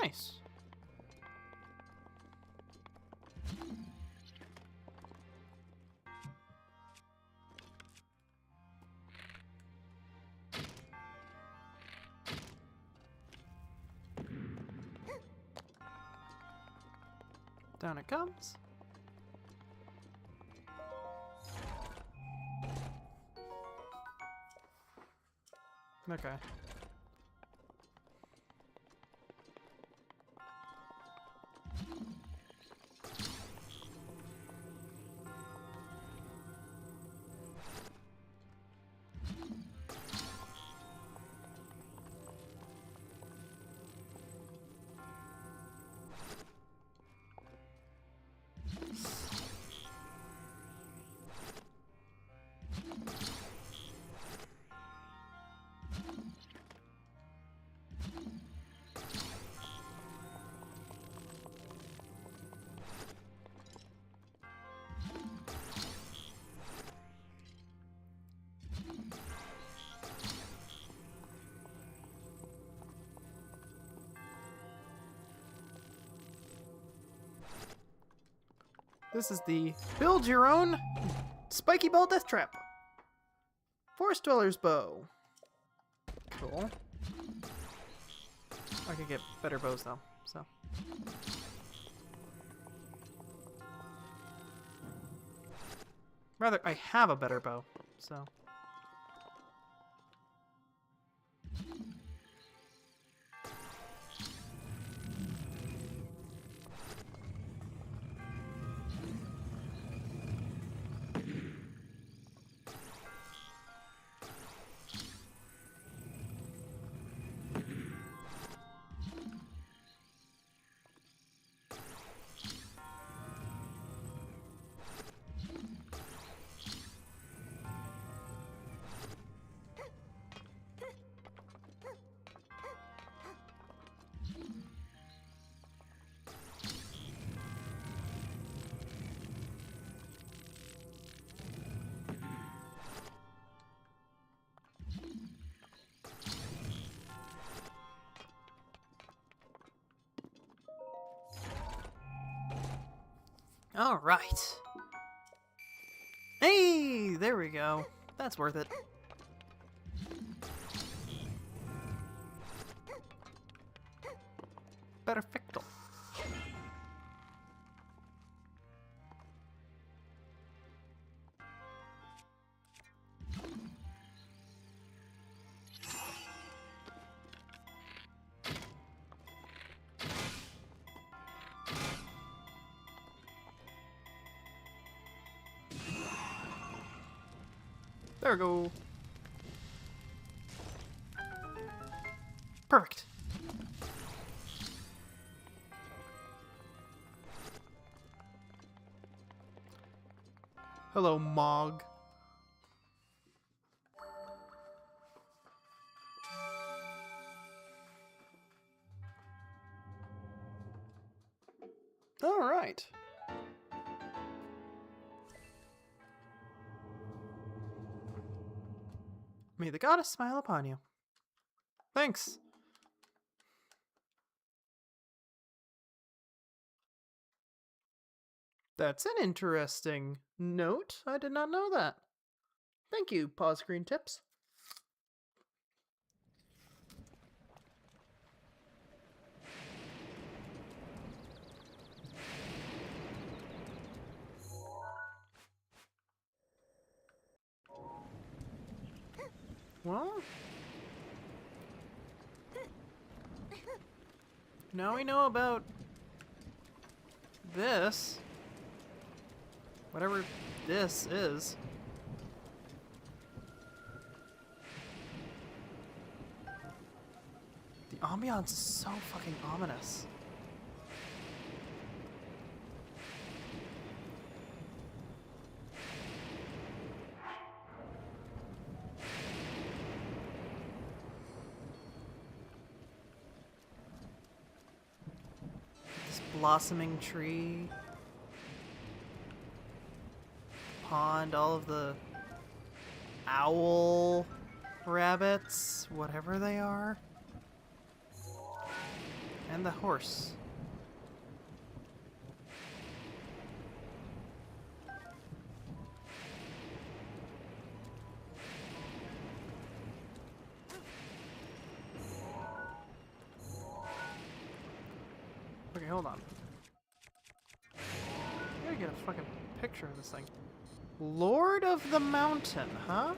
S1: Nice. Down it comes. Okay. This is the build your own spiky ball death trap. Forest Dweller's bow. Cool. I could get better bows though, so. Rather, I have a better bow, so. All right. Hey, there we go. That's worth it. Perfecto. There we go. Perfect. Hello, Mog. All right. May the goddess smile upon you. Thanks. That's an interesting note. I did not know that. Thank you, Pause Screen Tips. Well, now we know about this. Whatever this is. The ambiance is so fucking ominous. This blossoming tree. Pond, all of the owl rabbits, whatever they are. And the horse. Okay, hold on. I gotta get a fucking picture of this thing. Lord of the Mountain, huh?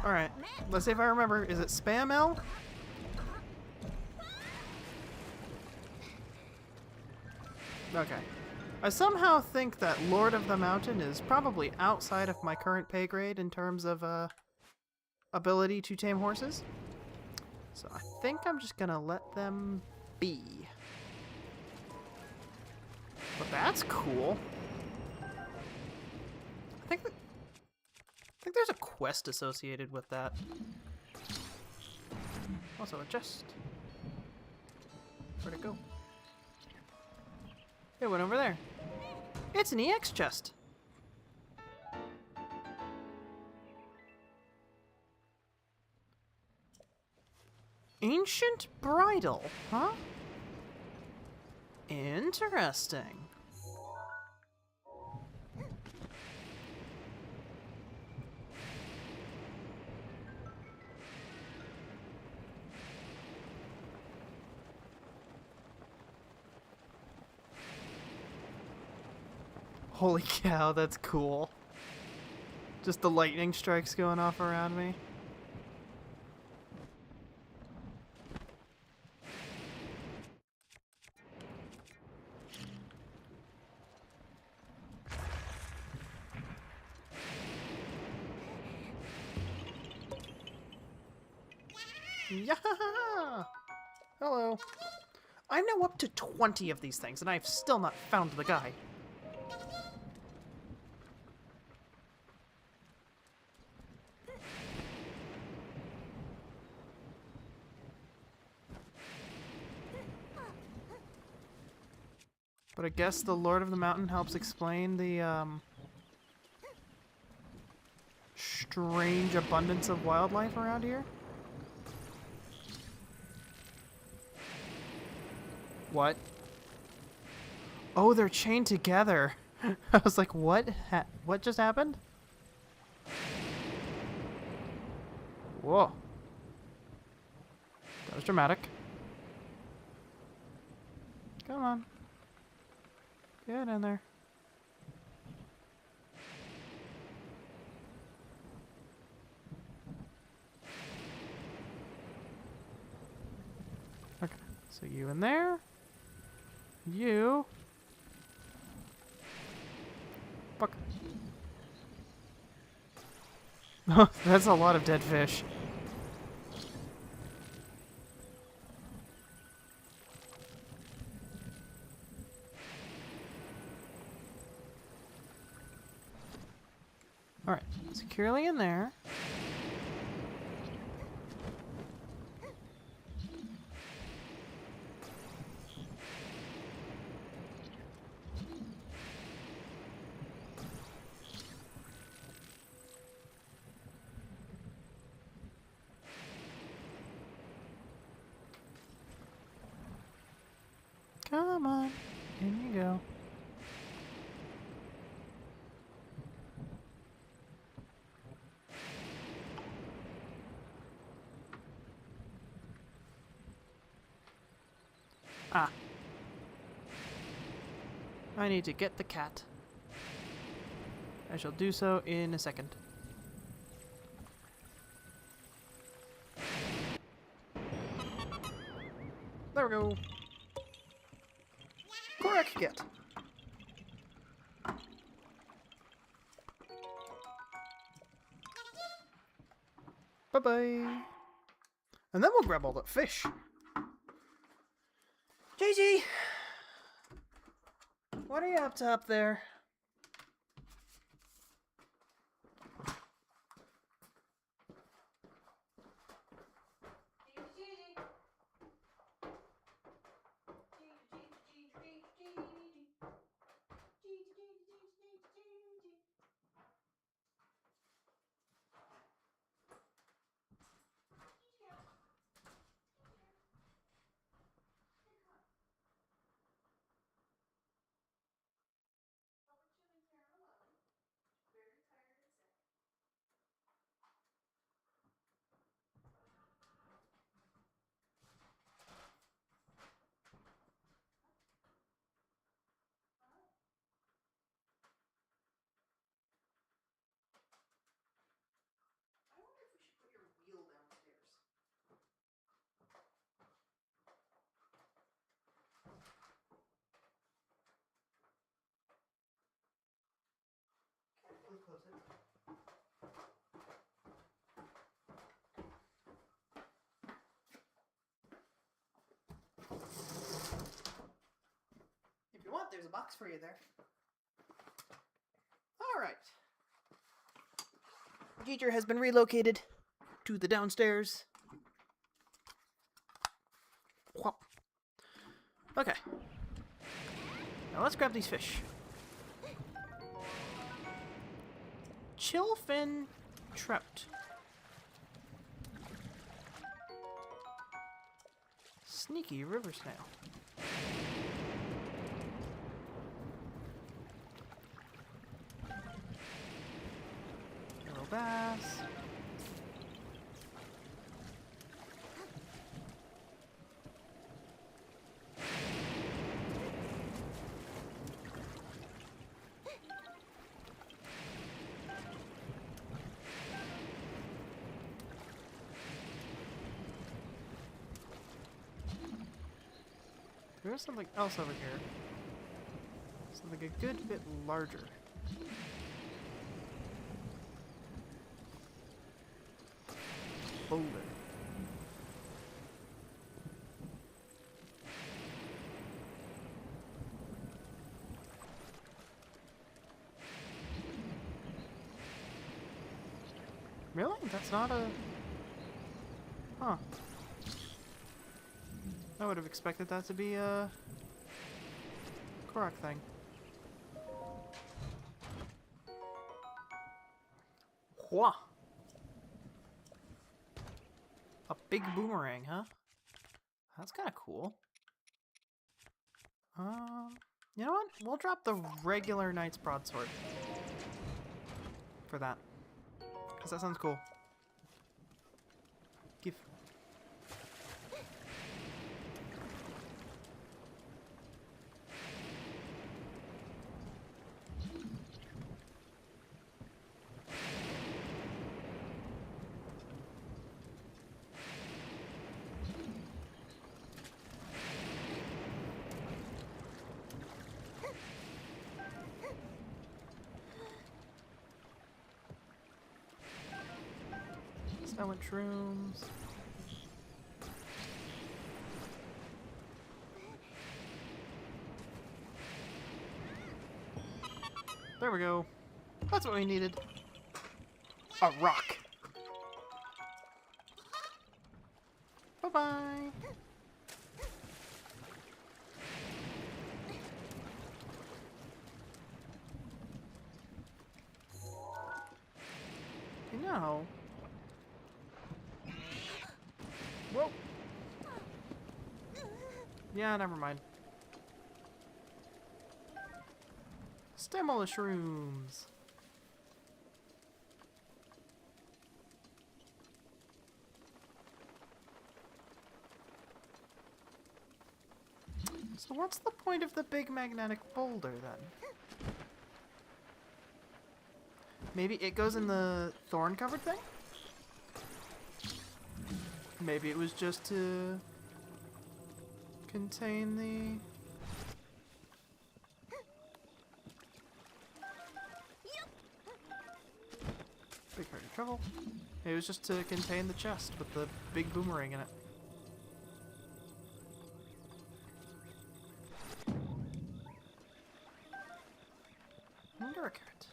S1: Alright, let's see if I remember. Is it Spam L? Okay. I somehow think that Lord of the Mountain is probably outside of my current pay grade in terms of ability to tame horses. So I think I'm just gonna let them be. But that's cool. I think there's a quest associated with that. Also a chest. Where'd it go? It went over there. It's an EX chest. Ancient bridle, huh? Interesting. Holy cow, that's cool. Just the lightning strikes going off around me. Yeah! Hello. I know up to 20 of these things, and I've still not found the guy. But I guess the Lord of the Mountain helps explain the, strange abundance of wildlife around here. What? Oh, they're chained together. I was like, what? What just happened? Whoa. That was dramatic. Come on. Get in there. Okay, so you in there. You. Fuck. That's a lot of dead fish. Alright, securely in there. Ah. I need to get the cat. I shall do so in a second. There we go. Correct get. Bye-bye. And then we'll grab all that fish. JG! What are you up to up there? If you want, there's a box for you there. Alright. The teacher has been relocated to the downstairs. Whop. Okay. Now let's grab these fish. Chillfin trout. Sneaky river snail. Little bass. There's something else over here. Something a good bit larger. Boulder. Really? That's not a... Huh. I would have expected that to be a Korok thing. Whoa! A big boomerang, huh? That's kind of cool. You know what? We'll drop the regular Knight's Broadsword for that, because that sounds cool. Give. Silent shrooms. There we go. That's what we needed. A rock. Bye-bye. You know... Whoa. Yeah, never mind. Stimulus shrooms. So what's the point of the big magnetic boulder, then? Maybe it goes in the thorn-covered thing? Maybe it was just to contain the... Big heart of trouble. Maybe it was just to contain the chest with the big boomerang in it. Wonder a carrot.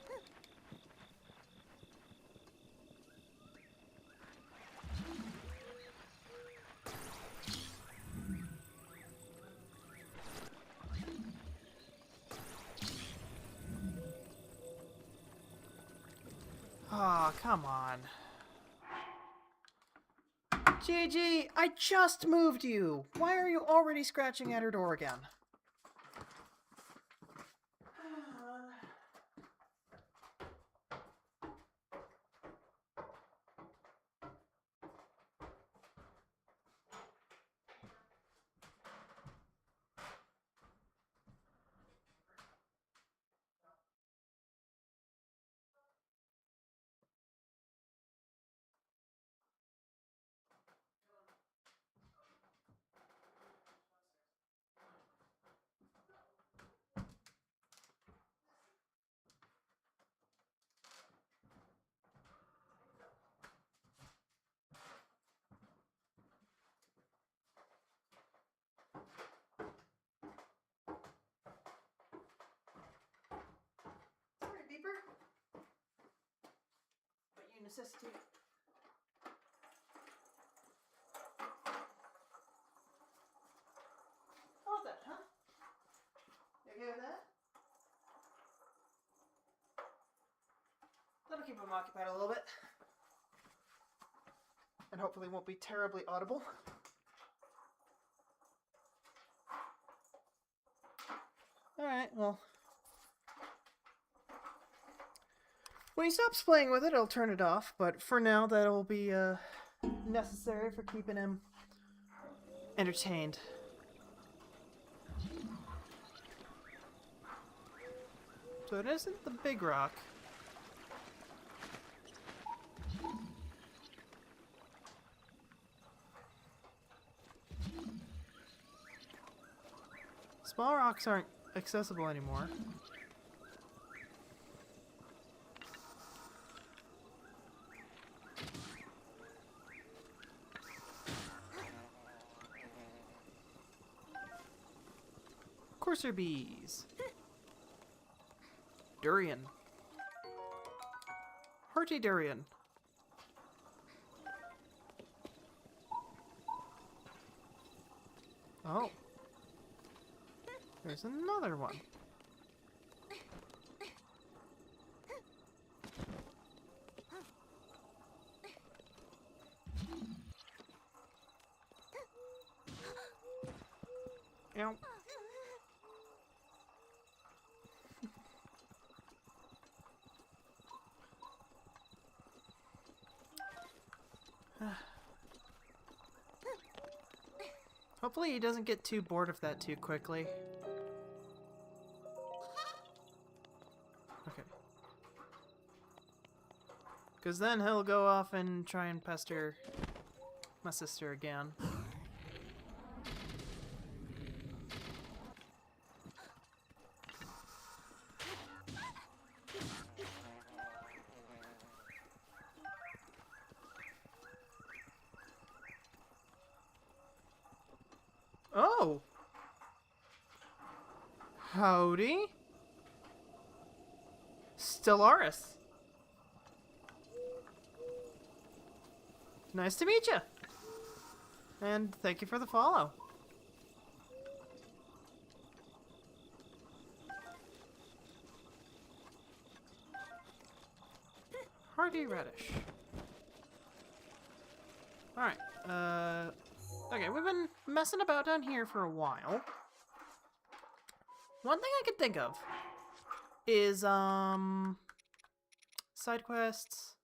S1: Oh, come on. Gigi, I just moved you! Why are you already scratching at her door again? Sorry, Beeper. But you necessitate. How's that, huh? You okay with that? That'll keep him occupied a little bit. And hopefully won't be terribly audible. Alright, well. When he stops playing with it, I'll turn it off, but for now that'll be necessary for keeping him entertained. So it isn't the big rock. Small rocks aren't accessible anymore. Courser bees. Durian. Hearty durian. Oh. There's another one. Ow. Hopefully he doesn't get too bored of that too quickly. Okay. Because then he'll go off and try and pester my sister again. Oh! Howdy. Stellaris. Nice to meet you. And thank you for the follow. Hardy radish. Alright, okay, we've been messing about down here for a while. One thing I could think of is, side quests.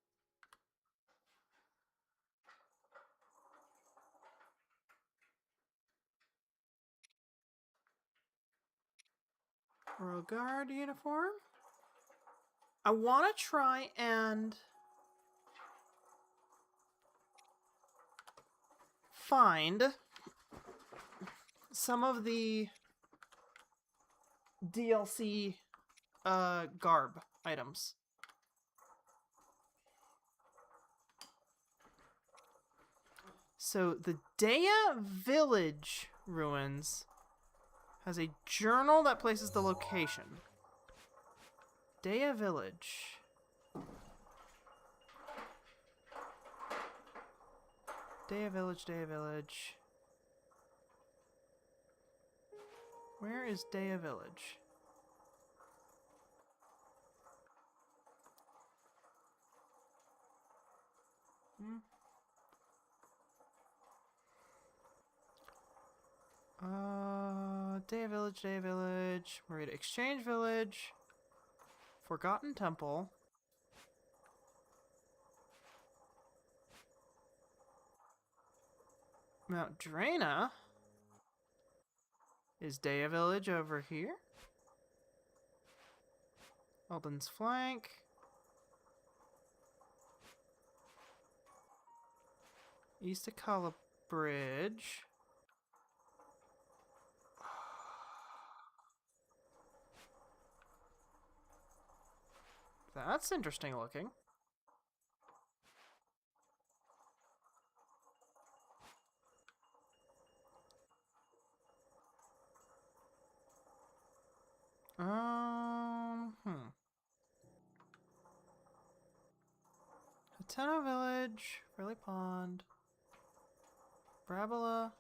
S1: Royal Guard uniform. I want to try and find some of the DLC garb items. So the Dea Village ruins has a journal that places the location. Dea Village. Dea Village, Dea Village. Where is Dea Village? Dea Village, Dea Village. Marita Exchange Village. Forgotten Temple. Mount Drana. Is Dea Village over here? Alden's Flank. East Akala Bridge. That's interesting looking. Hateno Village, Fairley Pond, Brabola,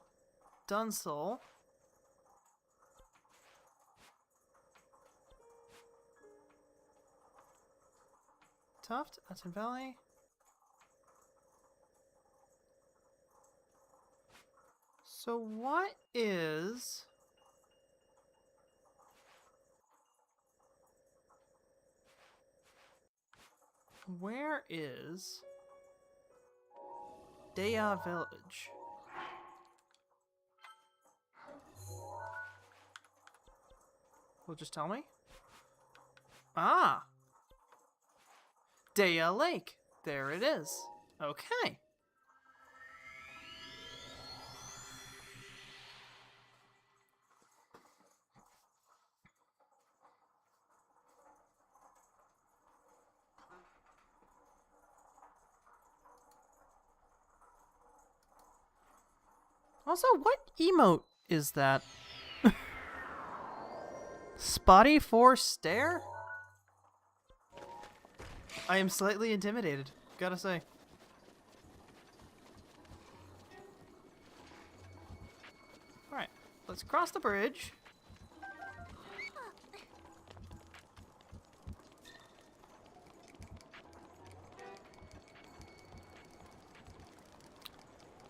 S1: Dunsel. Tuft, Hudson Valley. So what is... Where is Dea Village? Will just tell me? Ah! Dea Lake. There it is. Okay. Also, what emote is that? Spotty 4 stare? I am slightly intimidated, gotta say. Alright, let's cross the bridge.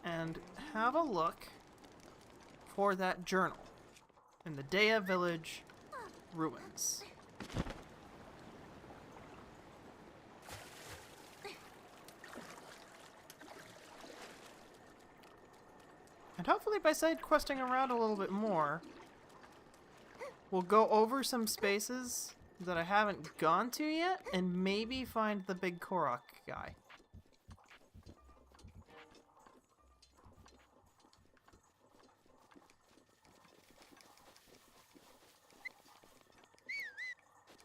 S1: And have a look for that journal in the Dea Village ruins. And hopefully by side questing around a little bit more, we'll go over some spaces that I haven't gone to yet and maybe find the big Korok guy.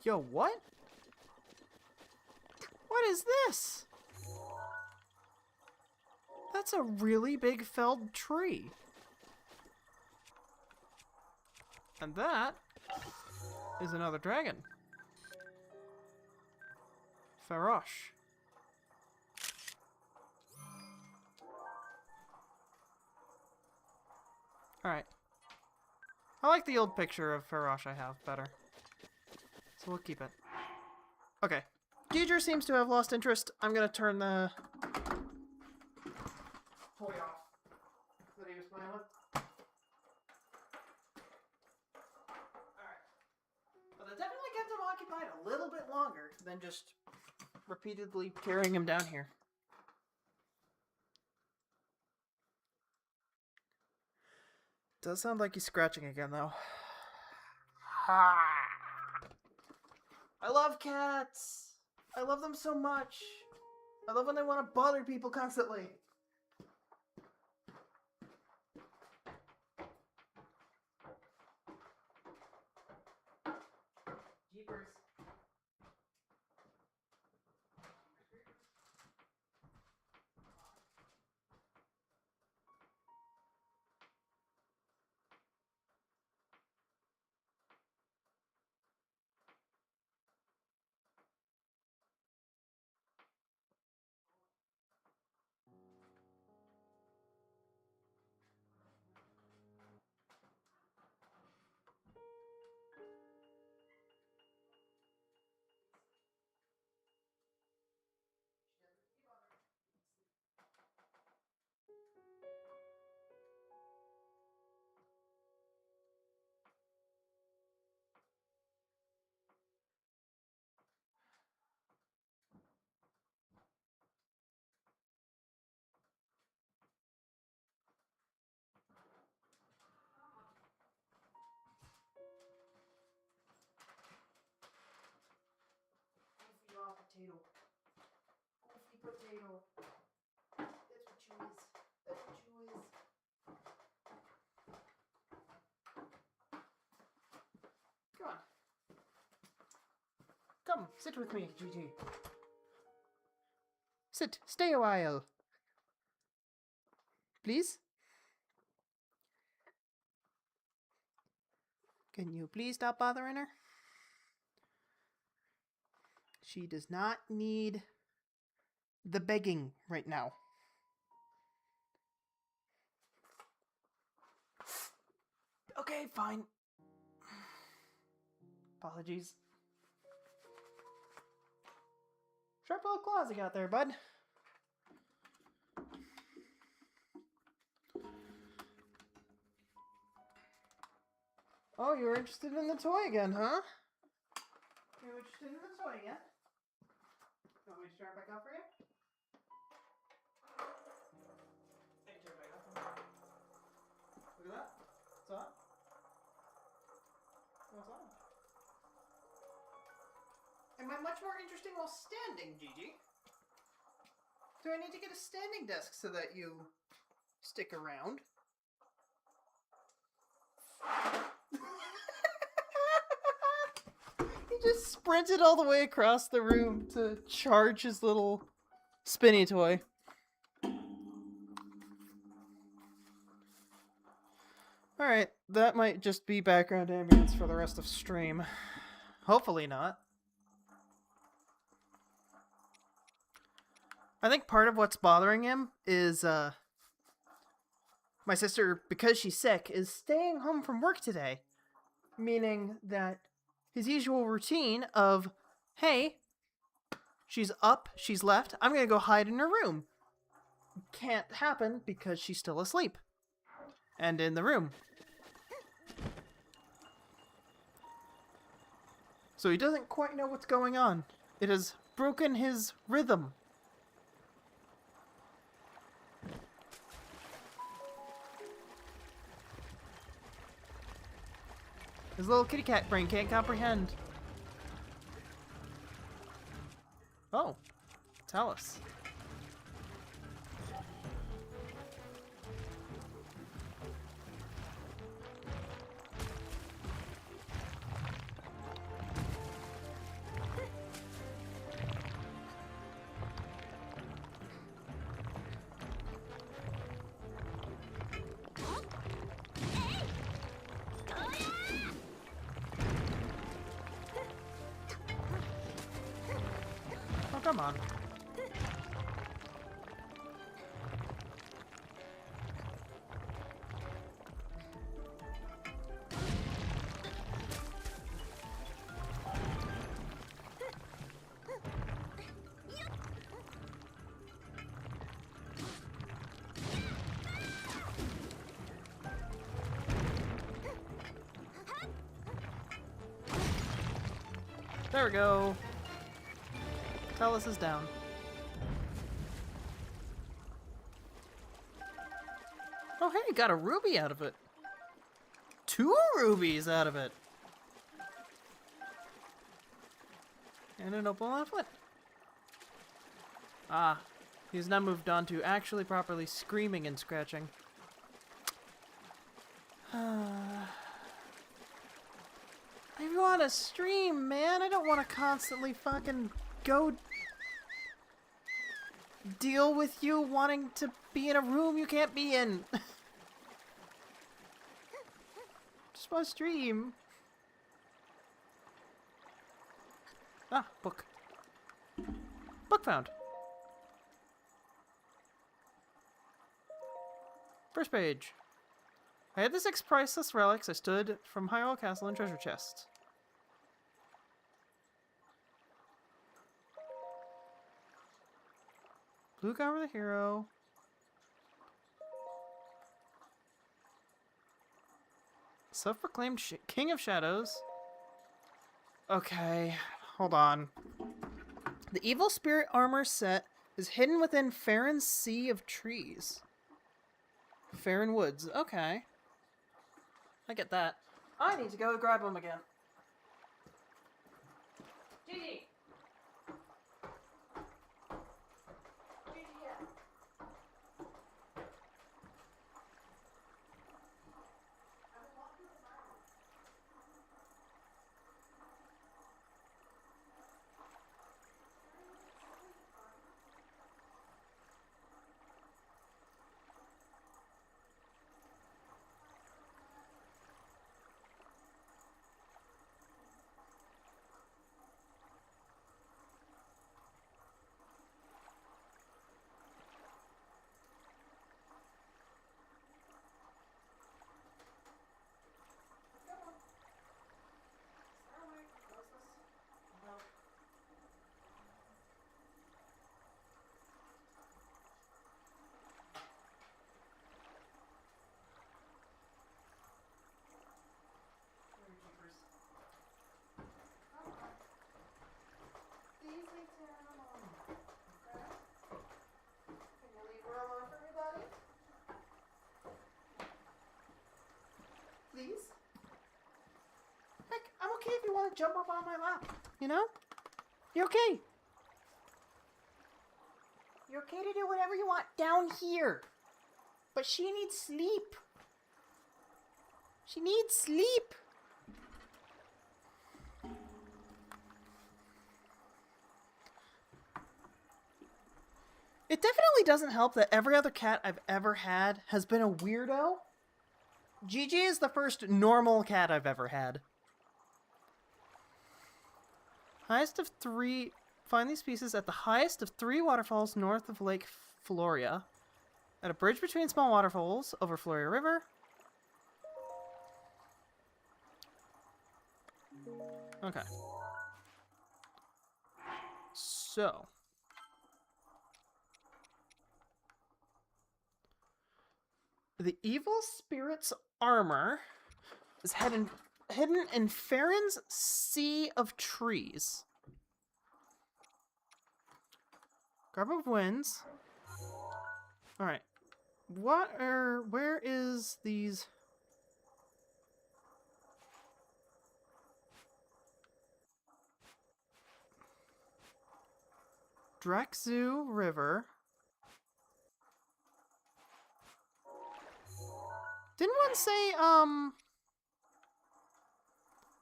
S1: Yo, what? What is this? That's a really big felled tree. And that is another dragon. Farosh. Alright. I like the old picture of Farosh I have better. So we'll keep it. Okay. Deidre seems to have lost interest. I'm gonna turn the toy off that he was playing with. Alright. But that definitely kept him occupied a little bit longer than just repeatedly carrying him down here. Does sound like he's scratching again, though. I love cats. I love them so much. I love when they want to bother people constantly. Jeepers. Potato. Goofy potato. That's what you is. That's what you is. Come on. Come, sit with me, Gigi. Sit. Stay a while. Please? Can you please stop bothering her? She does not need the begging right now. Okay, fine. Apologies. Sharp little claws you got there, bud. Oh, you're interested in the toy again, huh? You're interested in the toy again? Want me to turn it back off for you? I can turn it back off. Look at that. It's on. Oh, it's on. Am I much more interesting while standing, Gigi? Do I need to get a standing desk so that you stick around? He just sprinted all the way across the room to charge his little spinny toy. Alright, that might just be background ambience for the rest of stream. Hopefully not. I think part of what's bothering him is, my sister, because she's sick, is staying home from work today. Meaning that his usual routine of, hey, she's up, she's left, I'm gonna go hide in her room, can't happen because she's still asleep. And in the room. So he doesn't quite know what's going on. It has broken his rhythm. His little kitty cat brain can't comprehend. Oh, tell us. Oh, come on. There we go. Talus is down. Oh hey, got a ruby out of it. 2 rubies out of it. And an opal on a flint. Ah, he's now moved on to actually properly screaming and scratching. I want to stream, man. I don't want to constantly fucking go deal with you wanting to be in a room you can't be in. Just want to stream. Ah, book. Book found. First page. I had the 6 priceless relics I stood from Hyrule Castle and treasure chest. Blue Cover the hero. Self-proclaimed King of Shadows. Okay, hold on. The Evil Spirit armor set is hidden within Farron's Sea of Trees. Farron Woods, okay. I get that. I need to go grab him again. Gigi! Gigi, yeah. Please? Heck, I'm okay if you want to jump up on my lap. You know? You're okay. You're okay to do whatever you want down here. But she needs sleep. She needs sleep. It definitely doesn't help that every other cat I've ever had has been a weirdo. Gigi is the first normal cat I've ever had. Highest of 3... Find these pieces at the highest of 3 waterfalls north of Lake Floria. At a bridge between small waterfalls over Floria River. Okay. So... The Evil Spirit's armor is hidden in Farron's Sea of Trees. Garb of Winds. Alright. Where is these... Drexu River. Didn't one say,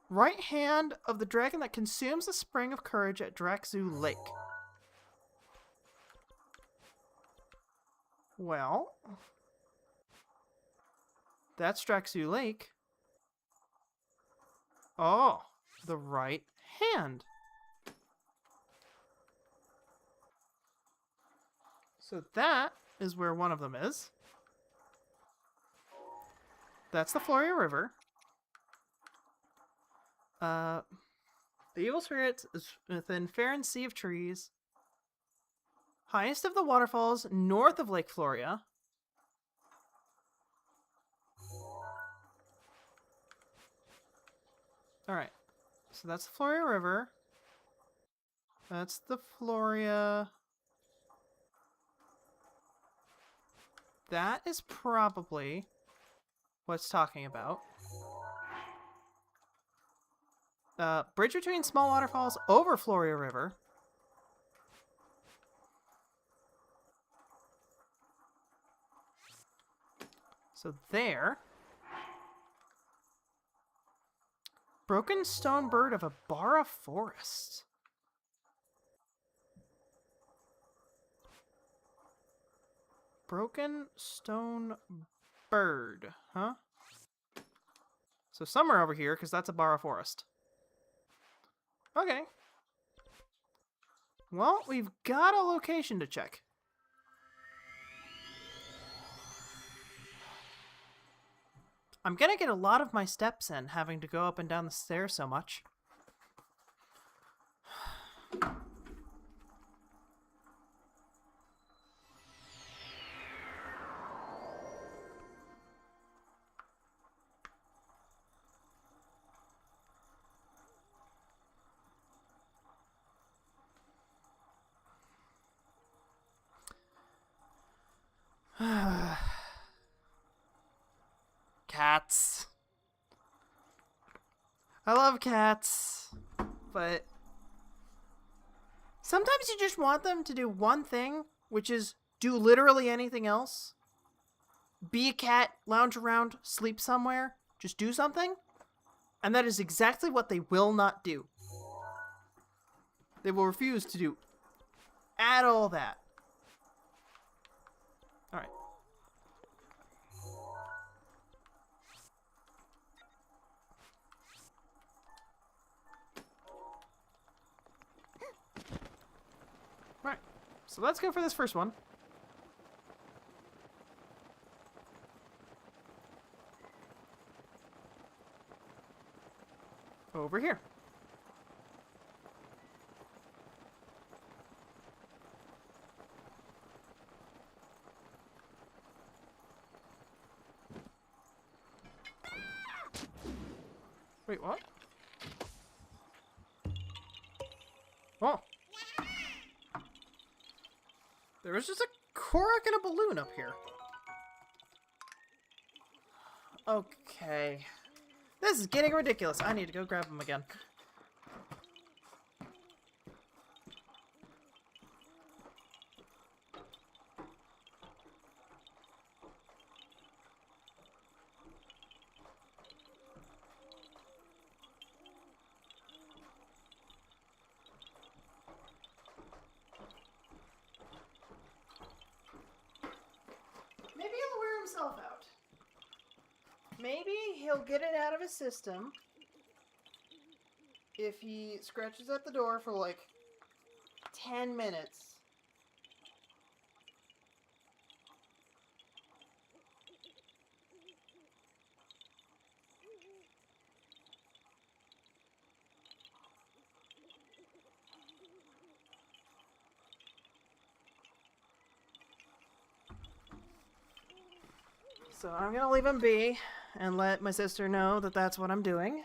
S1: right hand of the dragon that consumes the spring of courage at Drexu Lake? Well, that's Drexu Lake. Oh, the right hand. So that is where one of them is. That's the Floria River. The Evil Spirit is within Farron's Sea of Trees. Highest of the waterfalls north of Lake Floria. Alright. So that's the Floria River. That's the Floria. That is probably what it's talking about. bridge between small waterfalls over Floria River. So there. Broken stone bird of Ibarra Forest. Broken stone bird, huh? So somewhere over here, because that's Ibarra Forest. Okay. Well, we've got a location to check. I'm gonna get a lot of my steps in, having to go up and down the stairs so much. Cats. I love cats, but sometimes you just want them to do one thing, which is do literally anything else. Be a cat, lounge around, sleep somewhere, just do something. And that is exactly what they will not do. They will refuse to do at all that. Alright. Right. So let's go for this first one. Over here. Wait, what? Oh. There was just a Korok and a balloon up here. Okay. This is getting ridiculous. I need to go grab them again. Maybe he'll wear himself out. Maybe he'll get it out of his system if he scratches at the door for like 10 minutes. So I'm gonna leave him be and let my sister know that that's what I'm doing.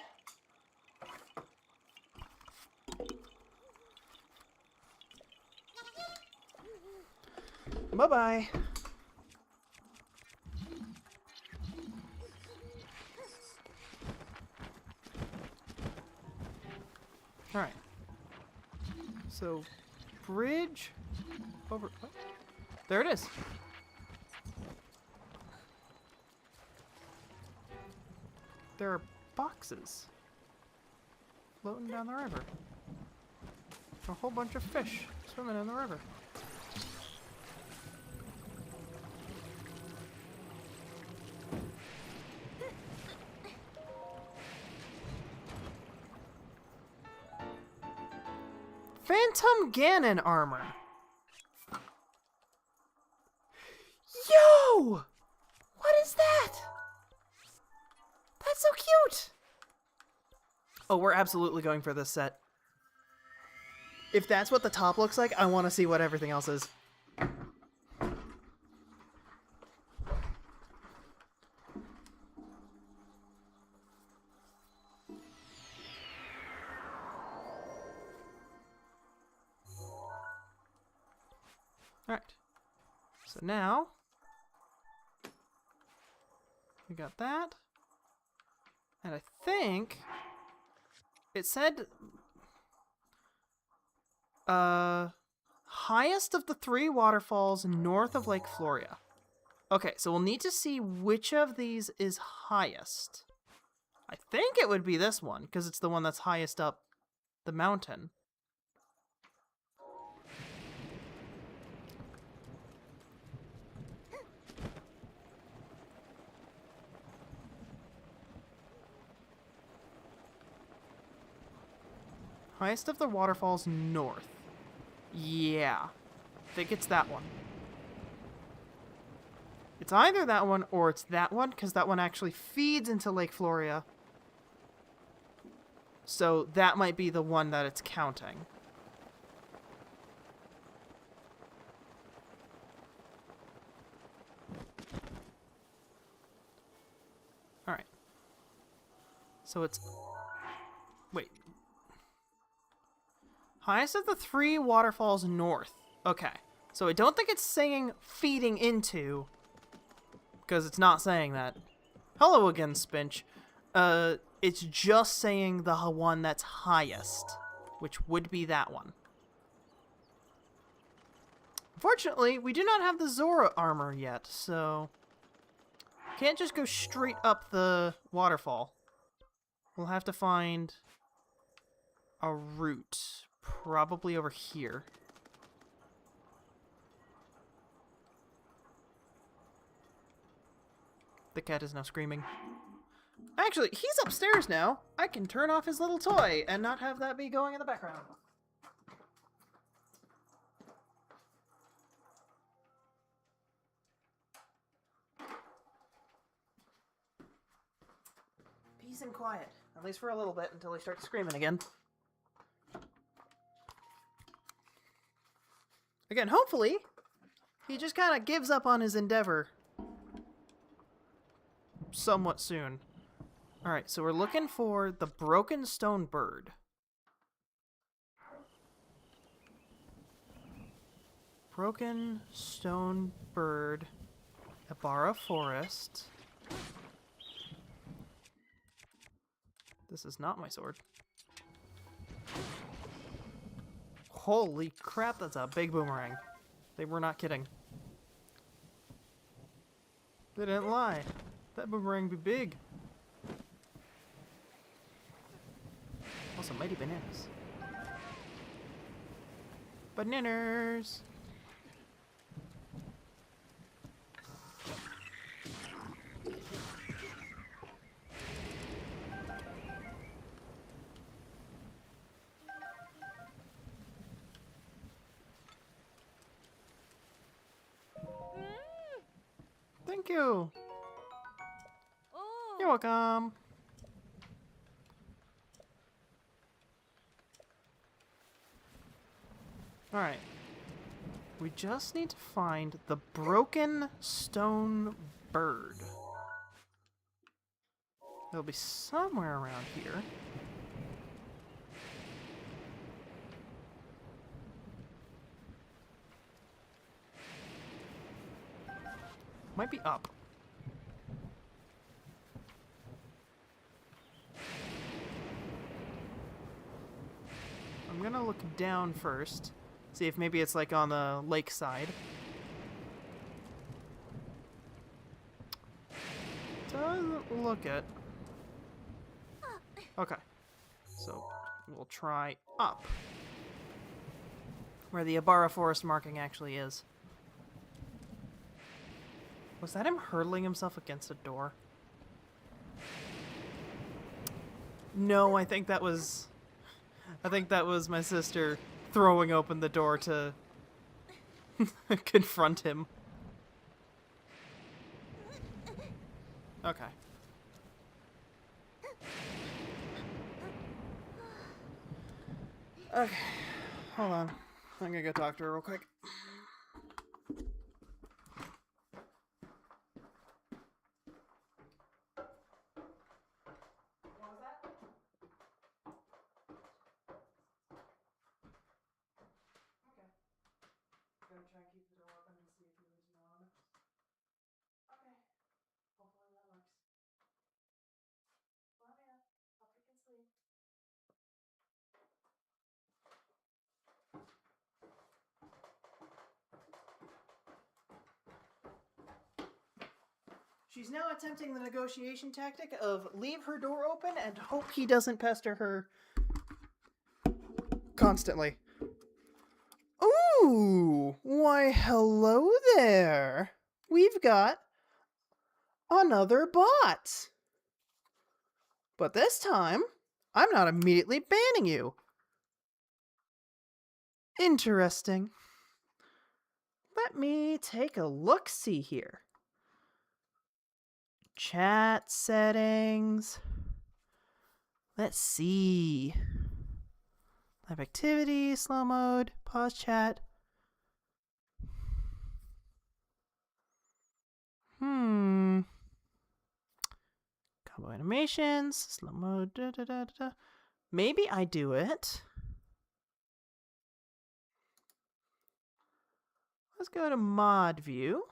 S1: Bye-bye. Alright. So, bridge over... What? There it is. There are boxes floating down the river. A whole bunch of fish swimming in the river. Phantom Ganon armor. Yo! What is that? That's so cute! Oh, we're absolutely going for this set. If that's what the top looks like, I want to see what everything else is. Alright. So now, we got that. And I think it said highest of the 3 waterfalls north of Lake Floria. Okay, so we'll need to see which of these is highest. I think it would be this one, because it's the one that's highest up the mountain. Highest of the waterfalls north. Yeah. I think it's that one. It's either that one or it's that one, because that one actually feeds into Lake Floria. So that might be the one that it's counting. Alright. So it's... Wait. Highest of the 3 waterfalls north. Okay. So I don't think it's saying feeding into, because it's not saying that. Hello again, Spinch. It's just saying the one that's highest, which would be that one. Unfortunately, we do not have the Zora armor yet, so can't just go straight up the waterfall. We'll have to find a route, probably over here. The cat is now screaming. Actually, he's upstairs now. I can turn off his little toy and not have that be going in the background. Peace and quiet. At least for a little bit until he starts screaming again. Again, hopefully, he just kind of gives up on his endeavor somewhat soon. Alright, so we're looking for the broken stone bird. Broken stone bird. Ibarra Forest. This is not my sword. Holy crap, that's a big boomerang. They were not kidding. They didn't lie. That boomerang be big. Also, mighty bananas. Bananas! Thank you!
S2: Oh.
S1: You're welcome! Alright. We just need to find the broken stone bird. It'll be somewhere around here. Might be up. I'm gonna look down first. See if maybe it's like on the lake side. Doesn't look it. Okay. So we'll try up. Where the Ibarra Forest marking actually is. Was that him hurtling himself against a door? No, I think that was my sister throwing open the door to confront him. Okay. Okay. Hold on. I'm gonna go talk to her real quick. Gonna try and keep the door open and see if he leaves me alone. Okay. Hopefully that works. Love ya. I'll freaking sleep. She's now attempting the negotiation tactic of leave her door open and hope he doesn't pester her constantly. Ooh, why hello there. We've got another bot. But this time, I'm not immediately banning you. Interesting. Let me take a look-see here. Chat settings. Let's see. Live activity, slow mode, pause chat. Combo animations, slow mode, da da da da. Maybe I do it. Let's go to mod view.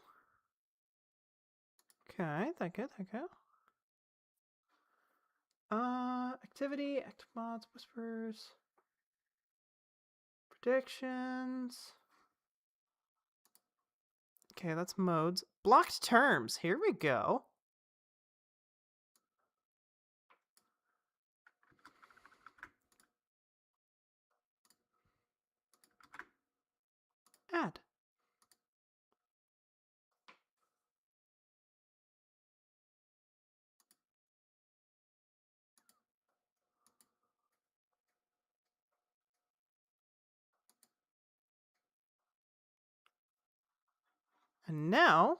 S1: Okay, thank you, thank you. Activity, active mods, whispers, predictions. Okay, that's modes. Blocked terms, here we go. Add. And now,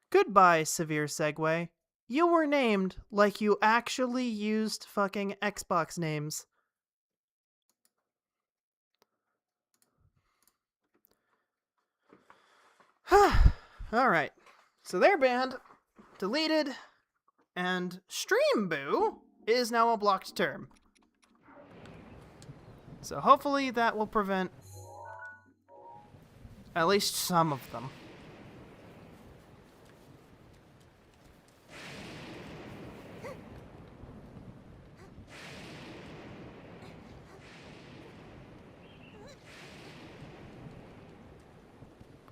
S1: goodbye, severe segue. You were named like you actually used fucking Xbox names. Alright. So they're banned, deleted, and Stream Boo is now a blocked term. So hopefully that will prevent at least some of them.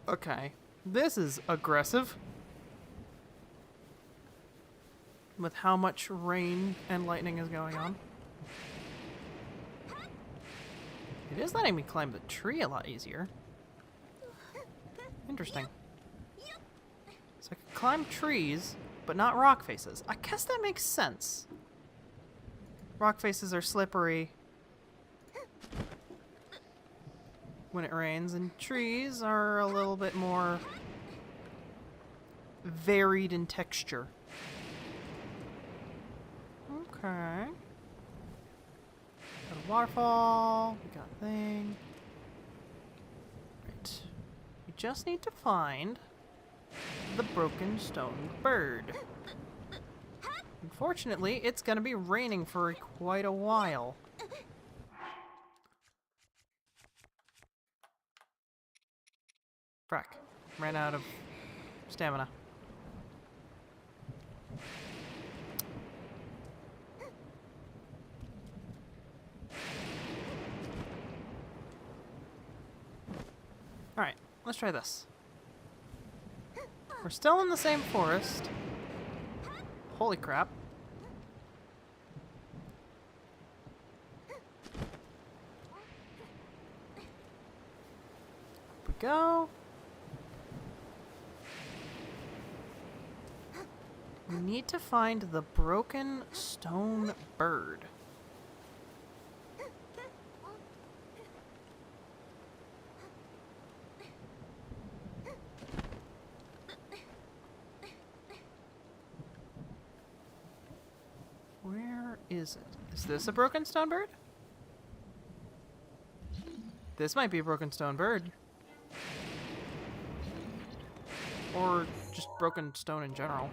S1: Okay, this is aggressive. With how much rain and lightning is going on. It is letting me climb the tree a lot easier. Interesting. So I can climb trees, but not rock faces. I guess that makes sense. Rock faces are slippery when it rains, and trees are a little bit more varied in texture. Okay. Got a waterfall. We got a thing. Right. We just need to find the broken stone bird. Unfortunately, it's gonna be raining for quite a while. Frack. Ran out of stamina. Alright, let's try this. We're still in the same forest. Holy crap. Up we go. We need to find the broken stone bird. Where is it? Is this a broken stone bird? This might be a broken stone bird. Or just broken stone in general.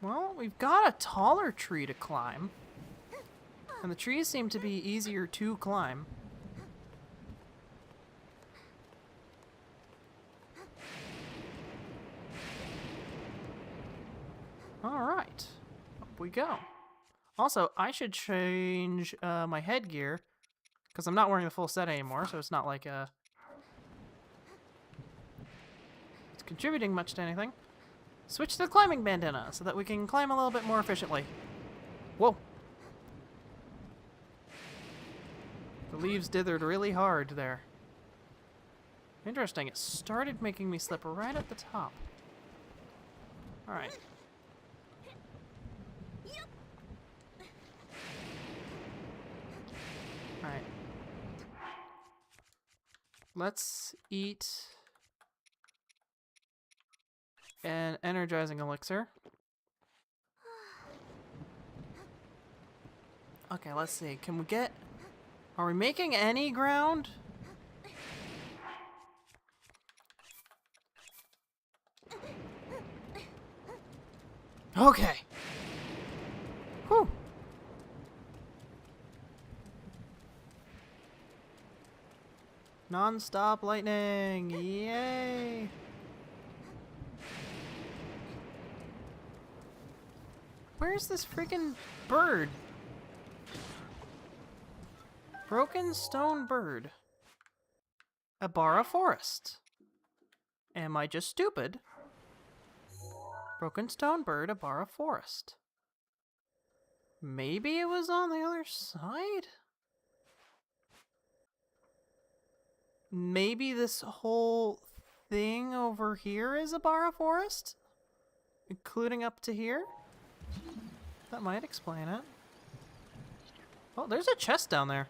S1: Well, we've got a taller tree to climb. And the trees seem to be easier to climb. Alright. Up we go. Also, I should change my headgear, because I'm not wearing the full set anymore, so it's not like it's contributing much to anything. Switch to the climbing bandana, so that we can climb a little bit more efficiently. Whoa. The leaves dithered really hard there. Interesting, it started making me slip right at the top. Alright. Alright. Let's eat an energizing elixir. Okay, let's see. Can we get... Are we making any ground? Okay. Whew. Non-stop lightning. Yay. Where's this freaking bird? Broken stone bird. Abara forest. Am I just stupid? Broken stone bird, Abara forest. Maybe it was on the other side? Maybe this whole thing over here is Abara forest? Including up to here? That might explain it. Oh, there's a chest down there.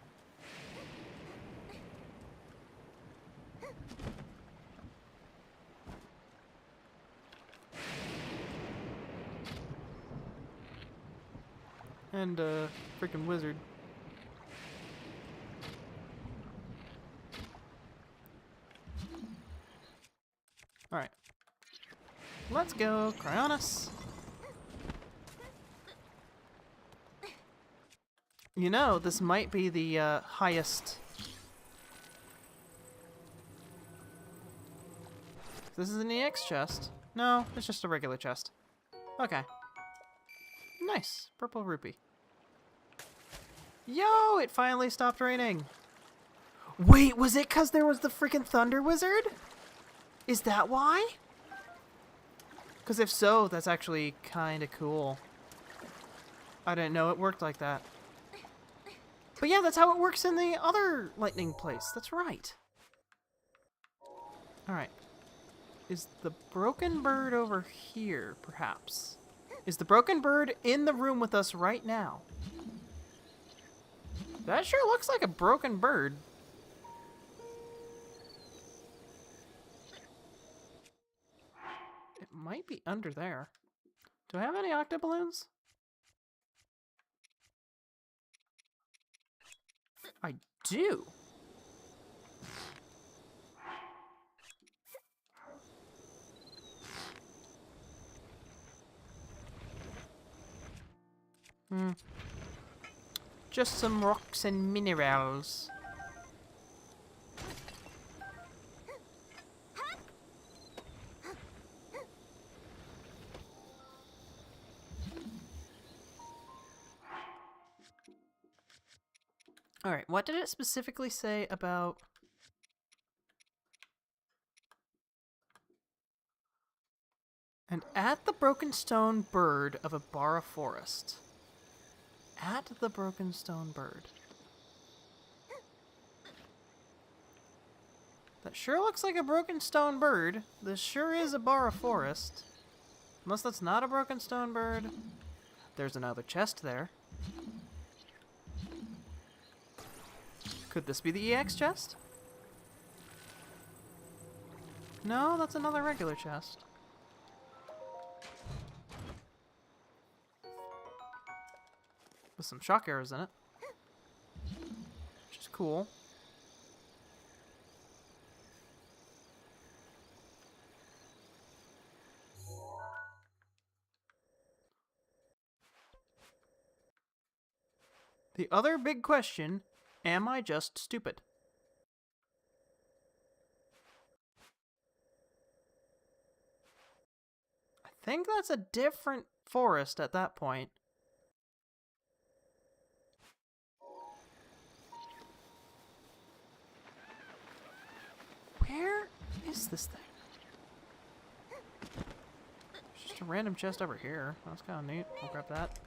S1: And a freaking wizard. Alright. Let's go, Cryonis. You know, this might be the highest... This is an EX chest. No, it's just a regular chest. Okay. Nice. Purple rupee. Yo, it finally stopped raining. Wait, was it because there was the freaking Thunder Wizard? Is that why? Because if so, that's actually kind of cool. I didn't know it worked like that. But yeah, that's how it works in the other lightning place. That's right. Alright. Is the broken bird over here, perhaps? Is the broken bird in the room with us right now? That sure looks like a broken bird. It might be under there. Do I have any octoballoons? I do. Just some rocks and minerals. Alright, what did it specifically say about... And at the broken stone bird of Abara forest. At the broken stone bird. That sure looks like a broken stone bird. This sure is Abara forest. Unless that's not a broken stone bird. There's another chest there. Could this be the EX chest? No, that's another regular chest. With some shock arrows in it. Which is cool. The other big question, am I just stupid? I think that's a different forest at that point. Where is this thing? There's just a random chest over here. That's kind of neat. I'll grab that.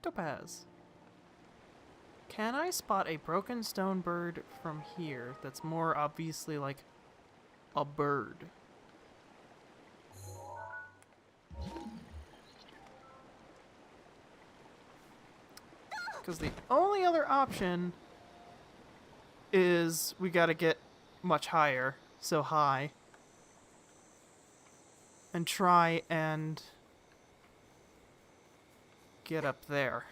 S1: Topaz. Can I spot a broken stone bird from here that's more obviously like a bird? Because the only other option is we gotta get much higher, so high, and try and get up there.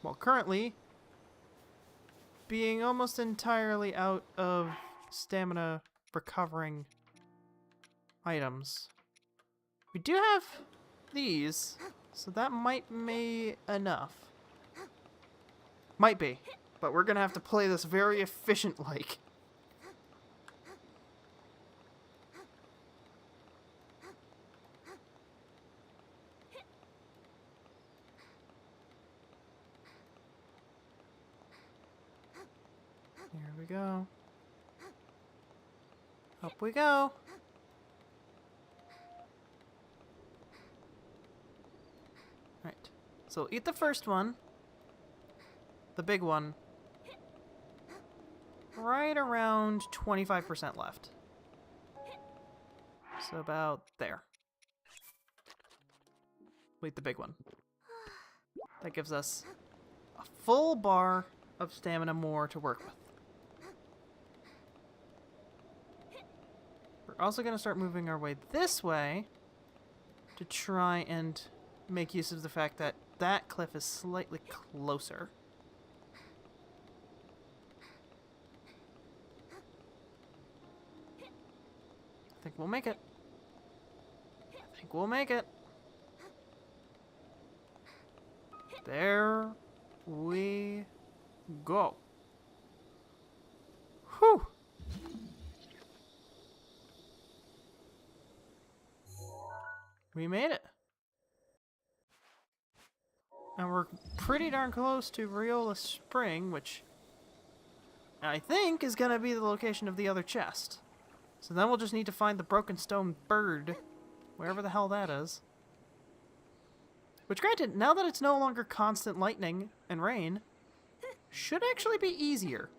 S1: Well, currently being almost entirely out of stamina recovering items. We do have these, so that might be enough. Might be, but we're gonna have to play this very efficient-like. Here we go. Up we go. Right. So eat the first one. The big one. Right around 25% left. So about there. Wait, the big one. That gives us a full bar of stamina more to work with. We're also going to start moving our way this way to try and make use of the fact that that cliff is slightly closer. I think we'll make it. I think we'll make it. There we go. Whew. We made it. And we're pretty darn close to Riola Spring, which I think is going to be the location of the other chest. So then we'll just need to find the broken stone bird, wherever the hell that is. Which, granted, now that it's no longer constant lightning and rain, should actually be easier.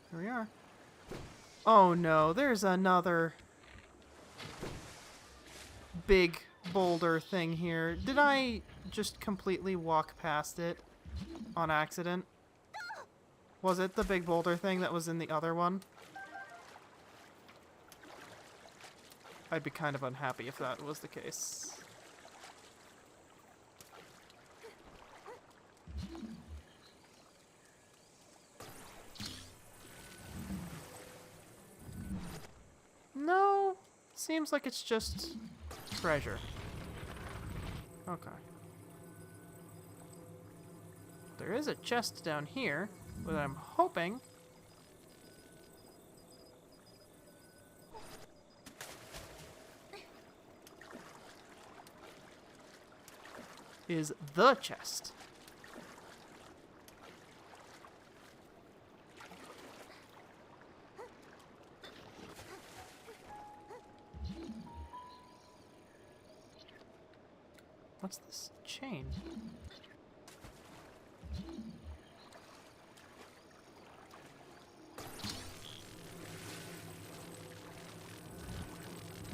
S1: Here we are. Oh no, there's another big boulder thing here. Did I just completely walk past it on accident? Was it the big boulder thing that was in the other one? I'd be kind of unhappy if that was the case. No, seems like it's just treasure. Okay. There is a chest down here, but I'm hoping is the chest. What's this chain?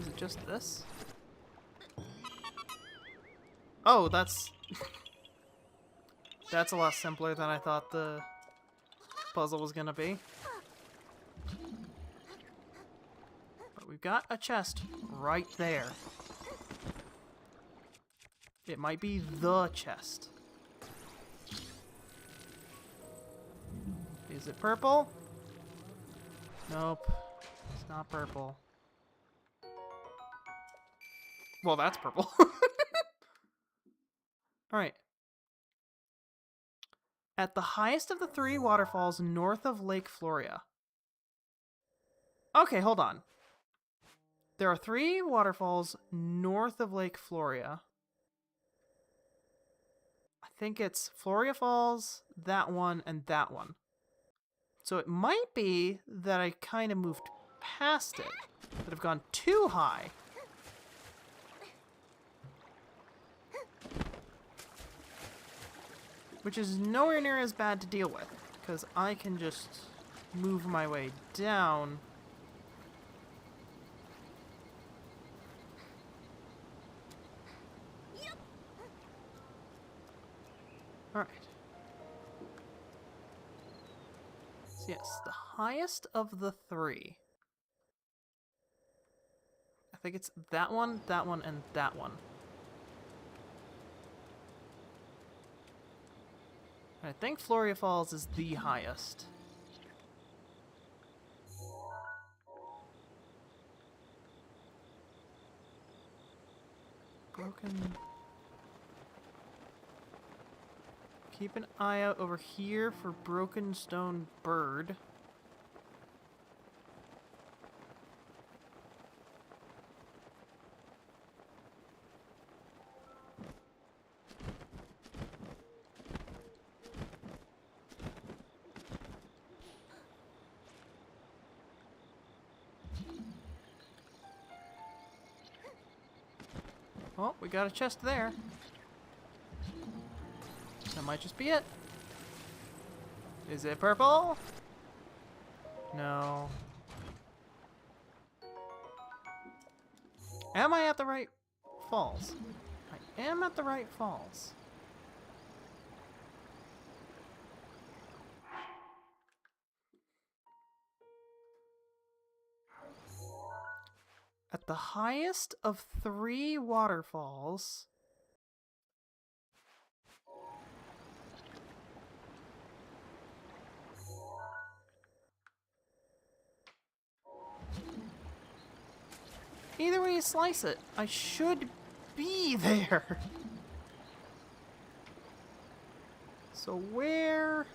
S1: Is it just this? Oh, that's that's a lot simpler than I thought the puzzle was gonna be. But we've got a chest right there. It might be the chest. Is it purple? Nope. It's not purple. Well, that's purple. Alright. At the highest of the 3 waterfalls north of Lake Floria. Okay, hold on. There are 3 waterfalls north of Lake Floria. I think it's Floria Falls, that one, and that one. So it might be that I kind of moved past it, that I've gone too high. Which is nowhere near as bad to deal with, because I can just move my way down. Alright. So yes, the highest of the 3. I think it's that one, and that one. I think Floria Falls is the highest. Broken... Keep an eye out over here for Broken Stone Bird. Oh, we got a chest there. That might just be it. Is it purple? No. Am I at the right falls? I am at the right falls. At the highest of 3 waterfalls... Either way you slice it, I should be there. So where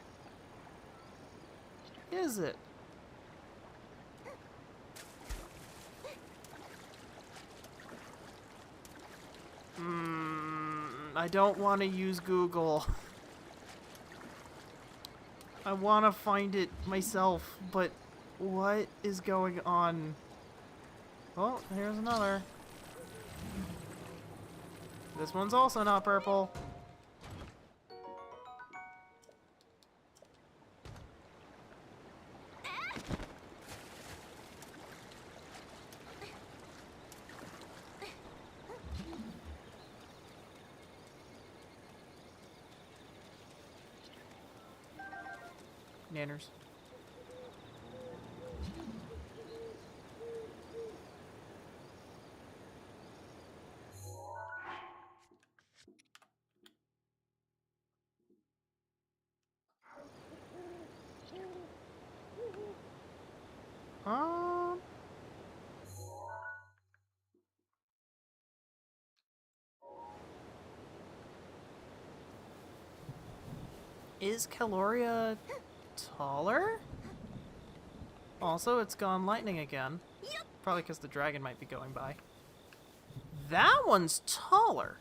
S1: is it? I don't want to use Google. I want to find it myself, but what is going on? Oh, here's another. This one's also not purple. Nanners. Is Caloria taller? Also, it's gone lightning again. Probably because the dragon might be going by. That one's taller.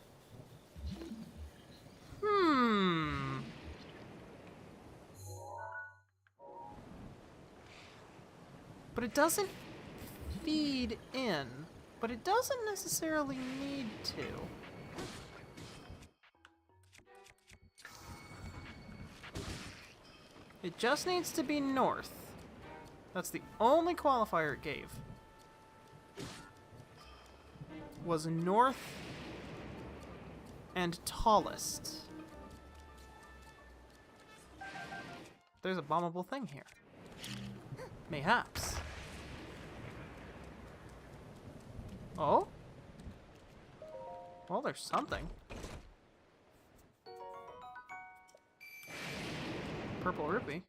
S1: But it doesn't feed in. But it doesn't necessarily need to. It just needs to be north. That's the only qualifier it gave. Was north and tallest. There's a bombable thing here. Mayhaps. Oh? Well, there's something. Purple rupee.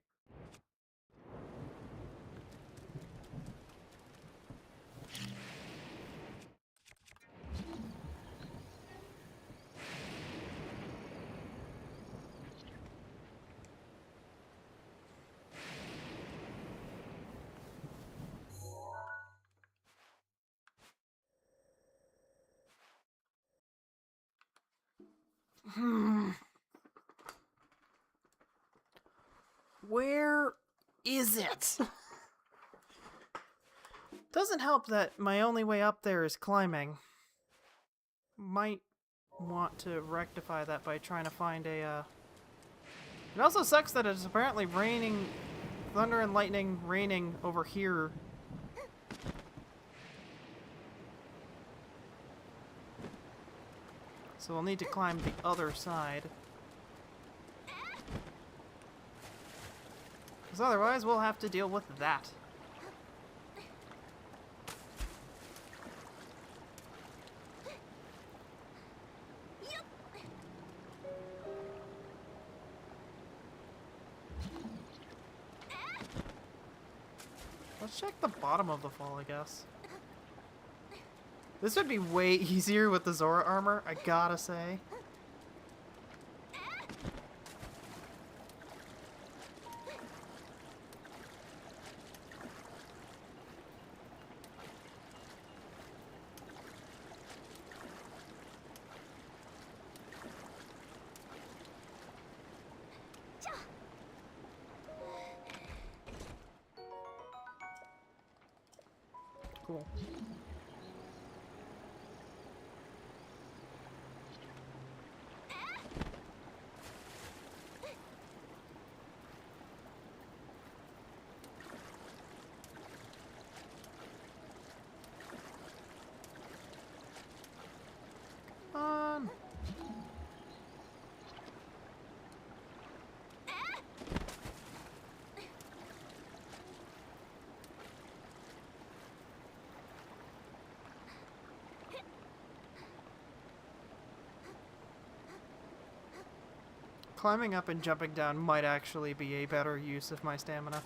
S1: Where is it? Doesn't help that my only way up there is climbing. Might want to rectify that by trying to find a, It also sucks that it's apparently raining, thunder and lightning raining over here. So we'll need to climb the other side. Because otherwise we'll have to deal with that. Let's check the bottom of the fall, I guess. This would be way easier with the Zora armor, I gotta say. Cool. Climbing up and jumping down might actually be a better use of my stamina.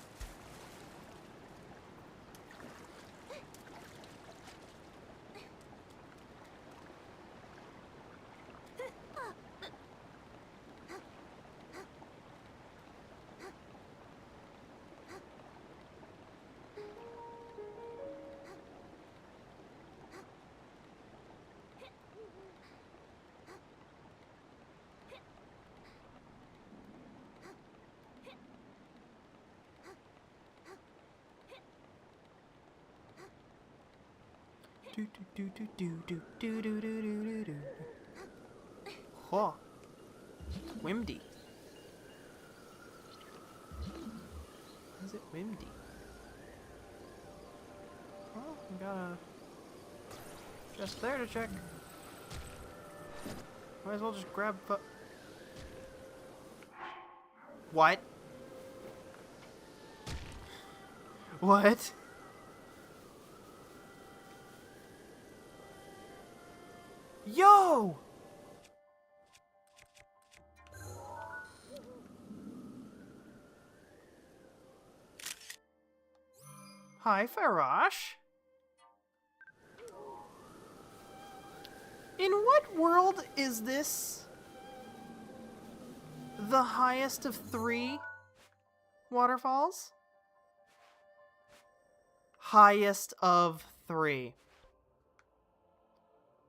S1: Do do do do do do do do do do do. Huh. Wimdy. Is it Wimdy? Well, we gotta just there to check. Might as well just grab. What? What? Yo! Hi, Farash. In what world is this the highest of 3 waterfalls? Highest of 3.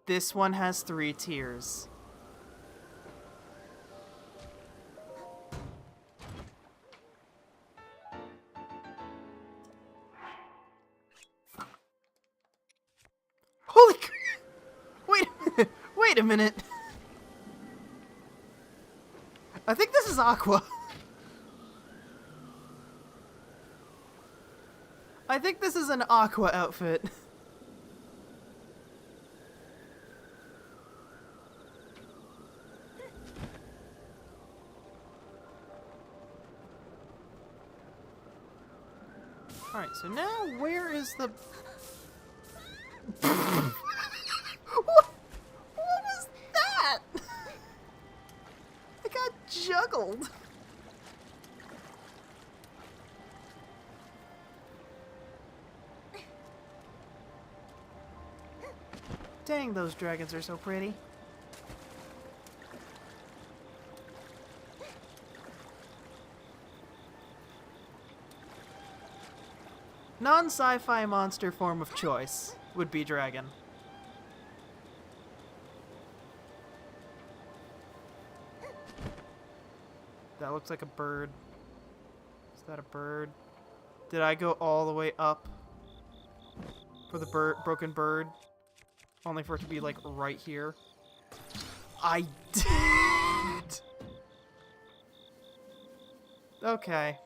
S1: This one has 3 tiers. Holy wait a minute. Wait a minute. I think this is Aqua. I think this is an Aqua outfit. Alright, so now where is the... what was that? I got juggled. Dang, those dragons are so pretty. Non-sci-fi monster form of choice would be dragon. That looks like a bird. Is that a bird? Did I go all the way up for the broken bird? Only for it to be like right here? I did! Okay.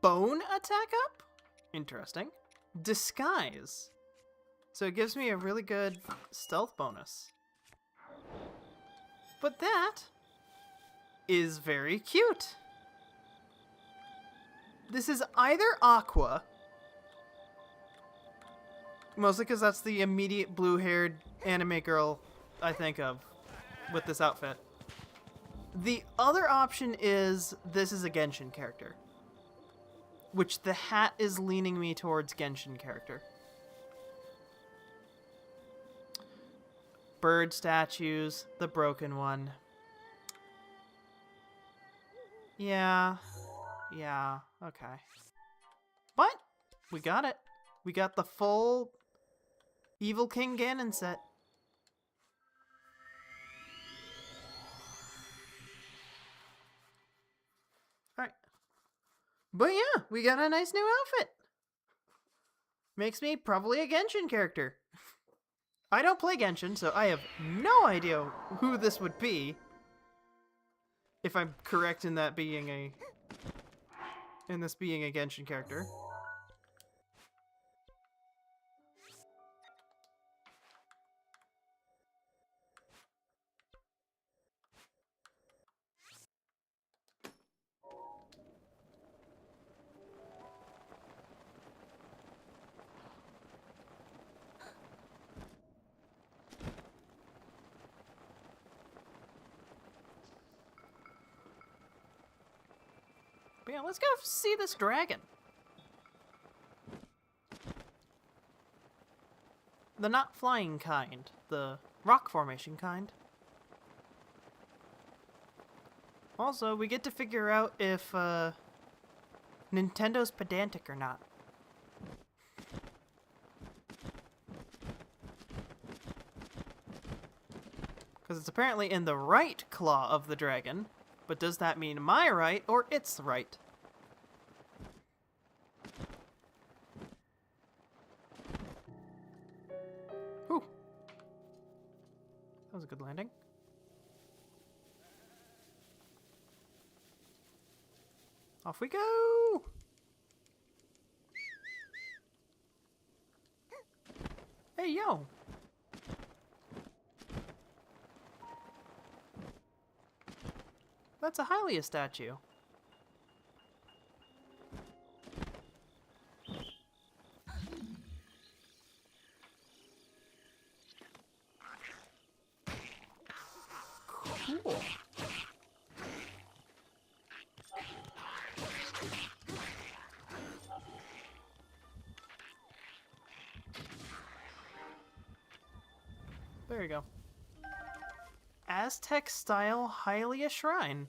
S1: Bone attack up? Interesting. Disguise. So it gives me a really good stealth bonus. But that is very cute. This is either Aqua, mostly because that's the immediate blue-haired anime girl I think of with this outfit. The other option is this is a Genshin character, which the hat is leaning me towards Genshin character. Bird statues, the broken one. Yeah, okay. But we got it. We got the full Evil King Ganon set. Alright. But yeah, we got a nice new outfit. Makes me probably a Genshin character. I don't play Genshin, so I have no idea who this would be. If I'm correct in that being a... in this being a Genshin character. But yeah, let's go see this dragon. The not flying kind. The rock formation kind. Also, we get to figure out if Nintendo's pedantic or not. Because it's apparently in the right claw of the dragon. But does that mean my right or its right? Whew. That was a good landing. Off we go! Hey, yo! That's a Hylia statue. Cool. There you go. Aztec-style Hylia shrine.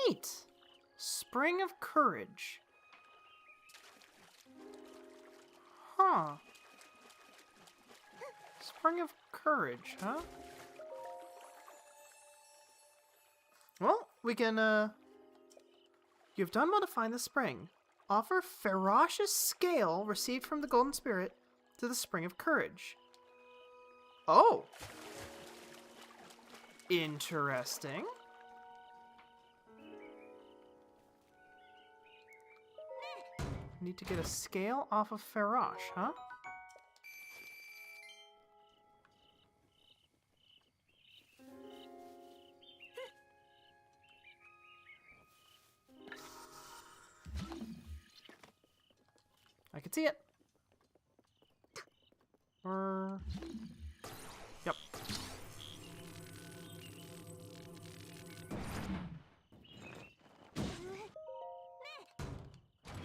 S1: Neat! Spring of Courage. Huh. Spring of Courage, huh? Well, we can, You've done well to find the spring. Offer ferocious scale received from the Golden Spirit to the Spring of Courage. Oh! Interesting. Need to get a scale off of Ferosh, huh? I can see it. Or... Yep.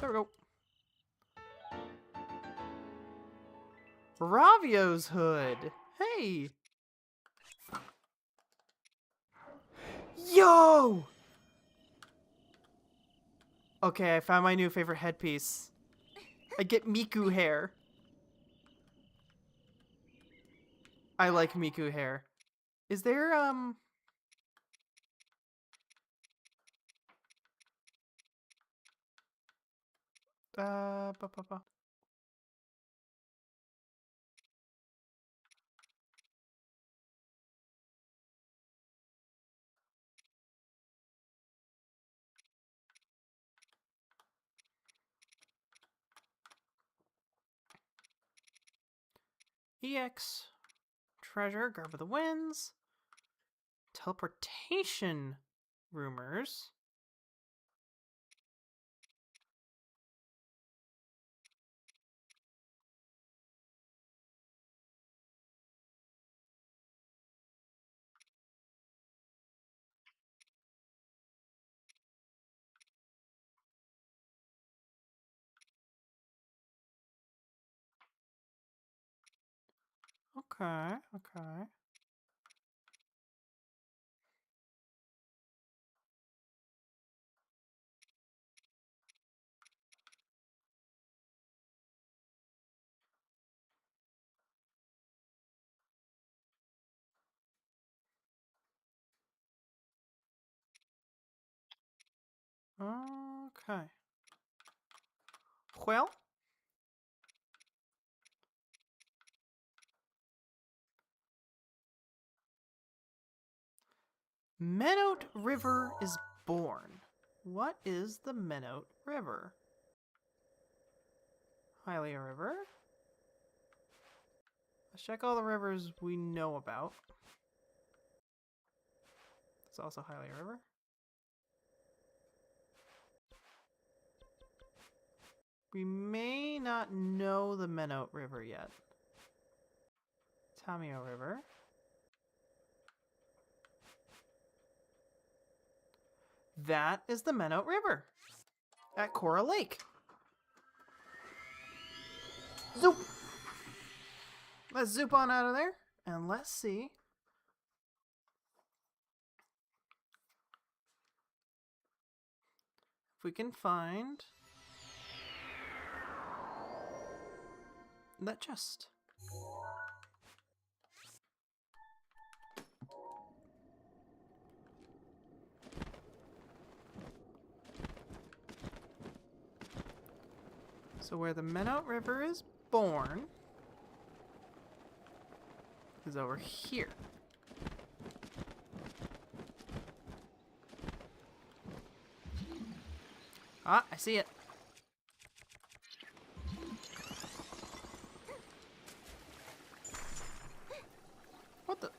S1: There we go. Ravio's hood. Hey. Yo! Okay, I found my new favorite headpiece. I get Miku hair. I like Miku hair. Is there, ba, ba, ba. EX. Treasure, Garb of the Winds. Teleportation rumors. Okay, okay. Okay. Well, Menote River is born. What is the Menote River? Hylia River. Let's check all the rivers we know about. It's also Hylia River. We may not know the Menote River yet. Tamio River. That is the Menote River at Cora Lake. Zoop! Let's zoop on out of there and let's see if we can find that chest. So where the Menote River is born is over here. Ah, I see it. What the?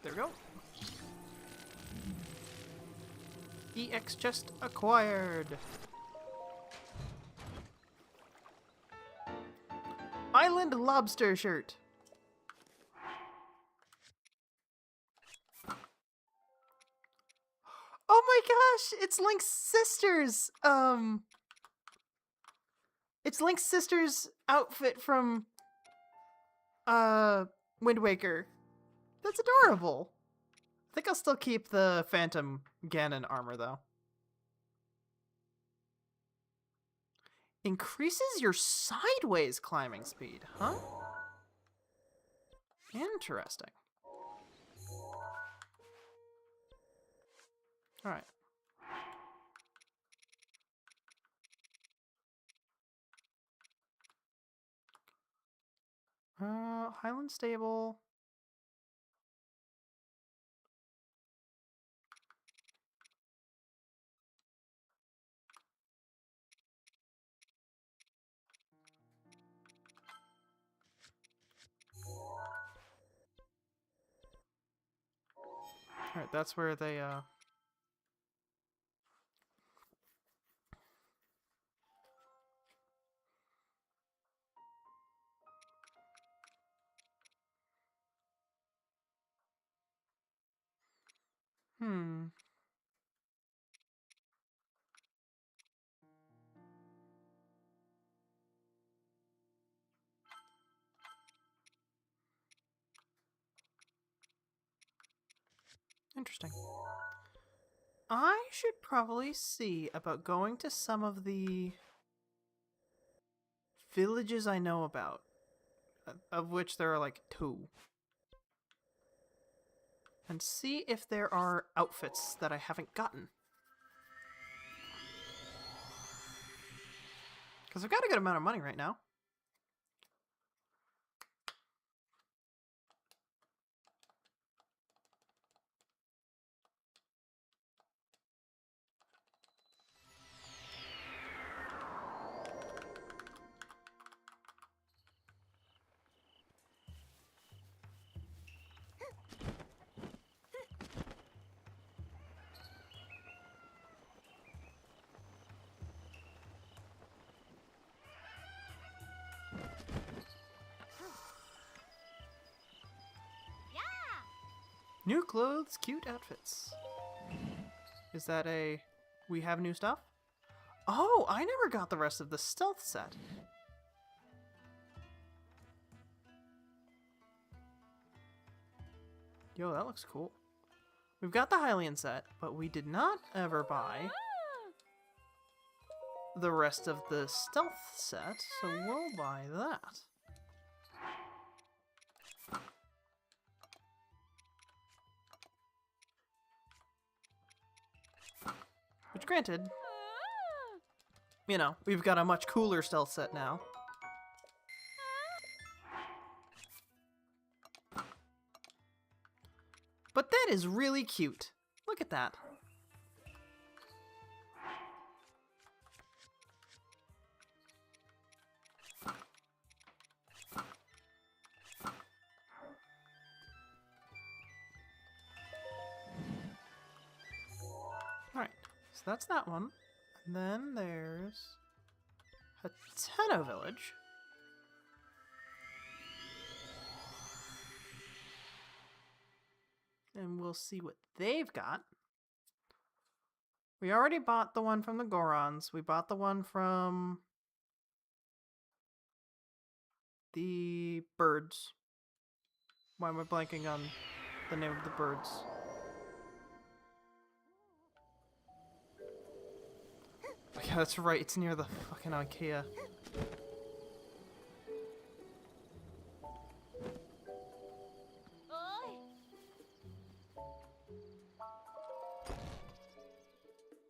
S1: There we go. EX chest acquired. Island lobster shirt. Oh my gosh, it's Link's sisters. It's Link's sister's outfit from Wind Waker. That's adorable. I think I'll still keep the Phantom Ganon armor though. Increases your sideways climbing speed, huh? Interesting. Alright. Highland Stable. Alright, that's where they, Hmm. Interesting. I should probably see about going to some of the villages I know about, of which there are like 2. And see if there are outfits that I haven't gotten. Because I've got a good amount of money right now. New clothes, cute outfits. Is that a... we have new stuff? Oh, I never got the rest of the stealth set. Yo, that looks cool. We've got the Hylian set, but we did not ever buy the rest of the stealth set, so we'll buy that. Which, granted, you know, we've got a much cooler stealth set now. But that is really cute. Look at that. Alright, so that's that one. And then there's Hateno Village. And we'll see what they've got. We already bought the one from the Gorons. We bought the one from the birds. Why am I blanking on the name of the birds? Oh, yeah, that's right. It's near the fucking IKEA.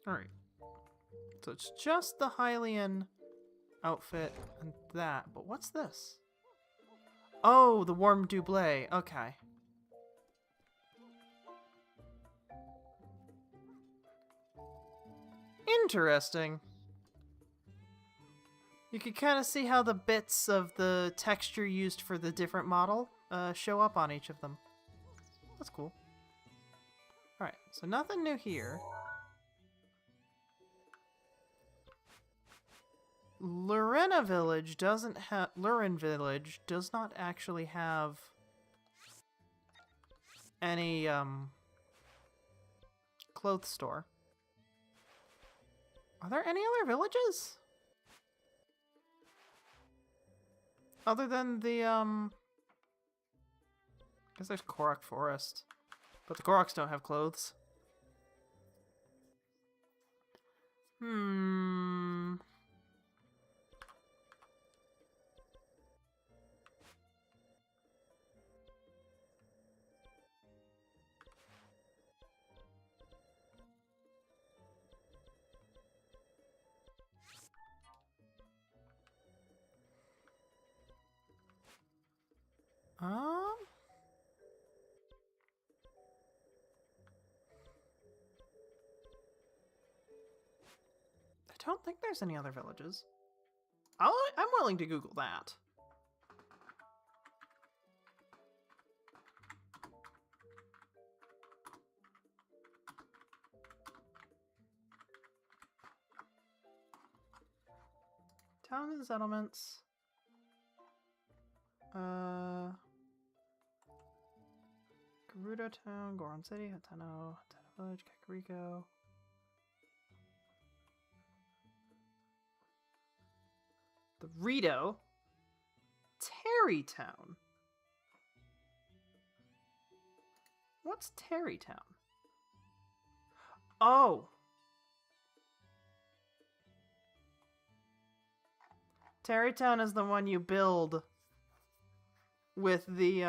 S1: Alright. So it's just the Hylian outfit and that. But what's this? Oh, the warm doublé. Okay. Interesting. You can kind of see how the bits of the texture used for the different model show up on each of them. That's cool. Alright, so nothing new here. Lurena Village doesn't have... Lurin Village does not actually have any, clothes store. Are there any other villages? Other than the, I guess there's Korok Forest. But the Koroks don't have clothes. I don't think there's any other villages. I'm willing to Google that. Towns and settlements. Gerudo Town, Goron City, Hateno, Hateno Village, Kakariko. The Rito. Terrytown. What's Terrytown? Oh. Terrytown is the one you build with the,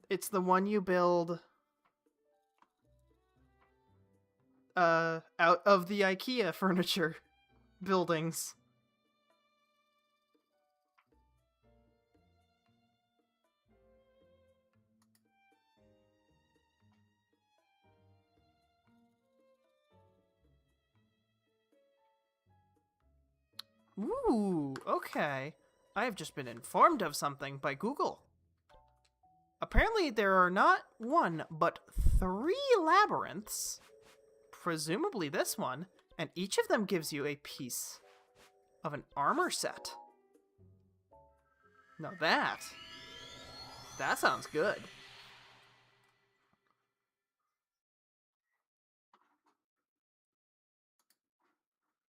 S1: it's the one you build out of the IKEA furniture buildings. Ooh, okay. I have just been informed of something by Google. Apparently there are not one, but 3 labyrinths, presumably this one, and each of them gives you a piece of an armor set. Now that sounds good.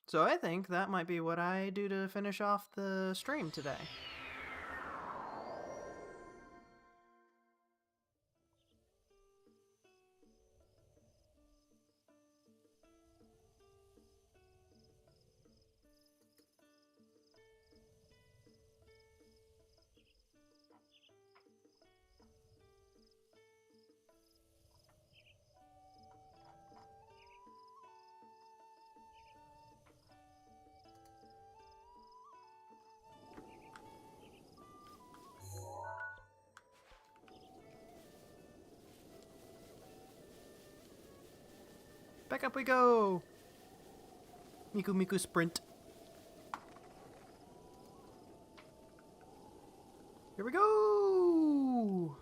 S1: So I think that might be what I do to finish off the stream today. Back up we go! Miku Miku sprint. Here we go!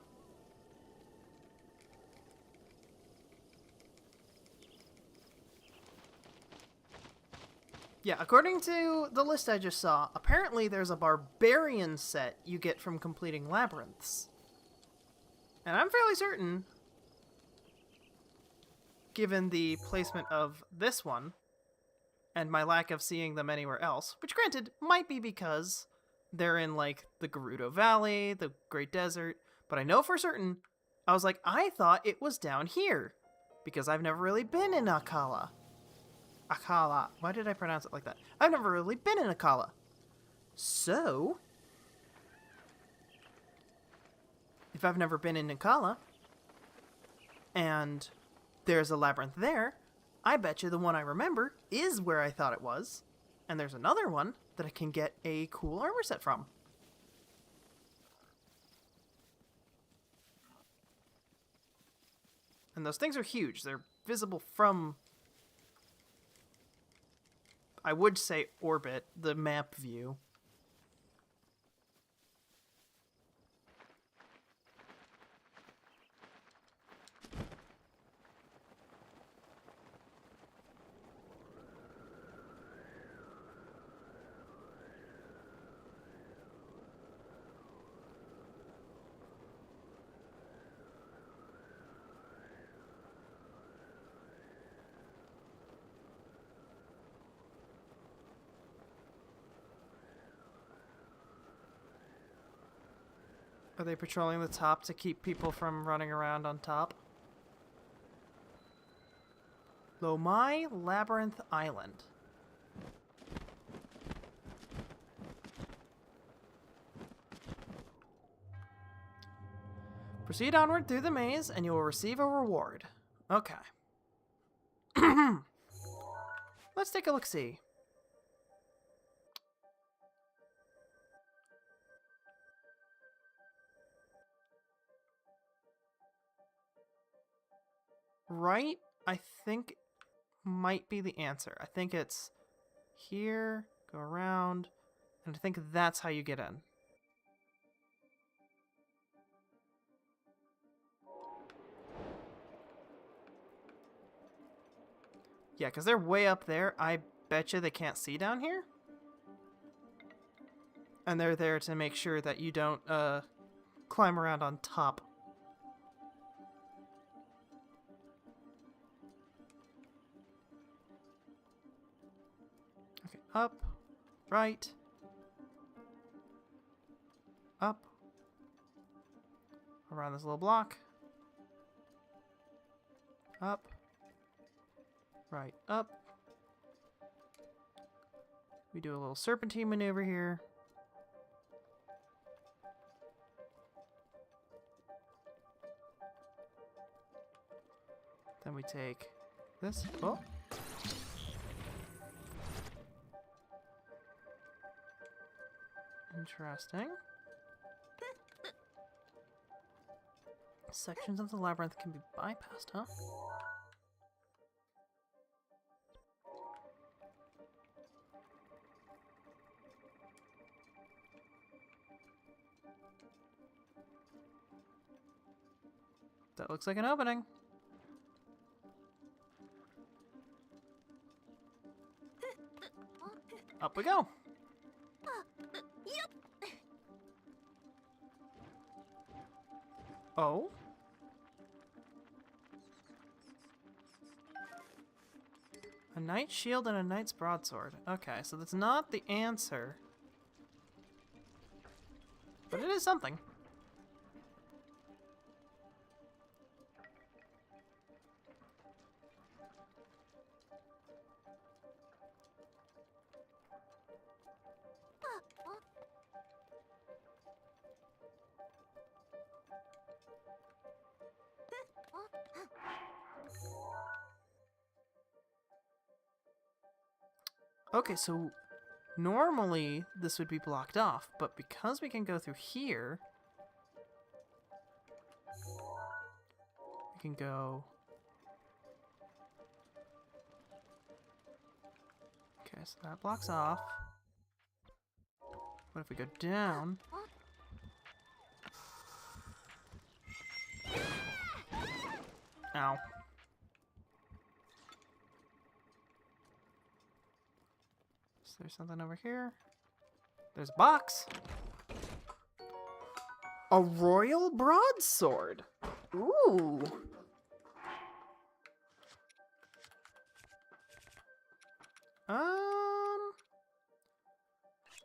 S1: Yeah, according to the list I just saw, apparently there's a barbarian set you get from completing labyrinths. And I'm fairly certain, given the placement of this one, and my lack of seeing them anywhere else, which granted might be because they're in, like, the Gerudo Valley, the Great Desert, but I know for certain, I was like, I thought it was down here, because I've never really been in Akala. Akala. Why did I pronounce it like that? I've never really been in Akala. So, if I've never been in Akala, and there's a labyrinth there, I bet you the one I remember is where I thought it was. And there's another one that I can get a cool armor set from. And those things are huge. They're visible from, I would say, orbit, the map view. Are they patrolling the top to keep people from running around on top? Lomai Labyrinth Island. Proceed onward through the maze and you will receive a reward. Okay. Let's take a look-see. Right, I think, might be the answer. I think it's here, go around, and I think that's how you get in. Yeah, because they're way up there. I betcha they can't see down here. And they're there to make sure that you don't climb around on top. Okay, up, right, up, around this little block, up, right, up. We do a little serpentine maneuver here. Then we take this. Oh. Interesting. Sections of the labyrinth can be bypassed, huh? That looks like an opening. Up we go. Oh? A knight's shield and a knight's broadsword. Okay, so that's not the answer. But it is something. Okay, so normally this would be blocked off, but because we can go through here, we can go... Okay, so that blocks off. What if we go down? Ow. Is there something over here? There's a box. A royal broadsword. Ooh.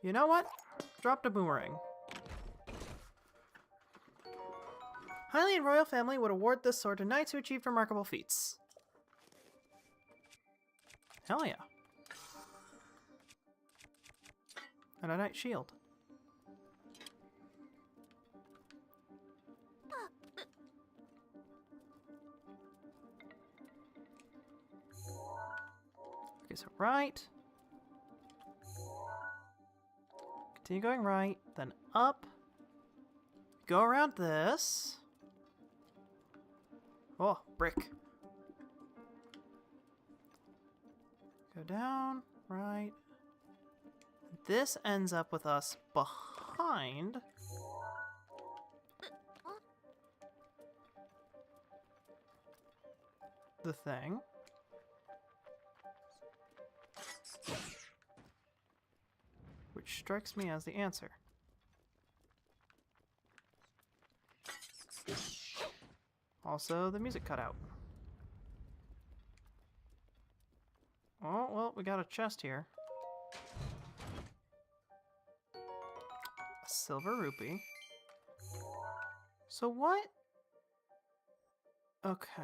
S1: You know what? Dropped a boomerang. Hylian royal family would award this sword to knights who achieved remarkable feats. Hell yeah. And a knight shield. Okay, so right. Continue going right, then up. Go around this. Oh, brick. Go down, right. This ends up with us behind the thing. Which strikes me as the answer. Also, the music cut out. Oh, well, we got a chest here. A silver rupee. So what? Okay.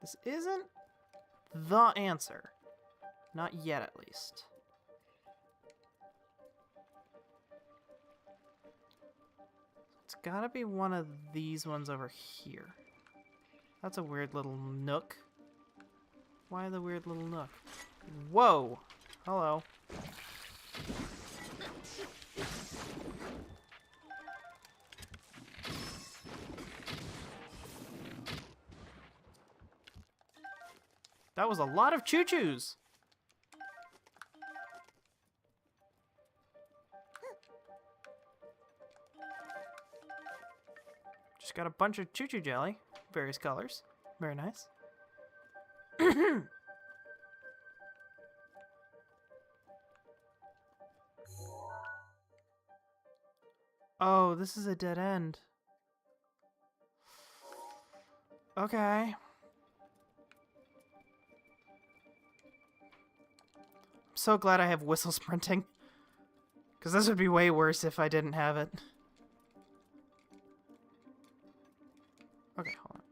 S1: This isn't the answer. Not yet, at least. It's gotta be one of these ones over here. That's a weird little nook. Why the weird little nook? Whoa! Hello. That was a lot of choo-choos! Just got a bunch of choo-choo jelly. various colors. Very nice. Oh, this is a dead end. Okay. I'm so glad I have whistle sprinting. Because this would be way worse if I didn't have it. Okay, hold on.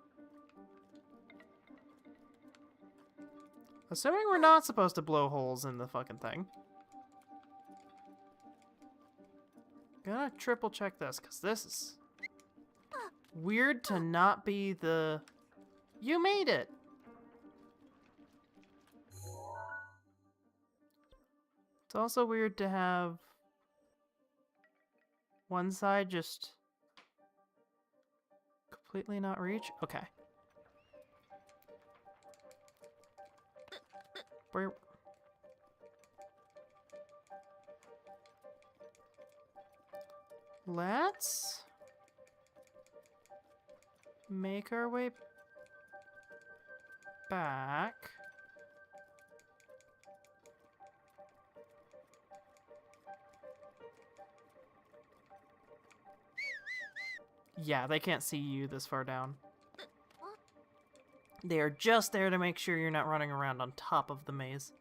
S1: Assuming we're not supposed to blow holes in the fucking thing. Gonna triple check this, because this is weird to not be the... You made it! It's also weird to have one side just completely not reach. Okay. Where... Let's make our way back. Yeah, they can't see you this far down. They are just there to make sure you're not running around on top of the maze.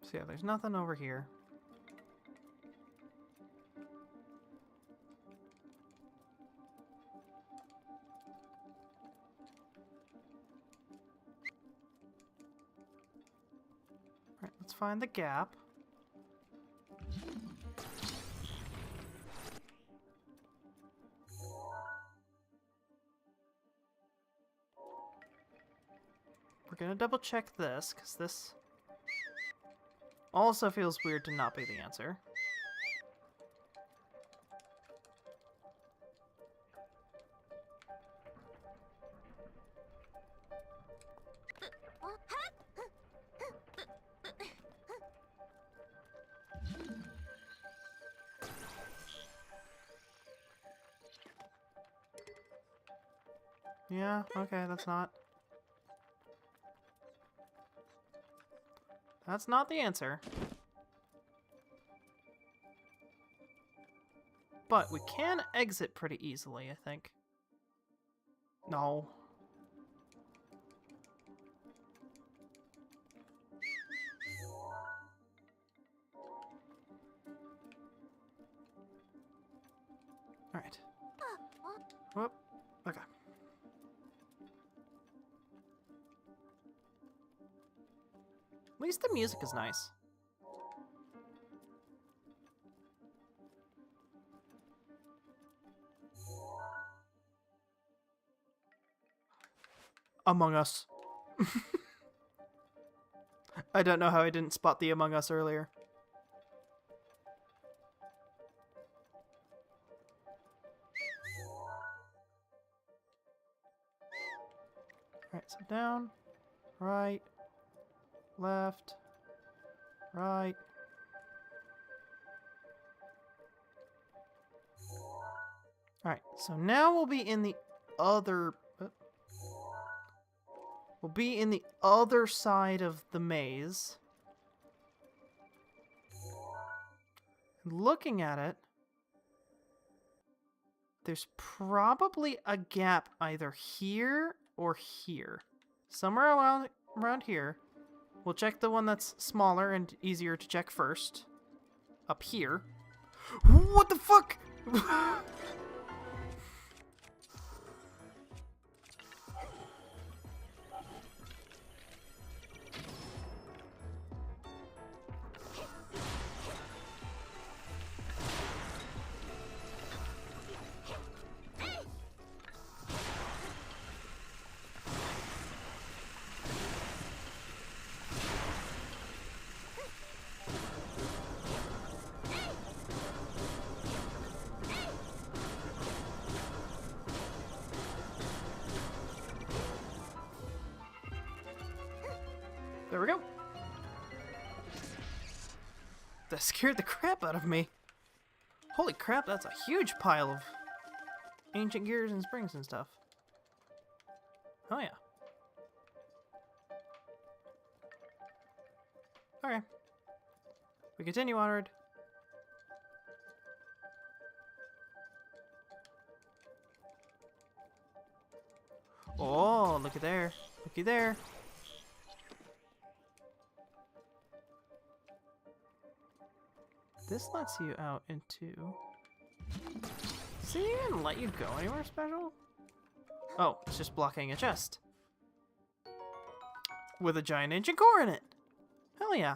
S1: So yeah, there's nothing over here. Alright, let's find the gap. We're gonna double check this, because this also feels weird to not be the answer. Yeah, okay, that's not... That's not the answer. But we can exit pretty easily, I think. No. Alright. Whoop. Okay. At least the music is nice. Among Us. I don't know how I didn't spot the Among Us earlier. Alright, so down, right, left, right. Alright, so now we'll be in the other... We'll be in the other side of the maze. Looking at it, there's probably a gap either here or here. Somewhere around here. We'll check the one that's smaller and easier to check first. Up here. What the fuck? There we go. That scared the crap out of me. Holy crap, that's a huge pile of ancient gears and springs and stuff. Oh yeah. Okay. We continue onward. Oh, looky there. Looky there. This lets you out into... Does it even let you go anywhere special? Oh, it's just blocking a chest. With a giant ancient core in it. Hell yeah.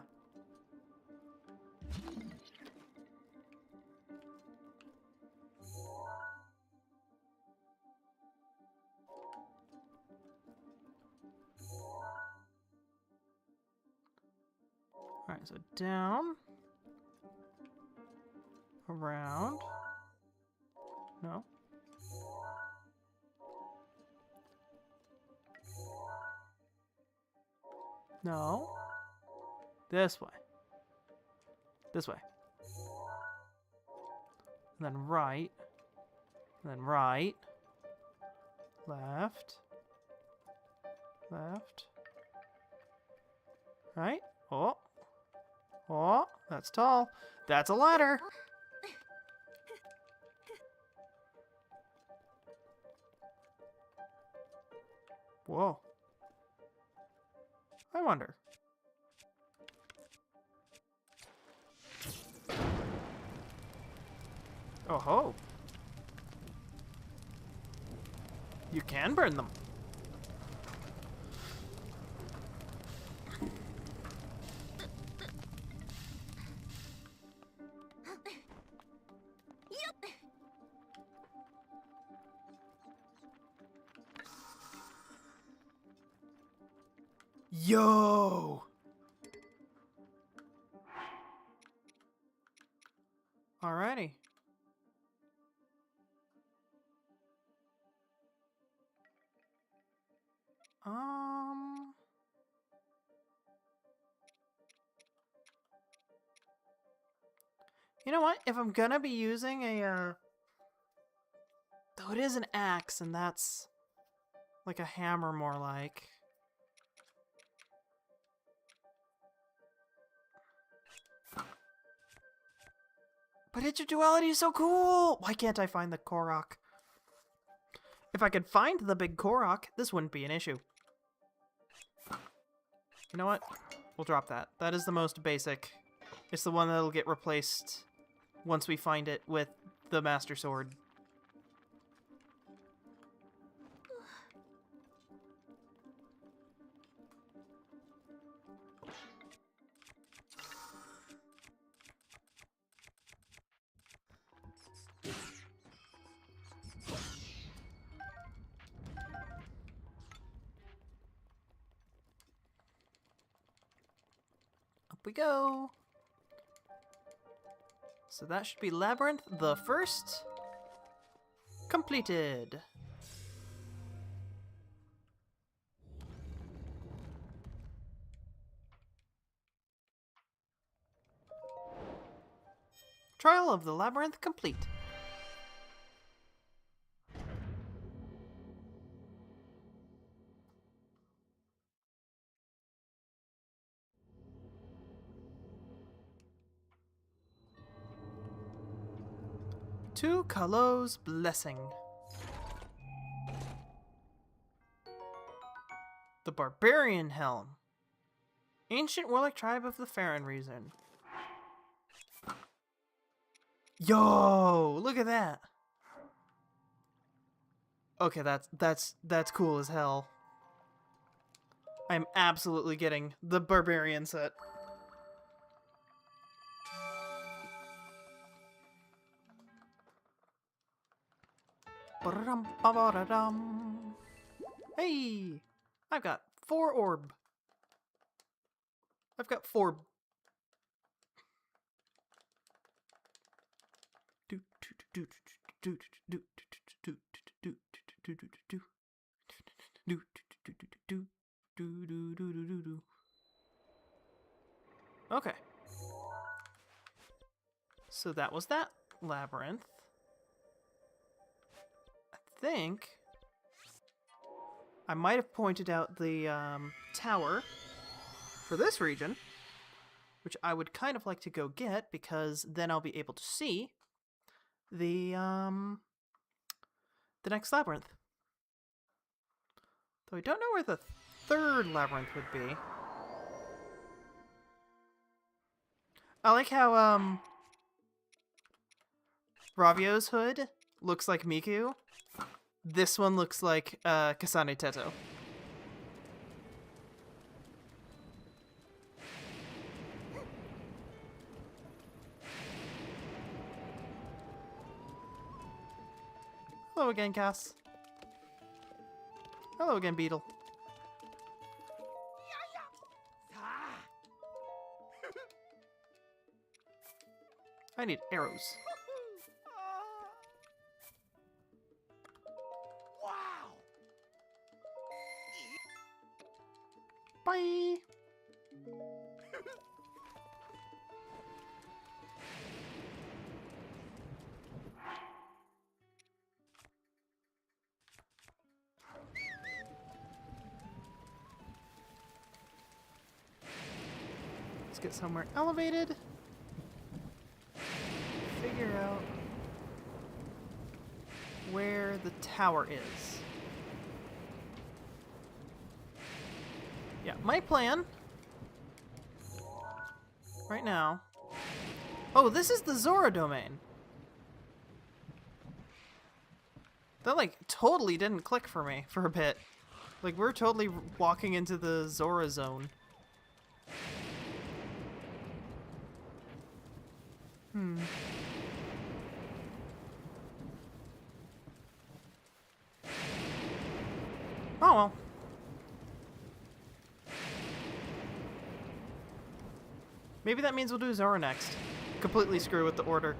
S1: Alright, so down. Around. No. No. This way. This way. And then right. And then right. Left. Left. Right. Oh. Oh, that's tall. That's a ladder. Whoa. I wonder. Oh ho. You can burn them. Yo! Alrighty. You know what? If I'm gonna be using a, though it is an axe, and that's like a hammer more like. But interduality is so cool! Why can't I find the Korok? If I could find the big Korok, this wouldn't be an issue. You know what? We'll drop that. That is the most basic. It's the one that'll get replaced once we find it with the Master Sword. Up we go. So that should be Labyrinth, the first. Completed. Trial of the Labyrinth complete. To Kalo's Blessing. The Barbarian Helm. Ancient warlike tribe of the Farron region. Yo, look at that. Okay, that's cool as hell. I'm absolutely getting the Barbarian set. Hey! I've got 4 orb. I've got 4. Okay. So that was that labyrinth. I think I might have pointed out the tower for this region, which I would kind of like to go get because then I'll be able to see the next labyrinth. Though I don't know where the third labyrinth would be. I like how Ravio's hood looks like Miku. This one looks like Kasane Teto. Hello again, Cass. Hello again, Beetle. I need arrows.
S6: Wow!
S1: Bye! Let's get somewhere elevated. Figure out where the tower is. Yeah, my plan right now. Oh, this is the Zora domain. That like totally didn't click for me for a bit. Like we're totally walking into the Zora zone. Oh well. Maybe that means we'll do Zora next. Completely screw with the order.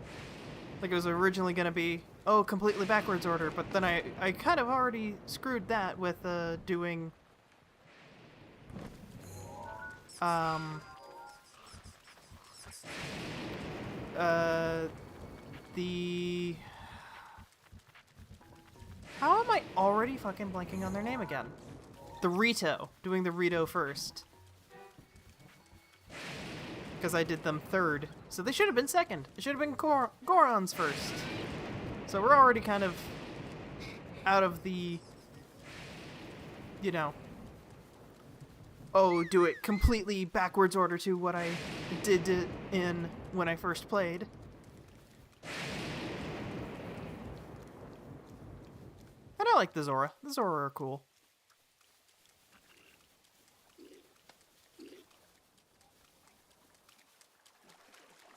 S1: Like it was originally gonna be, oh, completely backwards order, but then I kind of already screwed that with doing the how am I already fucking blanking on their name again? The Rito. Doing the Rito first. Because I did them third. So they should have been second. It should have been Goron's first. So we're already kind of out of the, you know, oh, do it completely backwards order to what I did it in when I first played. And I like the Zora. The Zora are cool.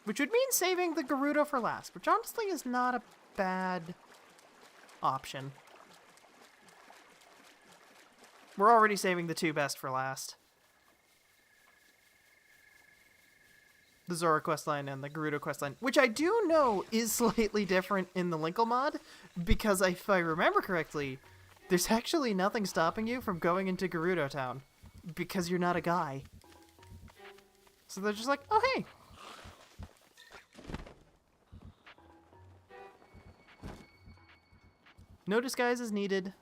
S1: Which would mean saving the Gerudo for last, which honestly is not a bad option. We're already saving the two best for last. The Zora questline and the Gerudo questline, which I do know is slightly different in the Linkle mod, because if I remember correctly, there's actually nothing stopping you from going into Gerudo Town, because you're not a guy. So they're just like, oh hey! No disguise is needed.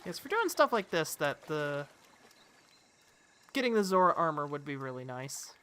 S1: Yes, for doing stuff like this, that getting the Zora armor would be really nice.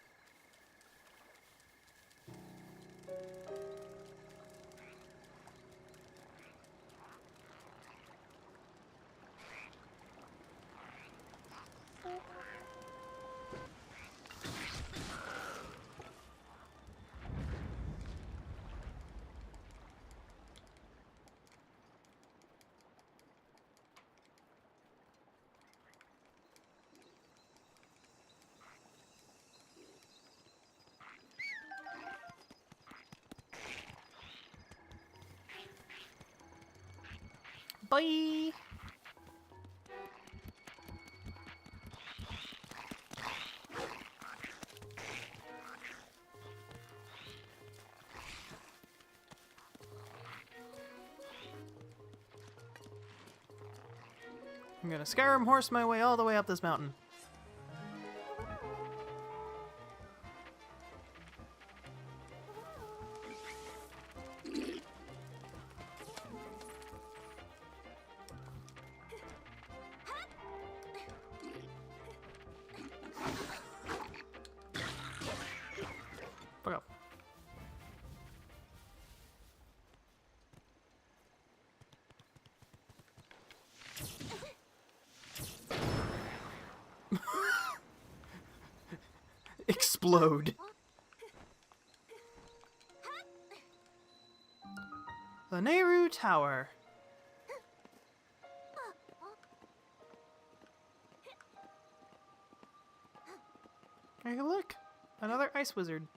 S1: Bye! I'm gonna Skyrim horse my way all the way up this mountain. Fuck up. Explode. The Nehru Tower. Hey, look! Another ice wizard.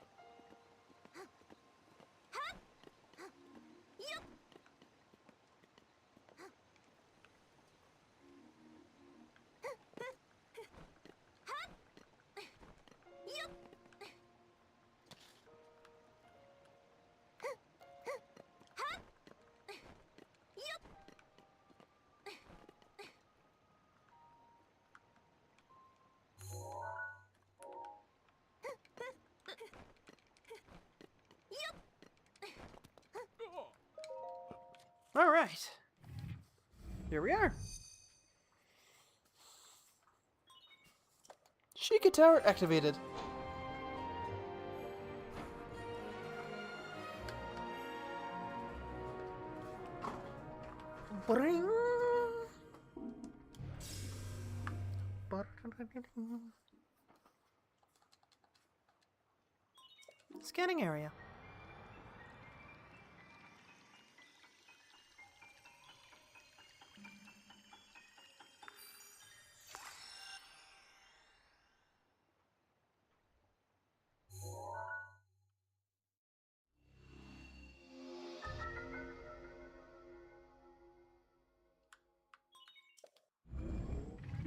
S1: All right. Here we are. Sheikah Tower activated. Bring. Scanning area.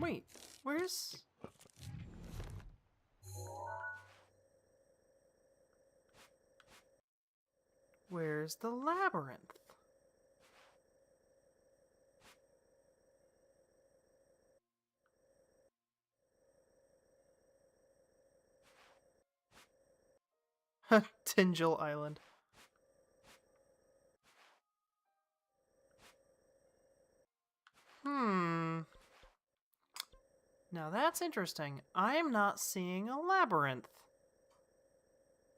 S1: Wait, where's... Where's the labyrinth? Tingle Island. Now that's interesting. I'm not seeing a labyrinth.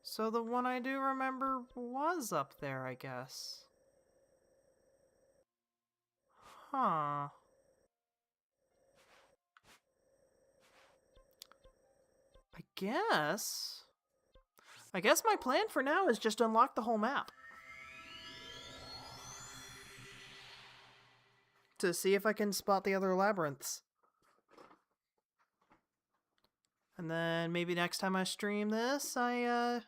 S1: So the one I do remember was up there, I guess. Huh. I guess my plan for now is just unlock the whole map. To see if I can spot the other labyrinths. And then maybe next time I stream this, I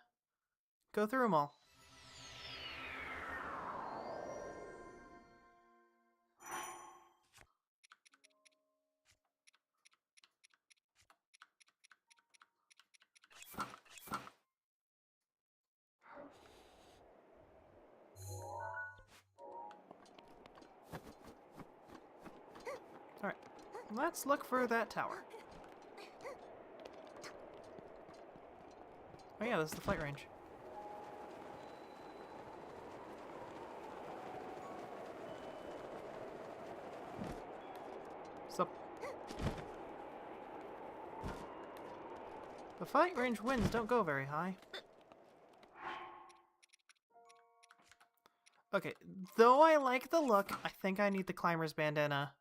S1: go through them all. Alright, let's look for that tower. Oh yeah, this is the flight range. So, the flight range winds don't go very high. Okay, though I like the look, I think I need the climber's bandana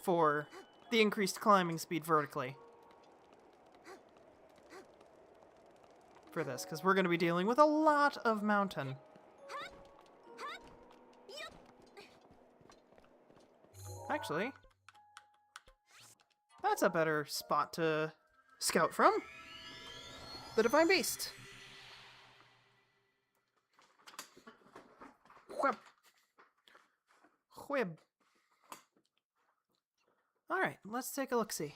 S1: for the increased climbing speed vertically. For this, because we're going to be dealing with a lot of mountain. Actually, that's a better spot to scout from. The Divine Beast. Whip. Whib. Alright, let's take a look-see.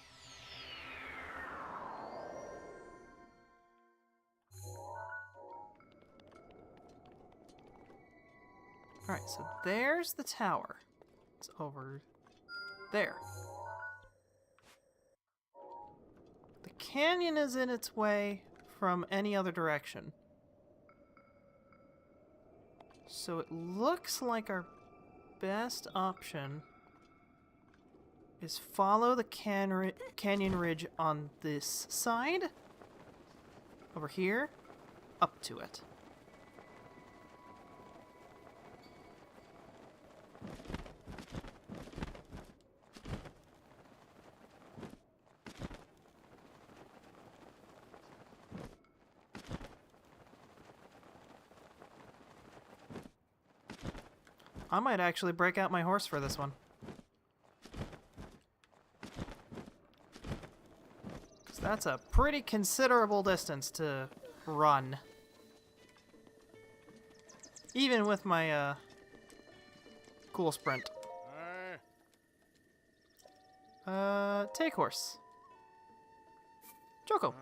S1: Alright, so there's the tower. It's over there. The canyon is in its way from any other direction. So it looks like our best option is follow the canyon ridge on this side, over here, up to it. I might actually break out my horse for this one. 'Cause that's a pretty considerable distance to run. Even with my, cool sprint. Take horse. Choco.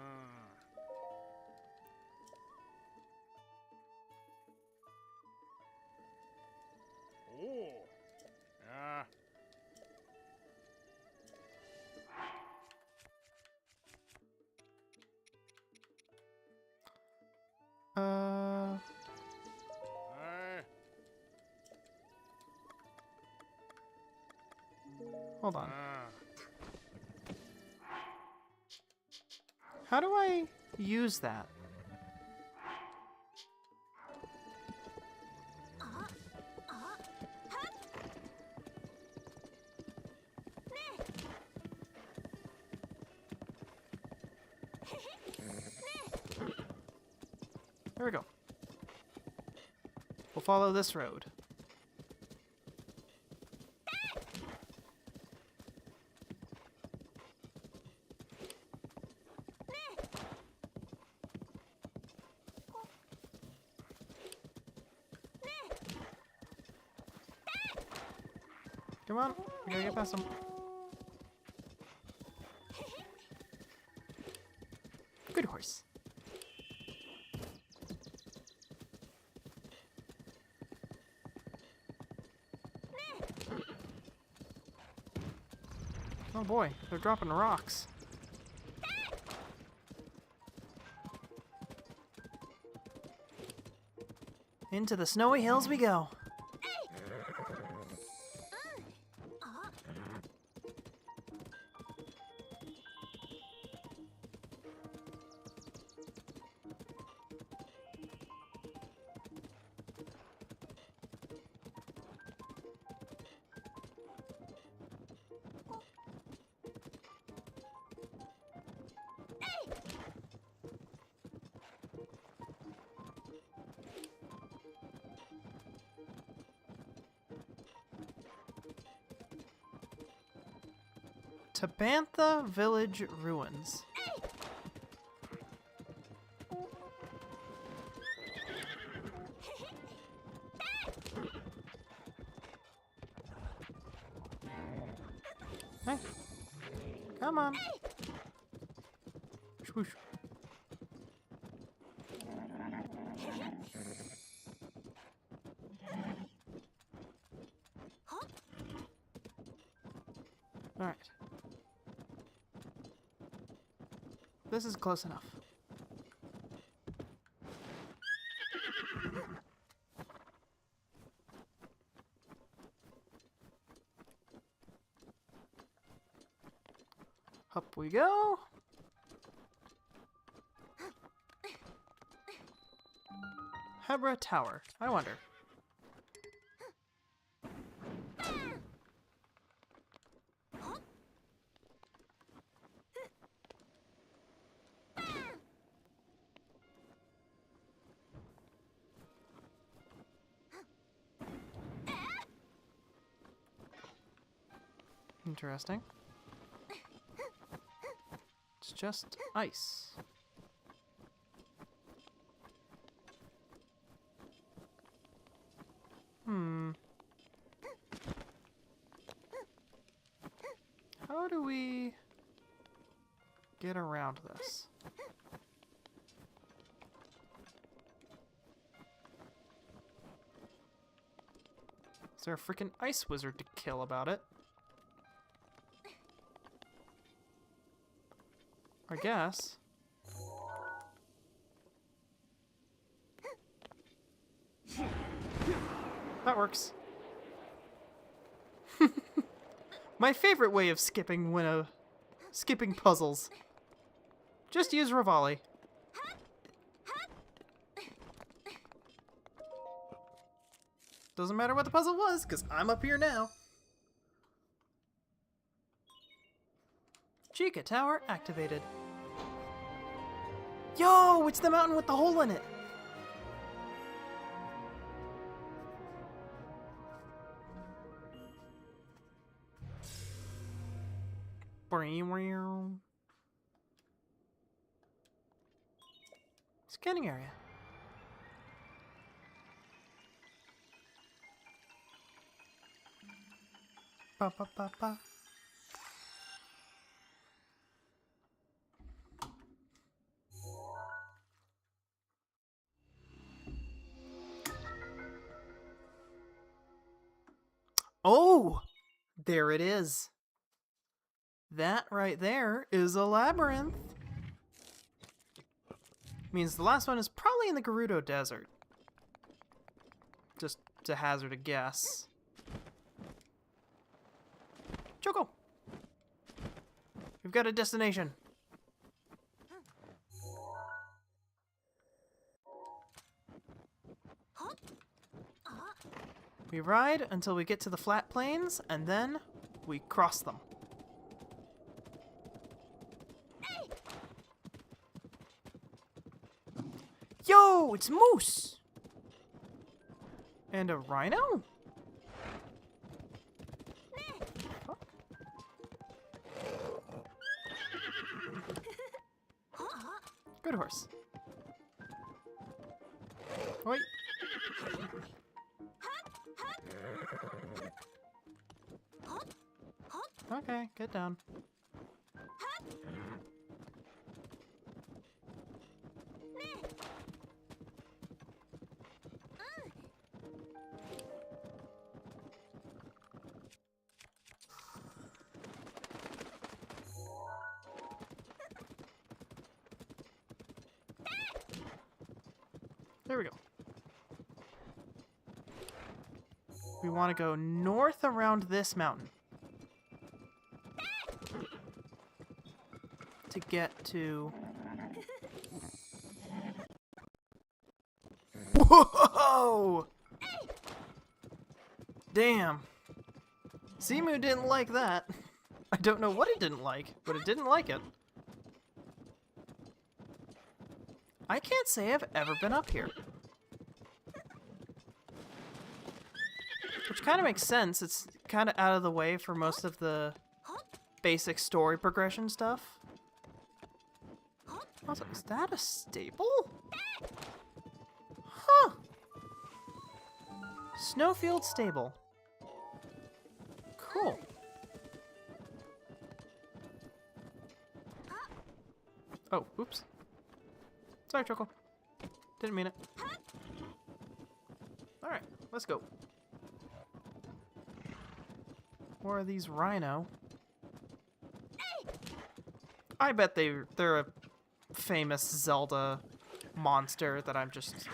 S5: Oh. Yeah.
S1: Hold on. How do I use that? There we go. We'll follow this road. Come on, we gotta get past them. Good horse. Oh boy, they're dropping rocks. Into the snowy hills we go. Tabantha Village Ruins. Hey, come on. Swoosh. All right. This is close enough. Up we go. Hebra Tower. I wonder. Interesting. It's just ice. How do we get around this? Is there a freaking ice wizard to kill about it? I guess. That works. My favorite way of skipping skipping puzzles. Just use Rivali. Doesn't matter what the puzzle was, because I'm up here now. Chica Tower activated. Yo, it's the mountain with the hole in it. Scanning area. Ba, ba, ba, ba. Oh, there it is. That right there is a labyrinth. Means the last one is probably in the Gerudo Desert. Just to hazard a guess. Choco! We've got a destination. We ride until we get to the flat plains, and then we cross them. Yo, it's Moose! And a rhino? Fuck. Good horse. Wait. Okay, get down. There we go. We want to go north around this mountain to get to... Whoa! Damn. CEMU didn't like that. I don't know what it didn't like, but it didn't like it. I can't say I've ever been up here. Which kind of makes sense. It's kind of out of the way for most of the basic story progression stuff. Also, is that a stable? Huh. Snowfield Stable. Cool. Oh, oops. Sorry, Choco. Didn't mean it. Alright, let's go. Or are these rhino? I bet they're a famous Zelda monster that I'm just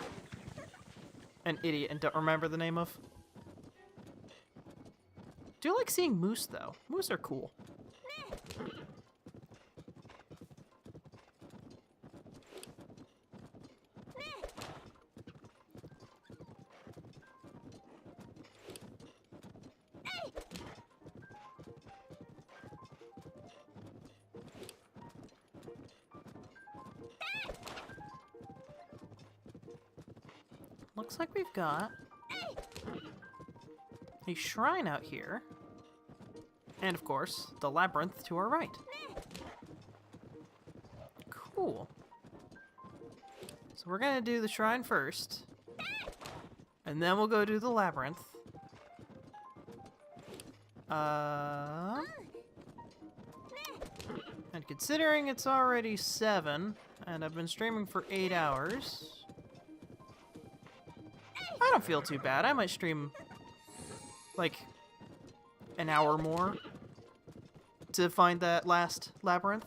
S1: an idiot and don't remember the name of. Do you like seeing moose, though? Moose are cool. Looks like we've got a shrine out here. And of course, the labyrinth to our right. Cool. So we're gonna do the shrine first. And then we'll go do the labyrinth. And considering it's already 7, and I've been streaming for 8 hours, I don't feel too bad. I might stream like an hour more to find that last labyrinth.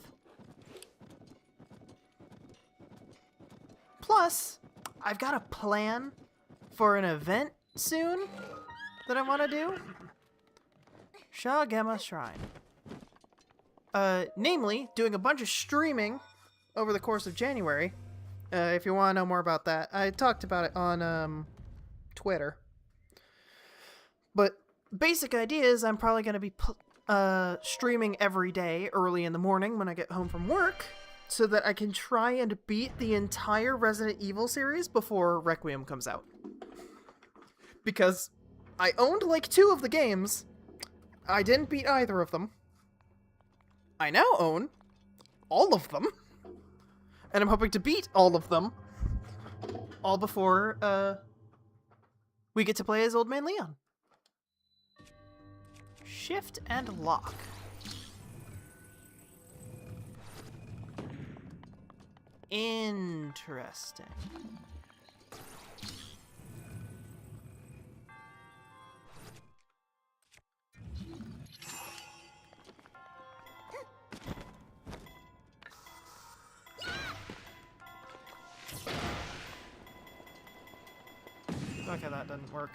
S1: Plus, I've got a plan for an event soon that I want to do. Shagema Shrine. Namely, doing a bunch of streaming over the course of January. If you want to know more about that, I talked about it on Twitter. But basic idea is I'm probably going to be streaming every day early in the morning when I get home from work, so that I can try and beat the entire Resident Evil series before Requiem comes out. Because I owned like 2 of the games. I didn't beat either of them. I now own all of them. And I'm hoping to beat all of them. All before we get to play as Old Man Leon. Shift and lock. Interesting. Okay, that didn't work.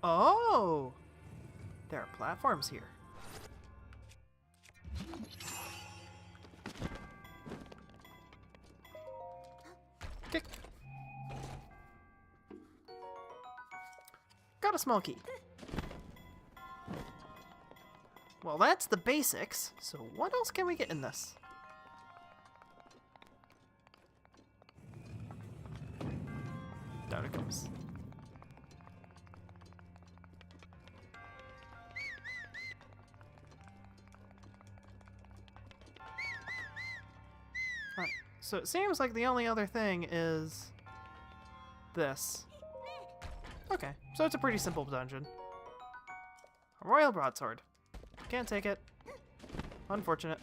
S1: Oh! There are platforms here. Kick. Got a small key. Well, that's the basics, so what else can we get in this? Down it comes. Alright, so it seems like the only other thing is this. Okay, so it's a pretty simple dungeon. A royal broadsword. Can't take it. Unfortunate.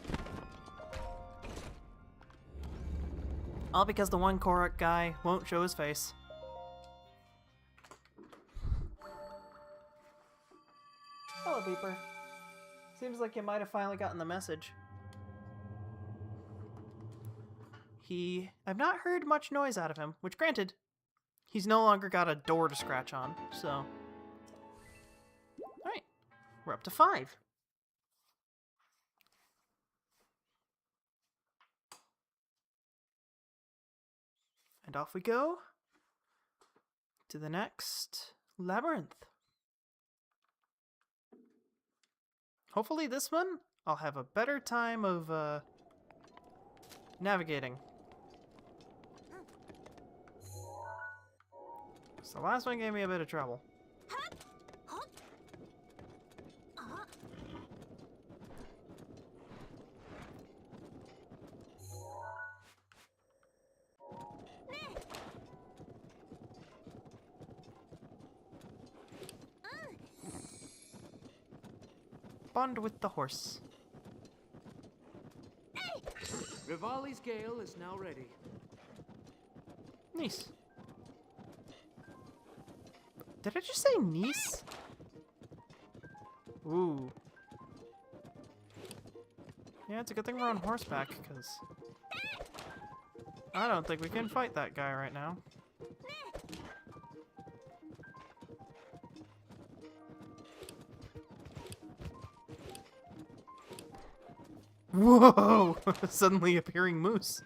S1: All because the one Korok guy won't show his face. Hello, Beeper. Seems like you might have finally gotten the message. I've not heard much noise out of him, which granted, he's no longer got a door to scratch on, so. Alright, we're up to 5. And off we go to the next labyrinth. Hopefully this one, I'll have a better time of navigating. So the last one gave me a bit of trouble. Bond with the horse.
S7: Rivali's gale is now ready.
S1: Nice. Did I just say niece? Ooh. Yeah, it's a good thing we're on horseback, because I don't think we can fight that guy right now. Whoa! Suddenly appearing moose.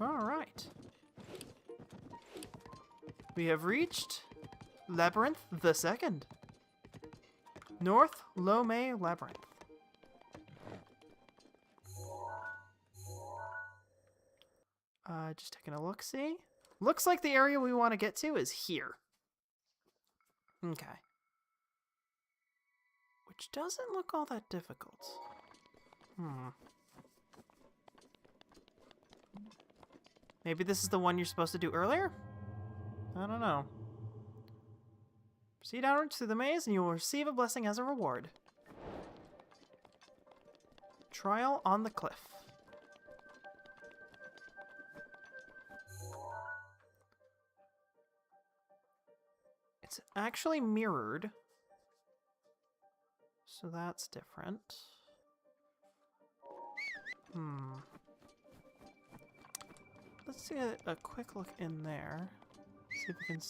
S1: Alright. We have reached Labyrinth the Second. North Lome Labyrinth. Just taking a look-see. Looks like the area we want to get to is here. Okay. which doesn't look all that difficult. Maybe this is the one you're supposed to do earlier? I don't know. Proceed outwards through the maze and you will receive a blessing as a reward. Trial on the cliff. It's actually mirrored, so that's different. Let's take a quick look in there. See if we can.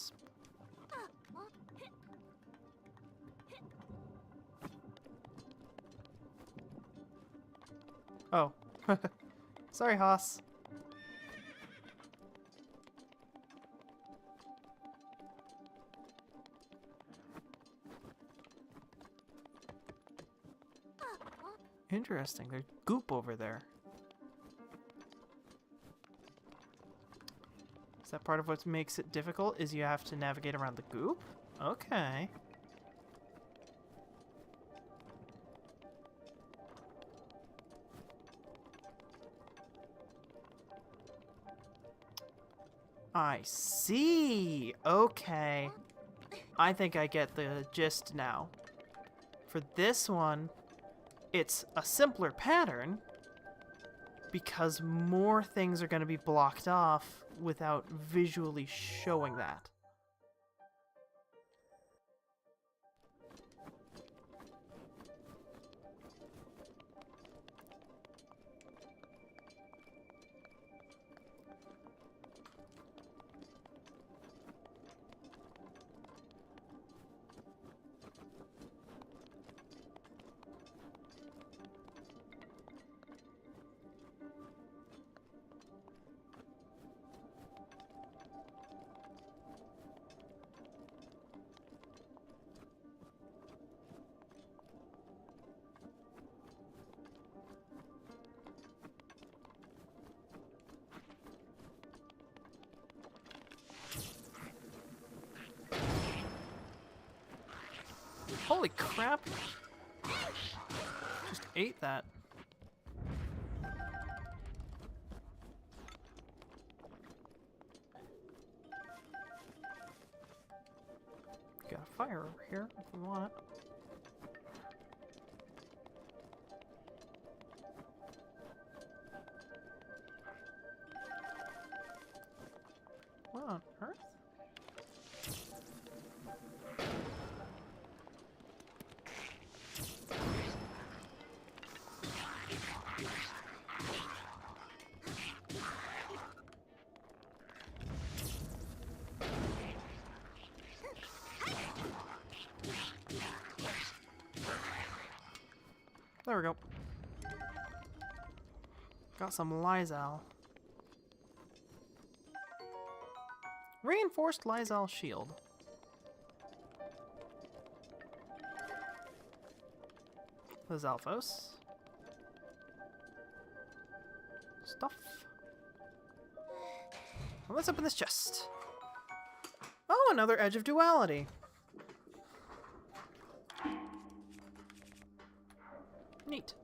S1: Oh, sorry, Haas. Interesting, there's goop over there. Is that part of what makes it difficult, is you have to navigate around the goop? Okay. I see! Okay. I think I get the gist now. For this one, it's a simpler pattern because more things are going to be blocked off without visually showing that. Holy crap! Just ate that. Got a fire over here if we want it. What on earth? There we go. Got some Lysal. Reinforced Lysal shield. The Zalphos. Stuff. Well, let's open this chest. Oh, another Edge of Duality. Neat.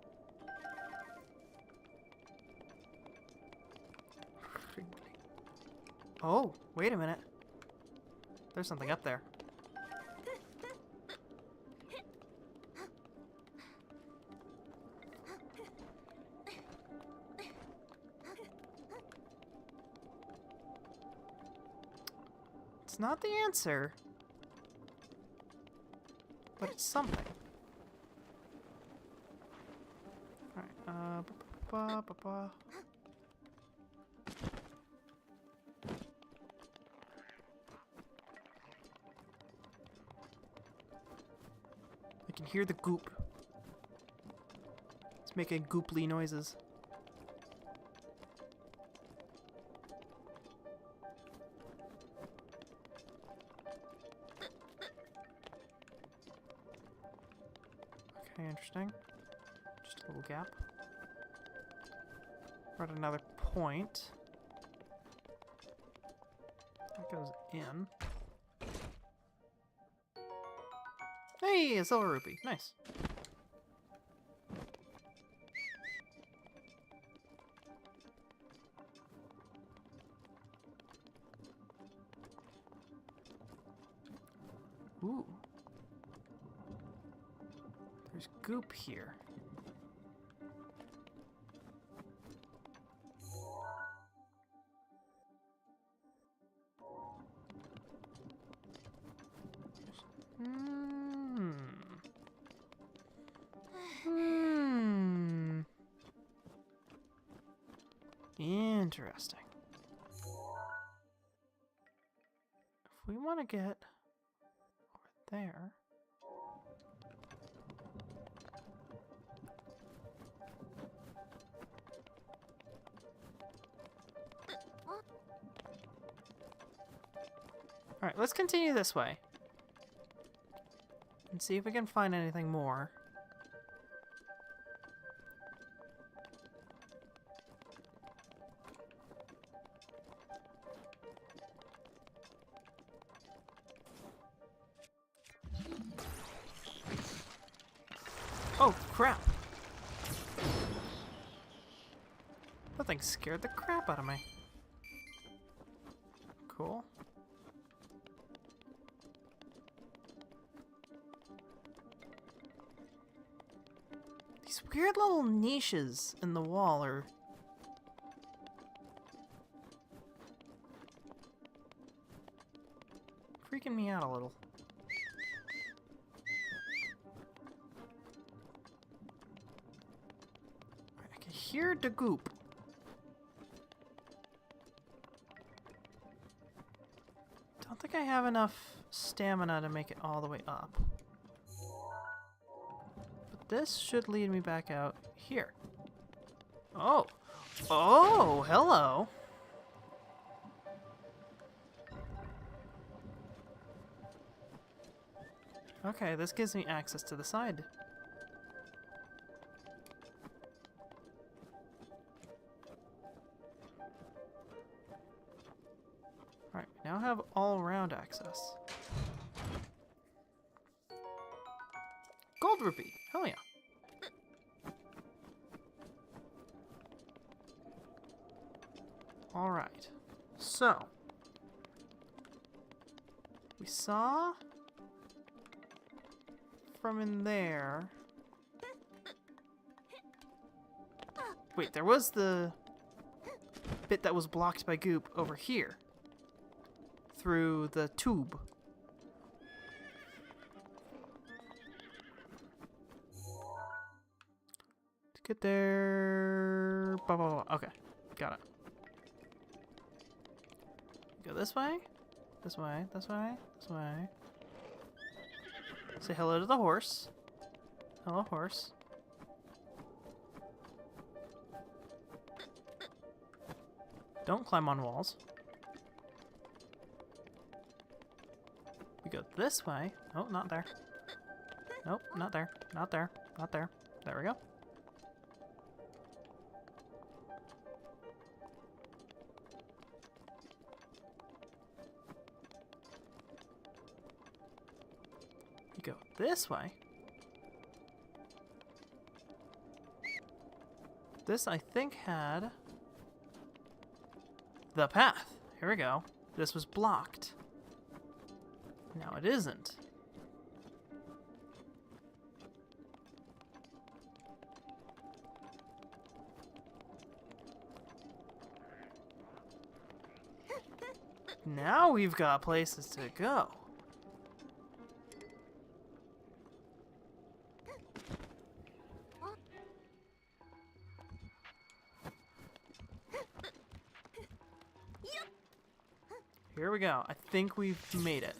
S1: Oh, wait a minute. There's something up there. It's not the answer, but it's something. Alright, I can hear the goop. It's making gooply noises. Okay, interesting. Just a little gap. We're at another point. That goes in. Hey, a silver rupee. Nice. Ooh. There's goop here. Hmm. Hmm. Interesting. If we want to get over there. Alright, let's continue this way. And see if we can find anything more. Oh, crap. That thing scared the crap out of me. Cool. These weird little niches in the wall are freaking me out a little. I can hear the goop. Don't think I have enough stamina to make it all the way up. But this should lead me back out here. Oh! Oh, hello! Okay, this gives me access to the side. Alright, we now have all-around access. Gold rupee! Hell yeah! Alright, so we saw from in there. Wait, there was the bit that was blocked by goop over here through the tube. To get there. Blah, blah, blah. Okay, got it. Go this way, this way, this way, this way. Say hello to the horse. Hello, horse. Don't climb on walls. We go this way. Oh, not there. Nope, not there. Not there. Not there. There we go. Go this way. This, I think, had the path. Here we go. This was blocked. Now it isn't. Now we've got places to go. Here we go. I think we've made it.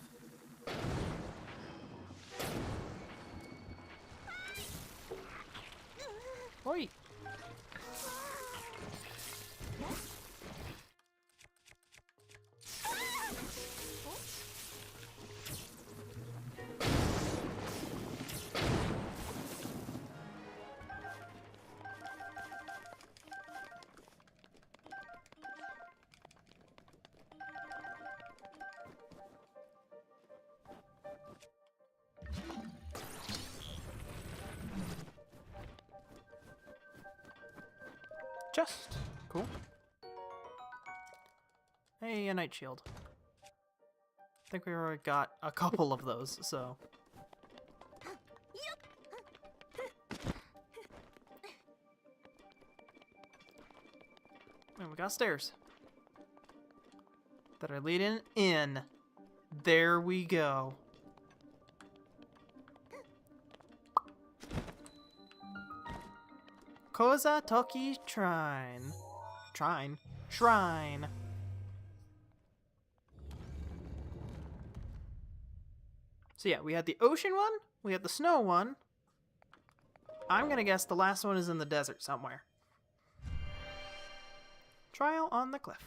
S1: Oi! Just cool. Hey, a night shield. think we already got a couple of those, so. And we got stairs that are leading in. There we go. Koza Toki Shrine. Shrine. So yeah, we had the ocean one, we had the snow one. I'm gonna guess the last one is in the desert somewhere. Trial on the cliff.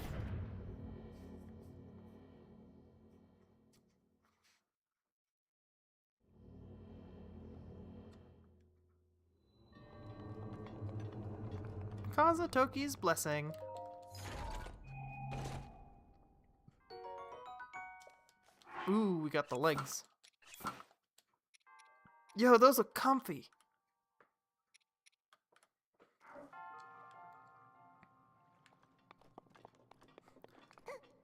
S1: Kazatoki's blessing. Ooh, we got the legs. Yo, those look comfy.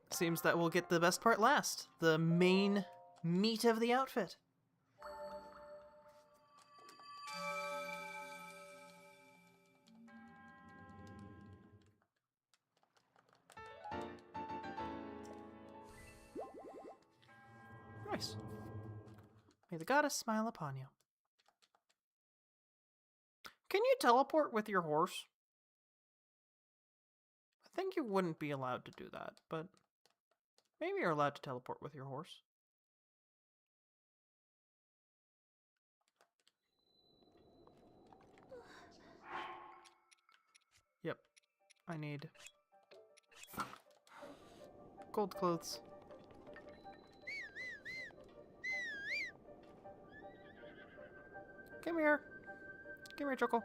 S1: Seems that we'll get the best part last. The main meat of the outfit. Nice. May the goddess smile upon you. Can you teleport with your horse? I think you wouldn't be allowed to do that, but maybe you're allowed to teleport with your horse. Yep, I need gold clothes. Come here. Come here, Choco.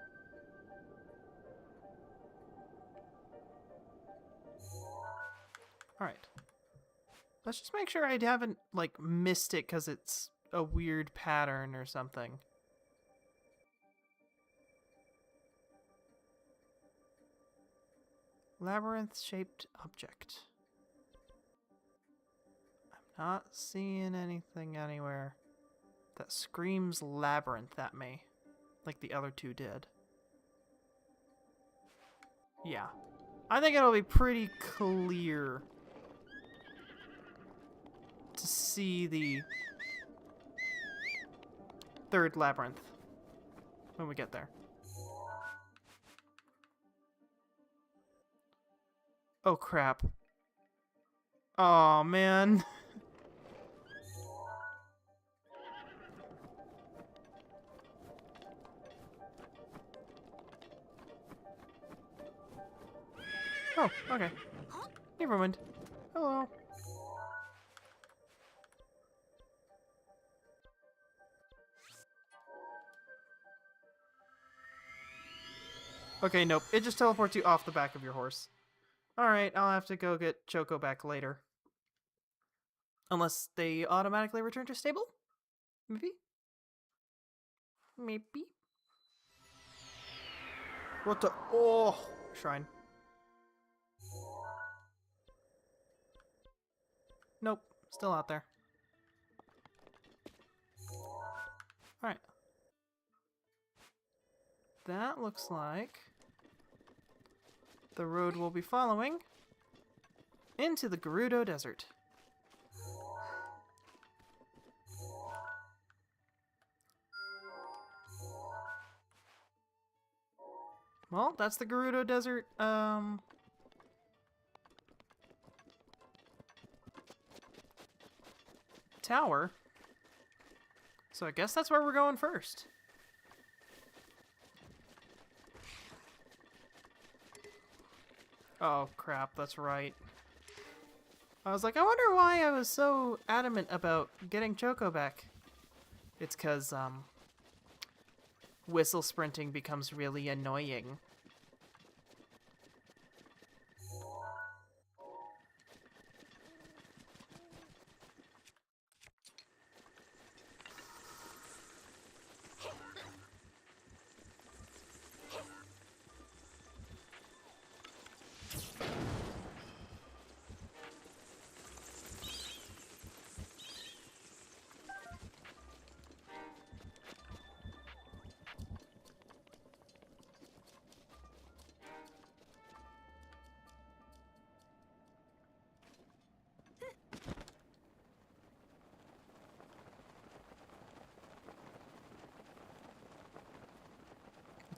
S1: Alright. Let's just make sure I haven't, like, missed it because it's a weird pattern or something. Labyrinth-shaped object. I'm not seeing anything anywhere that screams labyrinth at me, like the other two did. Yeah. I think it'll be pretty clear to see the third labyrinth when we get there. Oh crap. Oh man. Oh, okay. Never mind. Hello. Okay, nope. It just teleports you off the back of your horse. Alright, I'll have to go get Choco back later. Unless they automatically return to stable? Maybe? Maybe? What the? Oh! Shrine. Nope. Still out there. Alright. That looks like the road we'll be following into the Gerudo Desert. Well, that's the Gerudo Desert, tower. So I guess that's where we're going first. Oh crap, that's right. I was like, I wonder why I was so adamant about getting Choco back. It's 'cause, whistle sprinting becomes really annoying.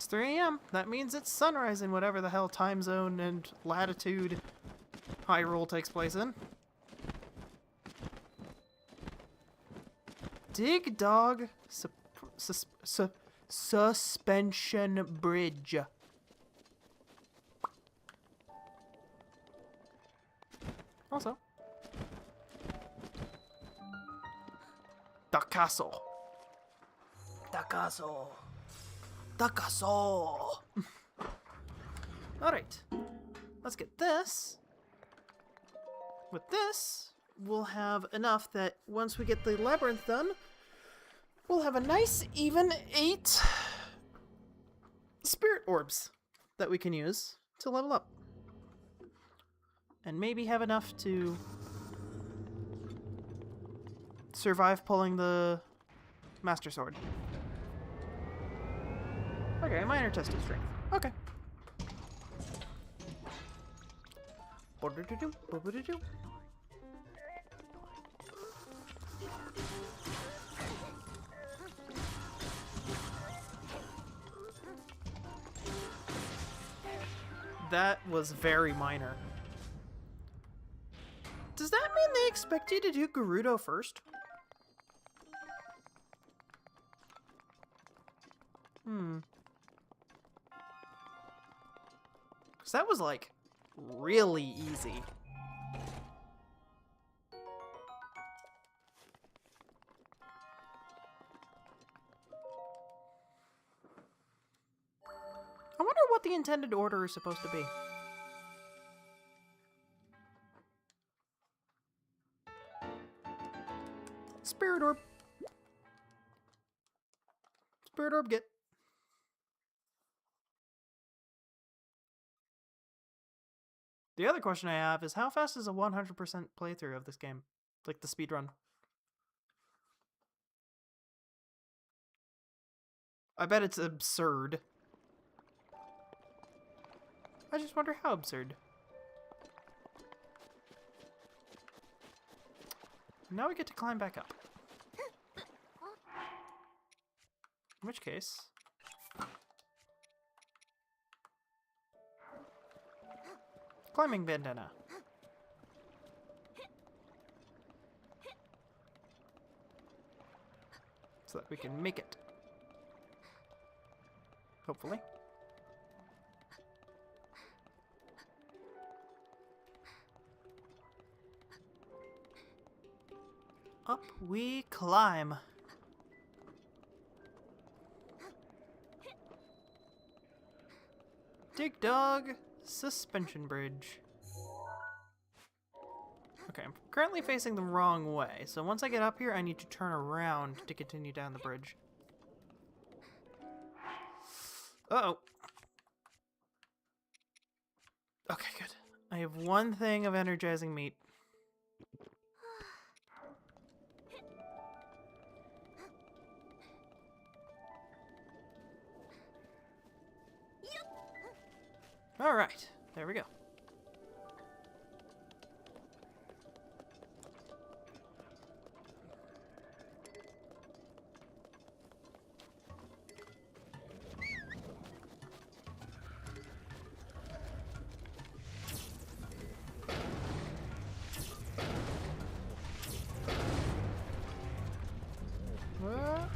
S1: 3 a.m. That means it's sunrise in whatever the hell time zone and latitude Hyrule takes place in. Dig Dog Suspension Bridge. Also, the castle.
S4: The castle.
S1: The castle. Alright, let's get this. With this, we'll have enough that once we get the labyrinth done, we'll have a nice even 8 spirit orbs that we can use to level up. And maybe have enough to survive pulling the Master Sword. Okay, minor test of strength. Okay. Bo-do-do-do, bo-do-do-do. That was very minor. Does that mean they expect you to do Gerudo first? Because that was, like, really easy. I wonder what the intended order is supposed to be. Spirit Orb. Spirit Orb, get. The other question I have is how fast is a 100% playthrough of this game? Like the speed run. I bet it's absurd. I just wonder how absurd. Now we get to climb back up. In which case... climbing bandana. So that we can make it. Hopefully. Up we climb. Dig Dog Suspension Bridge. Okay, I'm currently facing the wrong way, so once I get up here, I need to turn around to continue down the bridge. Uh-oh. Okay, good. I have one thing of energizing meat. Alright, there we go. What?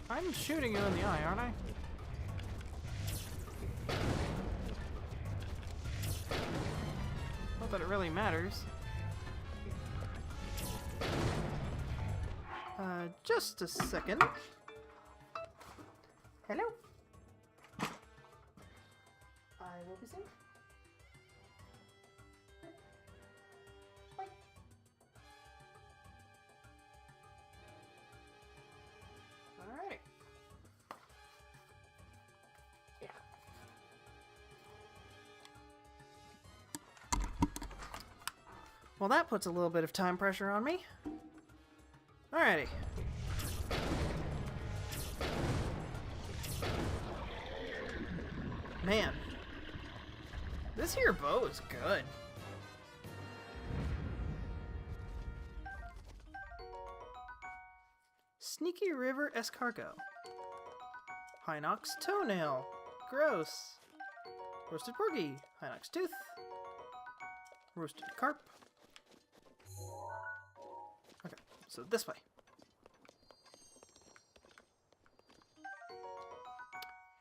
S1: I'm shooting you in the eye, aren't I? Not that it really matters. Just a second. Hello? I will be soon. Bye. Alright. Yeah. Well, that puts a little bit of time pressure on me. Alrighty. Man, this here bow is good. Sneaky River Escargot. Hinox toenail. Gross. Roasted porgy. Hinox tooth. Roasted carp. Okay, so this way.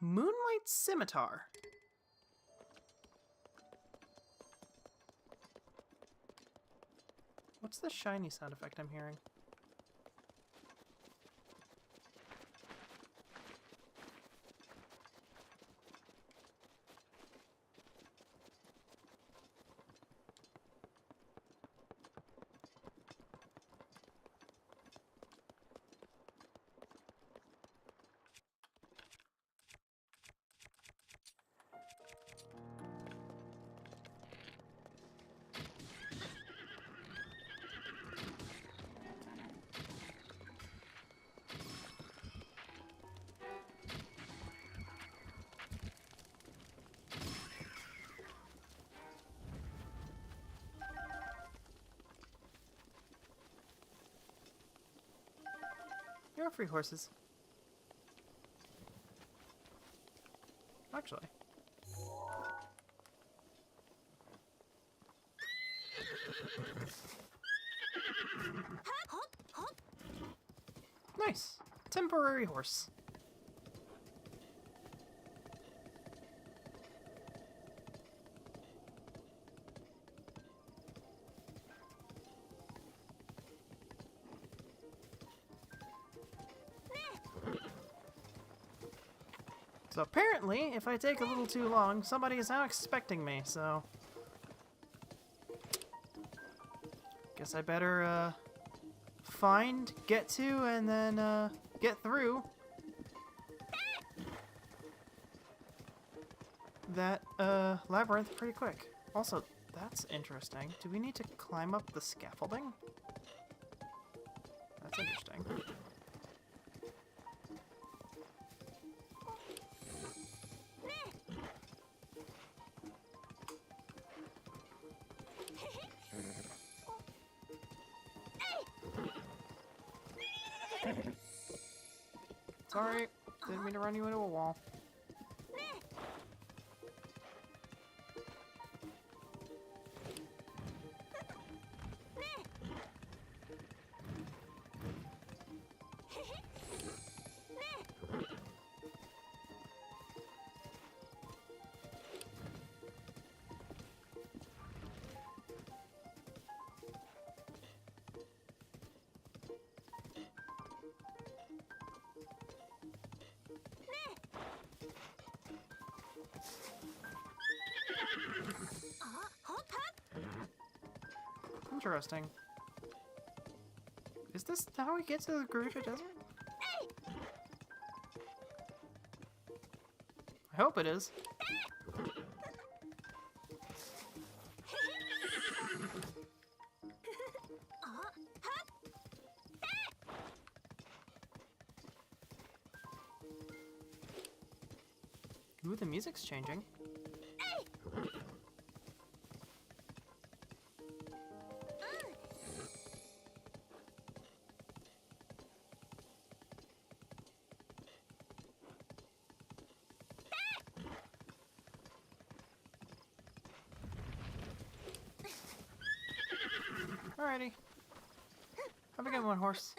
S1: Moonlight scimitar. What's the shiny sound effect I'm hearing? You're free horses. Actually. Nice. Temporary horse. So apparently, if I take a little too long, somebody is now expecting me, so... Guess I better, find, get to, and then, get through that, labyrinth pretty quick. Also, that's interesting. Do we need to climb up the scaffolding? That's interesting. Sorry, didn't mean to run you into a wall. Interesting. Is this how we get to the Gerudo Desert? I hope it is. Ooh, the music's changing. Alrighty. Have a good one, horse.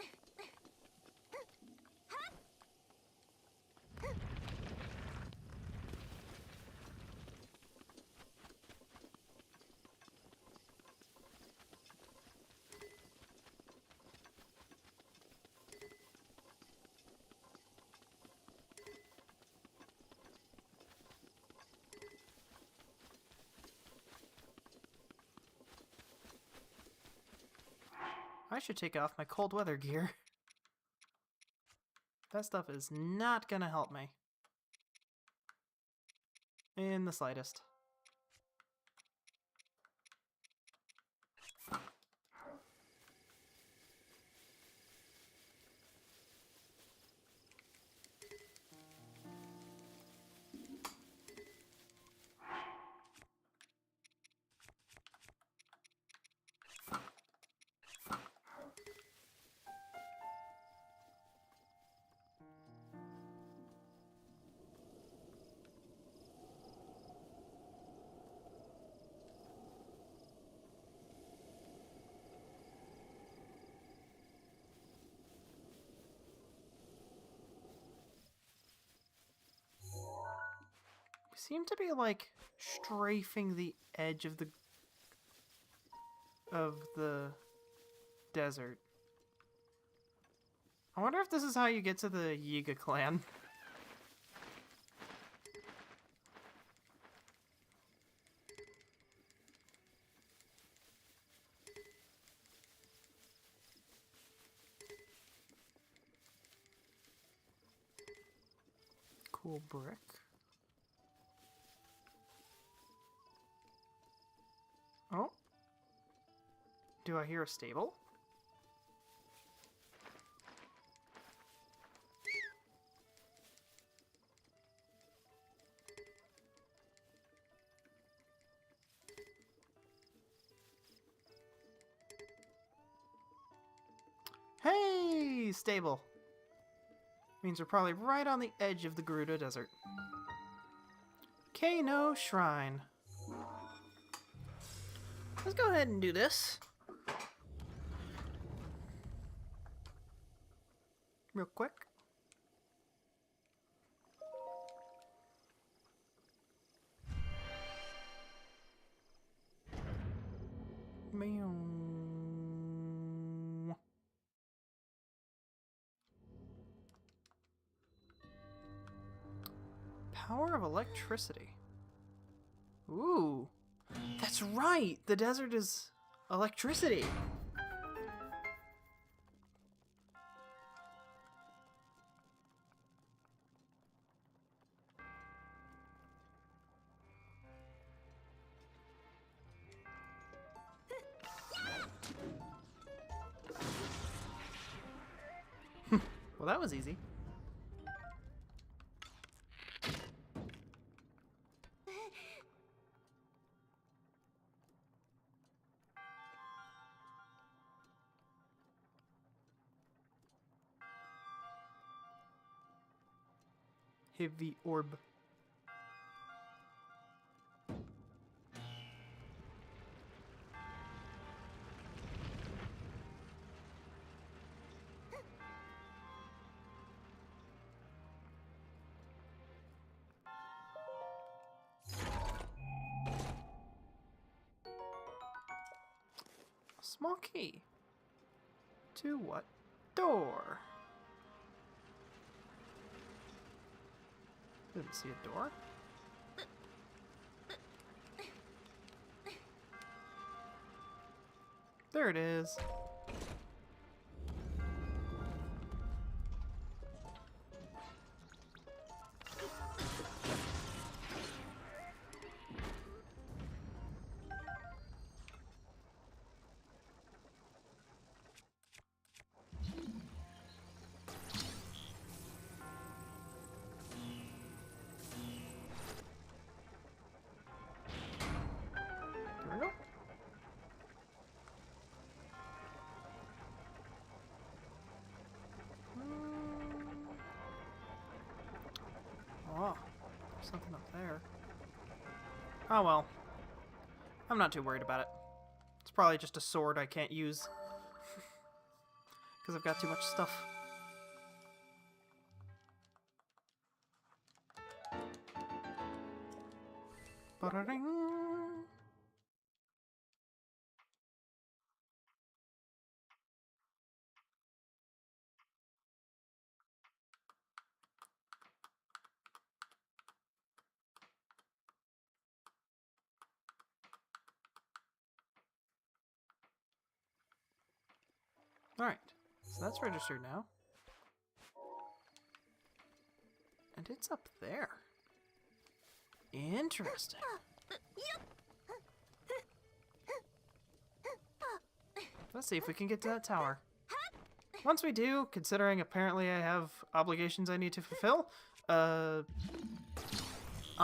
S1: I should take off my cold weather gear. That stuff is not gonna help me. In the slightest. seem to be like strafing the edge of the desert. I wonder if this is how you get to the Yiga clan. Cool brick. Oh. Do I hear a stable? Hey, stable. Means we're probably right on the edge of the Gerudo Desert. Kano Shrine. Let's go ahead and do this. Real quick. Meow. Power of electricity. Ooh. That's right! The desert is electricity. Well, that was easy. Heavy orb. Small key. To what door? Didn't see a door. There it is. There we go. Oh, something up there. Oh well. I'm not too worried about it. It's probably just a sword I can't use. Because I've got too much stuff. Ba-da-ding. Alright, so that's registered now. And it's up there. Interesting. Let's see if we can get to that tower. Once we do, considering apparently I have obligations I need to fulfill, I'll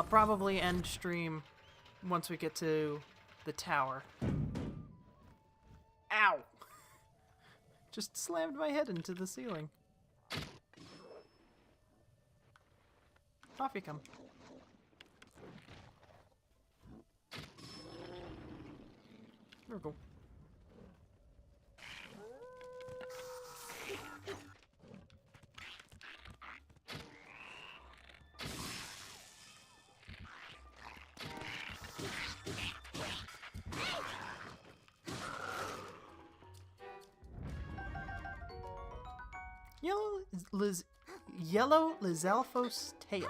S1: probably end stream once we get to the tower. Ow! Just slammed my head into the ceiling. Off you come. There we go. yellow Lizalfos tail.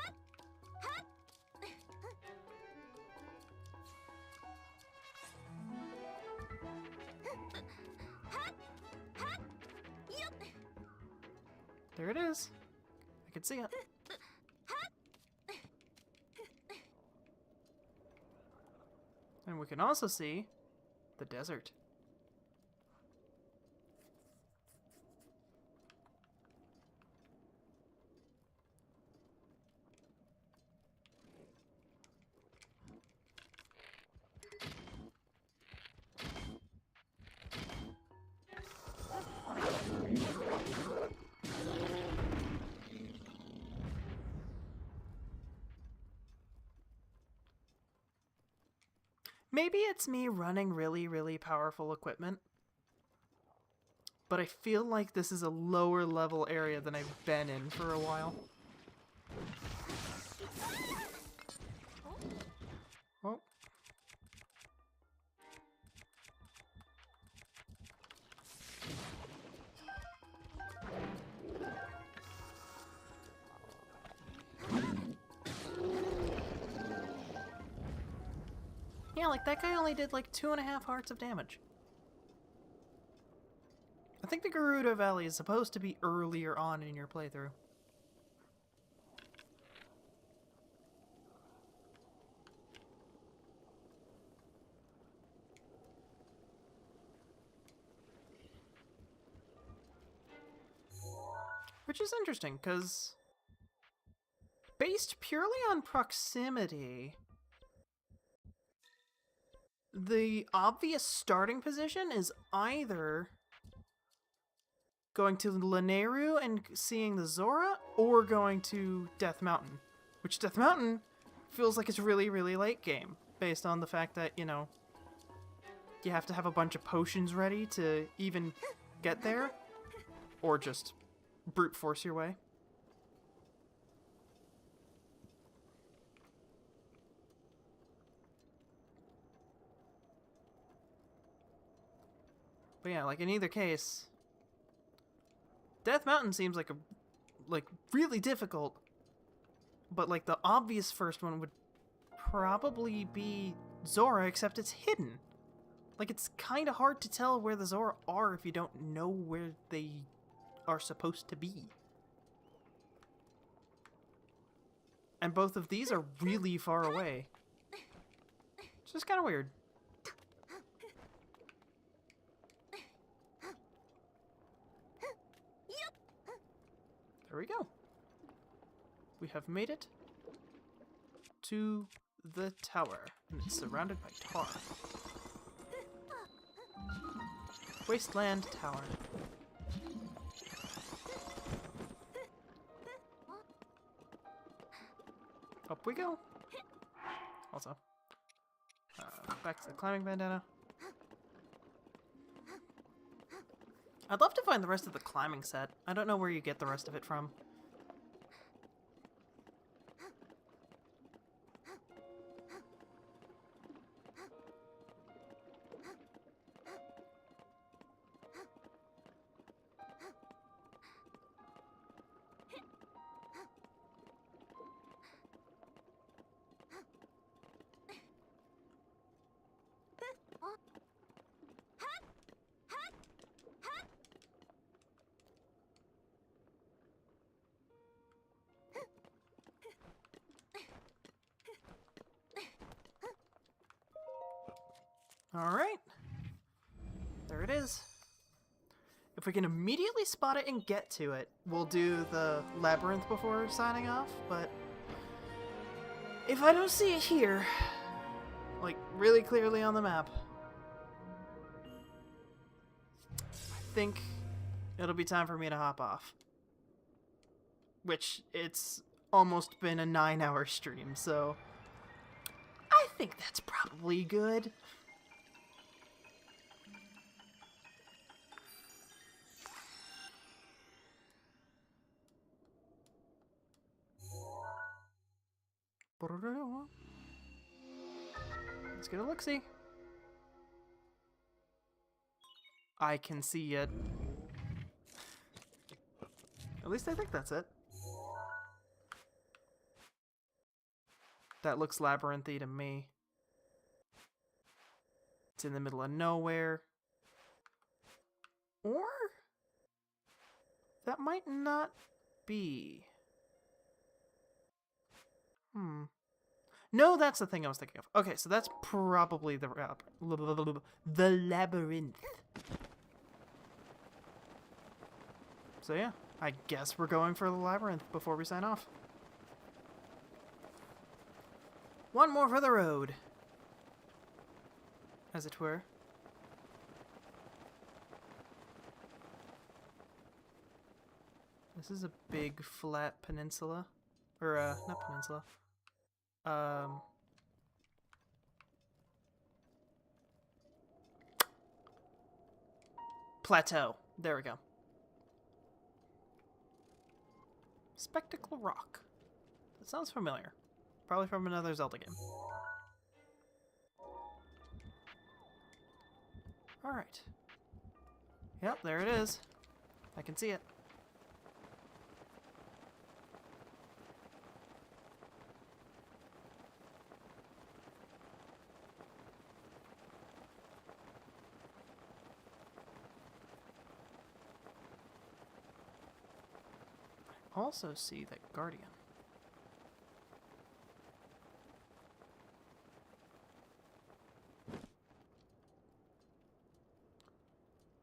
S1: There it is. I can see it. And we can also see the desert. Maybe it's me running really, really powerful equipment, but I feel like this is a lower level area than I've been in for a while. Oh. Yeah, like that guy only did like 2.5 hearts of damage. I think the Gerudo Valley is supposed to be earlier on in your playthrough. Which is interesting, because based purely on proximity, the obvious starting position is either going to Lanayru and seeing the Zora, or going to Death Mountain. Which Death Mountain feels like it's really, really late game, based on the fact that, you know, you have to have a bunch of potions ready to even get there, or just brute force your way. But yeah, like in either case, Death Mountain seems like really difficult, but like the obvious first one would probably be Zora, except it's hidden. Like it's kind of hard to tell where the Zora are if you don't know where they are supposed to be. And both of these are really far away. It's just kind of weird. There we go. We have made it to the tower, and it's surrounded by tar. Wasteland Tower. Up we go. Also, back to the climbing bandana. I'd love to find the rest of the climbing set. I don't know where you get the rest of it from. Alright. There it is. If we can immediately spot it and get to it, we'll do the labyrinth before signing off, but if I don't see it here, like really clearly on the map, I think it'll be time for me to hop off. Which, it's almost been a 9-hour stream, so I think that's probably good. Let's get a look-see. I can see it. At least I think that's it. That looks labyrinthy to me. It's in the middle of nowhere. Or that might not be. No, that's the thing I was thinking of. Okay, so that's probably the labyrinth. So yeah, I guess we're going for the labyrinth before we sign off. One more for the road, as it were. This is a big flat peninsula. Or, not peninsula. Plateau. There we go. Spectacle Rock. That sounds familiar. Probably from another Zelda game. Alright. Yep, there it is. I can see it. I also see that Guardian.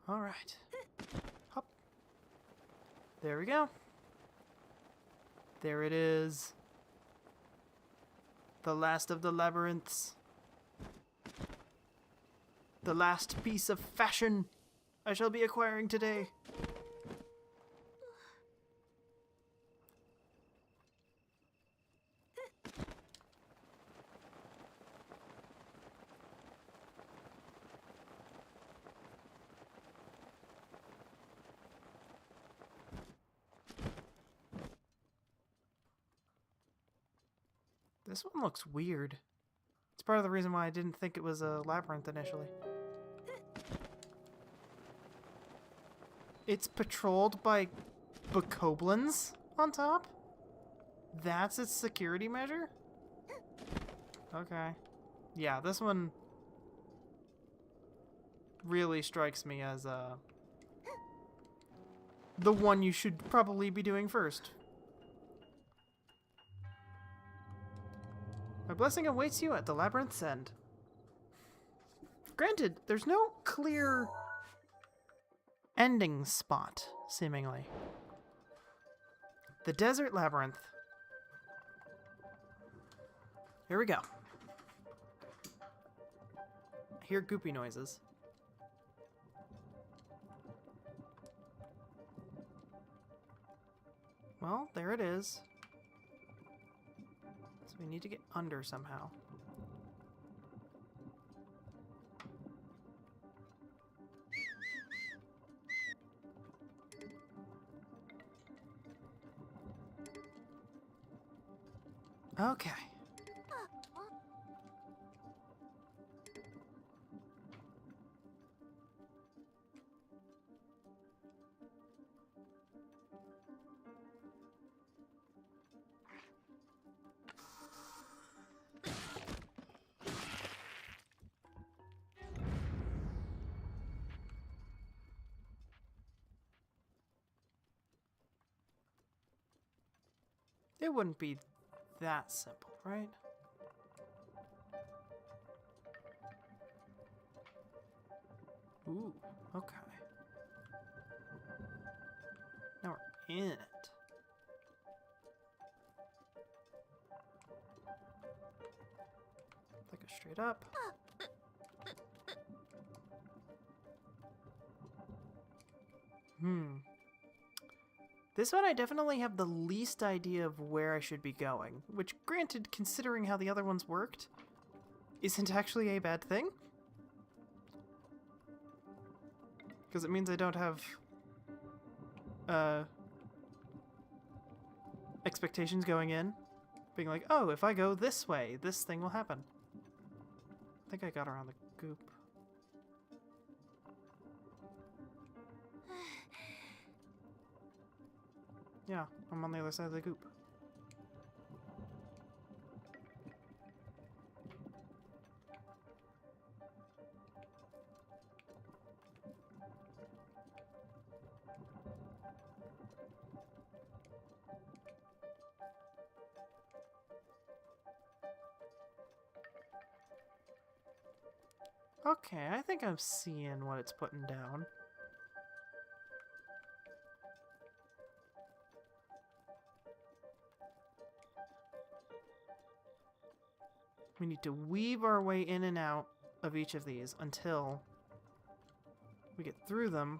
S1: All right. Hop. There we go. There it is. The last of the labyrinths. The last piece of fashion I shall be acquiring today. This one looks weird. It's part of the reason why I didn't think it was a labyrinth initially. It's patrolled by bokoblins on top? That's its security measure? Okay. Yeah, this one really strikes me as the one you should probably be doing first. My blessing awaits you at the labyrinth's end. Granted, there's no clear ending spot, seemingly. The desert labyrinth. Here we go. I hear goopy noises. Well, there it is. So we need to get under somehow. Okay. It wouldn't be that simple, right? Ooh, okay. Now we're in it. Like a straight up. This one I definitely have the least idea of where I should be going, which granted, considering how the other ones worked, isn't actually a bad thing. Because it means I don't have expectations going in, being like, oh, if I go this way, this thing will happen. I think I got around the goop. Yeah, I'm on the other side of the goop. Okay, I think I'm seeing what it's putting down. We need to weave our way in and out of each of these until we get through them.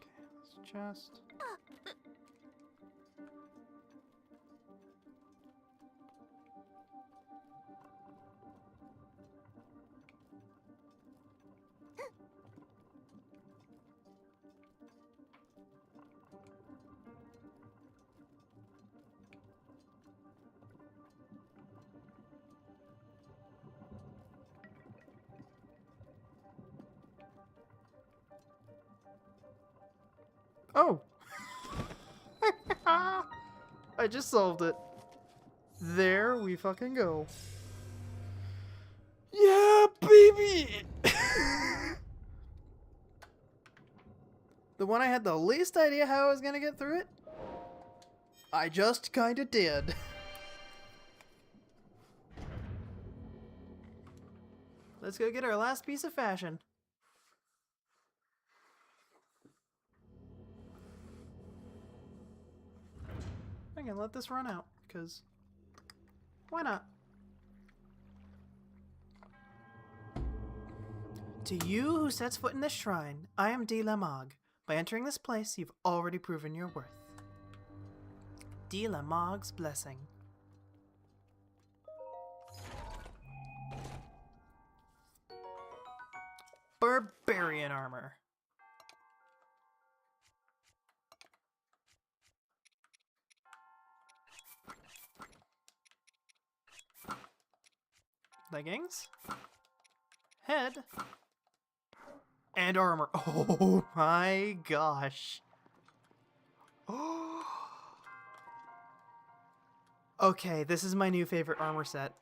S1: Okay, let's just... Oh! I just solved it. There we fucking go. Yeah, baby! The one I had the least idea how I was gonna get through it, I just kinda did. Let's go get our last piece of fashion. I can let this run out, because why not? To you who sets foot in this shrine, I am D. Lamog. By entering this place, you've already proven your worth. D. Lamog's blessing. Barbarian armor. Leggings. Head. And armor. Oh my gosh. Okay, this is my new favorite armor set.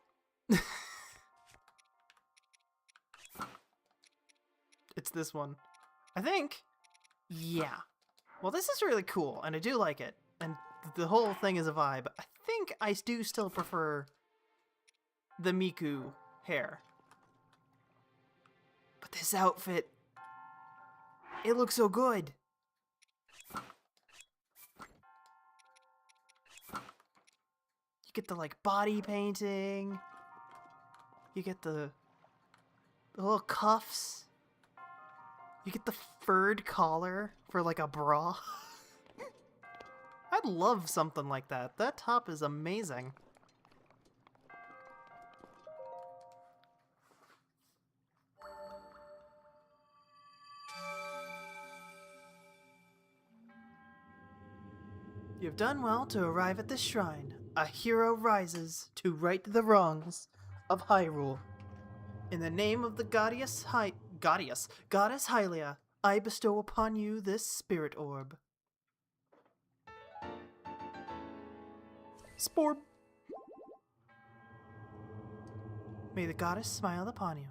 S1: It's this one. I think. Yeah. Well, this is really cool, and I do like it. And the whole thing is a vibe. I think I do still prefer the Miku hair. But this outfit, it looks so good. You get the like body painting. You get the little cuffs. You get the furred collar for like a bra. I'd love something like that. That top is amazing. You've done well to arrive at this shrine. A hero rises to right the wrongs of Hyrule. In the name of the goddess Hylia, I bestow upon you this spirit orb. Sporb. May the goddess smile upon you.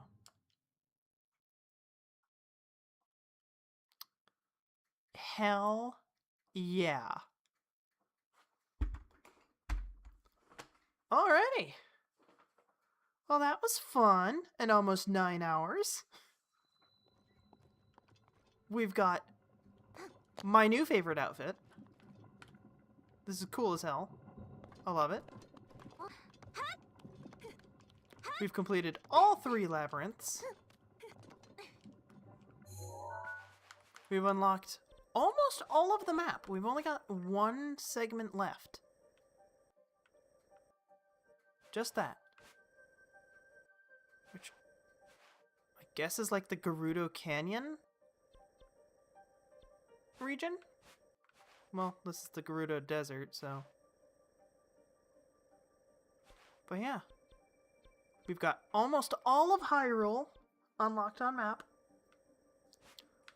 S1: Hell yeah. Alrighty. Well, that was fun, and almost 9 hours. We've got my new favorite outfit. This is cool as hell. I love it. We've completed all 3 labyrinths. We've unlocked almost all of the map. We've only got 1 segment left. Just that. Which I guess is like the Gerudo Canyon region? Well, this is the Gerudo Desert, so. But yeah, We've got almost all of Hyrule unlocked on map.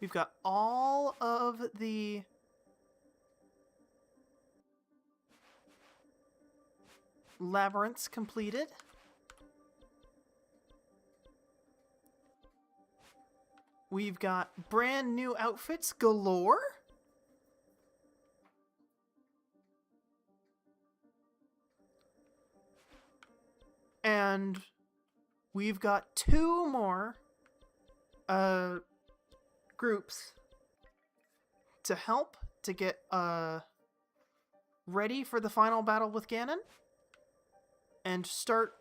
S1: We've got all of the labyrinths completed. We've got brand new outfits galore. And we've got 2 more groups to help to get ready for the final battle with Ganon and start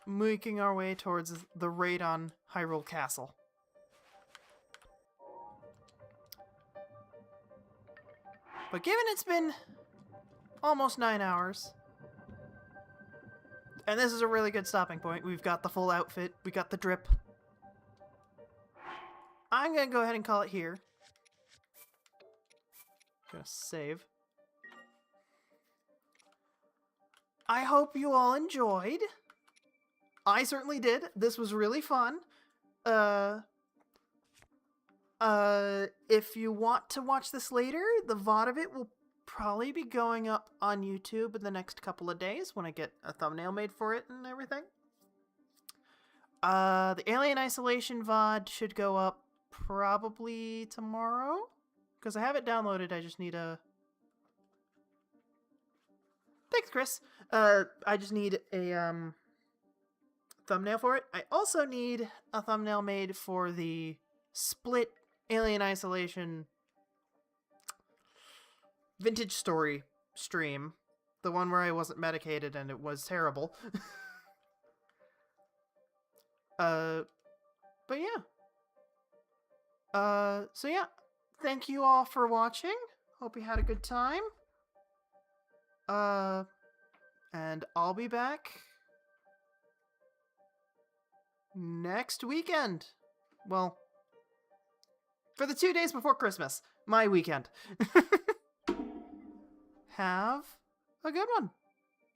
S1: making our way towards the raid on Hyrule Castle. But given it's been almost 9 hours, and this is a really good stopping point, we've got the full outfit, we got the drip, I'm gonna go ahead and call it here. Gonna save. I hope you all enjoyed. I certainly did. This was really fun. If you want to watch this later, the VOD of it will probably be going up on YouTube in the next couple of days when I get a thumbnail made for it and everything. The Alien Isolation VOD should go up probably tomorrow, because I have it downloaded. I just need a... Thanks, Chris. I just need a thumbnail for it. I also need a thumbnail made for the split Alien Isolation vintage story stream. The one where I wasn't medicated and it was terrible. But yeah. So yeah. Thank you all for watching. Hope you had a good time. And I'll be back next weekend. Well, for the 2 days before Christmas. My weekend. Have a good one.